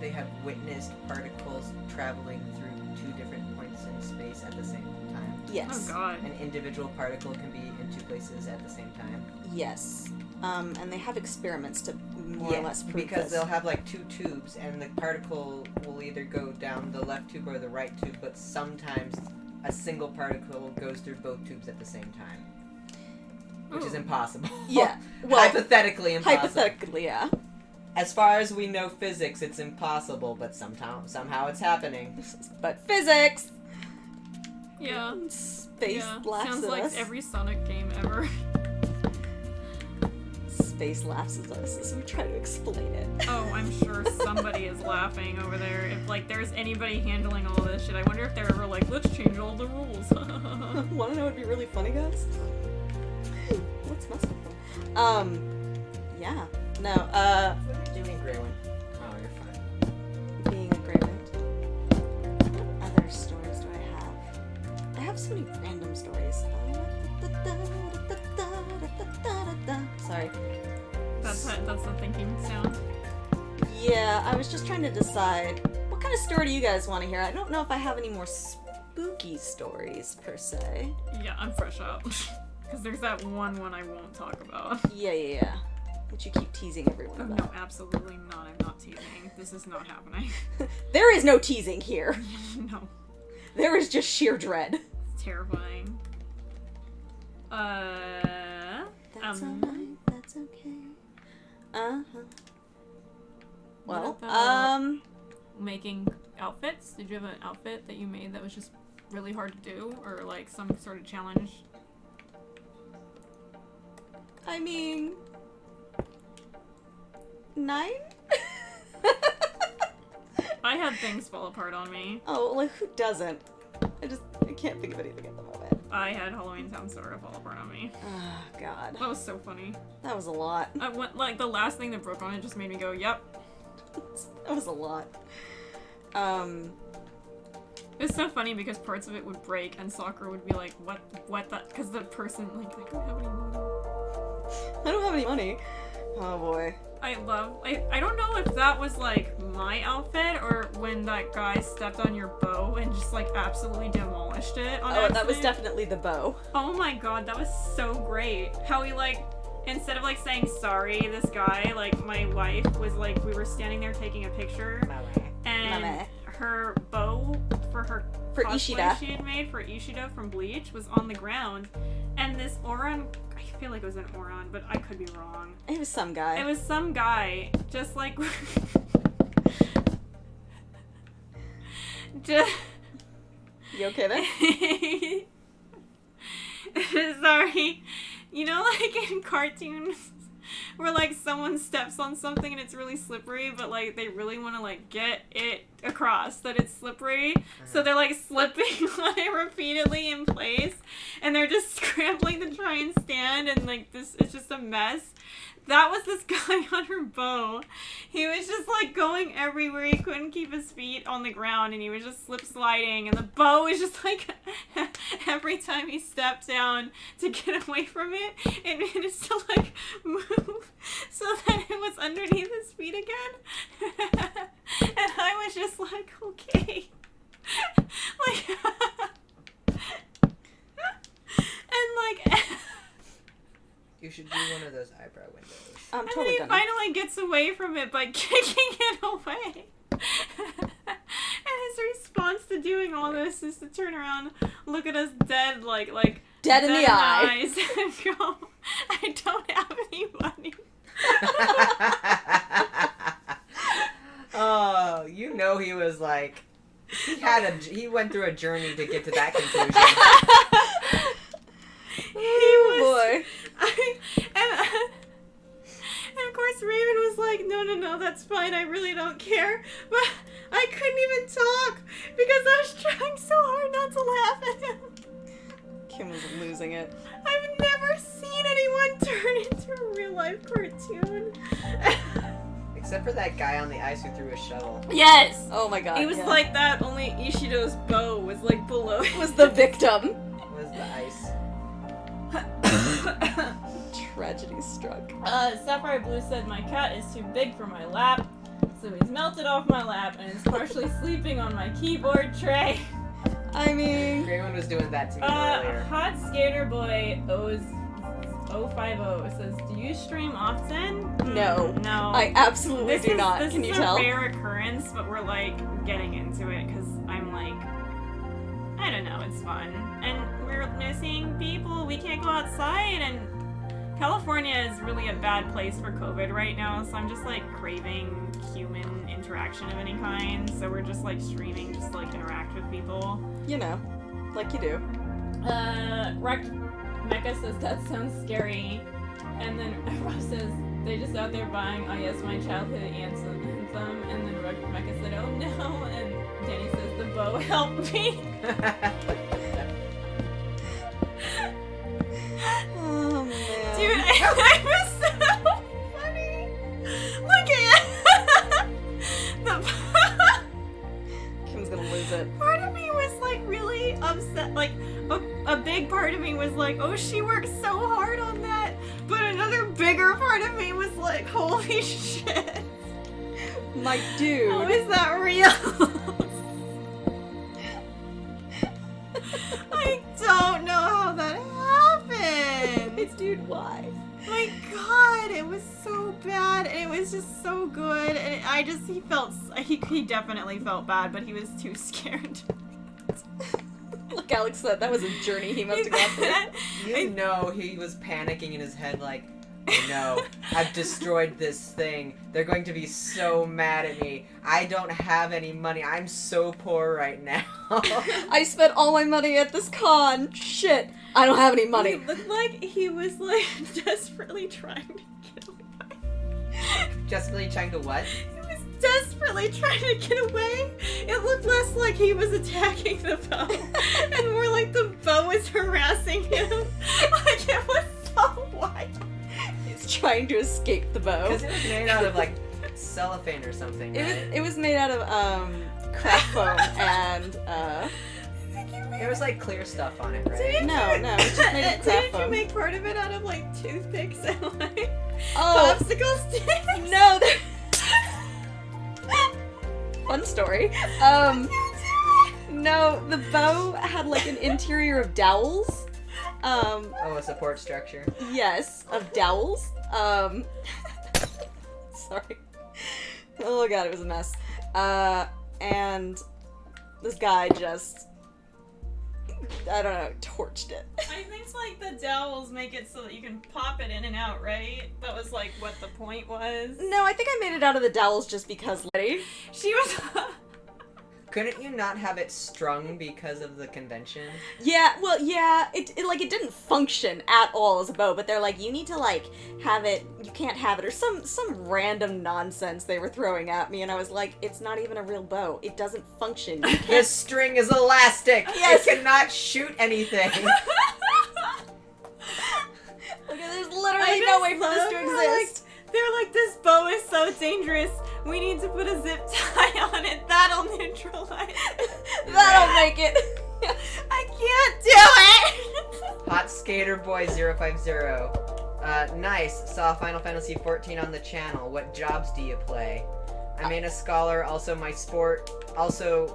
they have witnessed particles traveling through two different points in space at the same time. Yes. Oh god. An individual particle can be in two places at the same time. Yes. And they have experiments to more or less prove because this. they'll have like two tubes, and the particle will either go down the left tube or the right tube, but sometimes a single particle goes through both tubes at the same time, which is Ooh. impossible. Yeah. Well, Hypothetically impossible. hypothetically, yeah. As far as we know physics, it's impossible, but somehow it's happening. But physics! Yeah. Space Yeah. laughs Sounds at like us. every Sonic game ever. Space laughs at us as we try to explain it. Oh, I'm sure somebody is laughing over there. If like there's anybody handling all this shit, I wonder if they're ever like, let's change all the rules. Wanna know what'd be really funny, guys? Let's mess with them. Yeah. No, What are you doing, Graylin? Oh, you're fine. being a Greywind. What other stories do I have? I have so many random stories. Sorry. That's the thinking sound. Yeah, I was just trying to decide what kind of story do you guys want to hear. I don't know if I have any more spooky stories per se. Yeah, I'm fresh out. Because there's that one I won't talk about. Yeah. Which you keep teasing everyone Oh, about. no, absolutely not. I'm not teasing. This is not happening. There is no teasing here. No. There is just sheer dread. It's terrifying. That's alright. That's okay. Well, What about- Making outfits? Did you have an outfit that you made that was just really hard to do? Or like some sort of challenge? I mean, 9? I had things fall apart on me. Oh, like who doesn't? I can't think of anything at the moment. I had Halloween Town Sora fall apart on me. Oh god, That was so funny. that was a lot. I went like the last thing that broke on it just made me go, "Yep." That was a lot. It was so funny because parts of it would break and Sakura would be like, "What that?" Because the person like, I don't have any money. I don't have any money. Oh boy. I don't know if that was like my outfit or when that guy stepped on your bow and just like absolutely demolished it on Oh, that was accident. definitely the bow. Oh my god, that was so great. How he like, instead of like saying sorry, this guy, like my wife was like, we were standing there taking a picture and Mame. her bow for her For cosplay Ishida. she had made for Ishida from Bleach was on the ground, and this Oran, I feel like it was an Oran, but I could be wrong. It was some guy. It was some guy, just like just You okay there? Sorry. You know, like in cartoons where like someone steps on something and it's really slippery, but like they really want to like get it across that it's slippery, so they're like slipping on it repeatedly in place, and they're just scrambling to try and stand, and like this, it's just a mess. That was this guy on her bow. He was just like going everywhere. He couldn't keep his feet on the ground, and he was just slip sliding. And the bow was just like every time he stepped down to get away from it, it managed to like move so that it was underneath his feet again. And I was just like, okay, like, and like. You should do one of those eyebrow windows. I'm And totally then he gonna. finally gets away from it by kicking it away. And his response to doing all this is to turn around, look at us dead, like Dead in the eye. eyes, and go, I don't have any money. Oh, you know he was like, he went through a journey to get to that conclusion. He was, boy. And of course Raven was like, no, that's fine, I really don't care. But I couldn't even talk because I was trying so hard not to laugh at him. Kim was losing it. I've never seen anyone turn into a real life cartoon. Except for that guy on the ice who threw a shovel. Yes! Oh my god. It was yeah. like that, only Ishido's bow was like below It was the victim. Was the ice. Tragedy struck. Sapphire Blue said my cat is too big for my lap, so he's melted off my lap and is partially sleeping on my keyboard tray. I mean, Grayman was doing that to me earlier. Hot Skater Boy 050 says, do you stream often? No. No. I absolutely do not. This Can you is tell? a rare occurrence, but we're like getting into it because I'm like, I don't know, it's fun. And we're missing people. We can't go outside, and California is really a bad place for COVID right now, so I'm just like craving human interaction of any kind. So we're just like streaming, just to, like interact with people. You know, like you do. Mecca says that sounds scary, and then Rob says they just out there buying "Oh Yes, My Childhood" anthem, and then Mecca said, "Oh no," and Danny says the bow helped me. Oh man. Dude, I was so funny. Look at the Kim's gonna lose it. part of me was like really upset. Like a big part of me was like, oh, she worked so hard on that. But another bigger part of me was like, holy shit. My dude. How is that real? I don't know how that happened. Dude, why? My god, it was so bad, and it was just so good, and he definitely felt bad, but he was too scared. Like Alex said, that was a journey he must have gone through. You know he was panicking in his head like, no, I've destroyed this thing. They're going to be so mad at me. I don't have any money. I'm so poor right now. I spent all my money at this con. Shit, I don't have any money. He looked like he was like desperately trying to get away. Just really trying to what? He was desperately trying to get away. It looked less like he was attacking the bow, and more like the bow was harassing him. Like it was so wild. He's trying to escape the bow. Because it was made out of like cellophane or something, right? It was made out of craft foam and There was like clear stuff on it, right? no, it's just made of craft Didn't you foam. make part of it out of like toothpicks and like Oh popsicle sticks? no! Fun story. No, the bow had like an interior of dowels. Oh, a support structure. Yes, of dowels. Sorry. Oh god, it was a mess. And this guy just, I don't know, torched it. I think like the dowels make it so that you can pop it in and out, right? That was like what the point was. No, I think I made it out of the dowels just because. Ready? She was Couldn't you not have it strung because of the convention? Yeah, well, yeah, it like, it didn't function at all as a bow, but they're like, you need to, like, have it, you can't have it, or some random nonsense they were throwing at me, and I was like, it's not even a real bow. It doesn't function. You The can't... string is elastic. Yes. It cannot shoot anything. Like, there's literally no way for this to exist. They're like, this bow is so dangerous. We need to put a zip tie on it. That'll neutralize it. That'll make it. I can't do it. Hot Skater Boy 050. Nice. Saw Final Fantasy 14 on the channel. What jobs do you play? I'm a scholar. Also, my sport. Also,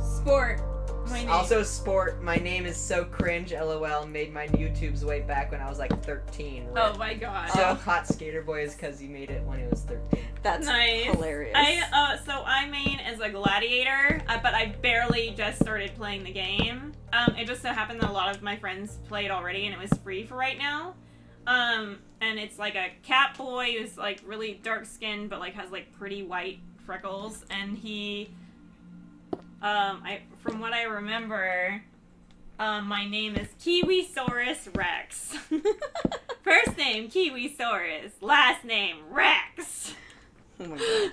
Sport. My name. also sport. My name is so cringe. LOL. Made my YouTubes way back when I was like 13. Oh Rip. my god. So Hot Skater Boy is because he made it when he was 13. That's Nice. hilarious. I main as a gladiator, but I barely just started playing the game. It just so happened that a lot of my friends played already, and it was free for right now. And it's like a cat boy who's like really dark skinned, but like has like pretty white freckles, and he, from what I remember, my name is Kiwisaurus Rex. First name Kiwisaurus, last name Rex. Oh my god.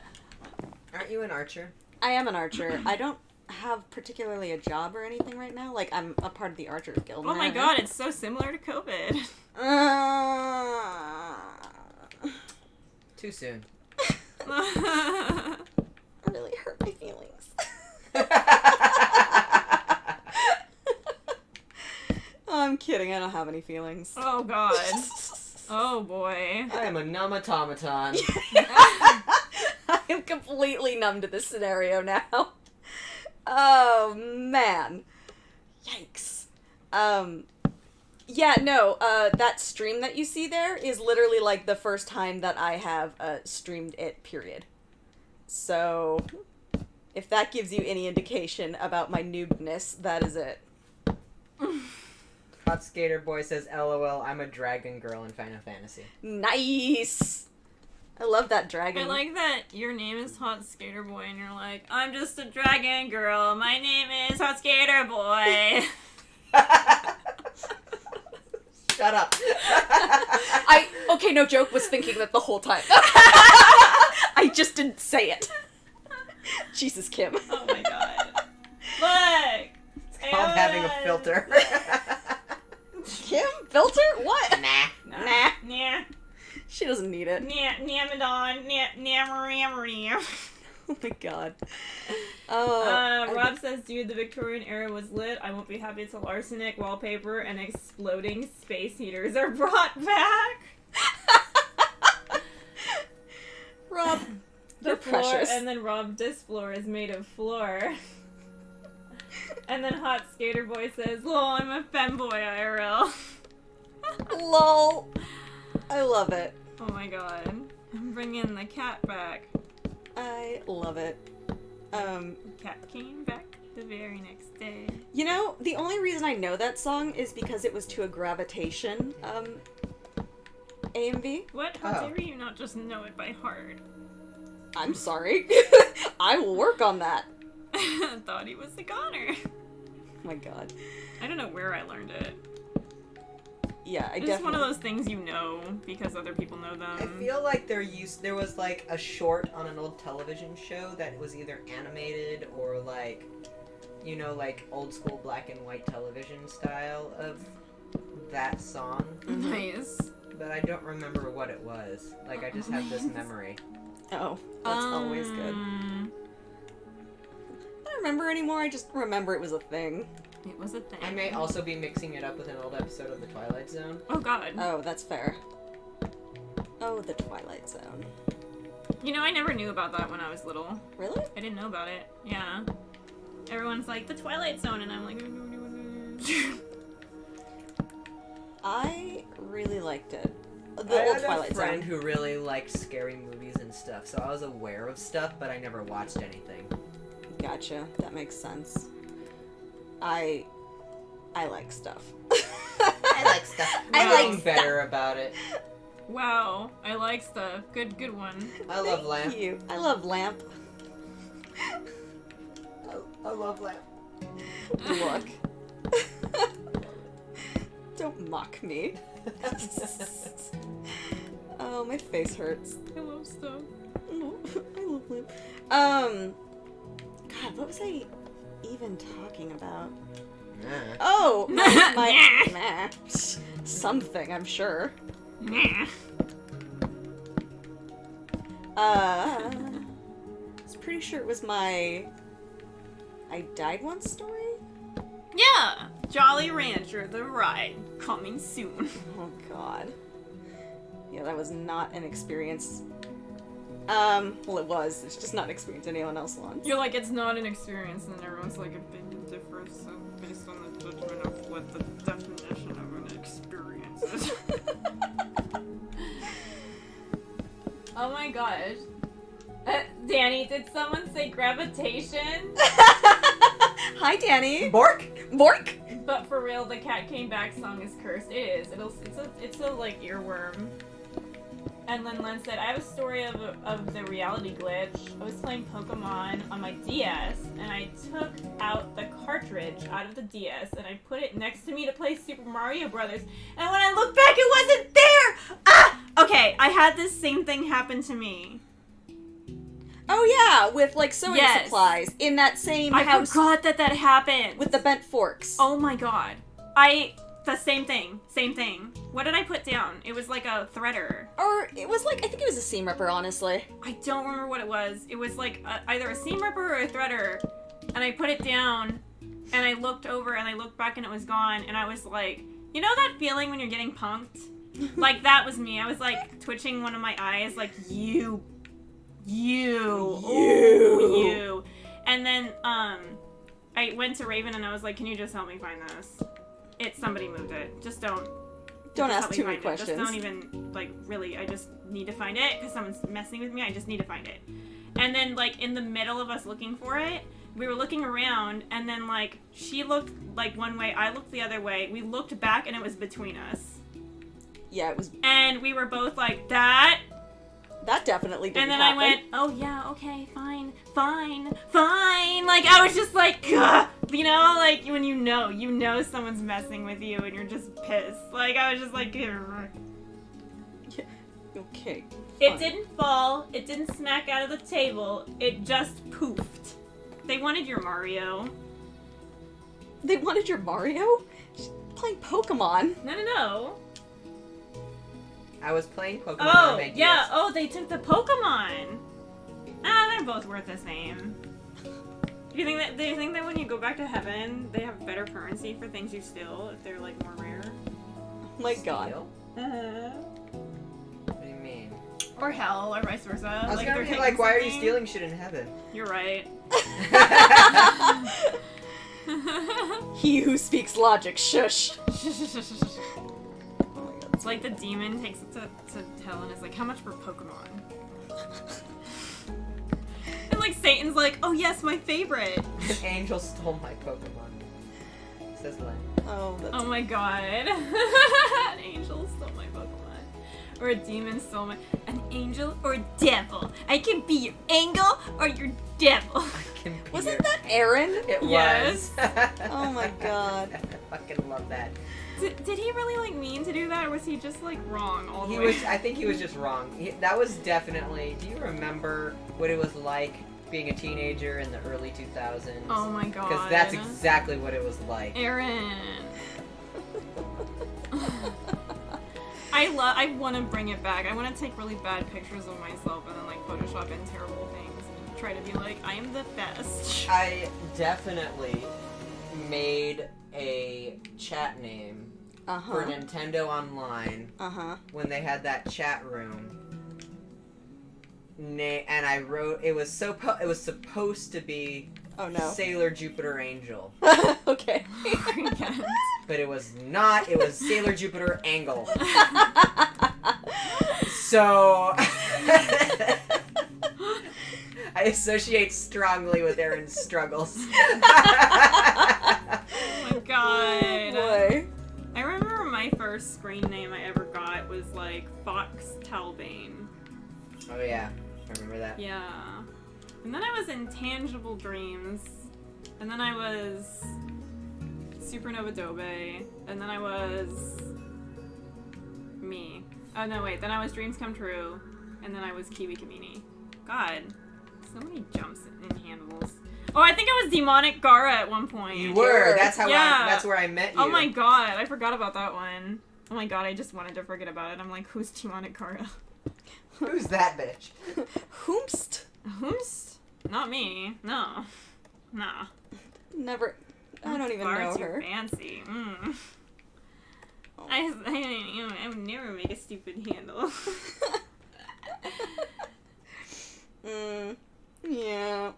Aren't you an archer? I am an archer. I don't have particularly a job or anything right now. Like, I'm a part of the Archers Guild. Oh my now. god, it's so similar to COVID. Too soon. Really hurt my feelings. I'm kidding. I don't have any feelings. Oh god. Oh boy. I am a numatomaton. I am completely numb to this scenario now. Oh man. Yikes. Yeah, no, that stream that you see there is literally like the first time that I have streamed it, period. So, if that gives you any indication about my noobness, that is it. Hot Skater Boy says, LOL, I'm a dragon girl in Final Fantasy. Nice! I love that dragon. I like that your name is Hot Skater Boy and you're like, I'm just a dragon girl. My name is Hot Skater Boy. Shut up. Okay, no joke, was thinking that the whole time. I just didn't say it. Jesus, Kim. Oh my god. Look! It's called having a filter. Kim? Filter? What? Nah. Nah. She doesn't need it. Namadon. Nah. Oh my god. Oh. Rob says, dude, the Victorian era was lit. I won't be happy till arsenic, wallpaper, and exploding space heaters are brought back. Rob, they're Floor, precious. and then Rob, this floor is made of floor. And then Hot Skater Boy says, lol, I'm a femboy IRL. Lol. I love it. Oh my god. I'm bringing the cat back. I love it. Cat came back the very next day. You know, the only reason I know that song is because it was to a Gravitation, AMV. What? How dare you not just know it by heart? I'm sorry. I will work on that. Thought he was a goner. Oh my god. I don't know where I learned it. Yeah, I It's definitely... just one of those things you know because other people know them. I feel like there was like a short on an old television show that was either animated or like, you know, like old school black and white television style of that song. Nice. But I don't remember what it was. Like, I just have this memory. Oh, that's always good. I don't remember anymore, I just remember it was a thing. It was a thing. I may also be mixing it up with an old episode of The Twilight Zone. Oh god. Oh, that's fair. Oh, the Twilight Zone. You know, I never knew about that when I was little. Really? I didn't know about it. Yeah. Everyone's like, the Twilight Zone, and I'm like... I really liked it. The I old had Twilight a friend Zone. who really liked scary movies and stuff, so I was aware of stuff, but I never watched anything. Gotcha. That makes sense. I like stuff. I like stuff. I Wow. like Nothing better about it. Wow. I like stuff. Good one. I love Lamp. Thank you. I love Lamp. I I love that. Look. Don't mock me. Oh, my face hurts. I love stuff. Oh, I love Lamp. God, what was I even talking about? Nah. Oh, my something, I'm sure. Nah. I was pretty sure it was my I died once story? Yeah! Jolly Rancher, the ride, coming soon. Oh god. Yeah, that was not an experience. Well it was, it's just not an experience anyone else wants. You're like, it's not an experience, and everyone's like, opinion differs based on the judgment of what the definition of an experience is. Oh my gosh. Danny, did someone say gravitation? Hi Danny! Bork? Bork! But for real, the Cat Came Back song is cursed. It is. It's a like earworm. And then Len said, I have a story of the reality glitch. I was playing Pokemon on my DS, and I took out the cartridge out of the DS, and I put it next to me to play Super Mario Brothers. And when I looked back, it wasn't there! Ah! Okay, I had this same thing happen to me. Oh yeah, with like sewing Yes. supplies in that same I house forgot that happened. with the bent forks. Oh my god. The same thing. Same thing. What did I put down? It was like a threader. Or it was like, I think it was a seam ripper, honestly. I don't remember what it was. It was like either a seam ripper or a threader. And I put it down, and I looked over, and I looked back, and it was gone. And I was like, you know that feeling when you're getting punked? Like, that was me. I was like twitching one of my eyes, like, you. And then, I went to Raven, and I was like, can you just help me find this? Somebody moved it. Just don't Don't just ask help me too many find it. questions. Just don't even, like, really, I just need to find it, because someone's messing with me, I just need to find it. And then, like, in the middle of us looking for it, we were looking around, and then, like, she looked, like, one way, I looked the other way, we looked back, and it was between us. Yeah, it was. And we were both like, that? That definitely didn't And then happen. I went, oh yeah, okay, fine. Like, I was just like, ugh! You know, like, when you know someone's messing with you and you're just pissed. Like, I was just like, ugh. Okay. It fine. didn't fall, it didn't smack out of the table, it just poofed. They wanted your Mario. They wanted your Mario? She's playing Pokemon. No. I was playing Pokemon Oh, on my DS. yeah, oh, they took the Pokemon. They're both worth the same. Do you think that when you go back to heaven, they have better currency for things you steal if they're like more rare? Oh my god. Steal? What do you mean? Or hell, or vice versa. I was like, gonna they're be taking like, why are you something. stealing shit in heaven? You're right. He who speaks logic, shush. It's like the demon takes it to hell and is like, how much for Pokemon? And like Satan's like, oh yes, my favorite. An angel stole my Pokemon. Says Len. Oh, that's Oh my god. An angel stole my Pokemon. Or a demon stole my... An angel or devil? I can be your angel or your devil. Can be Wasn't your- that Aaron? It Yes. was. Oh my god. I fucking love that. Did he really like mean to do that, or was he just like wrong all the He way? was. I think he was just wrong. That was definitely. Do you remember what it was like being a teenager in the early 2000s? Oh my god. Because that's exactly what it was like. Aaron. I want to bring it back. I want to take really bad pictures of myself and then like Photoshop in terrible things and try to be like, I am the best. I definitely made a chat name for Uh-huh. Nintendo Online Uh-huh. when they had that chat room. And I wrote it was supposed to be Oh no. Sailor Jupiter Angel, Okay. but it was not. It was Sailor Jupiter Angle. So I associate strongly with Aaron's struggles. Oh my god. Boy. I remember my first screen name I ever got was like Fox Talbane. Oh yeah, I remember that. Yeah. And then I was in Tangible Dreams. and then I was Supernova Dobe, and then I was me. Oh no, wait, then I was Dreams Come True, and then I was Kiwi Kamini. God, so many jumps and handles. Oh, I think I was Demonic Gara at one point. You were. That's how. Yeah. That's where I met you. Oh my god, I forgot about that one. Oh my god, I just wanted to forget about it. I'm like, who's Demonic Gara? Who's that bitch? Whomst? Who's? Not me. No. Nah. Never. I don't even Far know too her. fancy. I would never make a stupid handle. Yeah.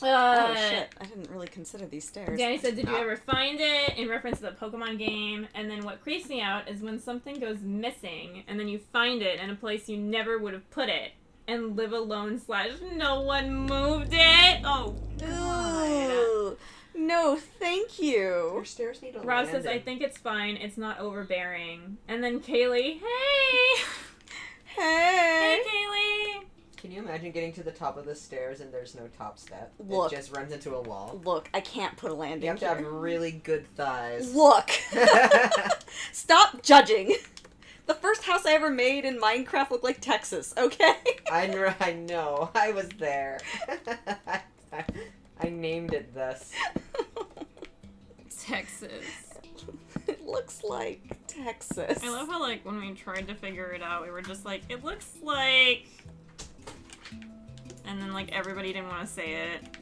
Oh shit! I didn't really consider these stairs. Danny said, did you ever find it? In reference to the Pokemon game. And then what creeps me out is when something goes missing, and then you find it in a place you never would have put it. And live alone / no one moved it. Oh, Ooh. No, thank you. Your stairs need a Rob says, I landing. think it's fine. It's not overbearing. And then Kaylee, hey! Hey, Hey. Kaylee! Can you imagine getting to the top of the stairs and there's no top step? Look. It just runs into a wall. Look, I can't put a landing You have to here. have really good thighs. Look. Stop judging. The first house I ever made in Minecraft looked like Texas, okay? I know. I was there. I named it thus. Texas. It looks like Texas. I love how, like, when we tried to figure it out, we were just like, it looks like... And then, like, everybody didn't want to say it.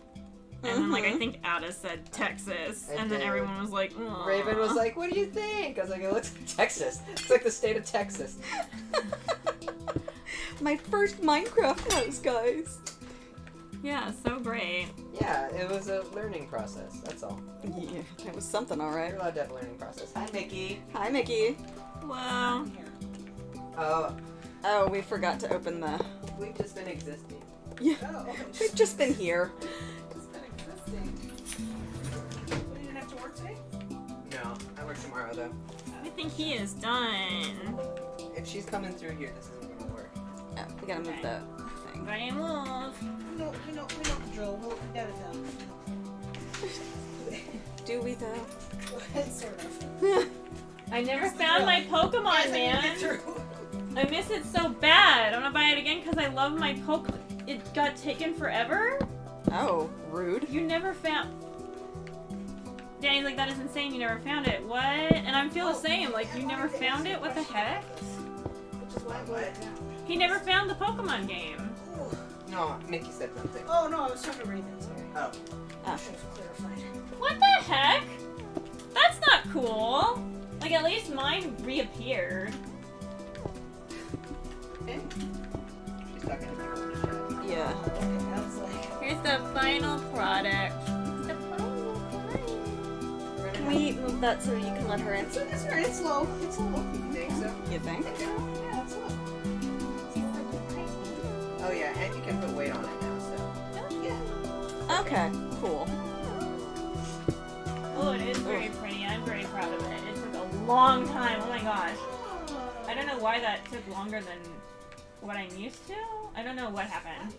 And then, like, I think Ada said Texas. I And then did. everyone was like, aw. Raven was like, what do you think? I was like, it looks like Texas. It's like the state of Texas. My first Minecraft house, guys. Yeah, so great. Yeah, it was a learning process. That's all. Yeah, it was something, alright. You're allowed to have a learning process. Hi, Mickey. Hi, Mickey. Well, Oh, Oh, we forgot to open the... we've just been existing. Yeah, Oh, we've just been here. it's been existing. What, you didn't have to work today? No, I work tomorrow though. I think he is done. If she's coming through here, this isn't gonna work. Oh, we gotta move the thing. Ready to move. We know the drill. We'll get it done. Do we, though? Sort of. I never Here's the found drill. my Pokemon, Guys, I need to man. get through. I miss it so bad. I'm gonna buy it again because I love my Pokemon. It got taken forever? Oh, rude. You never found... Danny's like, that is insane, you never found it. What? And I feel the same, like, you never found it? What the heck? Which is why I wrote it down. He never found the Pokemon game. Oh. No, Mickey said something. Oh no, I was talking to Raven. Sorry. Oh. I should have clarified. What the heck? That's not cool. Like, at least mine reappeared. Okay. She's talking to me. Yeah. Okay, I was like, Here's the final product. The final product. Can we move that so you can let her in? it's very, it's low. It's low. You think so? You think? Yeah, it's low. Oh yeah, and you can put weight on it now, so. Yeah. Okay, cool. Oh, it is very pretty. I'm very proud of it. It took a long time. Oh my gosh. I don't know why that took longer than what I'm used to. I don't know what happened.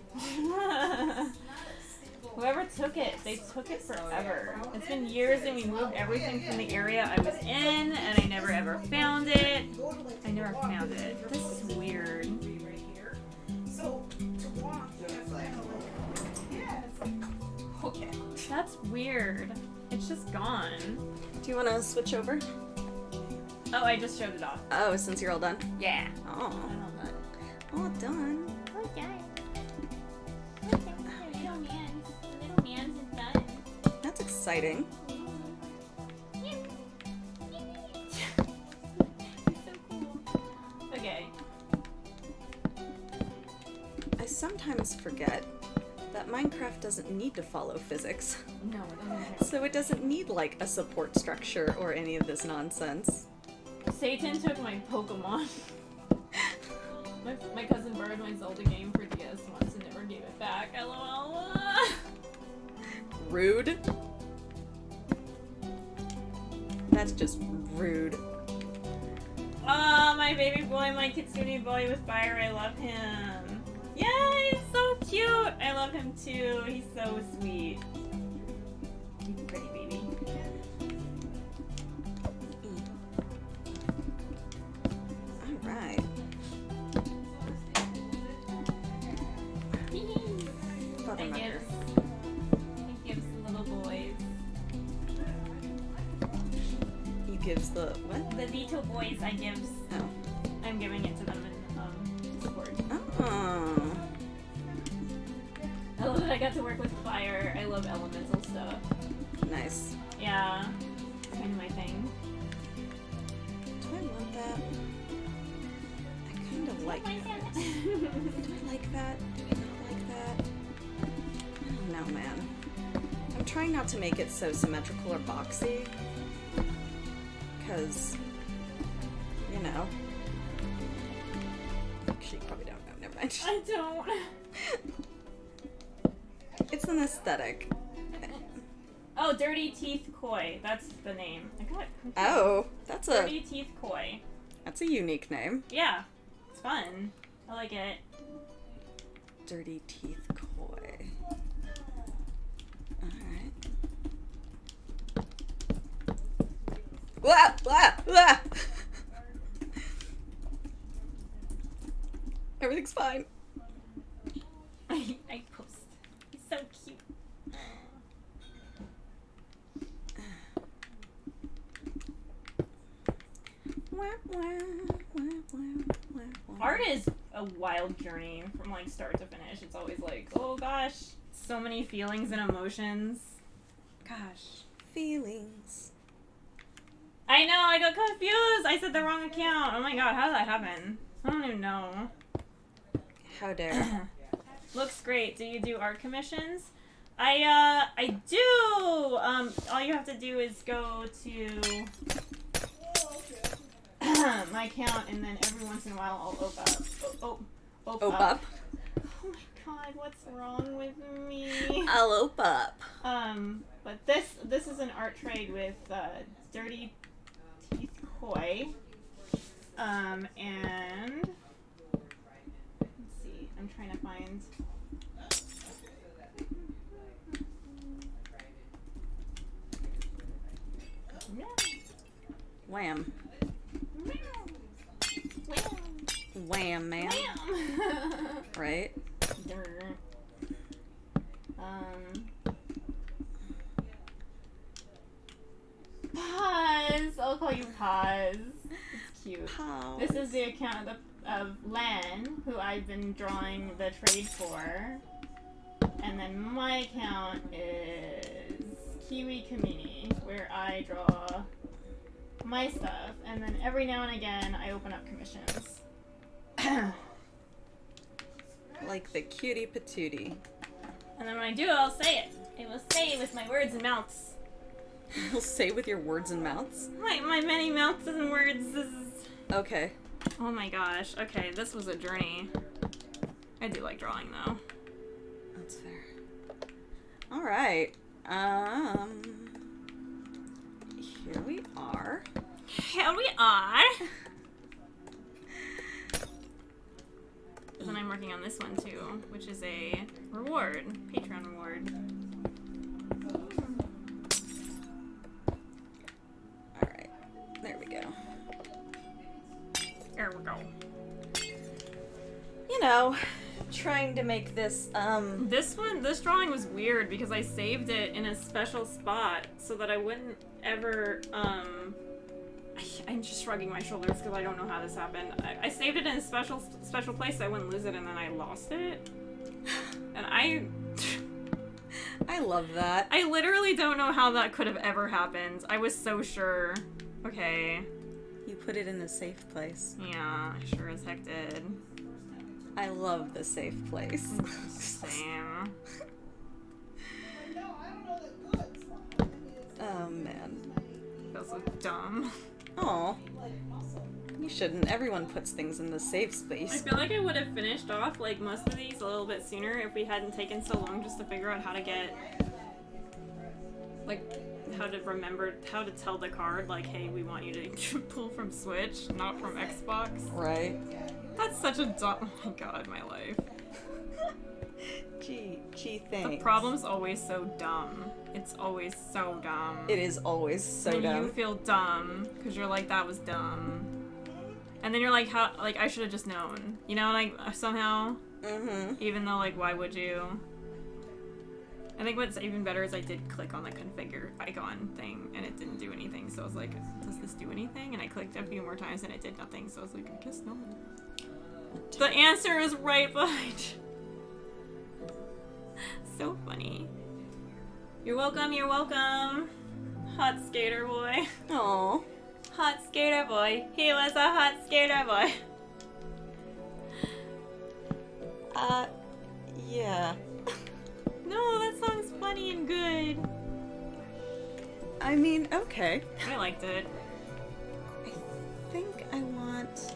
Whoever took it, they took it forever. It's been years and we moved everything from the area I was in and I never ever found it. I never found it. This is weird. Right here. So to walk, you have to yeah, it's like, okay. That's weird. It's just gone. Do you want to switch over? Oh, I just showed it off. Oh, since you're all done? Yeah. Oh, I all done. Okay. Little man's done. That's exciting. So cool. Okay. I sometimes forget that Minecraft doesn't need to follow physics. No, it doesn't. So it doesn't need, like, a support structure or any of this nonsense. Satan took my Pokemon. my cousin borrowed my Zelda game for DS once and never gave it back. LOL. Rude. That's just rude. Oh, my baby boy, my Kitsune boy with fire. I love him. Yeah, he's so cute. I love him too. He's so sweet. pretty baby. Alright. Father It Mother. gives little boys. He gives the what? The Vito boys Oh. I'm giving it to them in Discord. Oh. I love that I got to work with fire. I love elemental stuff. Nice. Yeah. It's kind of my thing. Do I want that? I kind of like that. Do I like that? Do I not like that? I don't know, man. I'm trying not to make it so symmetrical or boxy. Because, you know. Actually, you probably don't know. Never mind. I don't. It's an aesthetic. Oh, Dirty Teeth Koi. That's the name. I got it. Oh, that's Dirty Teeth Koi. a unique name. Yeah. It's fun. I like it. Dirty Teeth Koi. Alright. Wah! Wah! Wah! Everything's fine. I post. He's so cute. Wah, wah, wah, wah, wah, wah. Art is a wild journey from like start to finish. It's always like, oh gosh, so many feelings and emotions. Gosh. Feelings. I know, I got confused. I said the wrong account. Oh my god, how did that happen? I don't even know. How dare. Looks great. Do you do art commissions? I do. All you have to do is go to my account, and then every once in a while I'll op up. Ope up. Oh my god, what's wrong with me? I'll ope up. But this is an art trade with Dirty Teeth Koi. And let's see, I'm trying to find. Wham. Wham, man. Right? Pause. I'll call you Pause. It's cute. Pow. This is the account of Len, who I've been drawing the trade for. And then my account is Kiwi Kamini, where I draw my stuff. And then every now and again, I open up commissions. Like the cutie patootie. And then when I do, I'll say it. I will say it with my words and mouths. You'll say with your words and mouths? My many mouths and words. This is... Okay. Oh my gosh. Okay, this was a journey. I do like drawing though. That's fair. Alright. Here we are. Here we are. And then I'm working on this one too, which is a reward, Patreon reward. Alright. There we go. There we go. You know, trying to make this, This drawing was weird because I saved it in a special spot so that I wouldn't ever, I'm just shrugging my shoulders because I don't know how this happened. I saved it in a special place so I wouldn't lose it, and then I lost it. And I love that. I literally don't know how that could have ever happened. I was so sure. Okay. You put it in a safe place. Yeah, I sure as heck did. I love the safe place. Same. No, I don't know the good slime. Oh, man. Feels so dumb. Aw. You shouldn't. Everyone puts things in the safe I space. feel like I would have finished off like most of these a little bit sooner if we hadn't taken so long just to figure out how to get, like, how to tell the card, like, hey, we want you to pull from Switch, not from Xbox. Right? That's such a dumb. Oh my god, my life. Gee, sketchy things. The problem's always so dumb. It's always so dumb. It is always so and dumb. you feel dumb because you're like, that was dumb. And then you're like, how? Like, I should have just known. You know, like, somehow. Mm-hmm. Even though, like, why would you? I think what's even better is I did click on the configure icon thing and it didn't do anything. So I was like, does this do anything? And I clicked a few more times and it did nothing. So I was like, I guess not. The answer is right behind. So funny. You're welcome, you're welcome. Hot skater boy. Aw. Hot skater boy. He was a hot skater boy. Yeah. No, that song's funny and good. I mean, okay. I liked it. I think I want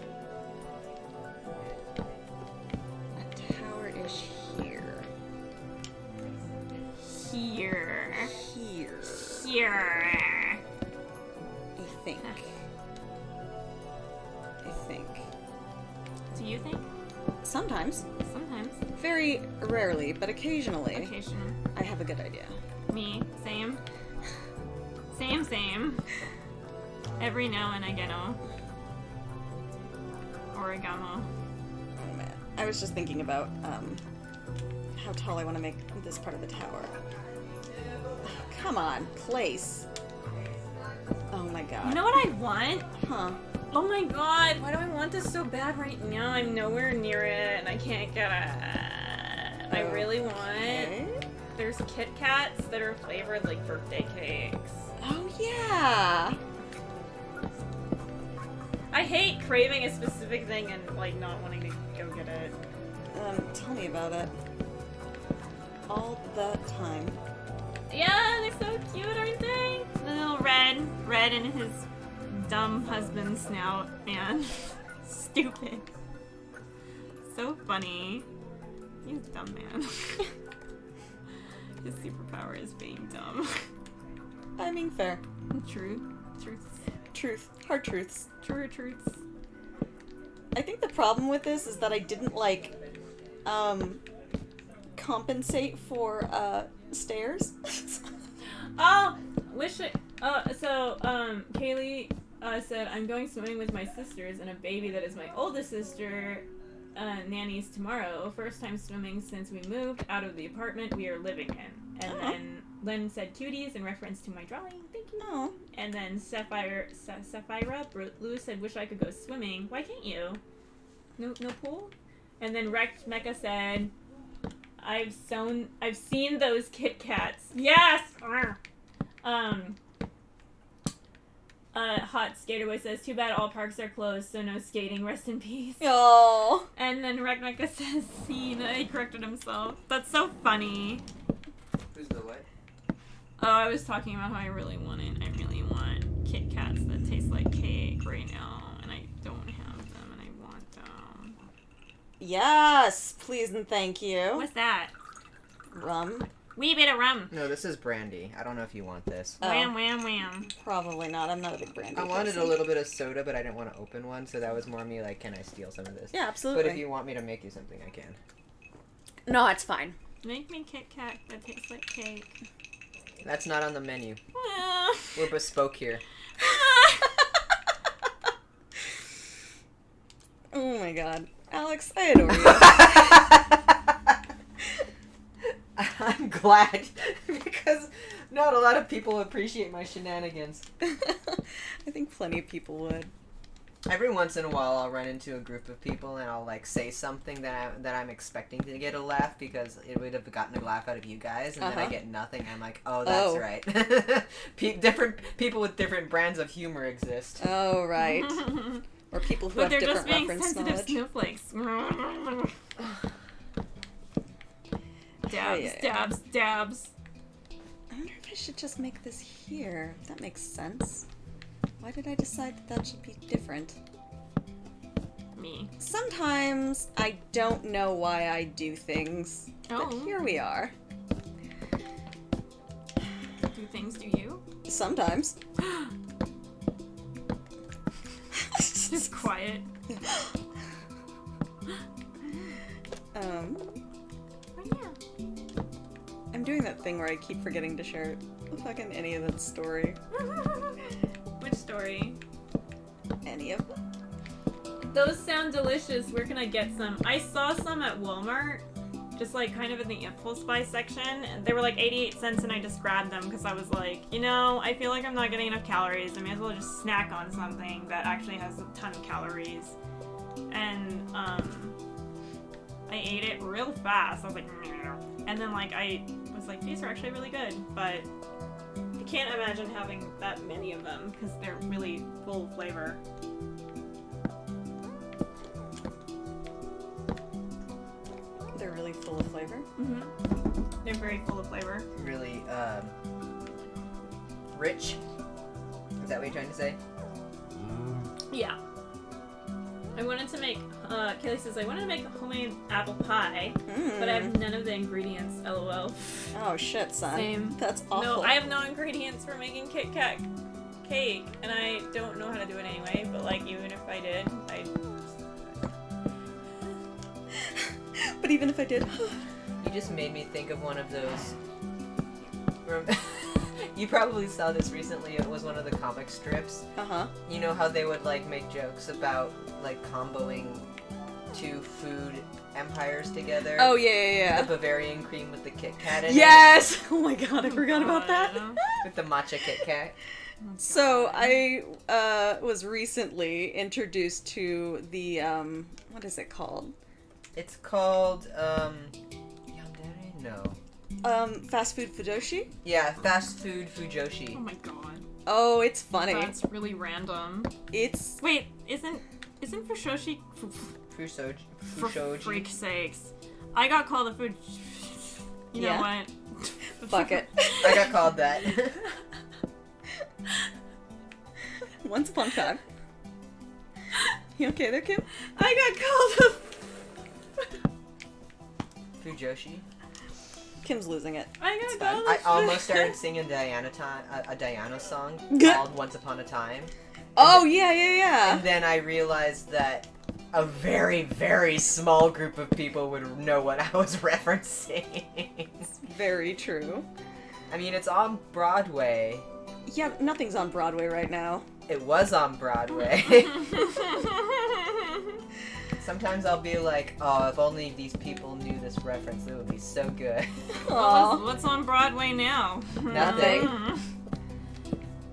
a tower-ish here. Here. Here. Here. I think. Do you think? Sometimes. Sometimes. Very rarely, but occasionally, Occasionally. I have a good idea. Me. Same. Same. Every now and again. Origamo. Oh man. I was just thinking about how tall I want to make this part of the tower. Oh, come on, place. Oh my god. You know what I want? Huh. Oh my god, why do I want this so bad right now? I'm nowhere near it and I can't get it. I really want. Okay. There's Kit Kats that are flavored like birthday cakes. Oh yeah. I hate craving a specific thing and like not wanting to go get it. Tell me about it. All the time. Yeah, they're so cute, aren't they? The little red and his dumb husband snout, man. Stupid. So funny. He's a dumb man. His superpower is being dumb. I mean, fair. Truths. Truth. Hard truths. True truths. I think the problem with this is that I didn't, like, compensate for, stairs. Oh, Kaylee said, I'm going swimming with my sisters and a baby that is my oldest sister, nannies tomorrow. First time swimming since we moved out of the apartment we are living in. And then Len said cuties in reference to my drawing. Thank you. Oh. And then Sapphira Lewis said, wish I could go swimming. Why can't you? No pool? And then Wrecked Mecha said, I've seen those Kit Kats. Yes! Hot Skater Boy says, too bad all parks are closed, so no skating. Rest in peace. Oh. And then Wrecked Mecha says, scene. He corrected himself. That's so funny. Who's the what? Oh, I was talking about how I really want Kit Kats that taste like cake right now, and I don't have them, and I want them. Yes, please and thank you. What's that? Rum? Wee bit of rum. No, this is brandy. I don't know if you want this. Oh. Wham, wham, wham. Probably not. I'm not a big brandy I wanted person. a little bit of soda, but I didn't want to open one, so that was more me like, can I steal some of this? Yeah, absolutely. But if you want me to make you something, I can. No, it's fine. Make me Kit Kat that tastes like cake. That's not on the menu. We're bespoke here. Oh my god. Alex, I adore you. I'm glad, because not a lot of people appreciate my shenanigans. I think plenty of people would. Every once in a while, I'll run into a group of people and I'll like say something that I'm expecting to get a laugh because it would have gotten a laugh out of you guys, and then I get nothing. I'm like, oh, that's Oh. right. Different people with different brands of humor exist. Oh, right. Or people who But have they're just different being reference sensitive knowledge. snowflakes. Dabs, yeah. dabs, dabs. I wonder if I should just make this here. That makes sense. Why did I decide that should be different? Me. Sometimes I don't know why I do things. Oh. But here we are. Do things do you? Sometimes. Just quiet. Um, Oh, yeah. doing that thing where I keep forgetting to share fucking any of that story. Which story? Any of them? Those sound delicious. Where can I get some? I saw some at Walmart, just like kind of in the impulse buy section. And they were like 88 cents, and I just grabbed them because I was like, you know, I feel like I'm not getting enough calories. I may as well just snack on something that actually has a ton of calories. And I ate it real fast. I was like, "Meow." And then like I was like, these are actually really good, but I can't imagine having that many of them because they're really full of flavor. They're really full of flavor. Mm-hmm. They're very full of flavor. Really, rich? Is that what you're trying to say? Yeah. I wanted to make, Kaylee says, I wanted to make a homemade apple pie, but I have none of the ingredients, lol. Oh shit, son. Same. That's awful. No, I have no ingredients for making Kit Kat cake, and I don't know how to do it anyway, but like, even if I did, But even if I did... You just made me think of one of those. You probably saw this recently. It was one of the comic strips. Uh-huh. You know how they would like make jokes about like comboing two food empires together? Oh, yeah. The Bavarian cream with the Kit Kat in Yes! Oh my god, I forgot about that. it. With the matcha Kit Kat. So, I was recently introduced to the, what is it called? It's called, Yandere? No. Fast food Fujoshi? Yeah, fast food Fujoshi. Oh my god. Oh, it's funny. That's really random. It's... Wait, isn't Fushoshi... Fushoji. For freak's sakes. I got called a food... You know what? Fuck it. I got called that. Once upon a time. You okay there, Kim? I got called Fujoshi. Kim's losing it. I It's got fine. called I almost started singing a Diana song Good. called Once Upon a Time. Oh, yeah. And then I realized that a very, very small group of people would know what I was referencing. Very true. I mean, it's on Broadway. Yeah, nothing's on Broadway right now. It was on Broadway. Sometimes I'll be like, oh, if only these people knew this reference, it would be so good. Aw. What's on Broadway now? Nothing.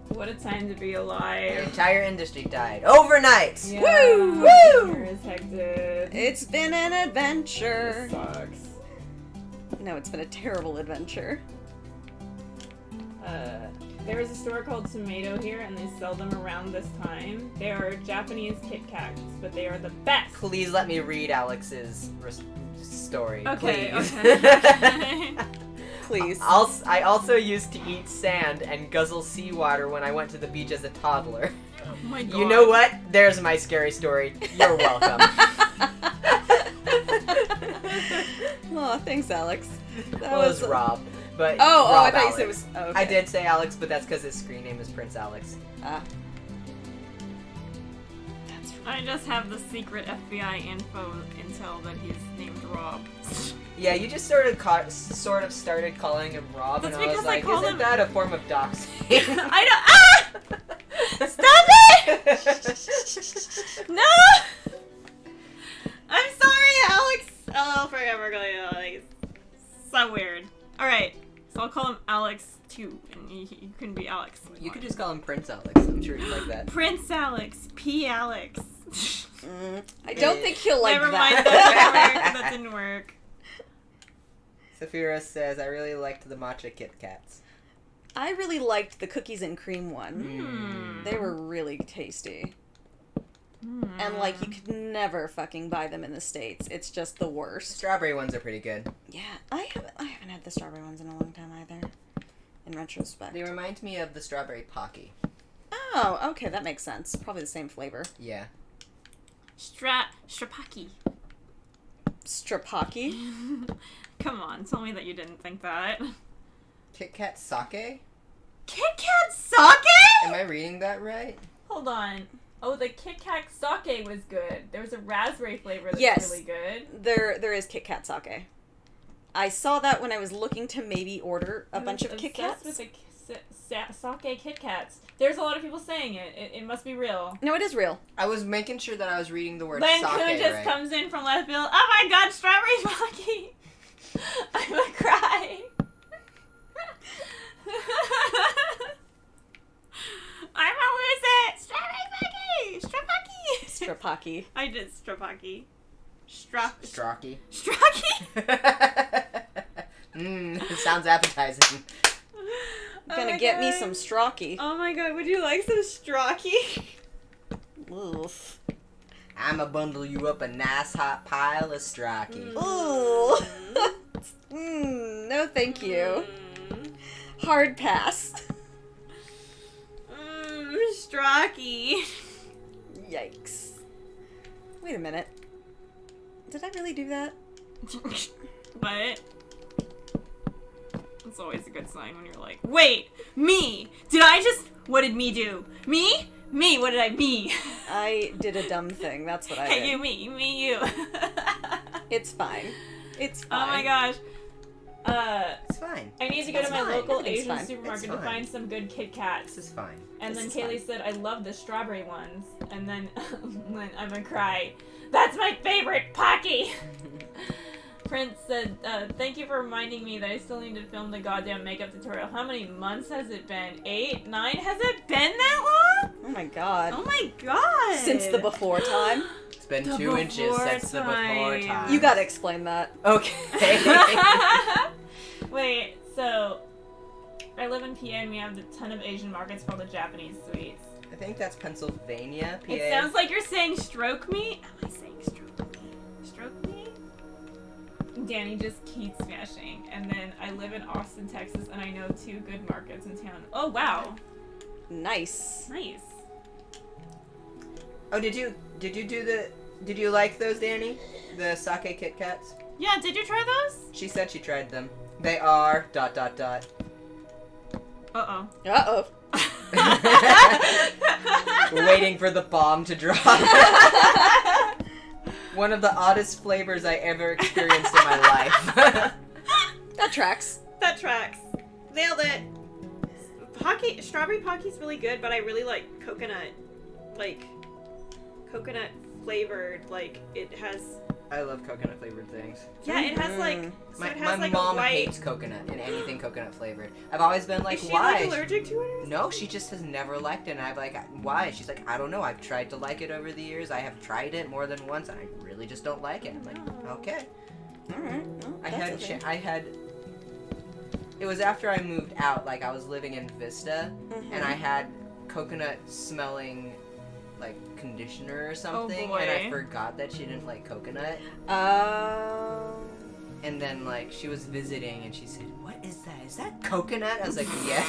What a time to be The alive. entire industry died overnight. Yeah. Woo! Woo! Sure as heck did. It's been an adventure. This sucks. No, it's been a terrible adventure. There is a store called Tomato here, and they sell them around this time. They are Japanese Kit Kats, but they are the best. Please let me read Alex's story. Okay, please. okay. Please. I also used to eat sand and guzzle seawater when I went to the beach as a toddler. Oh my god. You know what? There's my scary story. You're welcome. Oh, thanks, Alex. That Well, it was Rob. But Oh, I Rob thought you Alex. said it was. Oh, okay. I did say Alex, but that's because his screen name is Prince Alex. Ah. That's I just have the secret FBI intel that he's named Rob. Yeah, you just sort of started calling him Rob, That's and I was because I like, call isn't him- that a form of doxing? I don't. Ah! Stop it! No! I'm sorry, Alex. Oh, forever going Alex. So weird. All right, so I'll call him Alex too, and you can be Alex. You could just call him Prince Alex. I'm sure he'd like that. Prince Alex, P. Alex. I don't think he'll like Never that. mind, that didn't work. Saphira says, I really liked the matcha Kit Kats. I really liked the cookies and cream one. Hmm. They were really tasty. And, like, you could never fucking buy them in the States. It's just the worst. Strawberry ones are pretty good. Yeah, I haven't had the strawberry ones in a long time either. In retrospect. They remind me of the strawberry Pocky. Oh, okay, that makes sense. Probably the same flavor. Yeah. Strapaki. Strapaki? Come on, tell me that you didn't think that. Kit Kat sake? Kit Kat sake? Am I reading that right? Hold on. Oh, the Kit Kat sake was good. There was a raspberry flavor that's Yes. really good. There is Kit Kat sake. I saw that when I was looking to maybe order a I'm bunch of Kit obsessed Kats. with the sake Kit Kats. There's a lot of people saying it. It must be real. No, it is real. I was making sure that I was reading the word Len sake Kun just right. comes in from left field. Oh my god, strawberry pocky! I'm gonna cry. I'm gonna lose it! Strawberry pocky! Strapaki. I did strapaki. Strocky. Straki? Sounds appetizing. Gonna get me some Strocky. Oh my god, would you like some straki? Oof. I'ma bundle you up a nice hot pile of Strocky. Ooh. No, thank you. Hard pass. Straki. Yikes. Wait a minute. Did I really do that? But it's always a good sign when you're like, wait, me? What did me do? Me? Me, what did I me? I did a dumb thing. That's what I Hey, did. you, me, you. It's fine. It's Oh fine. my gosh. It's fine. I need to go to It's my fine. local Everything's Asian fine. supermarket It's to fine. find some good Kit Kats. This is fine. And This then is Kaylee fine. said, I love the strawberry ones. And then I'm gonna cry. That's my favorite Pocky! Prince said, thank you for reminding me that I still need to film the goddamn makeup tutorial. How many months has it been? 8? 9? Has it been that long? Oh my god. Oh my god! Since the before time? It's been The 2 inches before since the before time. time. You gotta explain that. Okay. Wait, so I live in PA and we have a ton of Asian markets for all the Japanese sweets. I think that's Pennsylvania, PA. It sounds like you're saying stroke me. Am I saying stroke me? Stroke me? Danny just keeps smashing. And then I live in Austin, Texas, and I know 2 good markets in town. Oh wow, Nice. nice. Oh, did you like those, Danny? The sake Kit Kats? Yeah, did you try those? She said she tried them. They are ... Uh Uh-oh. We're waiting for the bomb to drop. One of the oddest flavors I ever experienced in my life. That tracks. That tracks. Nailed it. Strawberry Pocky's really good, but I really like coconut flavored. Like it has. I love coconut flavored things. Yeah, it has like. Mhm. So it My has like mom a white. hates coconut and anything coconut flavored. I've always been like, Is she why? like allergic to it? Or No, she just has never liked it, and I'm like, why? She's like, I don't know. I've tried to like it over the years. I have tried it more than once, and I really just don't like it. I'm like, okay. Alright. Well, I that's had, a thing. I had. It was after I moved out. Like I was living in Vista, Mhm. and I had coconut smelling, like conditioner or something, boy. and I forgot that she didn't like coconut. And then like she was visiting, and she said, "What is that? Is that coconut?" I was like, "Yeah."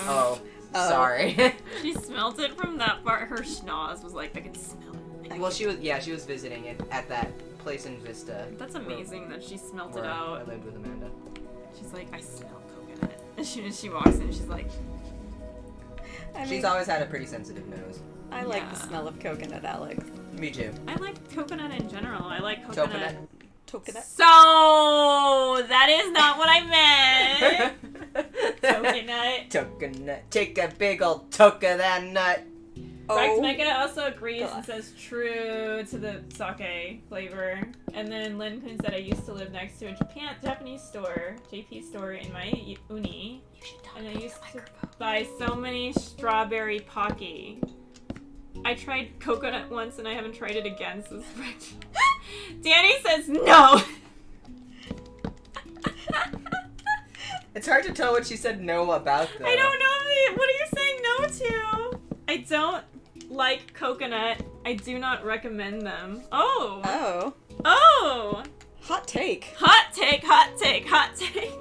Oh. Sorry. She smelled it from that part. Her schnoz was like, I could smell it. Well, she was visiting it at that place in Vista. That's amazing that she smelled Where it I out. lived with Amanda. She's like, I smell coconut. As soon as she walks in, she's like, I She's mean, always had a pretty sensitive nose. I like the Yeah. smell of coconut, Alex. Me too. I like coconut in general. I like coconut. Coconut. So that is not what I meant. Coconut. Coconut. Take a big old toke of that nut. Rex Oh. Mega also agrees God. and says true to the sake flavor. And then Lin Kun said I used to live next to a Japanese store, JP store in my uni. And I used to buy so many strawberry Pocky. I tried coconut once and I haven't tried it again since Rex. Danny says no! It's hard to tell what she said no about, though. I don't know what are you saying no to? I don't like coconut. I do not recommend them. Oh! Oh. Oh! Hot take. Hot take, hot take, hot take.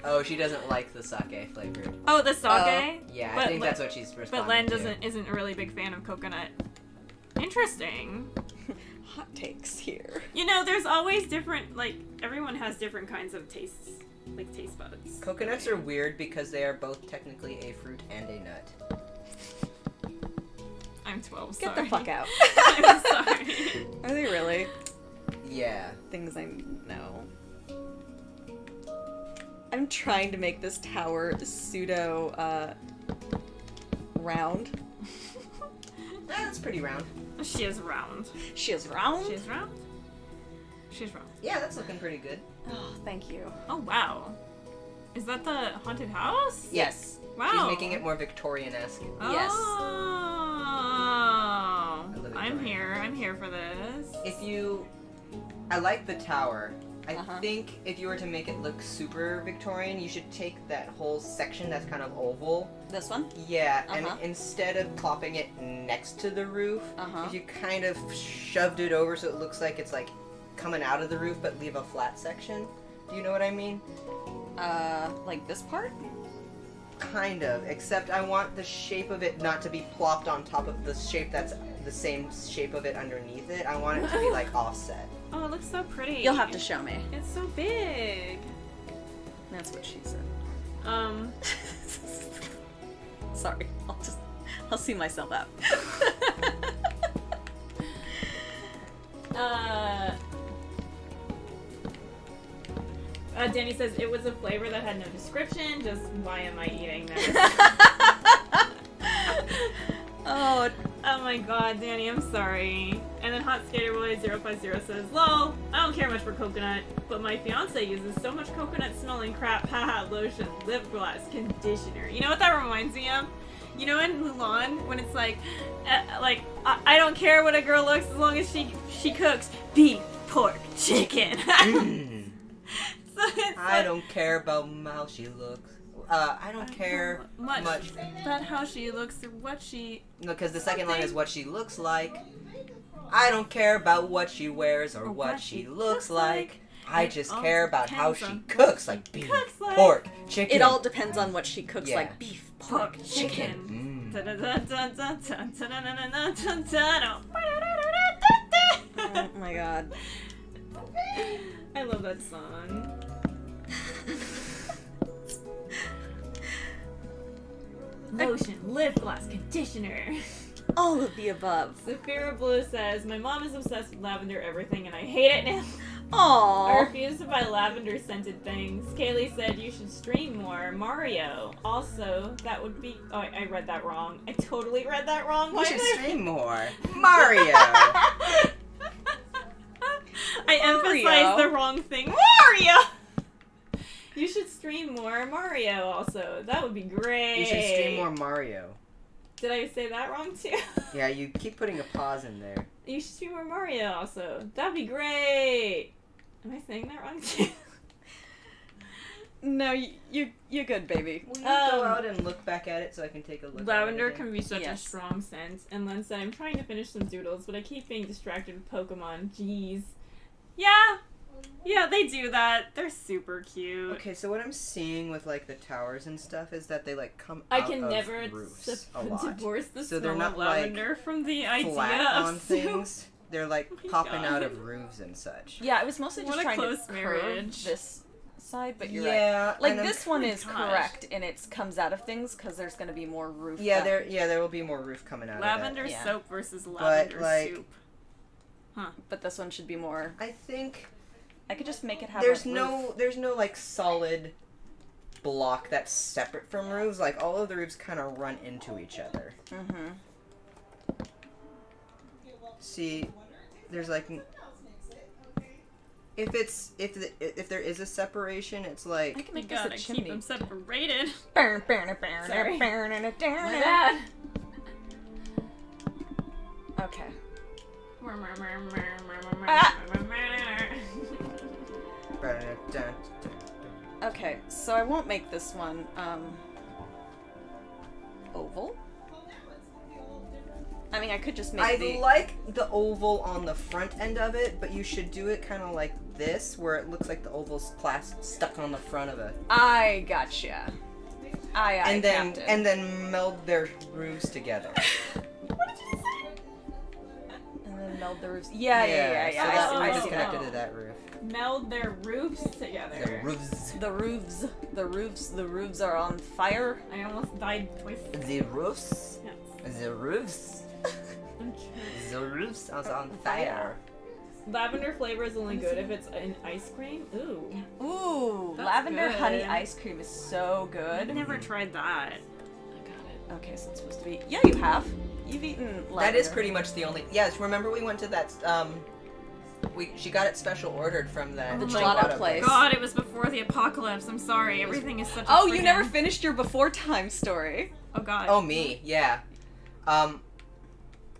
Oh, she doesn't like the sake flavored. Oh, the sake? Yeah, I But think Len- that's what she's responding But Len to. isn't a really big fan of coconut. Interesting. Hot takes here. You know, there's always different, like, everyone has different kinds of tastes, like taste buds. Coconuts are weird because they are both technically a fruit and a nut. I'm 12, Get sorry. the fuck out. I'm sorry. Are they really? Yeah. Things I know. I'm trying to make this tower pseudo round. That's pretty round. She is round. She is round. She's round. She's round. Yeah, that's looking pretty good. Oh, thank you. Oh wow. Is that the haunted house? Yes. Wow. She's making it more Victorian-esque. Yes. Oh. I love it, I'm Victorian. here. I'm here for this. I like the tower. I Uh-huh. think if you were to make it look super Victorian, you should take that whole section that's kind of oval. This one? Yeah, and Uh-huh. instead of plopping it next to the roof, Uh-huh. if you kind of shoved it over so it looks like it's like coming out of the roof but leave a flat section. Do you know what I mean? Like this part? Kind of, except I want the shape of it not to be plopped on top of the shape that's the same shape of it underneath it. I want it to be like offset. Oh, it looks so pretty. You'll have to show me. It's so big. That's what she said. Sorry, I'll see myself out. Danny says it was a flavor that had no description. Just why am I eating this? Oh, Oh my god, Danny, I'm sorry. And then Hot Skater Boy 050 says, "Lol, I don't care much for coconut, but my fiance uses so much coconut smelling crap, haha, lotion, lip gloss, conditioner." You know what that reminds me of? You know in Mulan when it's like I don't care what a girl looks as long as she cooks beef, pork, chicken. Mm. So it's I like, don't care about how she looks. I don't care much. about how she looks or what she. No, because the second line is what she looks like. I don't care about what she wears or what she looks like. I just all care about how depends she on cooks, like beef, cooks like. pork, chicken. it all depends on what she cooks, Yeah. like beef, pork, chicken. Mm. Oh my god. I love that song. Lotion, lip gloss, conditioner. All of the above. Zafira Blue says, "My mom is obsessed with lavender everything and I hate it now. I Aww. refuse to buy lavender scented things." Kaylee said you should stream more Mario. Also, that would be. Oh, I read that wrong. I totally read that wrong. We Why should did I- stream more. Mario. I emphasized Mario. the wrong thing. Mario! You should stream more Mario also. That would be great. You should stream more Mario. Did I say that wrong too? Yeah, you keep putting a pause in there. You should stream more Mario also. That'd be great. Am I saying that wrong too? No, you're good, baby. Will you go out and look back at it so I can take a look Lavender at it again? can be such a Yes. strong scent. And Len said, "I'm trying to finish some doodles, but I keep being distracted with Pokemon. Jeez." Yeah. Yeah, they do that. They're super cute. Okay, so what I'm seeing with like the towers and stuff is that they like come I out can of never roofs a lot. divorce the So they're smell not, of like, lavender from the idea Flat of on soup. things. They're like Oh my popping God. out of roofs and such. Yeah, I was mostly What just a trying close to marriage. curve this side, but you're right. Yeah, Like and I'm- this one Oh my is gosh. correct, and it comes out of things because there's gonna be more roof. Yeah, that- there will be more roof coming out Lavender of Yeah. soap versus lavender like, soup. But this one should be more. that. I think I could just make it have. there's a roof. there's no like solid block that's separate from roofs. Like all of the roofs kind of run into each other. Mm-hmm. See, there's like if there is a separation, it's I like can make You this a gotta keep chimney. them separated. Sorry. Sorry. My bad. Okay. Okay, so I won't make this one oval. I mean, I could just make I the. like the oval on the front end of it, but you should do it kind of like this, where it looks like the oval's stuck on the front of it, I gotcha. Aye, and Captain. then meld their roofs together. What did you say? And then meld the roofs. Yeah. So that's I why see it's that. connected to that roof. Meld their roofs together. The roofs. The roofs are on fire. I almost died twice. The roofs. Yes. The roofs. I'm trying. The roofs are on fire. lavender flavor is only good if it's in ice cream. Ooh. Ooh, That's lavender good. honey ice cream is so I've good. never tried that. I got it. Okay, so it's supposed to be. Yeah, you have. You've eaten lavender. That is pretty much the only. Yes, remember we went to that. She got it special ordered from that The gelato gelato place. God, it was before the apocalypse. I'm sorry. Everything is such a Oh, you freaking- never finished your before time story. Oh god. Oh, me, yeah.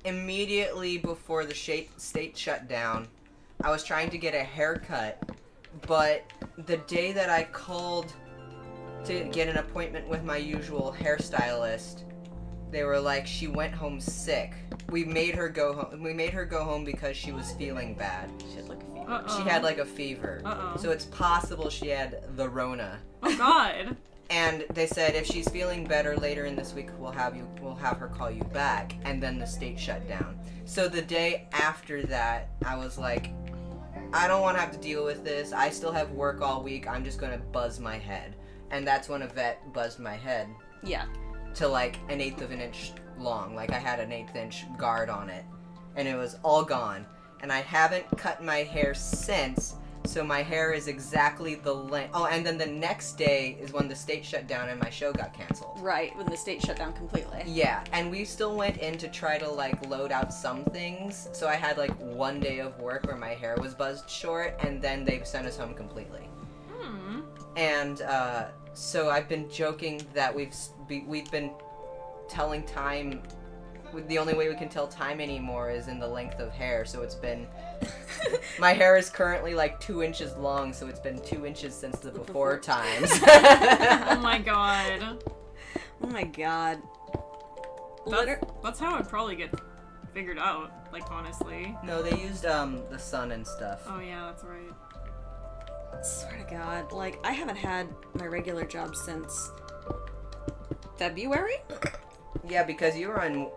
Immediately before the state shut down, I was trying to get a haircut, but the day that I called to get an appointment with my usual hairstylist, they were like, she went home sick. We made her go home because she was feeling bad. She had like a fever. Uh-oh. She had like a fever. Uh-oh. So it's possible she had the Rona. Oh god. And they said if she's feeling better later in this week, we'll have her call you back. And then the state shut down. So the day after that, I was like, I don't want to have to deal with this. I still have work all week. I'm just gonna buzz my head. And that's when a vet buzzed my head Yeah. to like 1/8 of an inch long. Like I had an 1/8 inch guard on it, and it was all gone. And I haven't cut my hair since. So my hair is exactly the length. Oh, and then the next day is when the state shut down and my show got canceled. Right, when the state shut down completely. Yeah, and we still went in to try to like load out some things. So I had like 1 day of work where my hair was buzzed short, and then they sent us home completely. Hmm. And so I've been joking that we've been telling time. The only way we can tell time anymore is in the length of hair. So it's been. My hair is currently like 2 inches long, so it's been 2 inches since the before times. Oh my god. Oh my god. That's how I'd probably get figured out, like, honestly. No, they used the sun and stuff. Oh yeah, that's right. Swear to God, like, I haven't had my regular job since February? Yeah, because you were on.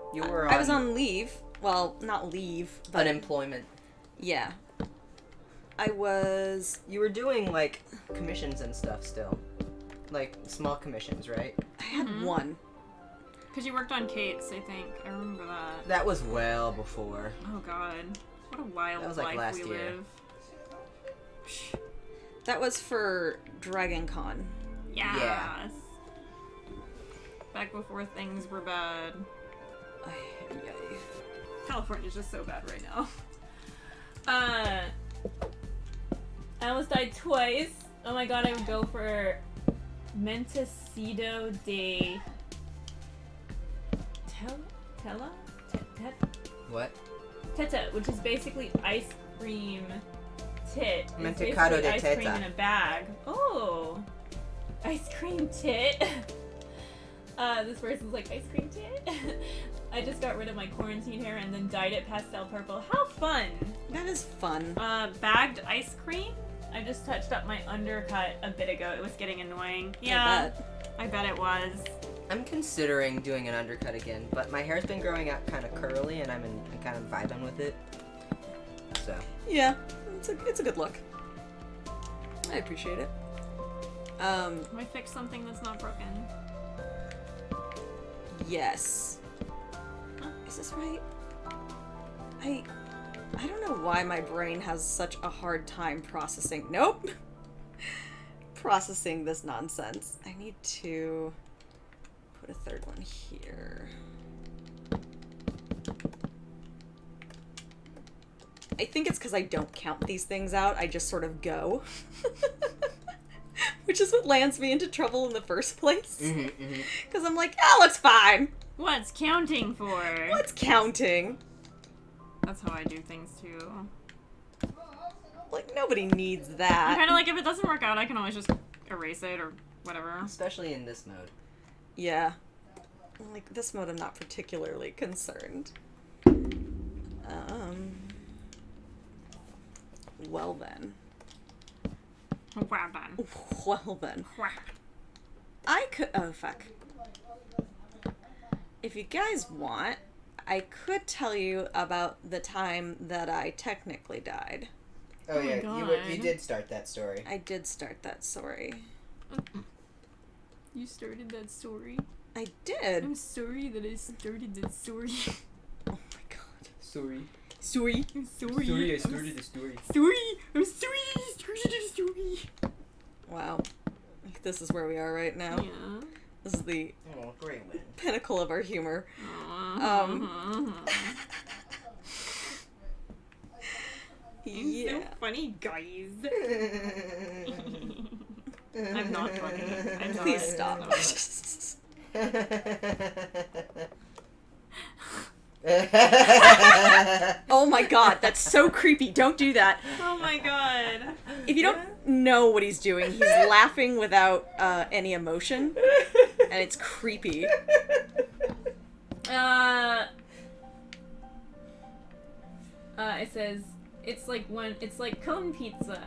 I was on leave. Well, not leave, but unemployment. yeah. I was. You were doing like commissions and stuff still, like small commissions, right? I had Mhm. one. Because you worked on Kate's, I think. I remember that. That was well before. Oh god. What a wild That was, like, life last we year. live. That was for Dragon Con. Yes. Yeah. Back before things were bad. Ay, ay, ay. California's just so bad right now. I almost died twice. Oh my god, I would go for Mentecido de What? Teta, which is basically ice cream tit. It's Mentecado basically de ice cream teta. in a bag. Oh, ice cream tit. This person's like, ice cream tit? I just got rid of my quarantine hair and then dyed it pastel purple. How fun! That is fun. Bagged ice cream? I just touched up my undercut a bit ago. It was getting annoying. I Yeah, bet. I bet it was. I'm considering doing an undercut again, but my hair's been growing out kind of curly, and I'm kind of vibing with it. So. Yeah, it's a good look. I appreciate it. Can I fix something that's not broken? Yes. Is this right? I don't know why my brain has such a hard time processing. Nope. Processing this nonsense. I need to put a third one here. I think it's because I don't count these things out. I just sort of go. Which is what lands me into trouble in the first place. Because I'm like, that looks fine. What's counting for? What's counting? That's how I do things too. Like, nobody needs I'm that. kind of like, if it doesn't work out, I can always just erase it or whatever. Especially in this mode. Yeah. Like, this mode I'm not particularly concerned. Well then. Wow, done. Well then. Wow. I could. Oh, fuck. If you guys want, I could tell you about the time that I technically died. Oh, my yeah, God. you did start that story. I did start that story. You started that story? I I'm did. sorry that I started that story. Oh my god. Sorry. Sorry. I'm sorry. I started the story. Sorry. I'm sorry. I started the story. Wow. This is where we are right now. Yeah. This is the Oh, great win. pinnacle of our humor. You're so Yeah. funny, guys. I'm not funny. I'm not. Please stop. Oh my god, that's so creepy. Don't do that. Oh my god. If you don't know what he's doing, he's laughing without any emotion, and it's creepy. It says it's like cone pizza,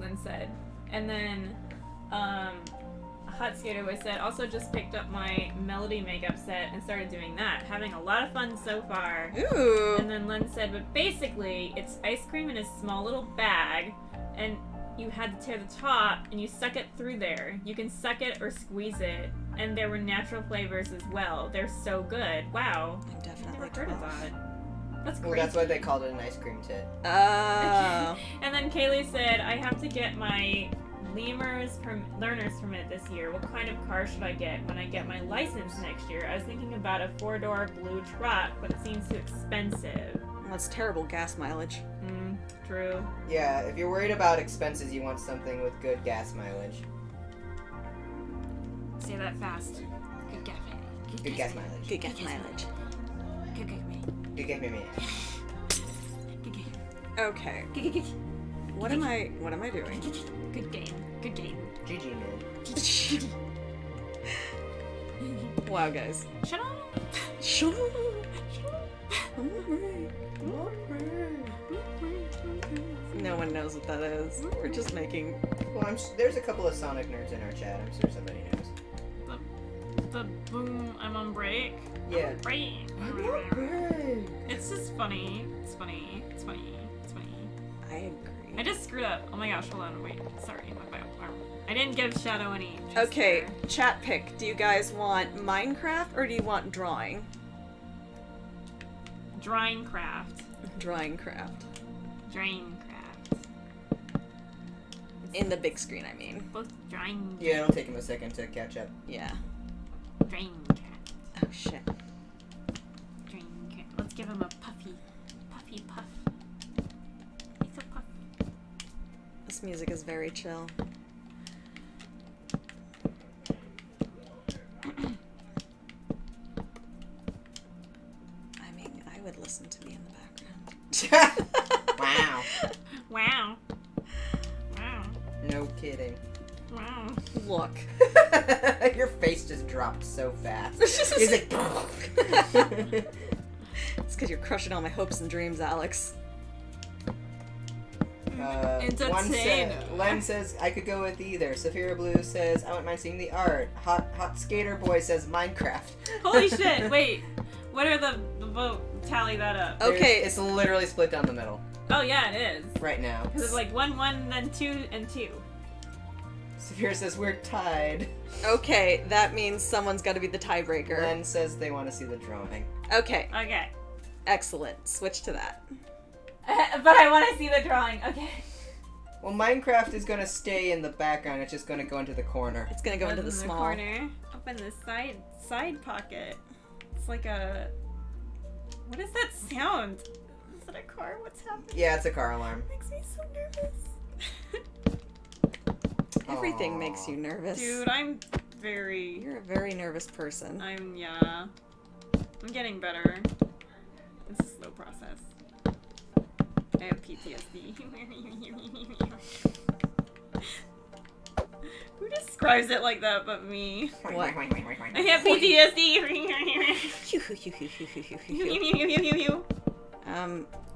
Lynn said, and then Hot Skater was said also just picked up my Melody makeup set and started doing that, having a lot of fun so far. Ooh. And then Lynn said, but basically it's ice cream in a small little bag, and you had to tear the top and you suck it through there. You can suck it or squeeze it, and there were natural flavors as well. They're so good. Wow. I'm I've definitely never heard of 12. that. That's Well, great. that's why they called it an ice cream tit. Oh. And then Kaylee said, I have to get my learner's permit this year. What kind of car should I get when I get my license next year? I was thinking about a 4-door blue truck, but it seems too expensive. That's terrible gas mileage. True. Yeah, if you're worried about expenses, you want something with good gas mileage. Say that fast. Good gas mileage. Good gas mileage. Good gas mileage. Good gas mileage. Good gas mileage. Okay. What am I doing? Good game. Good game. GG, man. Wow, guys. Shut up. Shut up. No one knows what that is. We're just making. Well, there's a couple of Sonic nerds in our chat. I'm sure somebody knows. The boom, I'm on break. Yeah. Break. It's just funny. It's funny. It's funny. It's funny. I agree. I just screwed up. Oh my gosh, hold on, wait. Sorry, my bad. I didn't give Shadow any. juice Okay, there. chat pick. Do you guys want Minecraft or do you want drawing? Drawing craft. Drawing craft. Drawing craft. In the big screen, I mean. Both drawing. Yeah, it'll take him a second to catch up. Yeah. Drawing craft. Oh shit. Drawing craft. Let's give him a puffy puff. He's so puffy. This music is very chill. I mean, I would listen to me in the background. Wow. Wow. Wow. No kidding. Wow. Look. Your face just dropped so fast. He's like. It's because you're crushing all my hopes and dreams, Alex. Len says I could go with either. Saphira Blue says I wouldn't mind seeing the art. Hot Skater Boy says Minecraft. Holy shit! Wait, what are the vote? Tally that up. Okay. It's literally split down the middle Oh yeah, it is. right now. Because it's like 1-1, then 2 and 2. Saphira says we're tied. Okay, that means someone's got to be the tiebreaker. Len says they want to see the drawing. Okay, Okay. excellent. Switch to that. But I want to see the drawing. Okay. Well, Minecraft is gonna stay in the background. It's just gonna go into the corner. It's gonna go into the small. corner, up in the side pocket. It's like a. What is that sound? Is it a car? What's happening? Yeah, it's a car alarm. Makes me so nervous. Everything Aw. makes you nervous. Dude, I'm very. You're a very nervous person. I'm getting better. It's a slow process. I have PTSD. Who describes it like that but me? What? I have PTSD.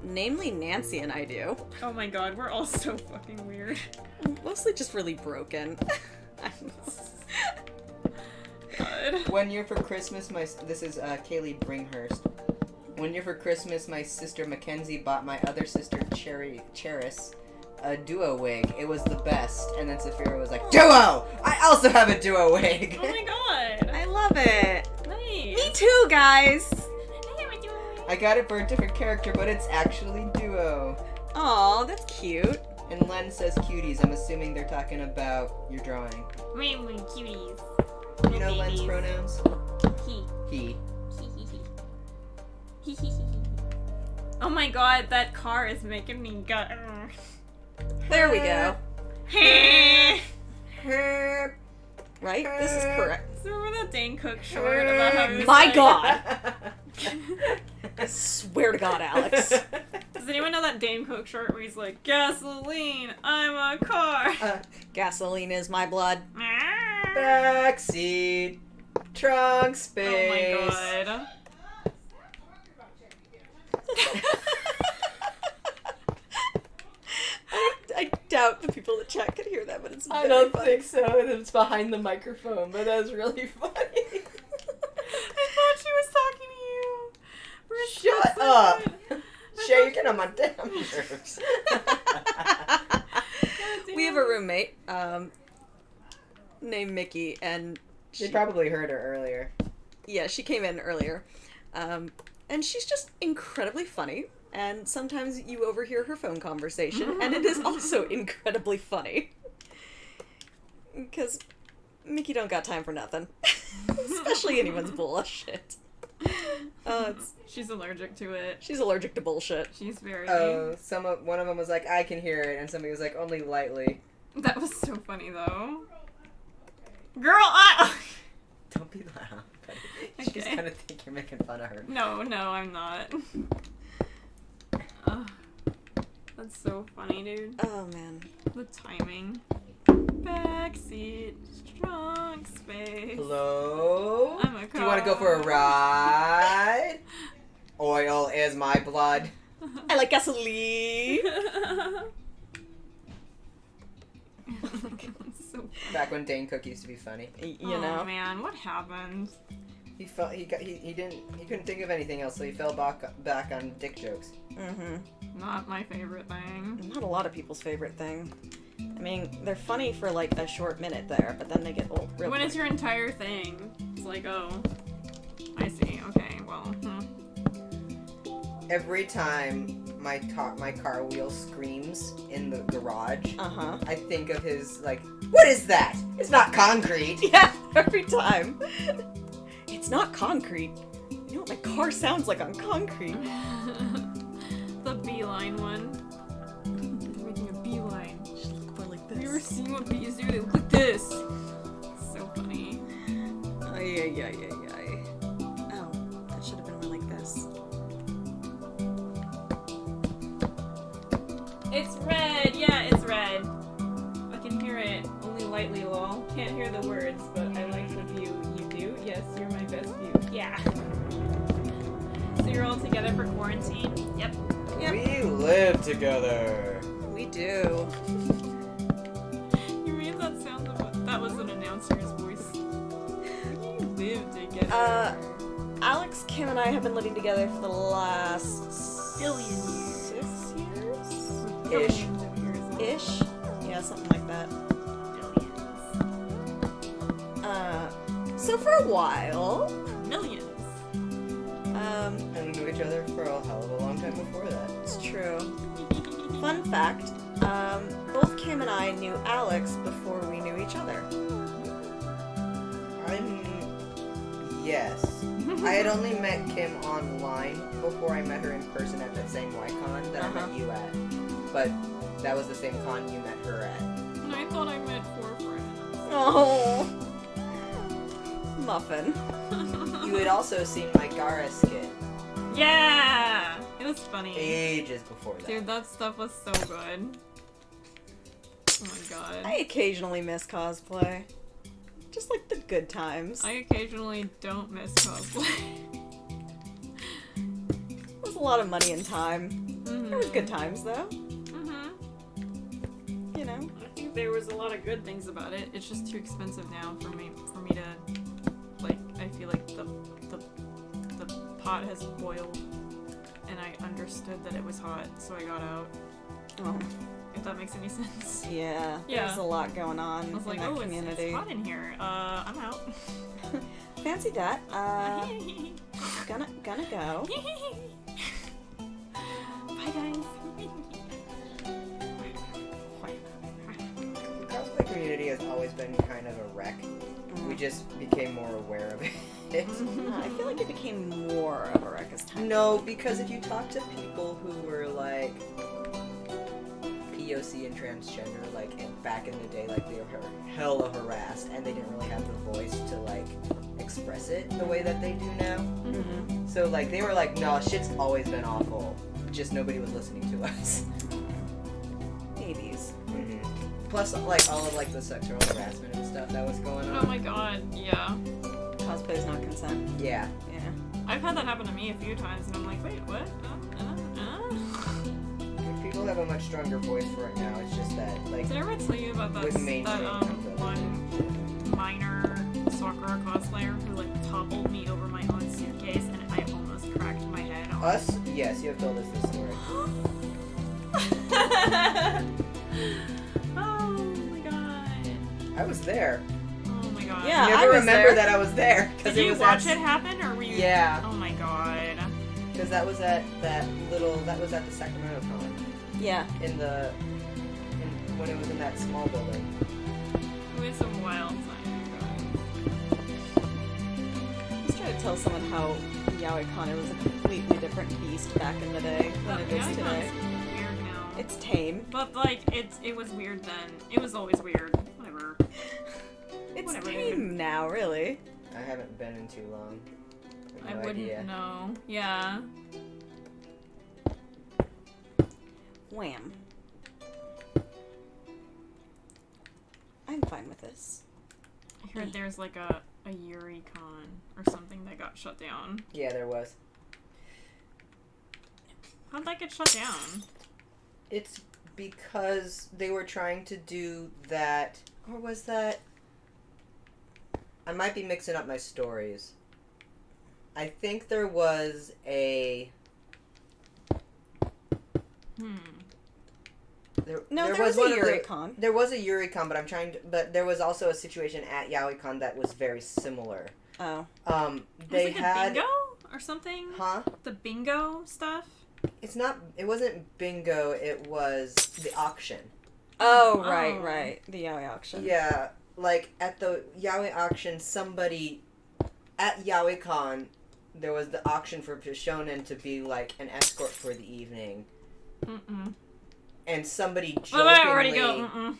Namely Nancy and I do. Oh my god, we're all so fucking weird. Mostly just really broken. God. One year for Christmas, this is Kaylee Bringhurst. One year for Christmas, my sister Mackenzie bought my other sister Cheris a duo wig. It was the best. And then Saphira was like, Duo! I also have a duo wig! Oh my god. I love it. Nice. Me too, guys. I have a duo. I got it for a different character, but it's actually Duo. Aw, that's cute. And Len says cuties. I'm assuming they're talking about your drawing. We cuties. You know Len's pronouns? He. He. Oh my god, that car is making me go. There we go. Is Right? This is correct. remember that Dane Cook short about how he was My like- god! I swear to God, Alex. Does anyone know that Dane Cook short where he's like, gasoline, I'm a car? Gasoline is my blood. Backseat. Trunk Oh space. my god. I doubt the people in the chat could hear that, but it's I very don't funny. think so. It's behind the microphone, but that was really funny. I thought she was talking to you. For a Shut split up. second. Shay, you're getting on my damn nerves. We have a roommate named Mickey, and They probably heard her earlier. yeah, she came in earlier. And she's just incredibly funny. And sometimes you overhear her phone conversation, and it is also incredibly funny. Because Mickey don't got time for nothing. Especially anyone's bullshit. She's allergic to it. She's allergic to bullshit. She's very. Oh, one of them was like, I can hear it, and somebody was like, only lightly. That was so funny though. Girl, Don't be loud, buddy. She's Okay. gonna think you're making fun of her. No, I'm not. Ugh. That's so funny, dude. Oh, man. The timing. Backseat, trunk space. Hello? I'm a Do you want to go for a car. ride? Oil is my blood. I like gasoline. That's so Back when Dane Cook used to be funny. You oh, know? man, what happened? He couldn't think of anything else, so he fell back on dick jokes. Mm-hmm. Not my favorite thing. Not a lot of people's favorite thing. I mean, they're funny for like a short minute there, but then they get old real When quick. it's your entire thing, it's like, oh, I see. Okay, well, Every time my car wheel screams in the garage, Uh-huh. I think of his, like, what is that? It's not concrete. Yeah, every time. It's not concrete. You know what my car sounds like on concrete? the beeline one. They're making a beeline. Should look more like Have you ever this. seen what bees do? They look like this. So funny. Ay. Oh, that should have been more like this. It's red! Yeah, it's red. I can hear it. Only lightly, lol. Can't hear the words, but I like the view. You do? Yes, you're my best view. Yeah. So you're all together for quarantine? Yep. Yep. We live together. We do. You made that sound of that was an announcer's voice. We live together. Alex, Kim, and I have been living together for the last Billion years. 6 years? Ish. Billions of years. Ish? Yeah, something like that. So for a while, Millions. And we knew each other for a hell of a long time before that. it's true. Fun fact, both Kim and I knew Alex before we knew each other. Yes. I had only met Kim online before I met her in person at that same YCon that I met you at. But that was the same con you met her at. And I thought I met 4 friends. Oh, Muffin. You had also seen my Gara skit Yeah! It was funny. ages before that. Dude, that stuff was so good. Oh my god. I occasionally miss cosplay. Just like the good times. I occasionally don't miss cosplay. It was a lot of money and time. It was good times though. You know. I think there was a lot of good things about it. It's just too expensive now for me to like. I feel like the pot has boiled, and I understood that it was hot, so I got out. Oh. If that makes any sense. Yeah. Yeah. There's a lot going on I was like, in that oh, community. it's hot in here. I'm out. Fancy that. Gonna go. Bye, guys. The cosplay community has always been kind of a wreck. We just became more aware of it. I feel like it became more of a wreck as time. No, because if you talk to people who were like POC and transgender, like back in the day, like they were hella harassed, and they didn't really have the voice to like express it the way that they do now. Mm-hmm. So like they were like, no, shit's always been awful. Just nobody was listening to us. Babies. Plus, like all of like the sexual harassment and stuff that was going on. Oh my god, yeah. Cosplay is not consent. Yeah. Yeah. I've had that happen to me a few times, and I'm like, wait, what? People have a much stronger voice for it now. It's just that like Did I ever tell you about with that mainstream one minor Sakura cosplayer who like toppled me over my own suitcase and I almost cracked my head on us? Yes, you have told us this story. Oh my god. I was there. Oh my god. Yeah, You I never was remember there. that I was there because Did it you was watch at, it happen or were you? Yeah, Oh my god. because that was at that was at the Sacramento Con Yeah. when it was in that small building. It was a wild time. I was trying to tell someone how YaoiCon was a completely different beast back in the day than it is today. Weird now. It's tame. But like it was weird then. It was always weird. Whatever. It's Whatever, tame now, really. I haven't been in too long. I No wouldn't idea. know. Yeah. Wham. I'm fine with this. I heard there's like a YuriCon or something that got shut down. Yeah, there was. How'd that get shut down? It's because they were trying to do that, or was that? I might be mixing up my stories. I think there was a. No, there was was a one of the- YuriCon. There was a YuriCon, but but there was also a situation at YaoiCon that was very similar. Oh. They was it had, the bingo or something? huh? The bingo stuff? It's not. It wasn't bingo. It was the auction. Oh, Oh. right. The Yaoi auction. Yeah, like at the Yaoi auction, somebody at YaoiCon, there was the auction for Shonen to be like an escort for the evening, Mm-mm. and somebody Well, I already go. jokingly,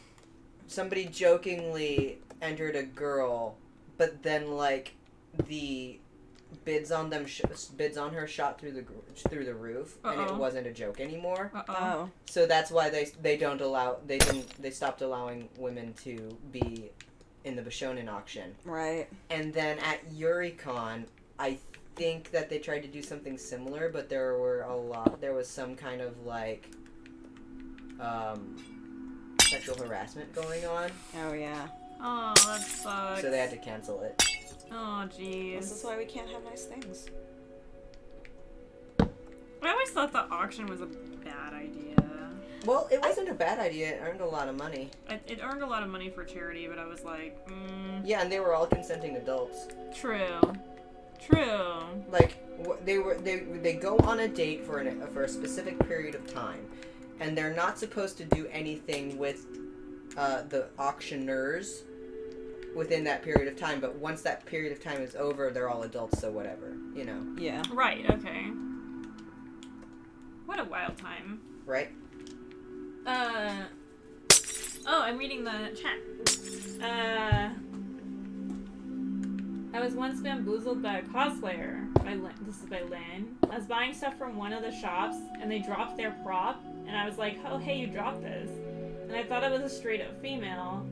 somebody jokingly entered a girl, but then like the bids on her shot through the roof, and it Uh-oh. wasn't a joke anymore. Uh-oh. Oh. So that's why they stopped allowing women to be in the Bishonen auction. Right. And then at YuriCon, I think that they tried to do something similar, but there was some kind of like sexual harassment going on, Oh, yeah. Oh, that sucks. so they had to cancel it. Oh, jeez. This is why we can't have nice things. I always thought the auction was a bad idea. Well, it wasn't a bad idea. It earned a lot of money. It earned a lot of money for charity, but I was like, Yeah, and they were all consenting adults. true. Like they go on a date for a specific period of time, and they're not supposed to do anything with the auctioneers within that period of time. But once that period of time is over, they're all adults, so whatever, you know, Yeah. Right, okay. What a wild time. right? Oh, I'm reading the chat. I was once bamboozled by a cosplayer. This is by Lynn. I was buying stuff from one of the shops, and they dropped their prop, and I was like, oh, hey, you dropped this. And I thought I was a straight-up female.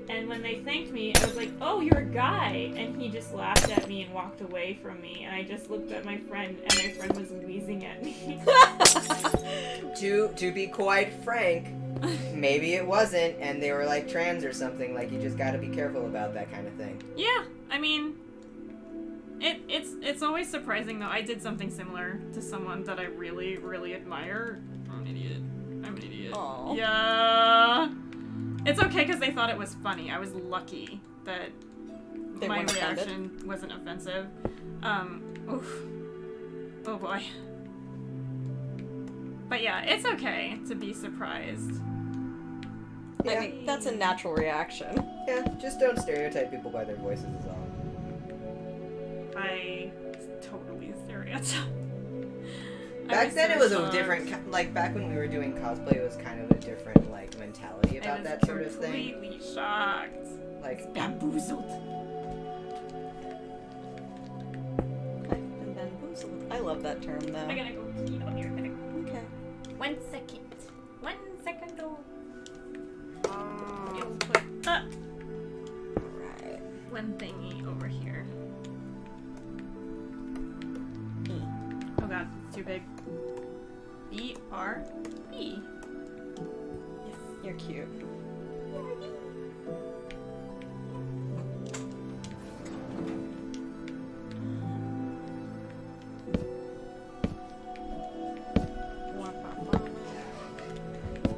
And when they thanked me, I was like, oh, you're a guy. And he just laughed at me and walked away from me. And I just looked at my friend, and my friend was wheezing at me. To be quite frank, maybe it wasn't, and they were like trans or something. Like, you just got to be careful about that kind of thing. Yeah, I mean, it's always surprising though. I did something similar to someone that I really, really admire. I'm an idiot. Aw. Yeah. It's okay because they thought it was funny. I was lucky that They my weren't offended. reaction wasn't offensive. Oof. Oh boy. But yeah, it's okay to be surprised. I mean, that's a natural reaction. Yeah, just don't stereotype people by their voices is all. I totally stereotype. Back then it was a different, like, back when we were doing cosplay, it was kind of a different, like, mentality about that sort of thing. Completely shocked. Like, Bamboozled. I've been bamboozled. I love that term, though. I gotta go pee on your head. Okay. 1 second. 1 second. You'll put Right. one thingy over here. Oh god, it's too big. B-R-B. Yes, you're cute.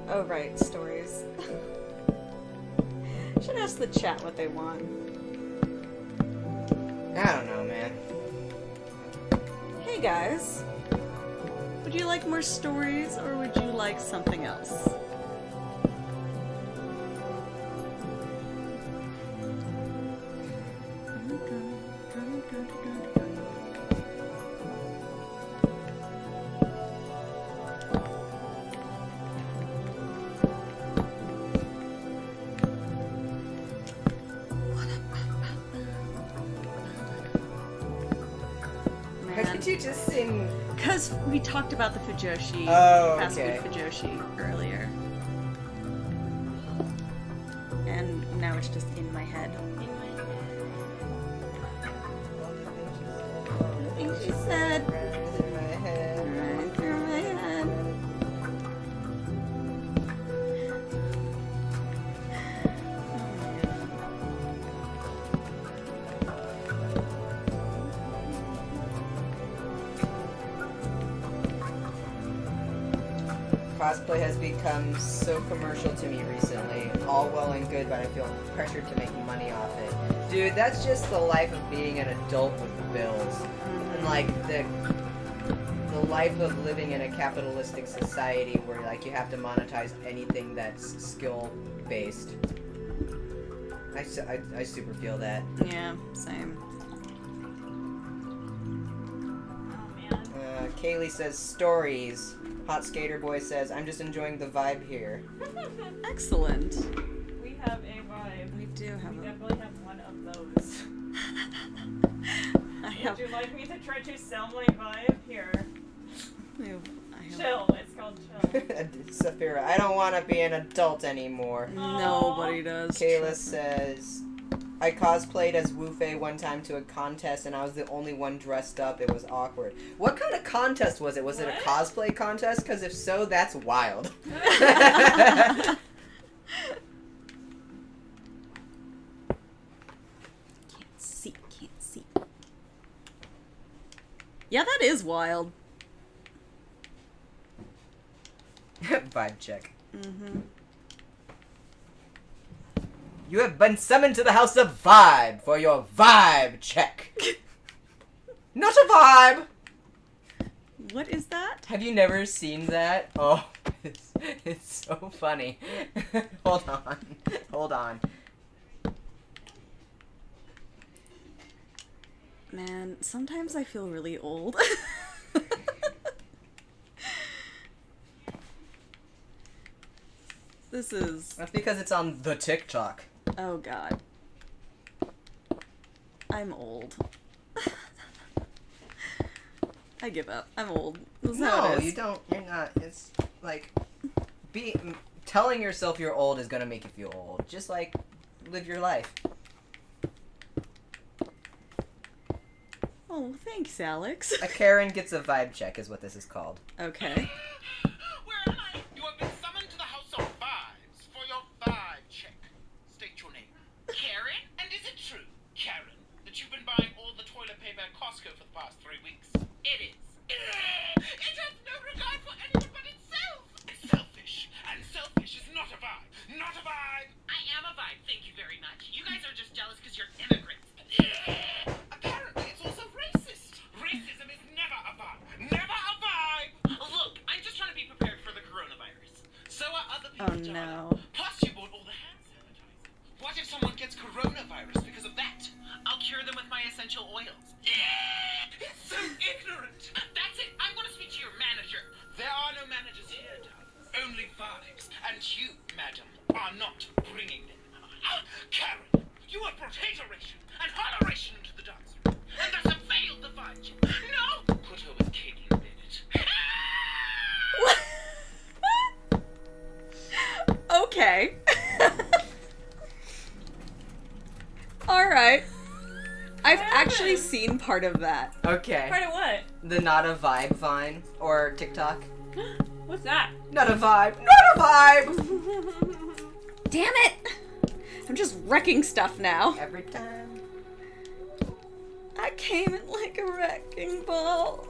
Oh, right, stories. Should ask the chat what they want. I don't know, man. Hey guys, would you like more stories or would you like something else? How did you just sing? Because we talked about the Fujoshi, Oh, fast okay. food Fujoshi earlier. And now it's just in my head. I think she said, In my head. right through my head. Cosplay has become so commercial to me recently. All well and good, but I feel pressured to make money off it. Dude, that's just the life of being an adult with bills. And like the life of living in a capitalistic society where like you have to monetize anything that's skill based. I super feel that. Yeah, same. Oh man. Kaylee says stories. Hot Skater Boy says, I'm just enjoying the vibe here. Excellent. We have a vibe. We do have We a... definitely have one of those. I have... Would you like me to try to sell my vibe? Here. I have... Chill. It's called chill. Saphira, I don't want to be an adult anymore. Nobody does. Kayla trust me. says, I cosplayed as Wu Fei one time to a contest and I was the only one dressed up. It was awkward. What kind of contest was it? Was it a What? cosplay contest? Because if so, that's wild. Can't see, can't see. Yeah, that is wild. Vibe check. Mm-hmm. You have been summoned to the House of Vibe for your vibe check. Not a vibe! What is that? Have you never seen that? Oh, it's so funny. Hold on. Man, sometimes I feel really old. This is... That's because it's on the TikTok. Oh god. I'm old. I give up. I'm old. This is how No, it is. you don't. You're not. It's like telling yourself you're old is gonna make you feel old. Just like live your life. Oh, thanks, Alex. A Karen gets a vibe check is what this is called. Okay. Where am I? You have been summoned to the House of Vibes for your vibe check. State your name. Karen? And is it true, Karen, that you've been buying all the toilet paper at Costco for the past 3 weeks? It is. It has no regard for anyone but itself. It's selfish, and selfish is not a vibe. Not a vibe. I am a vibe, thank you very much. You guys are just jealous because you're immigrants. Apparently, it's also racist. Racism is never a vibe. Never a vibe. Look, I'm just I've actually seen part of that. Okay. Part of what? The Not a Vibe Vine or TikTok. What's that? Not a vibe. Not a vibe. Damn it! I'm just wrecking stuff now. Every time. I came in like a wrecking ball.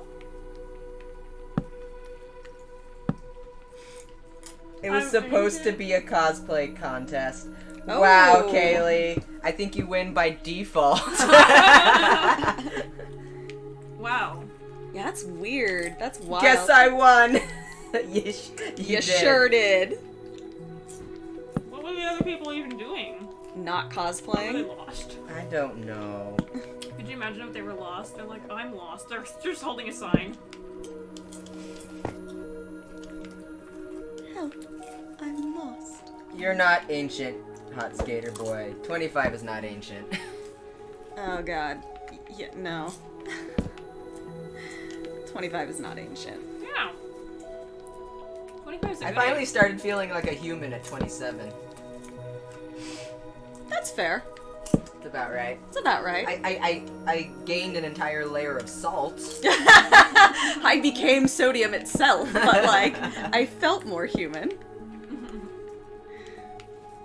It was I'm supposed to amazing. be a cosplay contest. Oh. Wow, Kaylee. I think you win by default. Wow. Yeah, that's weird. That's wild. Guess I won. you You did. sure did. What were the other people even doing? Not Were they cosplaying. lost? I don't know. Could you imagine if they were lost? They're like, I'm lost. They're just holding a sign. Help. I'm lost. You're not ancient, hot skater boy. 25 is not ancient. Oh god. Yeah, no. 25 is not ancient. Yeah. 25 is a I good finally age. started feeling like a human at 27. That's fair. That's about right. That's about right. I gained an entire layer of salt. I became sodium itself, but like, I felt more human.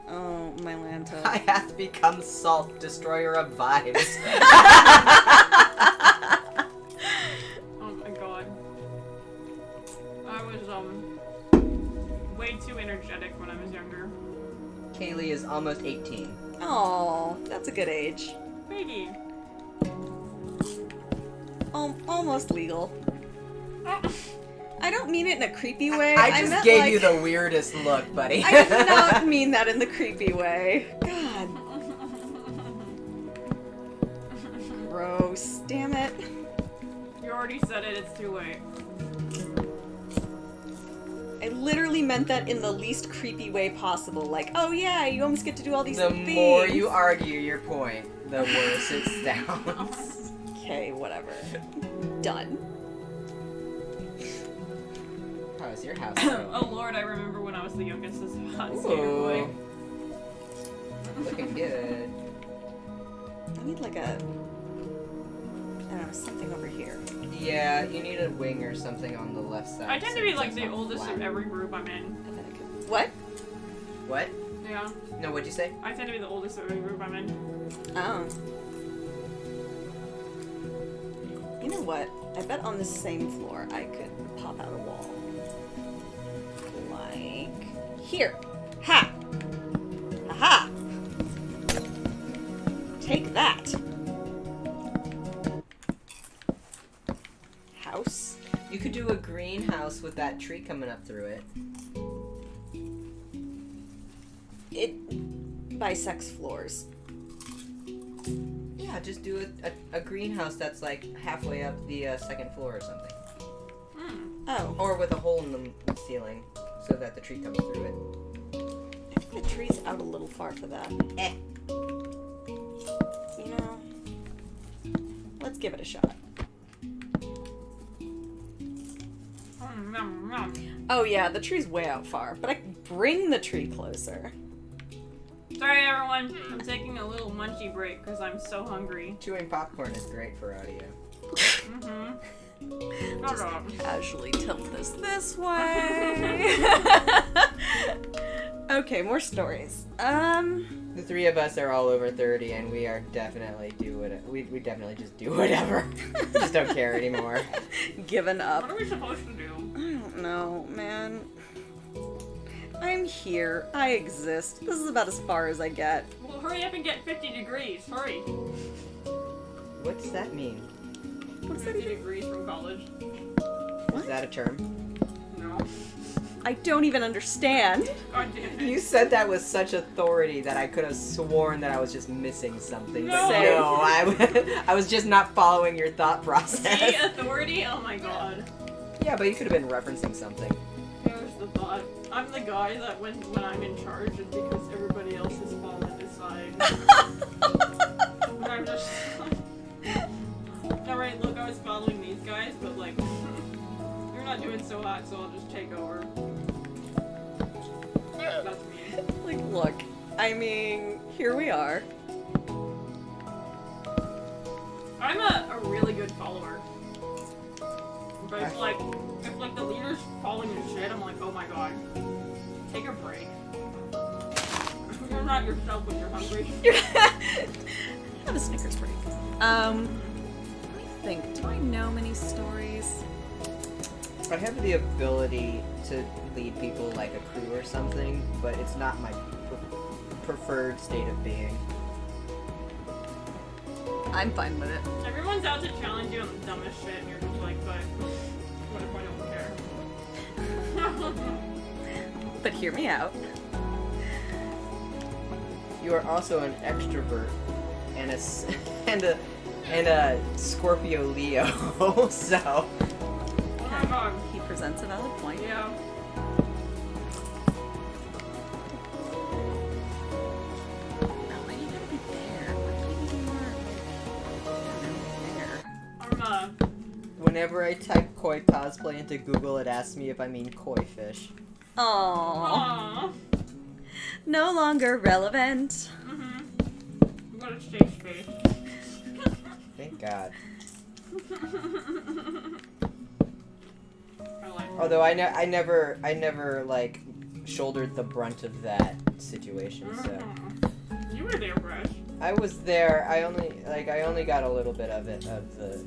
Oh, my Lanta. I hath become salt, destroyer of vibes. Oh my god. I was, way too energetic when I was younger. Kaylee is almost 18. Oh, that's a good age. Piggy. Almost legal. I don't mean it in a creepy way. I just meant, gave like, you the weirdest look, buddy. I did not mean that in the creepy way. God. Gross. Damn it. You already said it, it's too late. I literally meant that in the least creepy way possible. Like, oh yeah, you almost get to do all these The things. more you argue your point, the worse it sounds. Okay, whatever. Done. How's your house Oh lord, I remember when I was the youngest as a hot skater boy. Ooh. Looking good. I need like a, I don't know, something over here. Yeah, you need a wing or something on the left side. I tend to so be it's like the not oldest flat. of every group I'm in. I bet I could. What? What? Yeah. No, what'd you say? I tend to be the oldest of every group I'm in. Oh. You know what? I bet on the same floor I could pop out a wall. Like here. Ha! Aha! Take that. House. You could do a greenhouse with that tree coming up through it. It bisects floors. Yeah, just do a greenhouse that's like halfway up the second floor or something. Oh. Or with a hole in the ceiling so that the tree comes through it. I think the tree's out a little far for that. Eh. You know, let's give it a shot. Oh yeah, the tree's way out far, but I can bring the tree closer. Sorry everyone, I'm taking a little munchy break because I'm so hungry. Chewing popcorn is great for audio. Mm-hmm. Shut up. Casually tilt this way. Okay, more stories. The three of us are all over 30, and we are definitely we definitely just do whatever. Just don't care anymore. Given up. What are we supposed to do? I don't know, man. I'm here. I exist. This is about as far as I get. Well, hurry up and get 50 degrees. Hurry. What does that mean? What does that 50 even? degrees from college. Is that a term? No. I don't even understand. God damn it. You said that with such authority that I could have sworn that I was just missing something. No. But no, I was just not following your thought process. See, authority? Oh my god. Yeah, but you could have been referencing something. Here's the thought. I'm the guy that when I'm in charge, it's because everybody else has fallen aside. And I'm just alright, look, I was following these guys, but like, you're not doing so hot, so I'll just take over. That's me. Like, look, I mean, here we are. I'm a really good follower. But it's like, if like the leader's falling in shit, I'm like, oh my god. Take a break. You're not yourself when you're hungry. Have a Snickers break. Let me think. Do I know many stories? I have the ability to lead people like a crew or something, but it's not my preferred state of being. I'm fine with it. Everyone's out to challenge you on the dumbest shit, and you're just like, but what if I don't care? But hear me out. You are also an extrovert and a Scorpio Leo, so Oh my god. He presents a valid point. Yeah. No, why do you gotta be there? Why can't you be more there? whenever I type koi cosplay into Google, it asks me if I mean koi fish. Aww. Aww. No longer relevant. Mm-hmm. What a safe space. Thank God. I like Although I never like shouldered the brunt of that situation. So Mhm. You were there, Brush. I was there. I only got a little bit of it of the.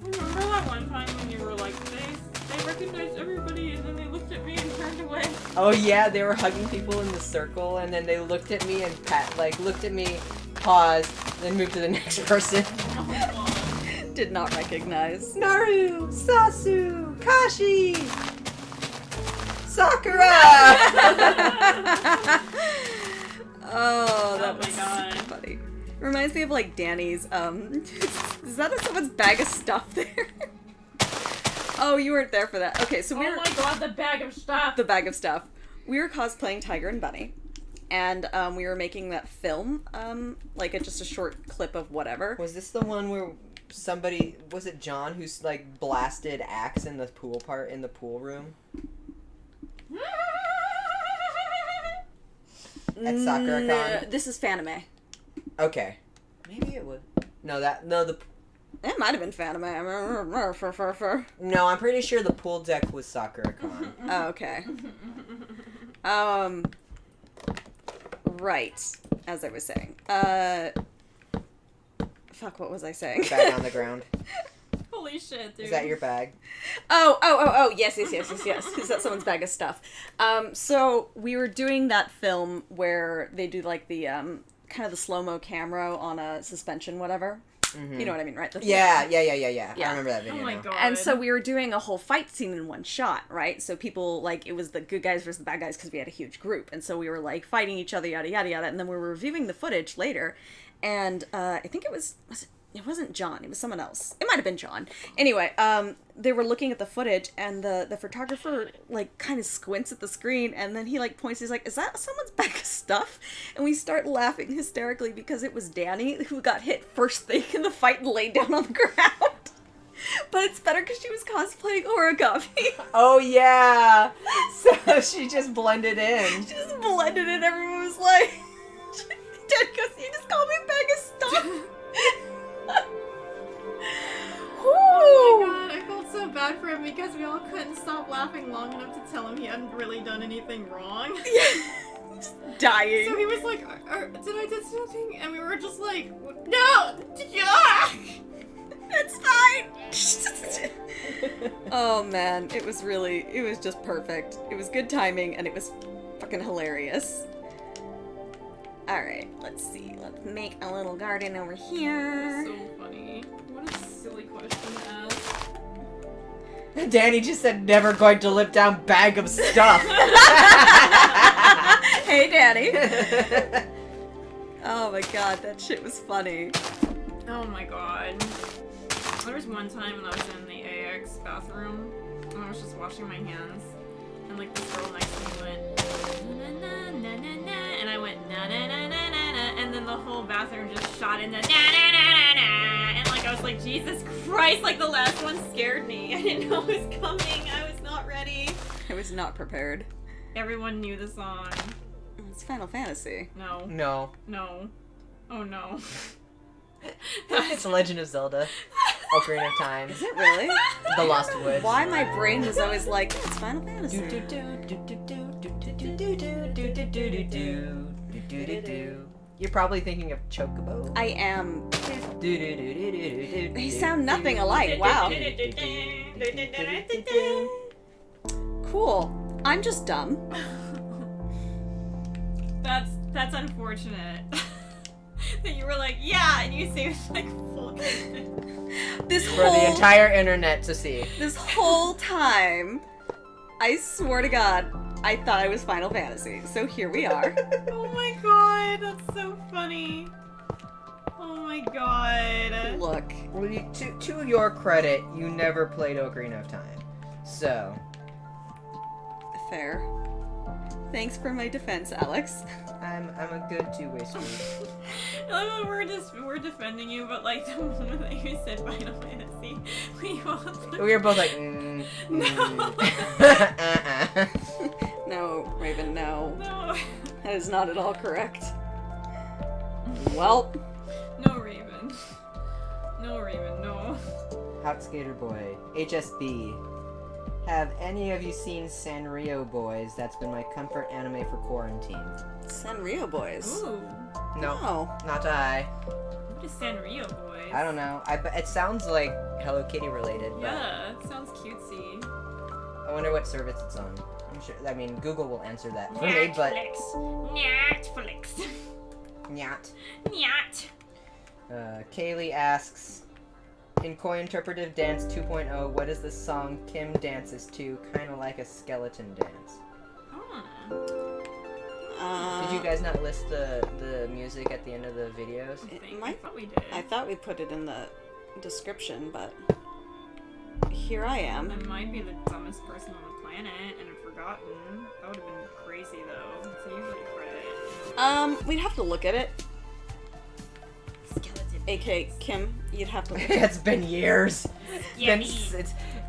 Remember that one time when you were like, they recognized everybody and then they looked at me and turned away? Oh yeah, they were hugging people in the circle, and then they looked at me and looked at me, paused, then moved to the next person. Did not recognize. Naru, Sasu, Kashi, Sakura. Oh, that Oh was my God. funny. Reminds me of like Danny's, is that someone's bag of stuff there? Oh, you weren't there for that. Okay, so we Oh were my god, the bag of stuff! the bag of stuff. We were cosplaying Tiger and Bunny. And we were making that film, like just a short clip of whatever. Was this the one where somebody, was it John, who's like blasted Axe in the pool room? At SakuraCon? This is Fanime. Okay. Maybe it would. No, the It might have been Fanime. no, I'm pretty sure the pool deck was SakuraCon. Oh, okay. Right. As I was saying. Fuck, what was I saying? Bag on the ground. Holy shit, dude. Is that your bag? Oh, yes. Is that someone's bag of stuff? So we were doing that film where they do like the, kind of the slow-mo camera on a suspension, whatever. Mm-hmm. You know what I mean, right? Yeah. Yeah. I remember that Oh video. my now. god. And so we were doing a whole fight scene in one shot, right? So people, like, it was the good guys versus the bad guys because we had a huge group. And so we were, like, fighting each other, yada, yada, yada. And then we were reviewing the footage later. And I think it wasn't John. It was someone else. It might have been John. Anyway, they were looking at the footage, and the photographer, like, kind of squints at the screen, and then he, like, points, he's like, is that someone's bag of stuff? And we start laughing hysterically because it was Danny who got hit first thing in the fight and laid down on the ground. But it's better because she was cosplaying origami. Oh yeah. So she just blended in. She just blended in, everyone was like, Dad goes, you just called me a bag of stuff. Oh my god, I felt so bad for him because we all couldn't stop laughing long enough to tell him he hadn't really done anything wrong. Just dying. So he was like, did I do something? And we were just like, no! Yeah! It's fine. Oh man, it was just perfect. It was good timing and it was fucking hilarious. Alright, let's see. Let's make a little garden over here. So funny. What a silly question to ask. Danny just said never going to live down bag of stuff. Hey, Danny. Oh my god, that shit was funny. Oh my god. There was one time when I was in the AX bathroom and I was just washing my hands and like this girl next to me went na na na na na and I went na na na na na na and then the whole bathroom just shot into na na na na na and like I was like, Jesus Christ, like the last one scared me. I didn't know it was coming. I was not ready. I was not prepared. Everyone knew the song. It's Final Fantasy. No. No. No. Oh no. That It's The Legend of Zelda. Ocarina of Time. Is it really? The Lost Woods. Why my brain was always like, it's Final Fantasy. You're probably thinking of Chocobo. I am. They They sound nothing alike. Wow. Cool. I'm just dumb. That's unfortunate. That you were like, yeah, and you seemed like full This For the whole entire internet to see. this whole time, I swear to God, I thought I was Final Fantasy. So here we are. Oh my god, that's so funny. Oh my god. Look. Well, to your credit, you never played Ocarina of Time. So, Fair. Thanks for my defense, Alex. I'm a good two-way street. I love how we're defending you, but like the moment that you said Final Fantasy, we both We were both like, No, Raven, no. No. That is not at all correct. Well, No Raven. No Raven, no. Hot Skater Boy, HSB. Have any of you seen Sanrio Boys? That's been my comfort anime for quarantine. Sanrio Boys. Ooh. No, Oh. not I. What is Sanrio Boys? I don't know. It sounds like Hello Kitty related, but Yeah, it sounds cutesy. I wonder what service it's on. I'm sure. I mean, Google will answer that for me, but Netflix. nyat. Nyat. Kaylee asks, in Koi Interpretive Dance 2.0, what is the song Kim dances to? Kind of like a skeleton dance. Hmm. Did you guys not list the music at the end of the videos? I think- I might- thought we did. I thought we put it in the description, but here I am. I might be the dumbest person on the planet and have forgotten. That would have been crazy though. So usually credit. We'd have to look at it. Skeleton. AK Kim, you'd have to look at it. It's been years. Yeah,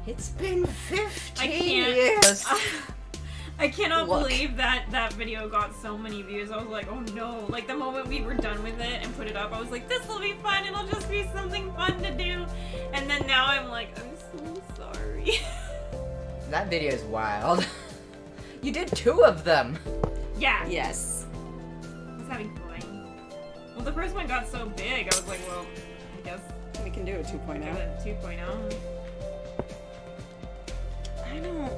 It's been 15 I can't. years. I cannot Look. believe that video got so many views. I was like, oh no. Like the moment we were done with it and put it up, I was like, this will be fun. It'll just be something fun to do. And then now I'm like, I'm so sorry. That video is wild. You did 2 of them. Yeah. Yes. I was having fun. Well, the first one got so big, I was like, well, I guess We can do a 2.0. give it a 2.0. I don't.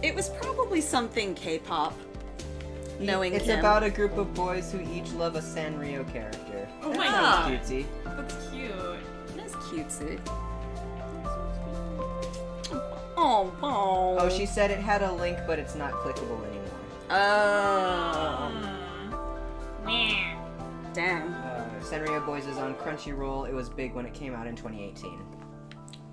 It was probably something K-pop. Knowing It's Kim. about a group of boys who each love a Sanrio character. Oh That my sounds God. cutesy. That's cute. That's cutesy. Oh, oh. Oh, she said it had a link, but it's not clickable anymore. Oh. Nah. Damn. Sanrio Boys is on Crunchyroll. It was big when it came out in 2018.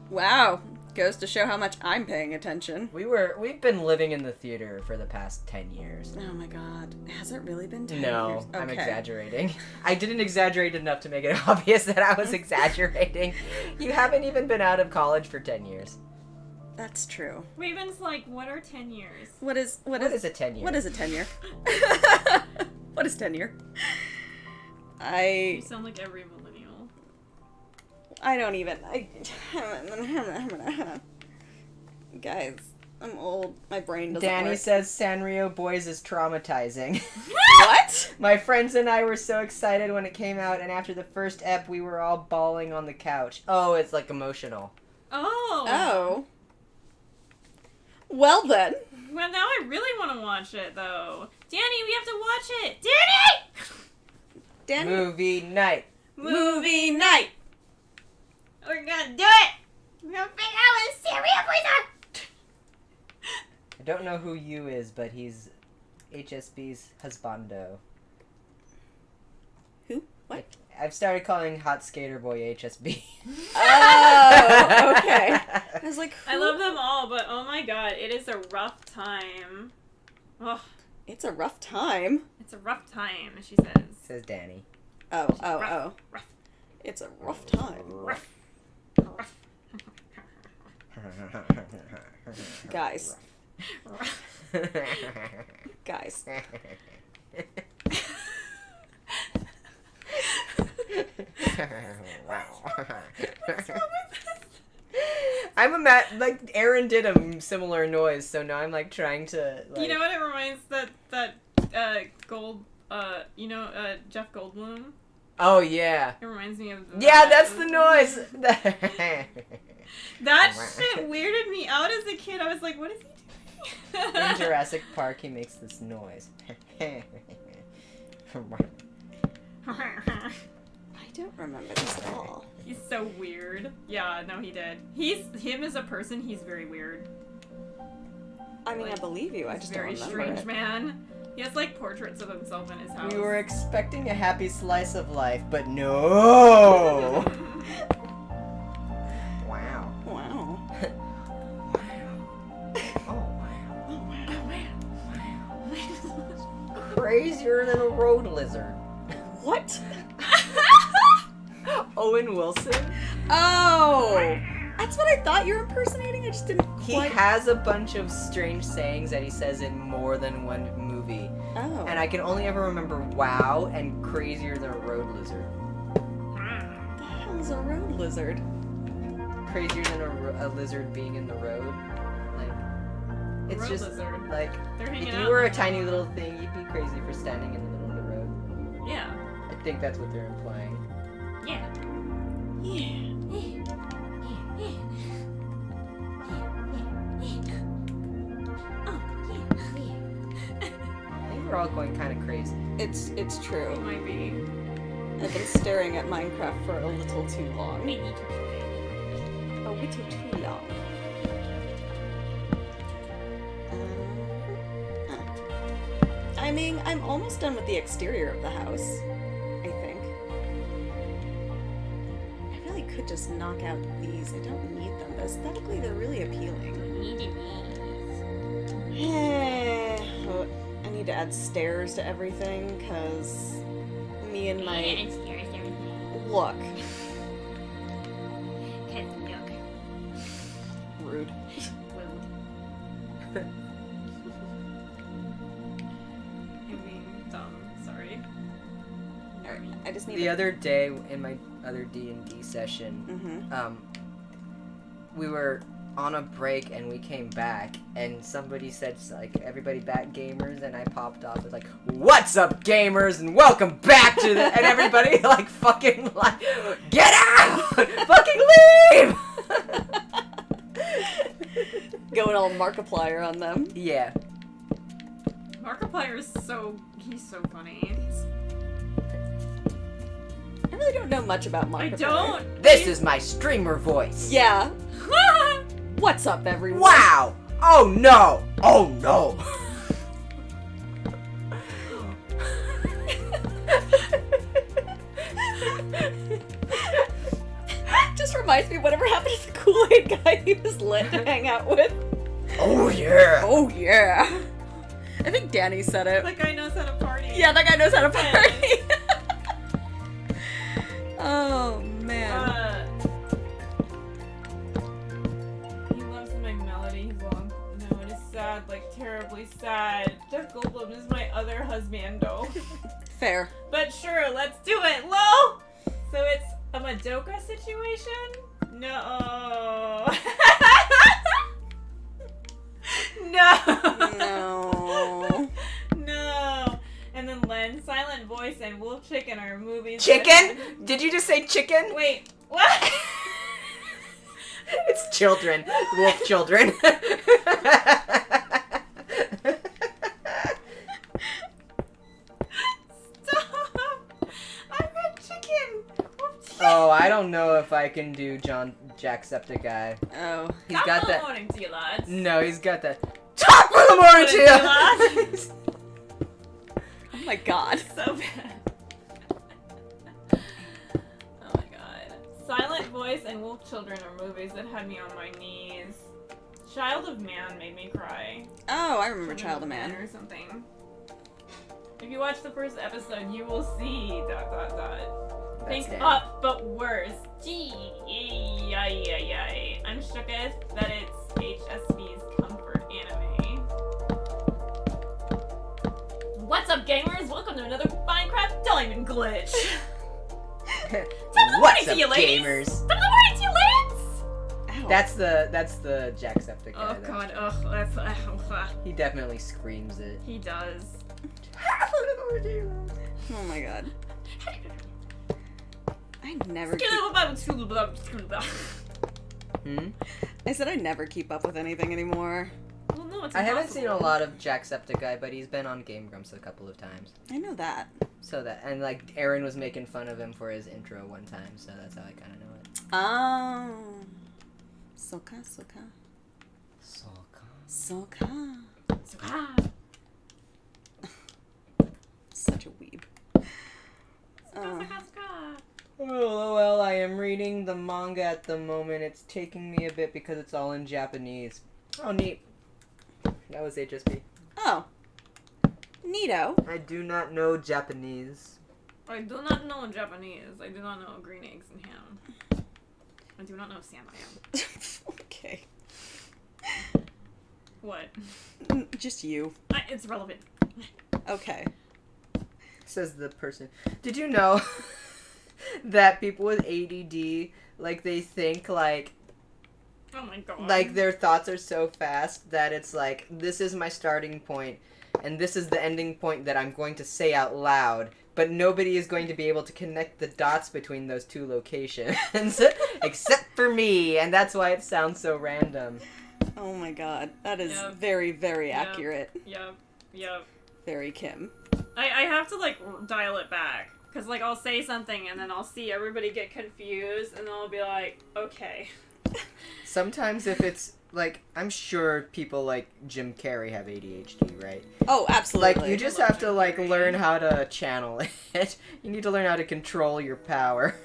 Wow. Goes to show how much I'm paying attention. We've been living in the theater for the past 10 years. Oh my god. Has it really been 10 No, years? I'm Okay. exaggerating. I didn't exaggerate enough to make it obvious that I was exaggerating. You haven't even been out of college for 10 years. That's true. Raven's like, what are 10 years? What is What is a 10 year? What is a tenure? What is tenure? You sound like every millennial. I don't even. Guys, I'm old. My brain doesn't Danny work. says Sanrio Boys is traumatizing. What? My friends and I were so excited when it came out, and after the first ep, we were all bawling on the couch. Oh, it's like emotional. Oh. Oh. Well then. Well, now I really want to watch it, though. Danny, we have to watch it. Danny! Danny. Movie night. Movie night. We're gonna do it! We're gonna figure out what the Sanrio Boys are! I don't know who you is, but he's HSB's husbando. Who? What? I've started calling Hot Skater Boy HSB. Oh, okay. I was like, I who? love them all, but oh my god, it is a rough time. Oh, It's a rough time. it's a rough time, she says. Says Danny. Oh, oh, Rough. oh. Rough. It's a rough time. Rough. Rough. Guys. Rough. Guys. like Aaron did a similar noise, so now I'm like trying to. Like... You know what it reminds that Jeff Goldblum? Oh yeah. It reminds me of. Yeah, that's the noise. That shit weirded me out as a kid. I was like, what is he doing? In Jurassic Park, he makes this noise. I don't remember this at all. He's so weird. Yeah, no, he did. Him as a person, he's very weird. I mean, I Like, believe you. I He's just a very don't remember strange it. man. He has like portraits of himself in his house. We were expecting a happy slice of life, but no. Wow. Wow. Crazier than a road lizard. What? Owen Wilson. Oh! That's what I thought you were impersonating. I just didn't He quite. has a bunch of strange sayings that he says in more than one movie. Oh. And I can only ever remember wow and crazier than a road lizard. What the hell is a road lizard? Crazier than a lizard being in the road. Like, it's Road just lizard. like, They're hanging if out you were a like tiny that. little thing, you'd be crazy for standing in the middle of the road. Yeah. I think that's what they're implying. Yeah. Yeah. I think we're all going kind of crazy. It's It true. might be. I've been staring at Minecraft for a little too long. A little too long. I mean, I'm almost done with the exterior of the house. I think. I really could just knock out these. I don't need them, but aesthetically they're really appealing. I need to add stairs to everything, because me and my... Look. Rude. I'm being dumb. Sorry. Alright, I just need The to... other day in my other D&D session, Mm-hmm. we were on a break and we came back and somebody said like everybody back gamers and I popped off with like what's up gamers and welcome back to the and everybody like fucking like get out fucking leave. Going all Markiplier on them. Yeah. Markiplier is he's so funny. I really don't know much about Markiplier. I don't. This is my streamer voice. Yeah. What's up, everyone? Wow. Oh no. Oh no. Just reminds me of whatever happened to the Kool-Aid guy he was lit to hang out with. Oh yeah. Oh yeah. I think Danny said it. That guy knows how to party. Yeah, that guy knows how to party. Oh man. He loves my melody. He's long. No, it is sad, like terribly sad. Jeff Goldblum is my other husbando. Fair. But sure, let's do it. Lol. So it's a Madoka situation? No. No. No. No. And then Len, Silent Voice, and Wolf Chicken are movies. Chicken? Did you just say chicken? Wait, what? It's children. Wolf children. Stop! I read chicken. Wolf Chicken. Oh, I don't know if I can do Jacksepticeye. Oh. He's got that. Morning to you, lads. No, he's got that. Top of the morning to you! Oh my god. So bad. Oh my god. Silent Voice and Wolf Children are movies that had me on my knees. Child of Man made me cry. Oh, I remember Child of Man. Or something. If you watch the first episode, you will see ... Think Dan. up, but worse. Gee, I'm shooketh that it's HSV's comfort anime. What's up, gamers? Welcome to another Minecraft Diamond Glitch. What's to up, you, ladies. gamers? Top of the morning to you, ladies! Ow. That's the Jacksepticeye. Oh that's- god, ugh, that's... He definitely screams it. he does. Oh my god. I never keep, Hmm? I said I never keep up with anything anymore. Well, no, it's I haven't seen a impossible. lot of Jacksepticeye, but he's been on Game Grumps a couple of times. I know that. So that, and like Aaron was making fun of him for his intro one time, so that's how I kind of know it. Oh. Soka, soka. Soka. Soka. Such a weeb. Oh, well, I am reading the manga at the moment. It's taking me a bit because it's all in Japanese. Oh, neat. That was HSP. Oh. Neato. I do not know Japanese. I do not know Japanese. I do not know green eggs and ham. I do not know Sam Okay. What? Just you. It's relevant. Okay. Says the person. Did you know that people with ADD, like, they think, like Oh my god. their thoughts are so fast that it's like, this is my starting point, and this is the ending point that I'm going to say out loud, but nobody is going to be able to connect the dots between those two locations, except for me, and that's why it sounds so random. Oh my god. That is Yep. very, very Yep. accurate. Yep. Very Kim. I have to, like, dial it back. Because, like, I'll say something and then I'll see everybody get confused and I'll be like, okay. Sometimes if it's, like, I'm sure people like Jim Carrey have ADHD, right? Oh, absolutely. Like, you just have to, like, learn how to channel it. You need to learn how to control your power.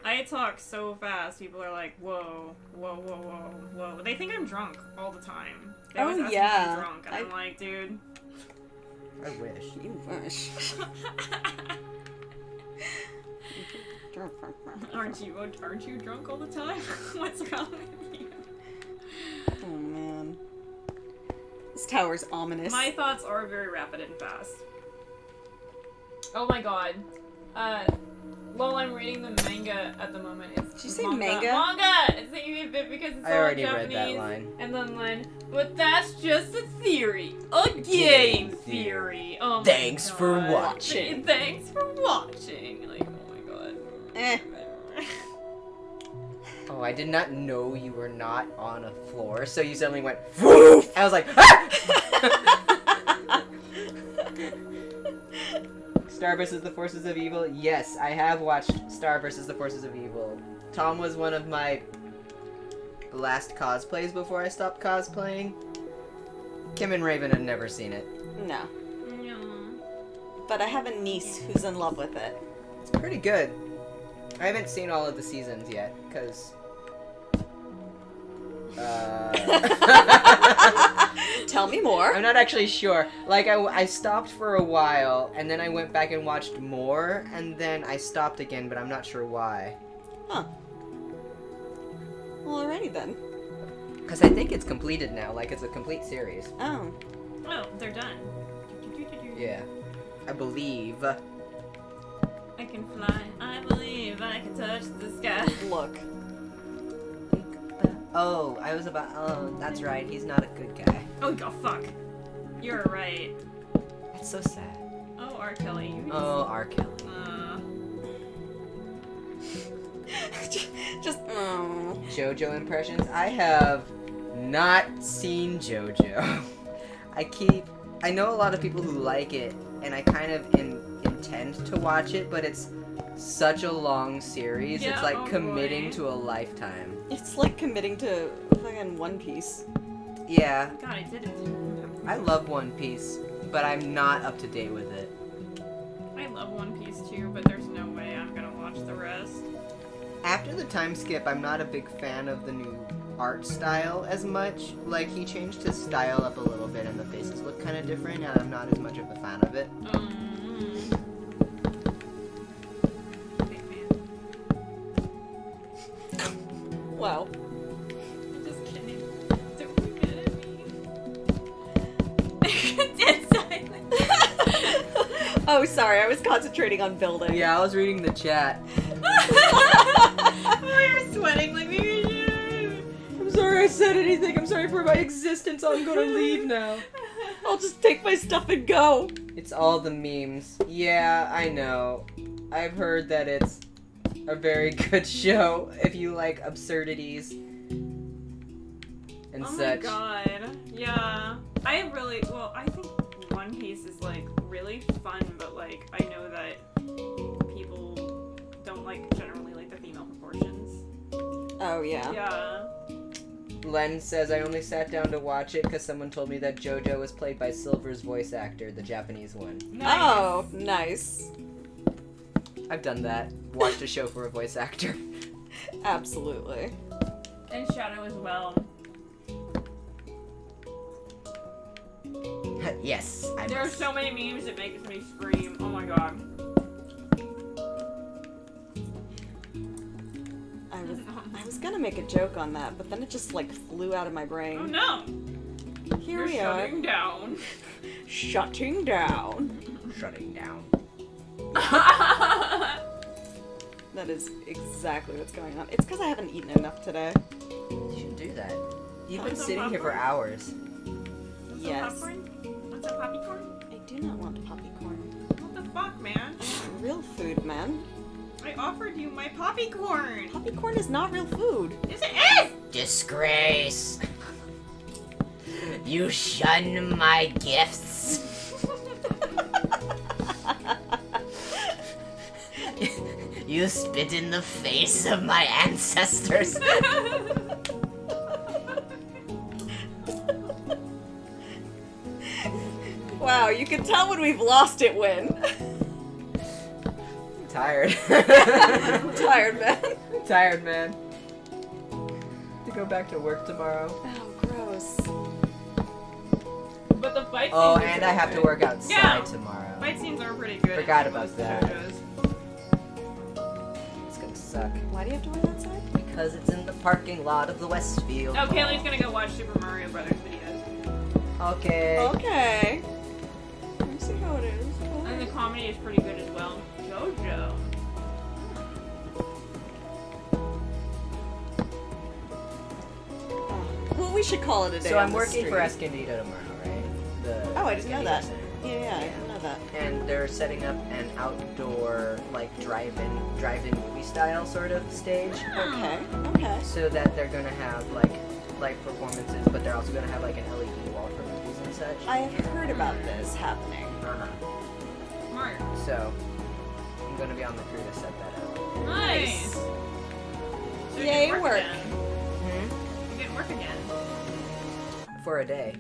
I talk so fast, people are like, whoa. They think I'm drunk all the time. They always Oh, ask yeah. me if I'm drunk, and I'm like, dude. I wish. You wish. Aren't you drunk all the time? What's wrong with you? Oh man. This tower's ominous. My thoughts are very rapid and fast. Oh my god. While I'm reading the manga at the moment, it's Did you say manga? manga? Manga! It's taking me a bit because it's I all already in read Japanese. that line. And then line, but that's just a theory. A game theory. Oh my Thanks for God. watching. Thanks for watching. Like, oh my god. Eh. Oh, I did not know you were not on a floor, so you suddenly went, woof! I was like, ah! Star vs. the Forces of Evil? Yes, I have watched Star vs. the Forces of Evil. Tom was one of my last cosplays before I stopped cosplaying. Kim and Raven had never seen it. No. Yeah. But I have a niece who's in love with it. It's pretty good. I haven't seen all of the seasons yet, because... Tell me more. I'm not actually sure. Like, I stopped for a while, and then I went back and watched more, and then I stopped again, but I'm not sure why. Huh. Well, alrighty then. Because I think it's completed now, like, it's a complete series. Oh. Oh, they're done. Yeah. I believe. I can fly. I believe I can touch the sky. Look. Oh, that's right, he's not a good guy. Oh, God, fuck. You're right. That's so sad. Oh, R. Kelly. You Oh, R. Kelly. Just. Oh. JoJo impressions? I have not seen JoJo. I know a lot of people who like it, and I kind of intend to watch it, but it's such a long series. Yeah, it's like oh committing boy. to a lifetime. It's like committing to fucking One Piece. Yeah, God, I did it. I love One Piece, but I'm not up to date with it. I love One Piece too, but there's no way I'm gonna watch the rest. After the time skip, I'm not a big fan of the new art style as much. Like, he changed his style up a little bit and the faces look kind of different, and I'm not as much of a fan of it. Big fan. Wow. I'm just kidding. Don't be mad at me. Dead silence. Oh, sorry. I was concentrating on building. Yeah, I was reading the chat. Oh, you're sweating like me. I'm sorry I said anything. I'm sorry for my existence. I'm gonna leave now. I'll just take my stuff and go. It's all the memes. Yeah, I know. I've heard that it's a very good show if you like absurdities and Oh such. my god. Yeah. I think One Piece is like really fun, but like I know that people don't like generally like the female proportions. Oh, yeah. Yeah. Len says, I only sat down to watch it because someone told me that JoJo was played by Silver's voice actor, the Japanese one. Nice. Oh, nice. I've done that. Watched a show for a voice actor. Absolutely. And Shadow as well. Yes, I There are must. so many memes that makes me scream. Oh my god. I was gonna make a joke on that, but then it just like flew out of my brain. Oh no. Here You're we are. shutting down. Shutting down. Shutting down. That is exactly what's going on. It's because I haven't eaten enough today. You should do that. You've been Want some sitting here for popcorn? hours. Want Yes. some popcorn? Want some popcorn? I do not want poppycorn. What the fuck, man? Real food, man. I offered you my poppycorn. Poppycorn is not real food. Yes, it is. Disgrace. You shun my gifts. You spit in the face of my ancestors. Wow, you can tell when we've lost it when. Tired. Tired, man. Tired, man. To go back to work tomorrow. Oh, gross. But the fight. Oh, scenes are and I have to pretty work outside Yeah. tomorrow. Fight scenes are pretty good. Forgot in about most that. JoJo's. It's gonna suck. Why do you have to work outside? Because it's in the parking lot of the Westfield. Oh, Kaylee's gonna go watch Super Mario Brothers videos. Okay. Okay. Let me see how it is. And the comedy is pretty good as well. JoJo. Well, we should call it a day. So on I'm this working for stream. Escondido tomorrow, right? The Oh, I didn't know Escondido that. Center. Yeah, I didn't know that. And they're setting up an outdoor, like, drive-in movie style sort of stage. Okay. Okay. So that they're gonna have, like, live performances, but they're also gonna have, like, an LED wall for movies and such. I have heard about this happening. Uh-huh. Smart. So, I'm gonna be on the crew to set that up. Nice. So you're Yay, getting work. Again. You're getting work again. For a day.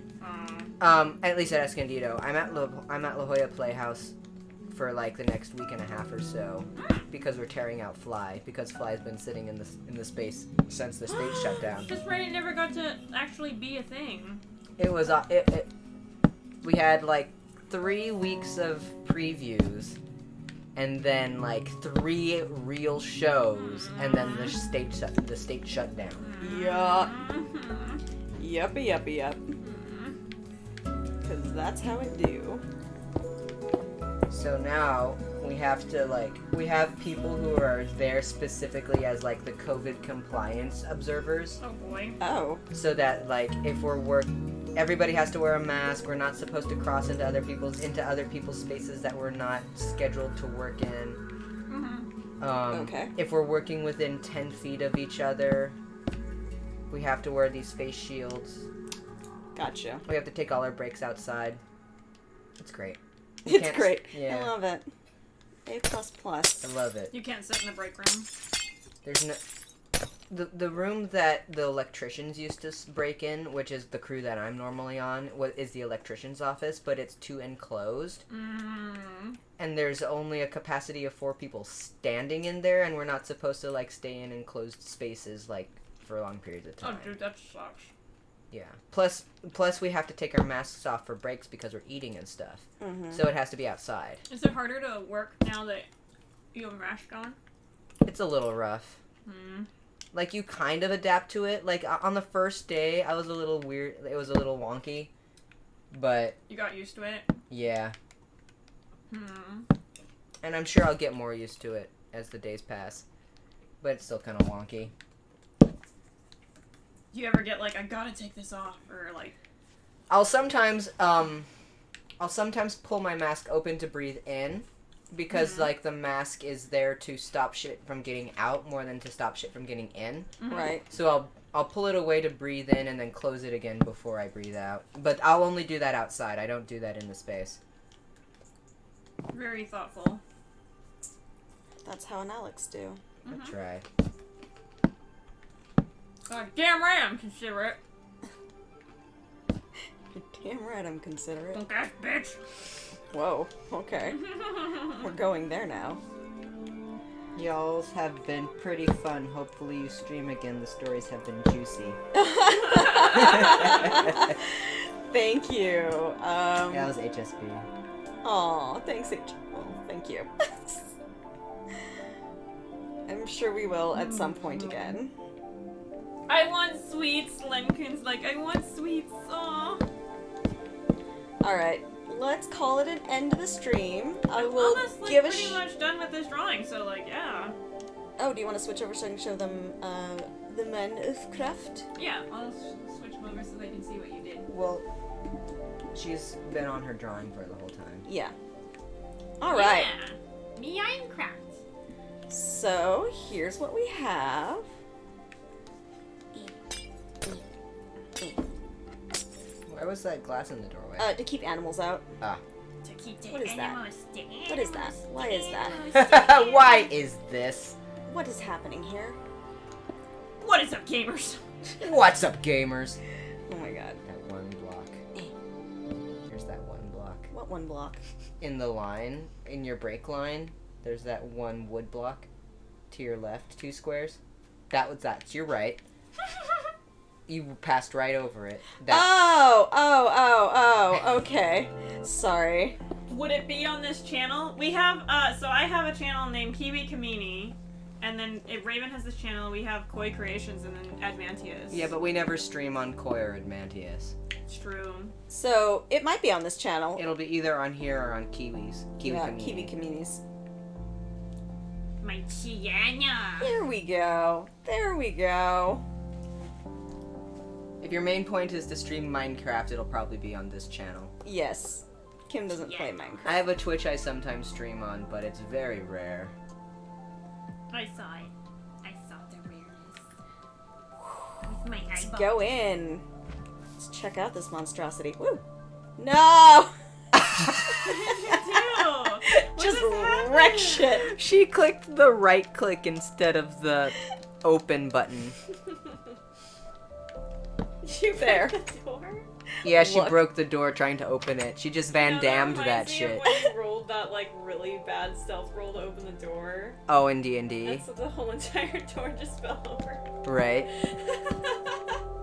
At least at Escondido. I'm at La Jolla Playhouse for like the next week and a half or so because we're tearing out Fly because Fly's been sitting in the space since the stage shut down. That's right. It never got to actually be a thing. It was we had like 3 weeks of previews and then like 3 real shows and then the stage shut down. Yeah. Mhm. Yep. Because that's how it do. So now we have have people who are there specifically as like the COVID compliance observers. Oh boy. Oh. So that like if everybody has to wear a mask. We're not supposed to cross into other people's spaces that we're not scheduled to work in. Mhm. Okay. If we're working within 10 feet of each other, we have to wear these face shields. Gotcha. We have to take all our breaks outside. It's great. You It's can't- great. Yeah, I love it. A++. I love it. You can't sit in the break room. There's no the room that the electricians used to break in, which is the crew that I'm normally on, is the electrician's office, but it's too enclosed, and there's only a capacity of 4 people standing in there, and we're not supposed to like stay in enclosed spaces like for long periods of Oh, time. dude, that sucks. Yeah. Plus we have to take our masks off for breaks because we're eating and stuff, Mm-hmm. so it has to be outside. Is it harder to work now that you have a mask on? It's a little rough. Like, you kind of adapt to it. Like, on the first day, I was a little weird. It was a little wonky. But, You got used to it? yeah. And I'm sure I'll get more used to it as the days pass. But it's still kind of wonky. Do you ever get like, I gotta take this off, or like? I'll sometimes pull my mask open to breathe in, because like the mask is there to stop shit from getting out more than to stop shit from getting in. Right. So I'll pull it away to breathe in and then close it again before I breathe out. But I'll only do that outside. I don't do that in the space. Very thoughtful. That's how an Alex do. I'll try. Damn right, I'm considerate. You're damn right I'm considerate. Punk ass bitch. Whoa, okay. We're going there now. Y'all's have been pretty fun. Hopefully you stream again. The stories have been juicy. Thank you. That was HSB. Aw, thanks, well, thank you. I'm sure we will at some point again. I want sweets, Lemkin's like, I want sweets, aw. Alright, let's call it an end to the stream. I I'm will almost, like, give a pretty much done with this drawing, so like, yeah. Oh, do you want to switch over so I can show them the men of craft? Yeah, I'll switch them over so they can see what you did. Well, she's been on her drawing for the whole time. Yeah. Alright, Yeah. Me Minecraft. so here's what we have. Why was that glass in the doorway? To keep animals out. To keep the What is that? animals, the What is that? animals, Why the is that? animals, the Why animals. is this? What is happening here? What is up, gamers? What's up, gamers? Oh my god. That one block. There's that one block. What one block? In the line, in your break line, there's that one wood block. To your left, 2 squares. That's your right. You passed right over it. Oh, okay. Sorry. Would it be on this channel? We have, so I have a channel named Kiwi Kamini, and then Raven has this channel, we have Koi Creations, and then Admantius. Yeah, but we never stream on Koi or Admantius. It's true. So, it might be on this channel. It'll be either on here or on Kiwi's. Kiwi Yeah, Kamini. Kiwi Communities. My Tiana. There we go. There we go. If your main point is to stream Minecraft, it'll probably be on this channel. Yes. Kim doesn't play Minecraft. I have a Twitch I sometimes stream on, but it's very rare. I saw it. I saw the rareness. With my eyeball. Go in. Let's check out this monstrosity. Woo! No! Just wreck shit. She clicked the right click instead of the open button. You There. broke the door? Yeah, she Look. broke the door trying to open it. She just Van Dammed that shit. When you rolled that like really bad stealth roll to open the door, Oh, in D&D. and so the whole entire door just fell over. Right.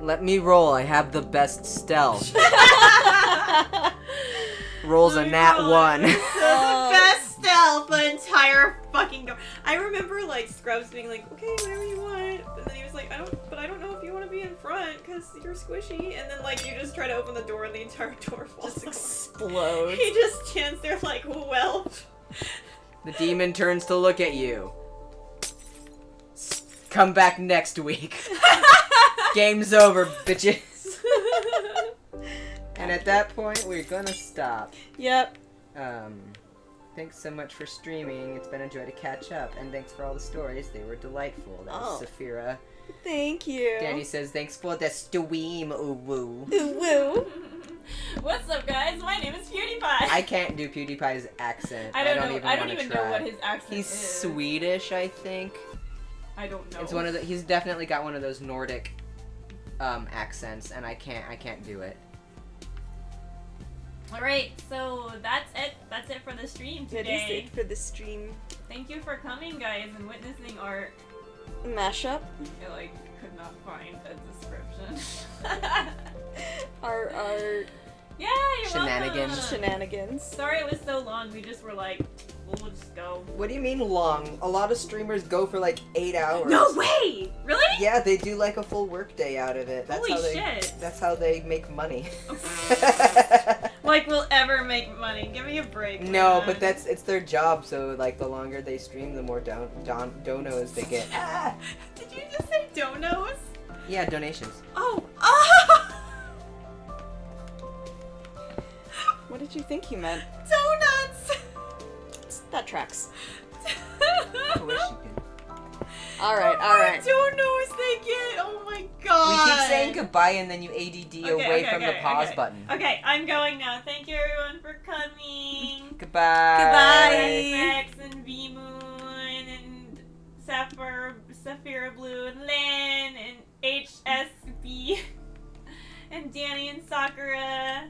Let me roll. I have the best stealth. Rolls a nat 1. Best stealth the entire fucking door. I remember like Scrubs being like, okay, whatever you want, and then he was like, I don't know if you want to be in front because you're squishy, and then like you just try to open the door and the entire door falls Just over. explodes. He just stands there like, well. The demon turns to look at you. Come back next week. Game's over, bitches. And at that point, we're gonna stop. Yep. Thanks so much for streaming. It's been a joy to catch up. And thanks for all the stories. They were delightful. That was Oh. Saphira. Thank you. Danny says, thanks for the stream, ooh woo. Ooh, woo. What's up, guys? My name is PewDiePie. I can't do PewDiePie's accent. I don't know. Even I don't wanna even try. know what his accent He's is. Swedish, I think. I don't know. It's one of the. He's definitely got one of those Nordic accents, and I can't do it. Alright, so that's it. That's it for the stream That is today. it for the stream Thank you for coming, guys, and witnessing our. mashup. I like could not find a description. Our Yeah, you're Shenanigans. welcome. shenanigans. Sorry it was so long. We just were like, we'll just go. What do you mean long? A lot of streamers go for like 8 hours. No way! Really? Yeah, they do like a full work day out of it. That's Holy how they. shit. That's how they make money. Well, like we'll ever make money. Give me a break. No, man. but it's their job. So like the longer they stream, the more donos they get. Ah! Did you just say donos? Yeah, donations. Oh. What did you think you meant? Donuts. That tracks. I wish you could. All right. Donos they get. Oh my We god. keep saying goodbye and then you ADD away from the pause button. Okay, I'm going now. Thank you everyone for coming. Goodbye. Goodbye. Max and V Moon and Sapphire Blue and Lynn and HSB and Danny and Sakura